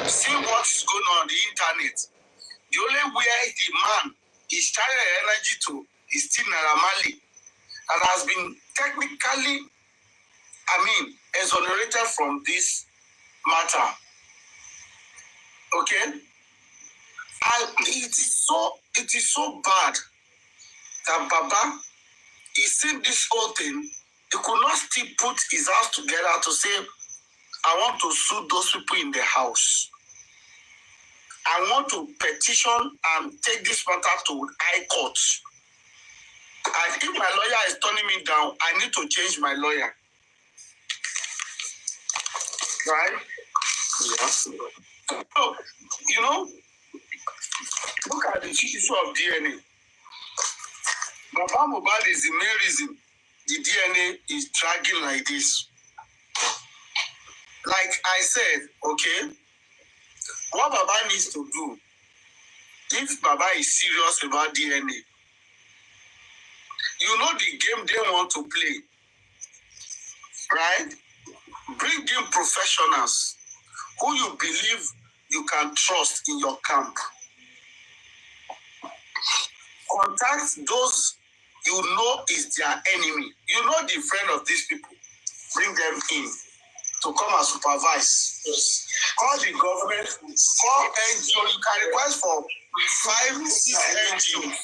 see what is going on the internet. The only way the man is carrying energy to is still Naramali, and has been technically, exonerated from this matter. Okay? And it is so bad that Baba is seeing this whole thing. He could not still put his house together to say, I want to sue those people in the house. I want to petition and take this matter to high court. And if my lawyer is turning me down, I need to change my lawyer. Right? Yeah. So, look at the issue of DNA. Baba Mohbad is the main reason the DNA is dragging like this. Like I said, okay, what Baba needs to do, if Baba is serious about DNA, you know the game they want to play, right? Bring in professionals who you believe you can trust in your camp. Contact those you know is their enemy. You know the friend of these people. Bring them in to come and supervise. Yes. Call the government, call NGO. You can request for 5, 6 NGOs.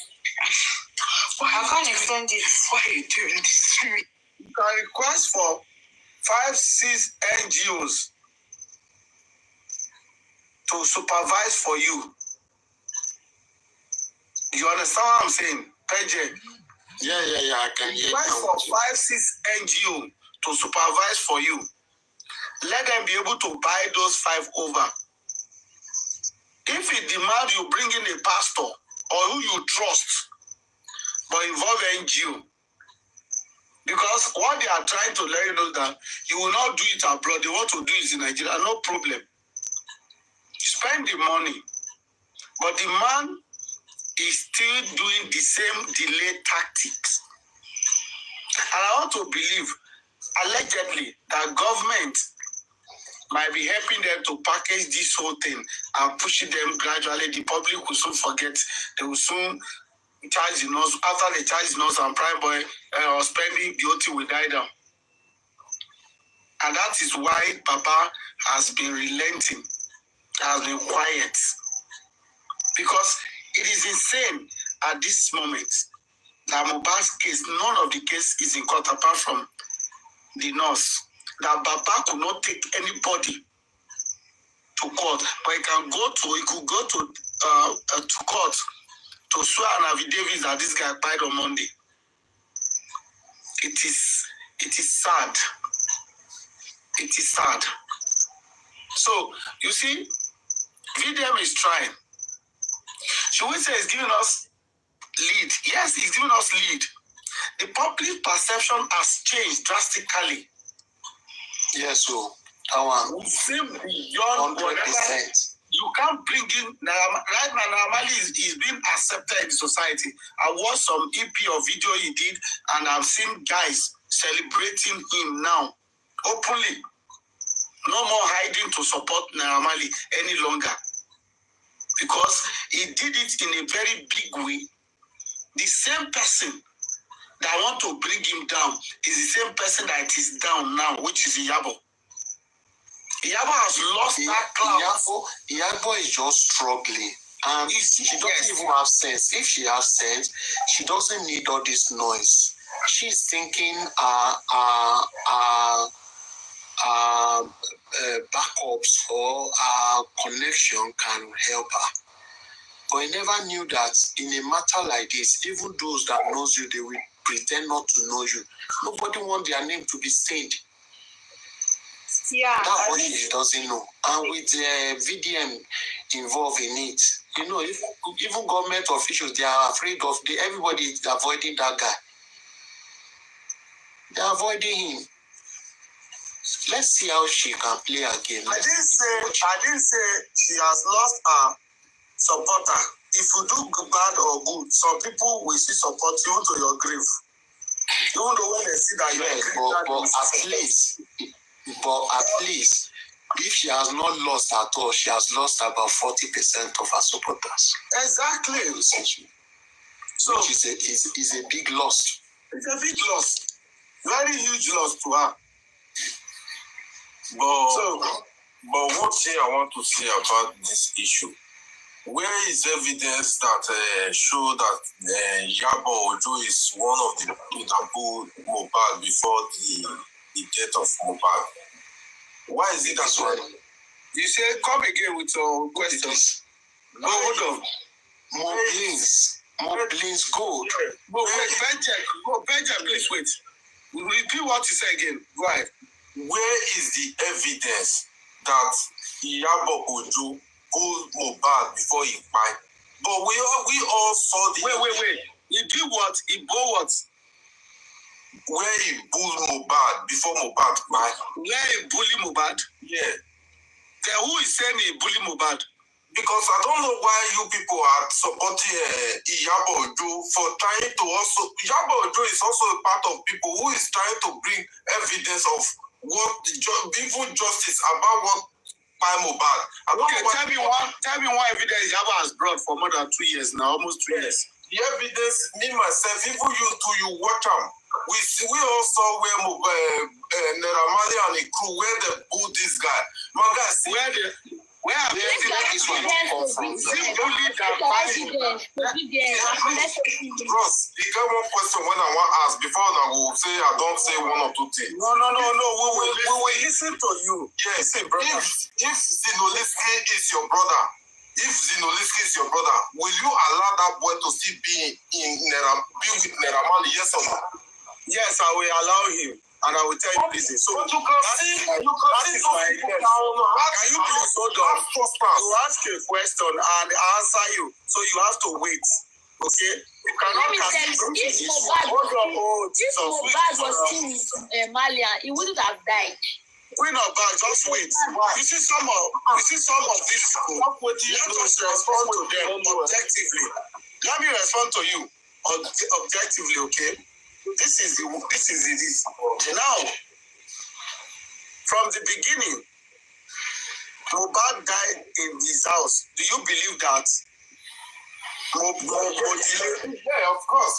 I can't defend it. Why are you doing this? You can request for 5, 6 NGOs to supervise for you. You understand what I'm saying? PJ? Yeah, I can hear you. Request for 5, 6 NGOs to supervise for you. Let them be able to buy those 5 over. If it demands you bring in a pastor or who you trust, but involve NGO. Because what they are trying to let you know that you will not do it abroad. They want to do it in Nigeria. No problem. Spend the money. But the man is still doing the same delay tactics. And I want to believe, allegedly, that government might be helping them to package this whole thing and pushing them gradually. The public will soon forget. They will soon charge the nose. After they charge the nose and prime boy or spending, the OT will die down. And that is why Papa has been relenting, has been quiet. Because it is insane at this moment that Mohbad's case, none of the case is in court apart from the nurse. That Baba could not take anybody to court, but he could go to court to swear an affidavit that this guy died on Monday. It is sad. It is sad. So, you see, VDM is trying. Should we say he's giving us lead? Yes, he's giving us lead. The public perception has changed drastically. Yes, so our same beyond 100%. You can't bring in right now. Normally, is being accepted in society. I watched some EP or video he did, and I've seen guys celebrating him now openly. No more hiding to support Naramali any longer, because he did it in a very big way. The same person that want to bring him down is the same person that is down now, which is Iyabo. Iyabo has lost that clout. Iyabo is just struggling, and she doesn't even have sense. If she has sense, she doesn't need all this noise. She's thinking backups or connection can help her. But I never knew that in a matter like this, even those that knows you, they will pretend not to know you. Nobody wants their name to be stained. Yeah, that's what she doesn't know. And with VDM involved in it, you know, even government officials, they are afraid of everybody is avoiding that guy. They are avoiding him. Let's see how she can play again. I didn't say she has lost her supporter. If you do bad or good, some people will still support you to your grave. Even though when they see that but at least, if she has not lost at all, she has lost about 40% of her supporters. Exactly. So which is a big loss. It's a big loss. Very huge loss to her. But one thing I want to say about this issue, where is evidence that show that Iyabo Ojo is one of the people that pulled Mohbad before the death of Mohbad? Why is it that one? You say, come again with your questions. No, hold on. More blinks gold. Benjamin, please wait. Repeat what you say again. Go ahead. Where is the evidence that Iyabo Ojo pulled Mohbad before he died? But we all saw the... Wait. He did what? He bought what? Where he bullied Mohbad before Mohbad died. Where he bullied Mohbad? Yeah. Then who is saying he bullied Mohbad? Because I don't know why you people are supporting Iyabo Ojo for trying to also... Iyabo Ojo is also a part of people who is trying to bring evidence of what even justice about what by Mohbad. Okay, tell me what evidence Iyabo has brought for more than 2 years now, almost 2 years. The evidence, me myself, even you too, you watch them. We all saw where Naramali and a crew, where they booed this guy. My guy, see where have you seen this one come from? Ross, you got one question when I want to ask before I will say I don't say one or two things. No. We will listen to you. Yes, if Zinoliski is your brother, will you allow that boy to still be with Naramali? Yes or no? Yes, I will allow him. And I will tell you this. So but you can see that is my yes. Can you please hold on? You ask a question and I answer you. So you have to wait. Okay? You cannot if Mohbad was still with Malia, he wouldn't have died. Queen of God, just wait. You see some of these people. Let us respond to them objectively. Let me respond to you objectively, okay? This is it. Now, from the beginning, Mohbad died in his house. Do you believe that? Yeah, of course.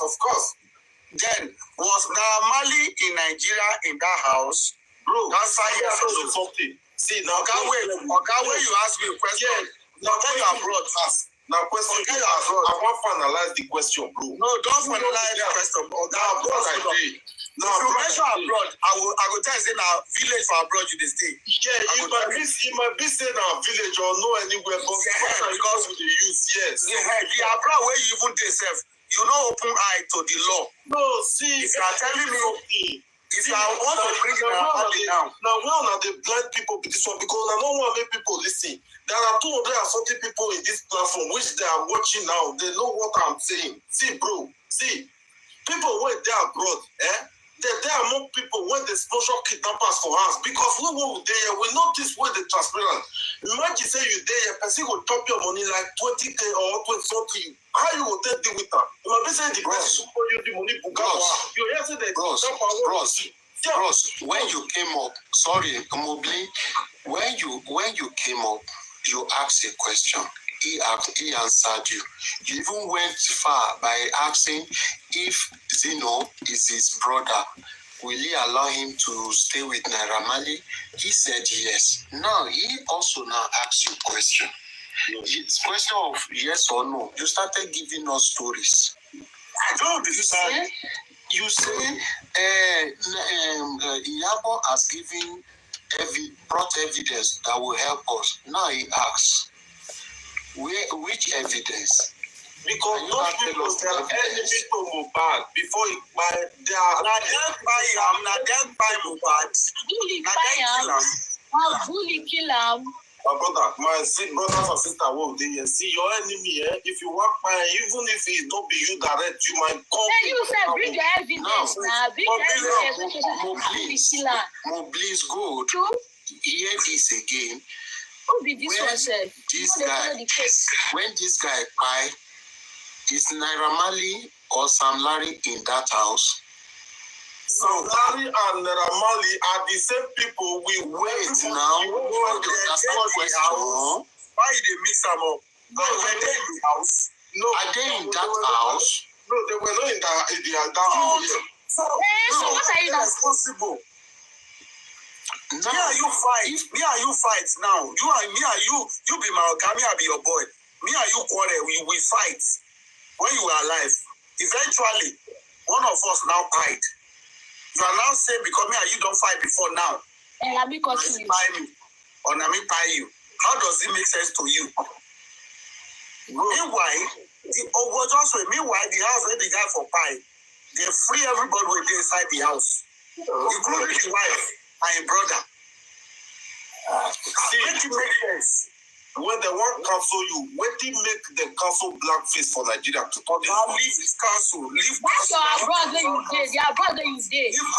Then, was Naramali in Nigeria in that house? Bro, answer yes or no. Something. See, now, when you ask me a question, now when you are abroad, ask. Now, question you ask, I want to finalize the question, bro. No, don't finalize the question. No, if you mention abroad, I will tell you now village for abroad you dey stay. Yeah, it might be say now village or no anywhere, but because we dey use the abroad where you even dey sef, you no open eye to the law. No, see, if you are telling me, if I want to bring it down. Now, we are the blind people with this one because I don't want to make people listen. There are 240 people in this platform which they are watching now. They know what I'm saying. See, bro, people when they are abroad, there are more people when they sponsor kidnappers for us because we know this way they transparent. Imagine say you there, a person will top your money like 20K or 20 something. How you will take the with that? You might be saying the person who you the money you hear say they Bros, when you came up, sorry, Omowummi, when you came up, you asked a question. He answered you. You even went far by asking if Zino is his brother. Will he allow him to stay with Naira Marley? He said yes. Now, he also now asks you a question. It's a question of yes or no. You started giving us stories. I don't understand. You say Iyabo has brought evidence that will help us. Now he asks, which evidence? Because those people they are enemy to Mohbad before he buy their. Na dem buy Mohbad. Bully kill him. My brother, brothers and sisters, what they see your enemy. If you walk by, even if it don't be you direct, you might come. Then you say bring the evidence now. Bring the evidence. Please go. Hear this again. Who be this one, sir? When this guy buy, is Naira Marley or Sam Larry in that house? Sam Larry and Naira Marley are the same people we wait now. Why they mix them up? No, were they in the house? No, are they in that house? No, they were not in that house. So what are you responsible? Me and you fight now. You be my oga, me I be your boy. Me and you quarrel, we fight. When you were alive, eventually, one of us now died. You are now saying because me and you don't fight before now. And because you buy me, or Nami buy you. How does it make sense to you? Meanwhile, the house where the guy for pie, they free everybody when they inside the house, including the wife and your brother. Make it make sense. When they want cancel you, when they make the cancel blackface for Nigeria to talk about leave council, leave that's your brother you did. Your brother you did. Your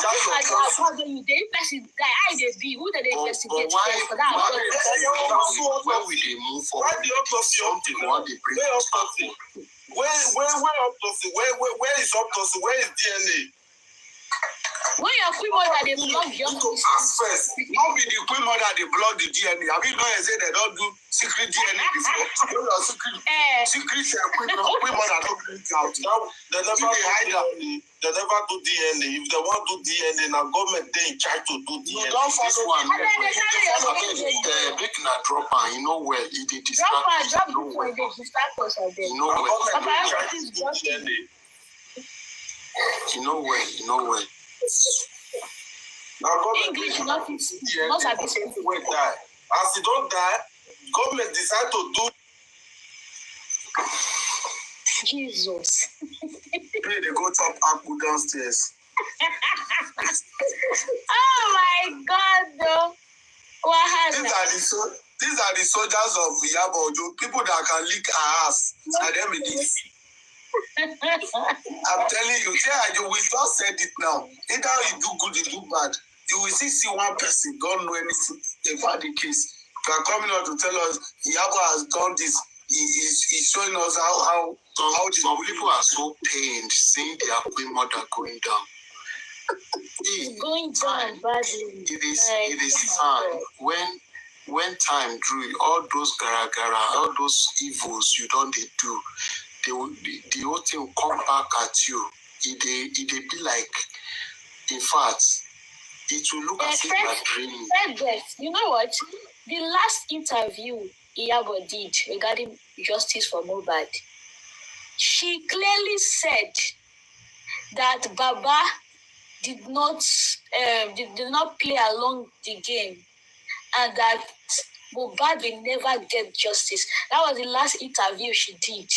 brother you did. Person die, I did be. Who did they investigate for that? Where will they move forward? Why the autopsy? Where autopsy? Where is autopsy? Where is DNA? When your queen mother they block your first, not be the queen mother they block the DNA. Have you know say they don't do secret DNA before? Secret queen mother don't bring out. They never do DNA. If they want to do DNA, now government they in charge to do DNA. You don't follow one. Make na drop and you know where it is. Drop the point. They distract us a bit. You know where. Now English not die. As he don't die, government decide to do. Jesus. They go top apple downstairs. Oh my God, though. These are the soldiers of Iyabo, people that can lick our ass. And them it is. I'm telling you, we just said it now. Either you do good, you do bad. You will see one person don't know anything about the case. You are coming out to tell us Iyabo has done this. He's showing us how some people are so pained seeing their queen mother going down. Going down badly. It is time when time drew all those gara, all those evils you don't do. The whole thing will come back at you. It be like, in fact, it will look as if you're dreaming. You know what? The last interview Iyabo did regarding justice for Mohbad, she clearly said that Baba did not play along the game, and that Mohbad will never get justice. That was the last interview she did.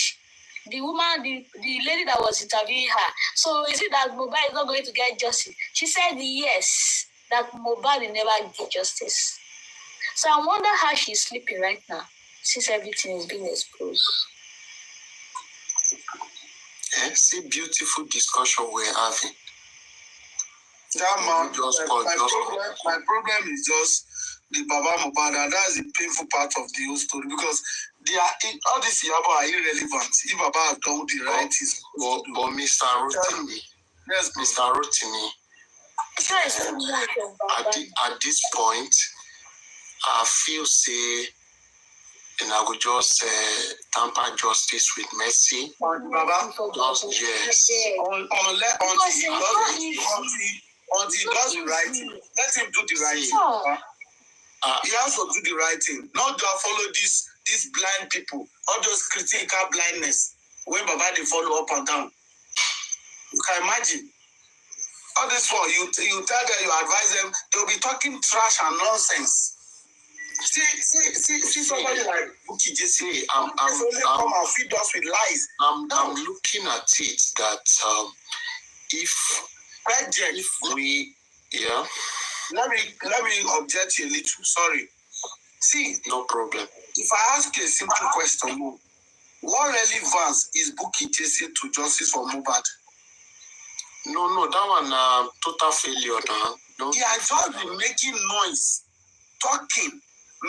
The woman, the lady that was interviewing her. So is it that Mohbad is not going to get justice? She said yes, that Mohbad will never get justice. So I wonder how she's sleeping right now, since everything is being exposed. See, beautiful discussion we're having. That man, my problem is just the Baba Mohbad, and that's the painful part of the whole story, because they are all these Iyabo are irrelevant. If Baba had done the right thing. But Mr. Rotimi, yes, Mr. Rotimi, at this point, I feel say, and I would just tamper justice with mercy. Baba, yes. Until he does the right thing, let him do the right thing. He has to do the right thing. Not to follow these blind people, all those critical blindness. When Baba they follow up and down, you can imagine. All this for you tell them, you advise them, they'll be talking trash and nonsense. See somebody like Buki Jesse. I'm come and feed us with lies. I'm looking at it that if we let me object you a little. Sorry. See, no problem. If I ask you a simple question, what relevance is Buki Jesse to justice for Mohbad? No, that one total failure now. No. He has just been making noise, talking,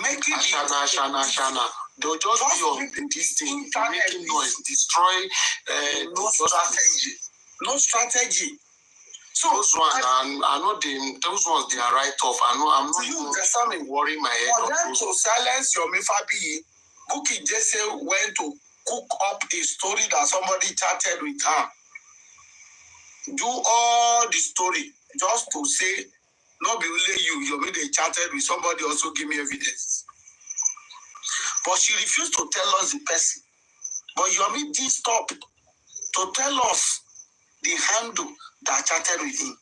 making Ashana. They'll just be on this thing, making noise, destroy no strategy. So those ones, I know those ones they are right off. I'm not worrying my head. For them to silence your Mifabi, Buki Jesse went to cook up a story that somebody chatted with her. Do all the story just to say, not be only you made a chatted with somebody, also give me evidence. But she refused to tell us the person. But Yomi did stop to tell us the handle that chatted with him.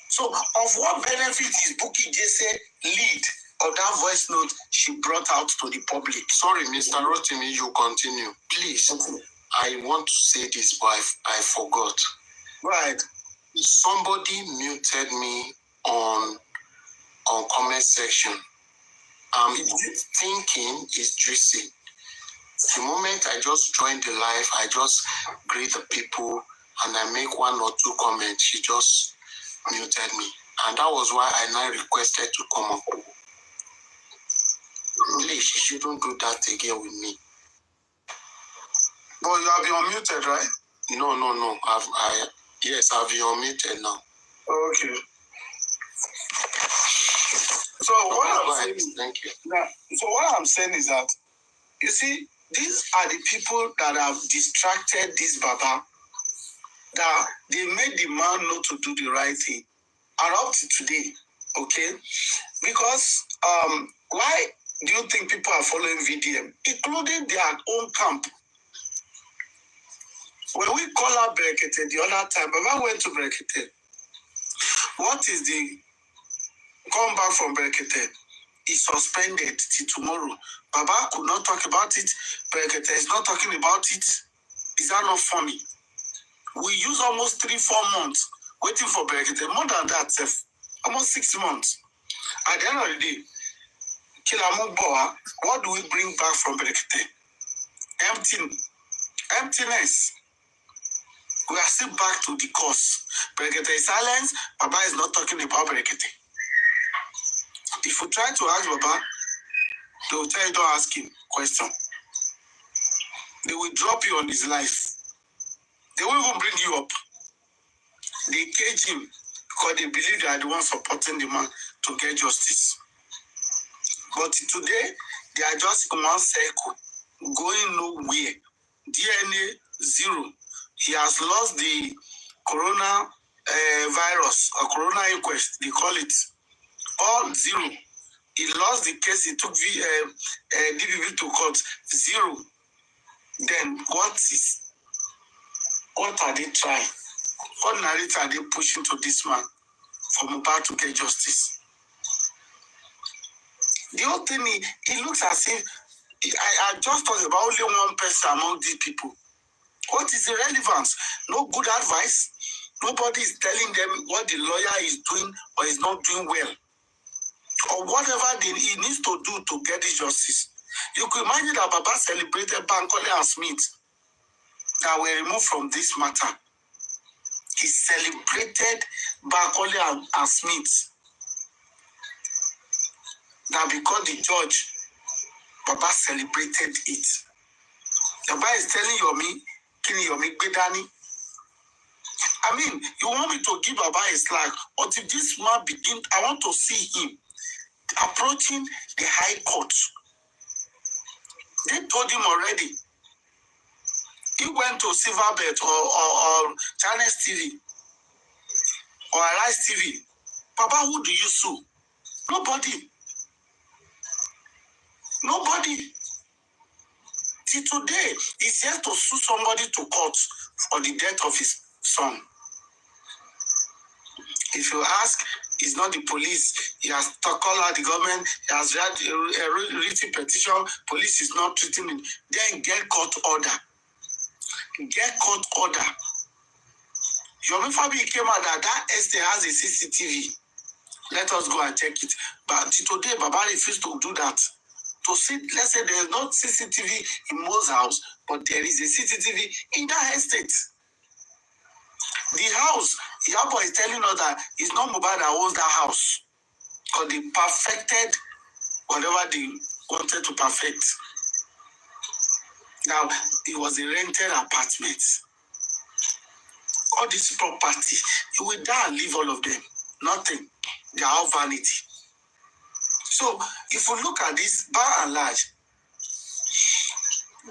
So, of what benefit is Buki Jesse lead of that voice note she brought out to the public? Sorry, Mr. Rotimi, you continue. Please, okay. I want to say this, but I forgot. Right. Somebody muted me on comment section. I'm thinking it's juicy. The moment I just joined the live, I just greet the people and I make one or two comments. She just muted me. And that was why I now requested to come up. Please, she shouldn't do that again with me. But you have been unmuted, right? No. Yes, I've been unmuted now. Okay. So what I'm saying is that, you see, these are the people that have distracted this Baba, that they made the man not to do the right thing. And up to today, okay? Because why do you think people are following VDM, including their own camp? When we call out Berekete the other time, Baba went to Berekete. What is the come back from Berekete? Is suspended till tomorrow. Baba could not talk about it. Berekete is not talking about it. Is that not funny? We use almost 3-4 months waiting for Berekete. More than that, almost 6 months. At the end of the day, Kilamuboa, what do we bring back from Berekete? Emptiness. We are still back to the cause. Berekete is silence. Baba is not talking about Berekete. If you try to ask Baba, they will tell you don't ask him question. They will drop you on his life. They will even bring you up. They cage him because they believe they are the ones supporting the man to get justice. But today, they are just in one circle, going nowhere. DNA 0. He has lost the corona virus or corona inquest, they call it. All 0. He lost the case, he took DBB to court. 0. Then what are they trying? What narrative are they pushing to this man for Mohbad to get justice? The whole thing, it looks as if I just talked about only one person among these people. What is the relevance? No good advice. Nobody is telling them what the lawyer is doing or is not doing well, or whatever he needs to do to get the justice. You could imagine that Baba celebrated Bankole and Smith that were removed from this matter. He celebrated Bankole and Smith that because the judge, Baba celebrated it. Baba is telling Yomi, Kini Yomi Bedani. I mean, you want me to give Baba a slack, but if this man begin, I want to see him approaching the High Court. They told him already. He went to Silverbird or Channels TV or Arise TV. Baba, who do you sue? Nobody. Nobody. Till today, he's yet to sue somebody to court for the death of his son. If you ask, it's not the police. He has called out the government. He has read a written petition. Police is not treating him. Then get court order. Get court order. Yomi Fabi came out that estate has a CCTV. Let us go and check it. But today, Baba refused to do that. To see, let's say there is not CCTV in Mo's house, but there is a CCTV in that estate. The house, Iyabo is telling us that it's not Mohbad that owns that house. Because they perfected whatever they wanted to perfect. Now, it was a rented apartment. All this property, you will die and leave all of them. Nothing. They are all vanity. So, if you look at this, by and large,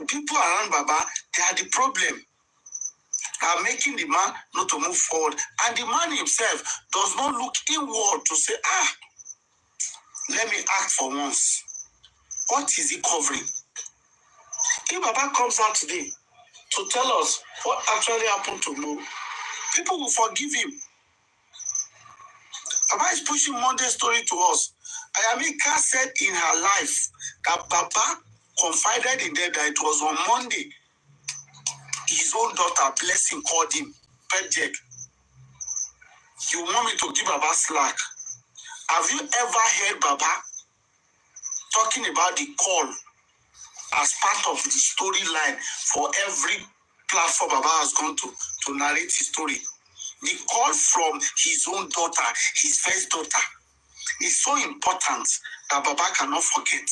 people around Baba, they are the problem. They are making the man not to move forward. And the man himself does not look inward to say, let me act for once. What is he covering? If Baba comes out today to tell us what actually happened to Mo, people will forgive him. Baba is pushing Monday story to us. Ayamika said in her life that Baba confided in them that it was on Monday. His own daughter, Blessing, called him, Pedjek. You want me to give Baba slack? Have you ever heard Baba talking about the call as part of the storyline for every platform Baba has gone to narrate his story? The call from his own daughter, his first daughter, is so important that Baba cannot forget.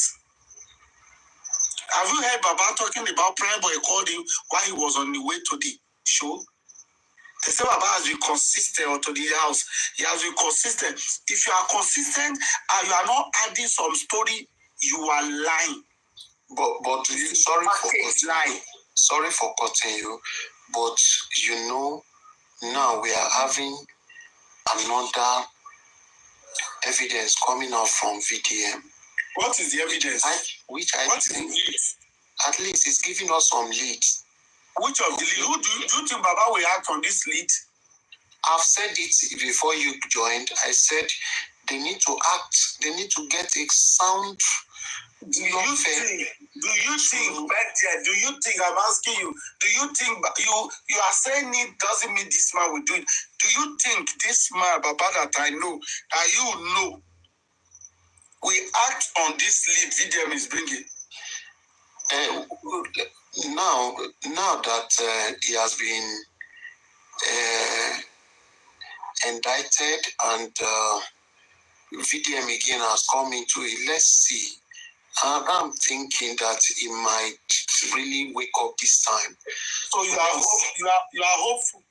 Have you heard Baba talking about Prime Boy called him while he was on the way to the show? They say Baba has been consistent or to the house. He has been consistent. If you are consistent and you are not adding some story, you are lying. But you, sorry for cutting you, but you know, now we are having another evidence coming out from VDM. What is the evidence? At least it's giving us some leads. Which of the leads? Who do you think Baba will act on this lead? I've said it before you joined. I said they need to act. They need to get a sound. Do you think, I'm asking you, do you think you are saying it doesn't mean this man will do it? Do you think this man, Baba, that I know, that you know, we act on this lead VDM is bringing? Now that he has been indicted and VDM again has come into it, let's see. I'm thinking that he might really wake up this time. So you are hopeful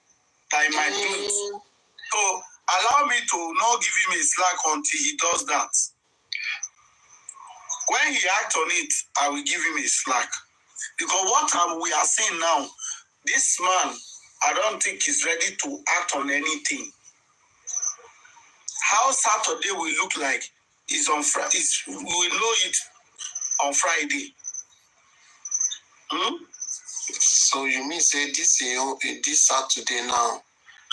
that he might do it. So allow me to not give him a slack until he does that. When he acts on it, I will give him a slack. Because what we are seeing now, this man, I don't think he's ready to act on anything. How Saturday will look like is on Friday. We will know it on Friday. So you mean say this Saturday now,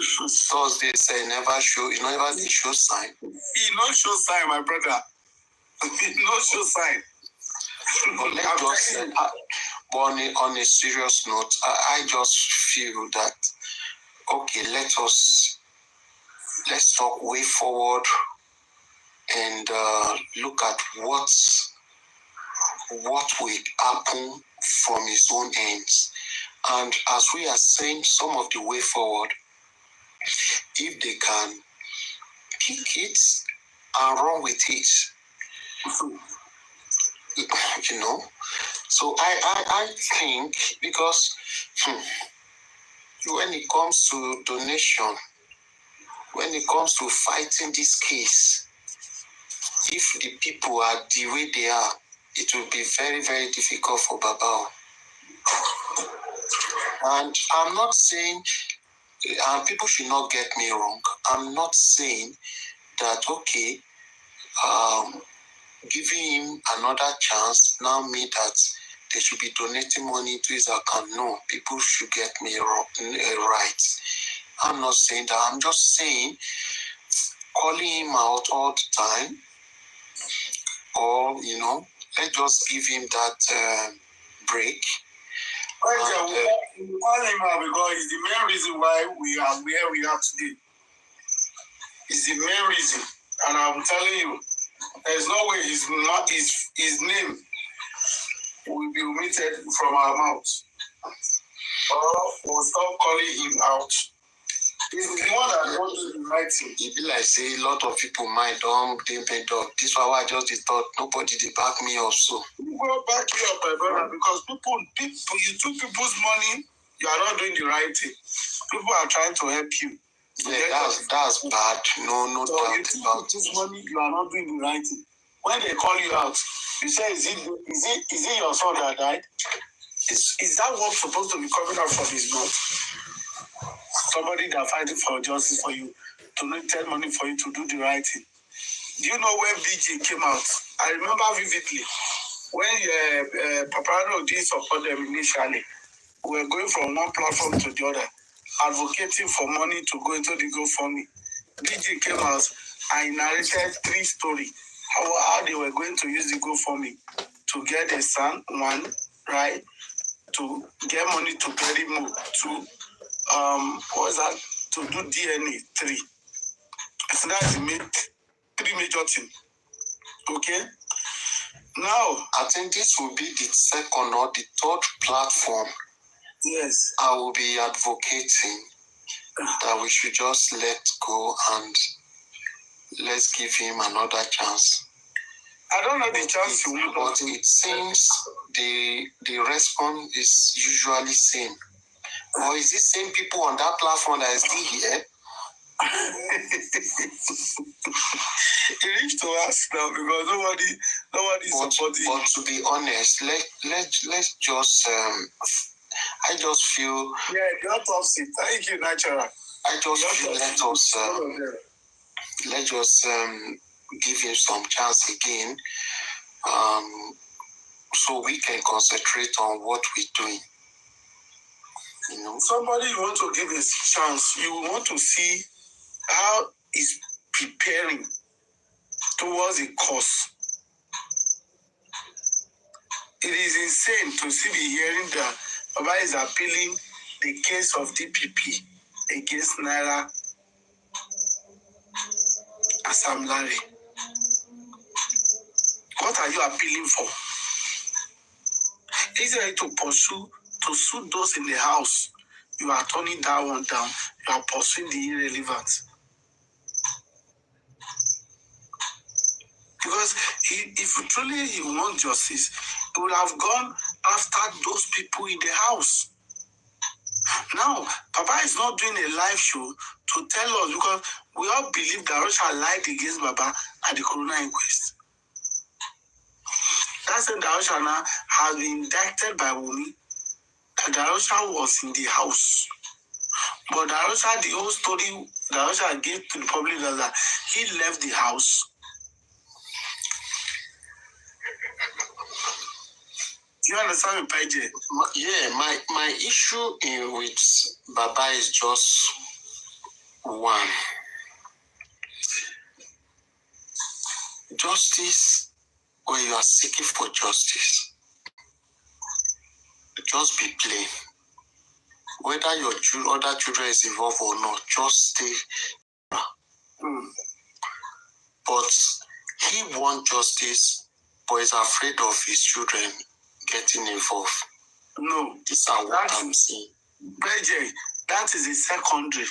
Thursday say never show they show sign. He no show sign, my brother. He no show sign. But let's just but on a serious note, I just feel that okay, let's talk way forward and look at what will happen from his own ends. And as we are saying some of the way forward, if they can pick it and run with it, you know. So I think because when it comes to donation, when it comes to fighting this case, if the people are the way they are, it will be very, very difficult for Baba. And I'm not saying, and people should not get me wrong, I'm not saying that, okay, giving him another chance now mean that they should be donating money to his account. No, people should get me wrong, right. I'm not saying that. I'm just saying calling him out all the time, or, let's just give him that break. We call him out because it's the main reason why we are where we are today. It's the main reason. And I'm telling you, there's no way his name will be omitted from our mouth. Or we'll stop calling him out. It's more than what is writing. It be like say a lot of people might they made up. This was why I just thought nobody they back me up. So you go back you up, my brother, because people you took people's money, you are not doing the right thing. People are trying to help you. Yeah, that's bad. No so doubt you took about people's it. money, you are not doing the right thing. When they call you out, you say, is it your son that died? Is that what supposed to be coming out from his mouth? Somebody that fighting for justice for you, donated money for you to do the right thing. Do you know when BG came out? I remember vividly when Paparano did support them initially. We were going from one platform to the other, advocating for money to go into the GoFundMe. BG came out and narrated 3 stories how they were going to use the GoFundMe to get a son, 1, right? To get money to bury Mo, 2, what was that? To do DNA, 3. So that's the 3 major things. Okay? Now, I think this will be the second or the third platform. Yes. I will be advocating that we should just let go and let's give him another chance. I don't know the chance you will, but it seems the response is usually same. Or is it same people on that platform that is still here? You need to ask now because nobody is supporting. But to be honest, let's just I just feel. Yeah, you're toxic. Thank you, natural. I just feel let's just give him some chance again, so we can concentrate on what we're doing. You know, somebody you want to give a chance. You want to see how he's preparing towards a cause. It is insane to be hearing that Baba is appealing the case of DPP against Naira and Sam Larry. What are you appealing for? Is it to sue those in the house? You are turning that one down. You are pursuing the irrelevant. Because if truly he wants justice, he would have gone after those people in the house. Now, Papa is not doing a live show to tell us because we all believe that Russia lied against Baba at the Corona inquest. That's when Darusha now has been indicted by Wumi. Darusha was in the house. But Darusha, the whole story Darusha gave to the public was that he left the house. Do you understand me, PJ? Yeah, my issue with Baba is just One, justice, when you are seeking for justice, just be plain. Whether your other children is involved or not, just stay. But he wants justice, but is afraid of his children getting involved. No, these are what I'm saying. Bridget, that is a secondary.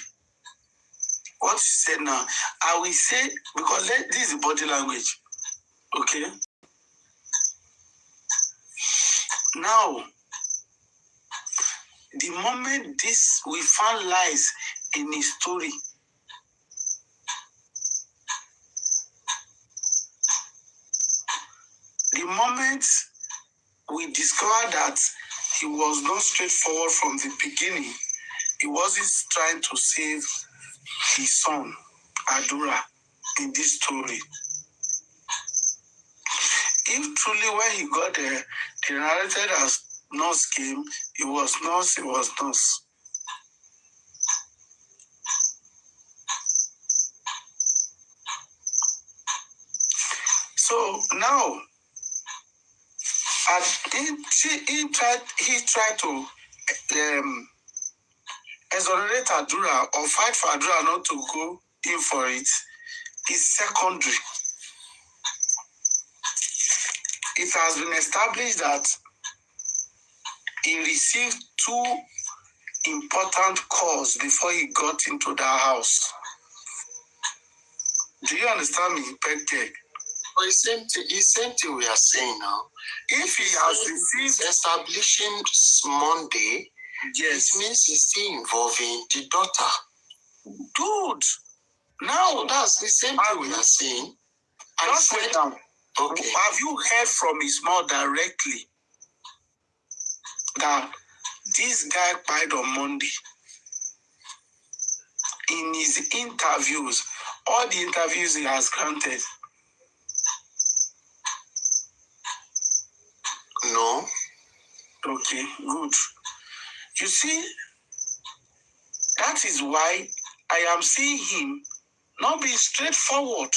What you said now, I will say, because this is body language. Okay? Now, the moment we found lies in his story, the moment we discovered that he was not straightforward from the beginning, he wasn't trying to save his son, Adura, in this story. If truly when he got there, they narrated as nurse came, it was nurse. So now, he tried to exonerate Adura or fight for Adura not to go in for it. Is secondary. It has been established that he received 2 important calls before he got into that house. Do you understand me, Pegtech? But the same thing we are saying now. If he has received establishing Monday, yes, it means he's still involving the daughter. Dude, now so that's the same thing we are saying. Just wait down. Okay. Have you heard from his mouth directly that this guy died on Monday? In his interviews, all the interviews he has granted. No. Okay, good. You see, that is why I am seeing him not being straightforward.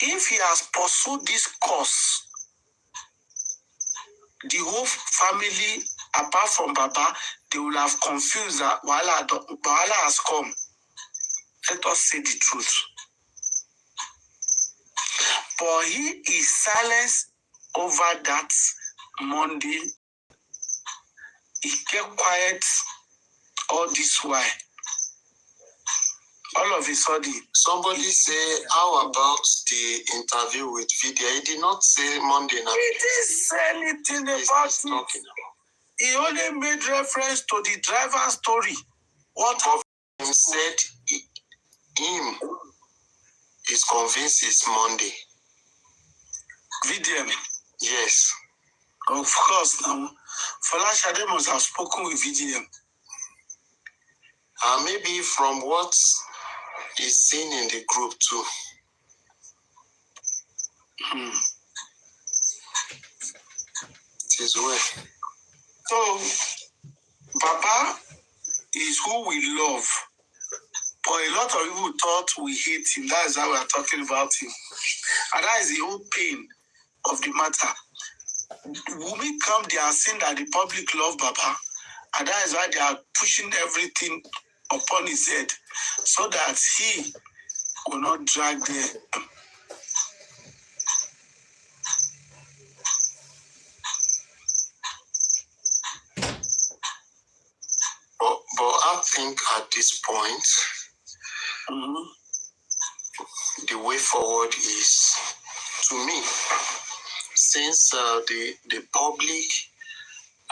If he has pursued this course, the whole family, apart from Baba, they will have confused that Wahala has come. Let us say the truth. But he is silent over that Monday. He kept quiet all this while. All of a sudden, somebody say, how about the interview with Vidya? He did not say Monday night. He didn't say anything about it. He only made reference to the driver's story. What of him said him is convinced it's Monday. Vidya? Yes. Of course, now. Folashade must have spoken with Vidya. Maybe from what is seen in the group too. It is well. So, Baba is who we love. But a lot of people thought we hate him. That is how we are talking about him. And that is the whole pain of the matter. When we come, they are saying that the public love Baba. And that is why they are pushing everything upon his head so that he will not drag them. But I think at this point, the way forward is, to me, since the public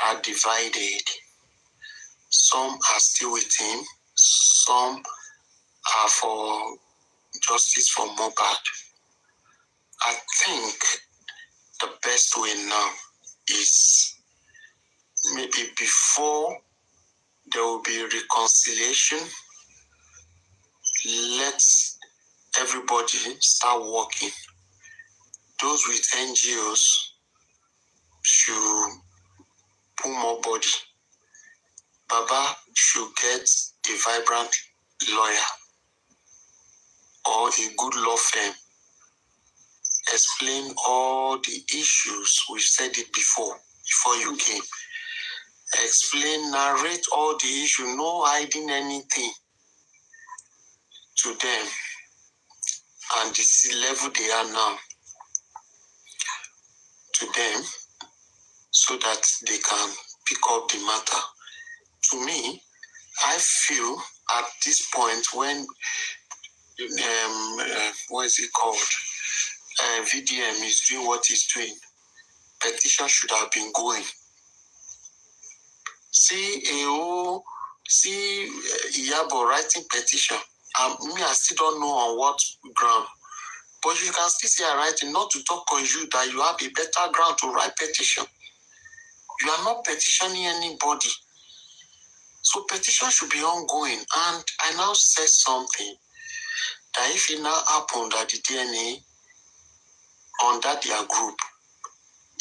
are divided, some are still with him, some are for justice for Mohbad. I think the best way now is maybe before there will be reconciliation, let everybody start working. Those with NGOs should put more body. Baba should get a vibrant lawyer or a good law firm, explain all the issues. We've said it before you came. Explain, narrate all the issues, no hiding anything to them. And this is the level they are now to them, so that they can pick up the matter. To me, I feel at this point when what is it called? VDM is doing what he's doing, petition should have been going. See Iyabo writing petition. I still don't know on what ground. But you can still say I writing, not to talk on you that you have a better ground to write petition. You are not petitioning anybody. So petition should be ongoing. And I now said something that if it now happened that the DNA on that their group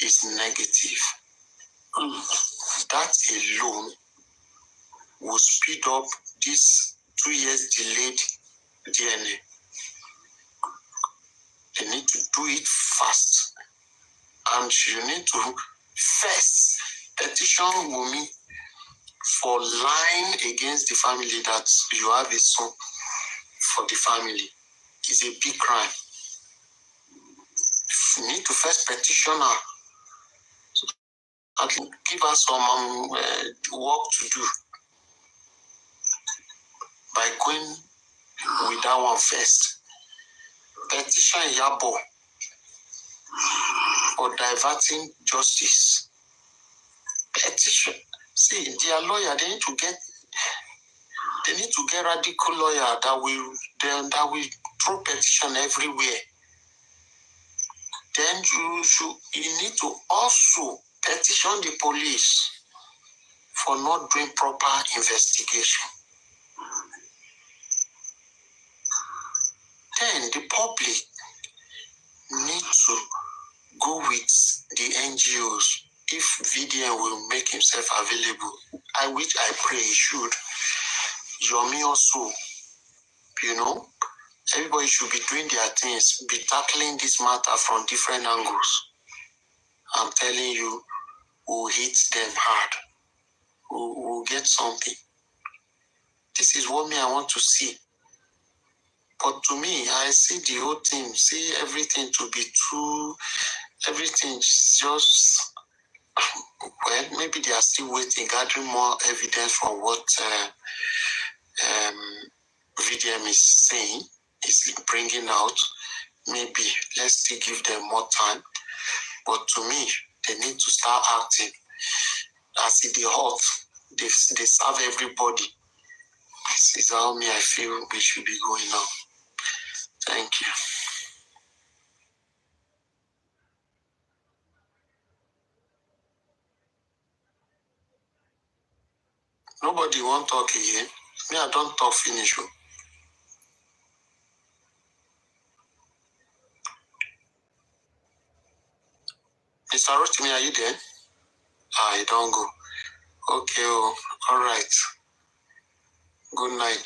is negative, that alone will speed up this 2 years delayed DNA. They need to do it fast. And you need to first petition Wunmi for lying against the family that you have a son for the family. It's a big crime. You need to first petition her and give her some work to do by going with that one first. Petition Iyabo for diverting justice. Petition. See, their lawyer, they need to get radical lawyer that will throw petition everywhere. Then you need to also petition the police for not doing proper investigation. Then the public need to go with the NGOs if VDN will make himself available, which I pray he should. Yomi also, everybody should be doing their things, be tackling this matter from different angles. I'm telling you, we'll hit them hard. We'll get something. This is what I want to see. But to me, I see the whole thing, see everything to be true. Everything just, well, maybe they are still waiting, gathering more evidence from what VDM is saying, is bringing out. Maybe let's still give them more time. But to me, they need to start acting. As in the hot, they serve everybody. This is how I feel we should be going on. Thank you. Nobody want to talk again. Me, I don't talk finish. Mr. Rotimi, are you there? You don't go. Okay, all right. Good night,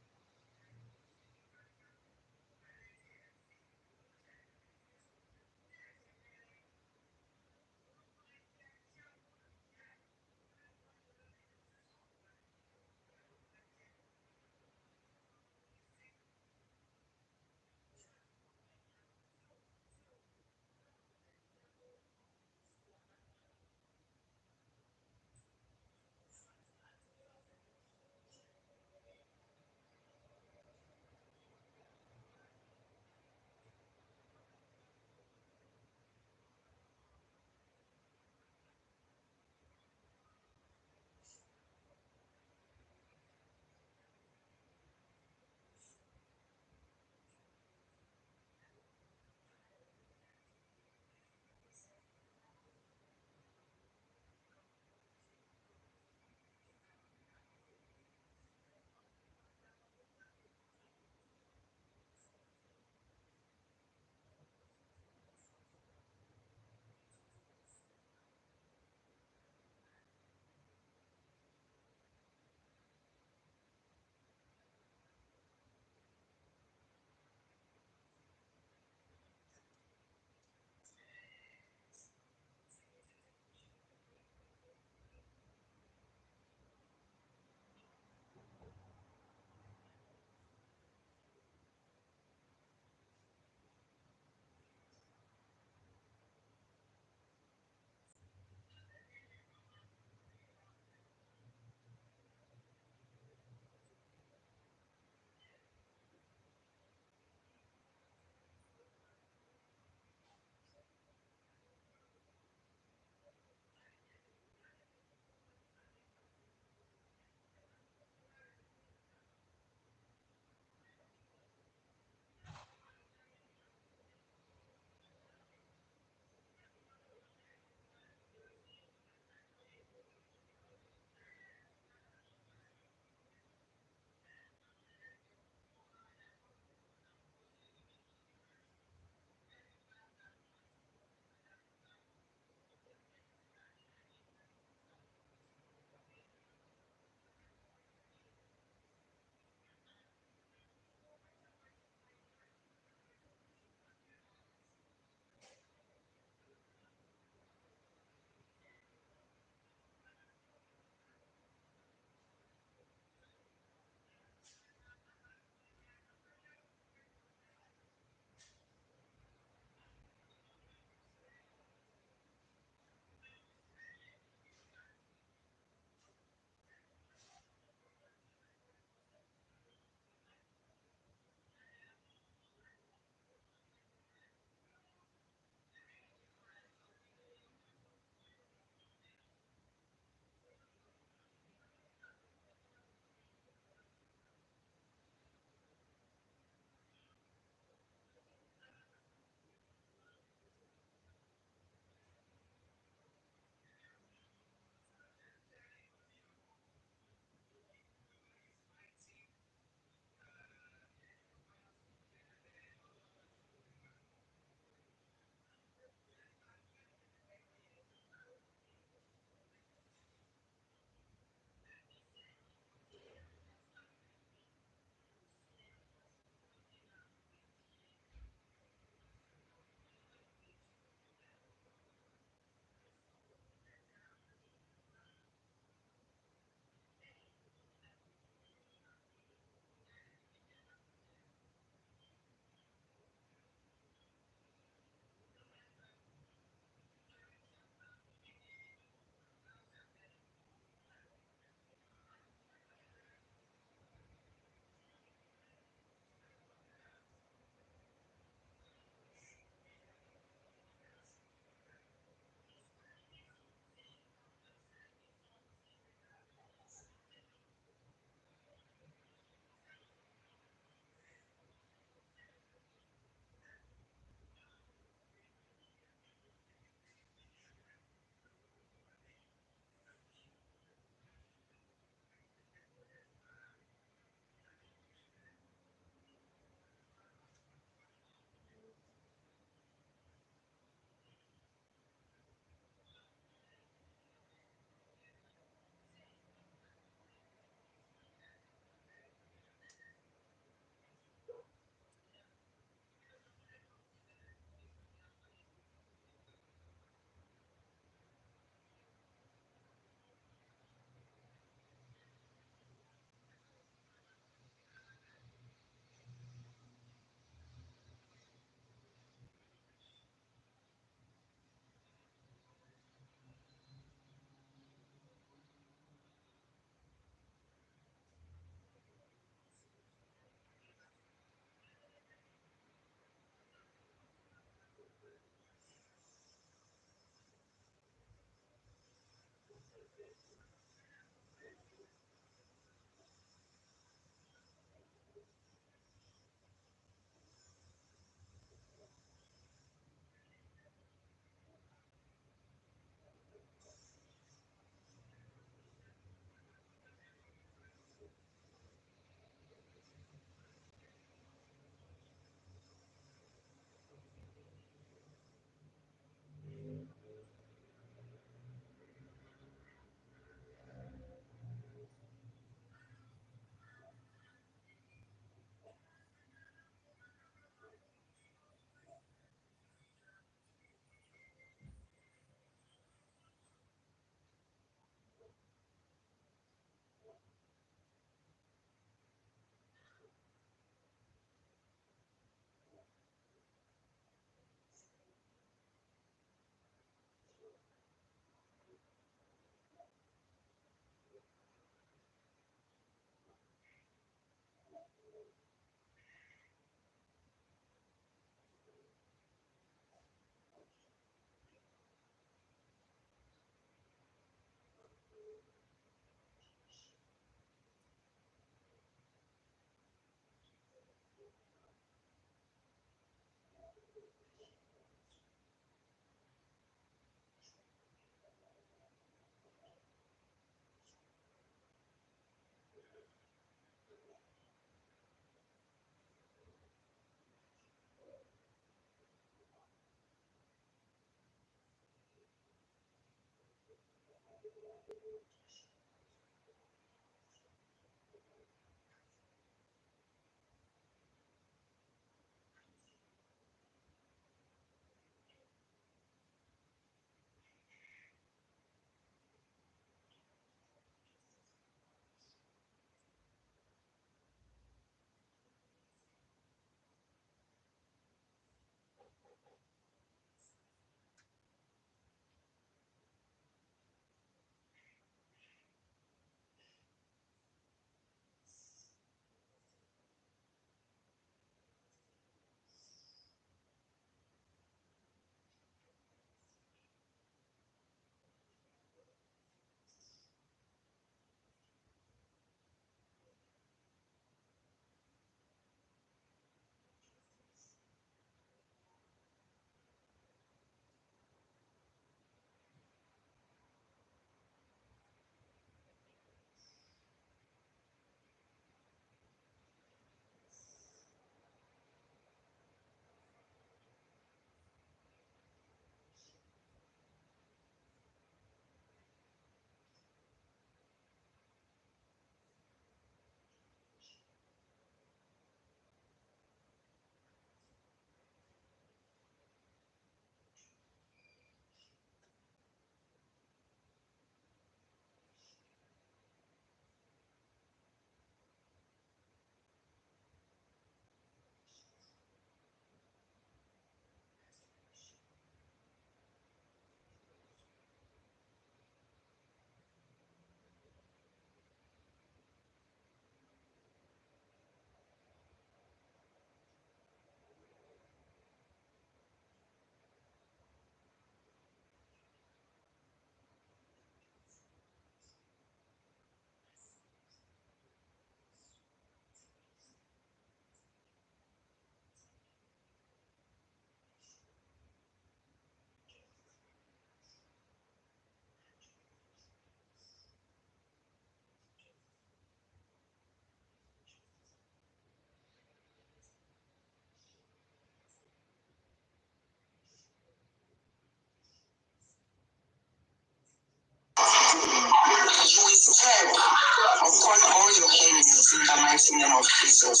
Upon all your enemies in the mighty name of Jesus.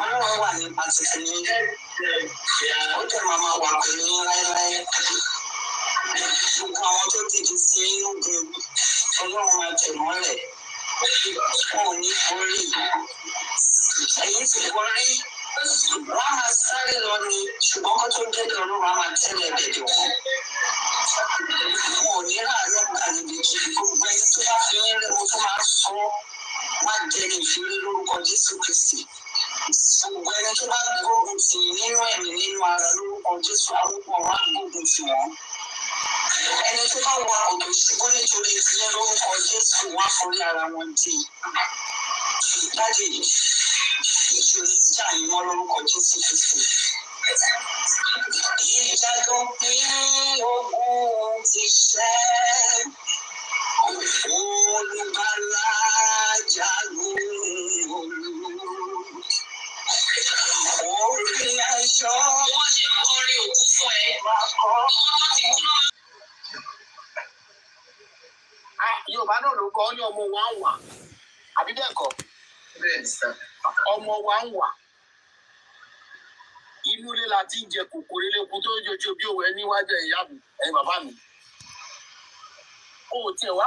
Ọlọ́run wà ní pàtàkì ní ó tẹ̀ máa wà pẹ̀lú ní láéláé. Gbogbo àwọn tó dìde sí ogun Ọlọ́run máa tẹ̀ mọ́lẹ̀. Wọn ò ní borí. Ẹ̀yin ti borí. Wọ́n á máa sáré lọ ni ṣùgbọ́n kó tó dẹ́dẹ̀ Ọlọ́run á máa tẹ́lẹ̀ dẹ̀dẹ̀ wọn. Wọn ò ní láàárín ọ̀gá níbi kí gbogbo ẹni tó bá fi ń rẹ́ mo tó máa sọ wá jẹ́ni ìfìrí lórúkọ Jésù Kristi. Gbogbo ẹni tó bá gbógun tì nínú ẹ̀mí nínú ara lórúkọ Jésù arúgbó wá gbógun tì wọ́n. Ẹni tó bá wà ọ̀dọ̀ ìṣubú nítorí ìfìrí lórúkọ Jésù wá forí ara wọn dì. Dájú ìjòyè jà yín mọ́ lórúkọ Jésù Kristi. Ìjà tó pín ogun ti ṣẹ́. Olùgbàlà jagun olú. Orí ayọ̀. Wọ́n ṣe ń kọrin òkú fún ẹ. Yorùbá náà ló kọ́ ní ọmọ wa ń wà. Àbí bẹ́ẹ̀ kọ́? Ọmọ wa ń wà. Inú ilé la ti ń jẹ kòkòrò eléku tó ń jojú bí òwe níwájú Iyabo, ẹ̀yin bàbá mi. O ò tiẹ̀ wá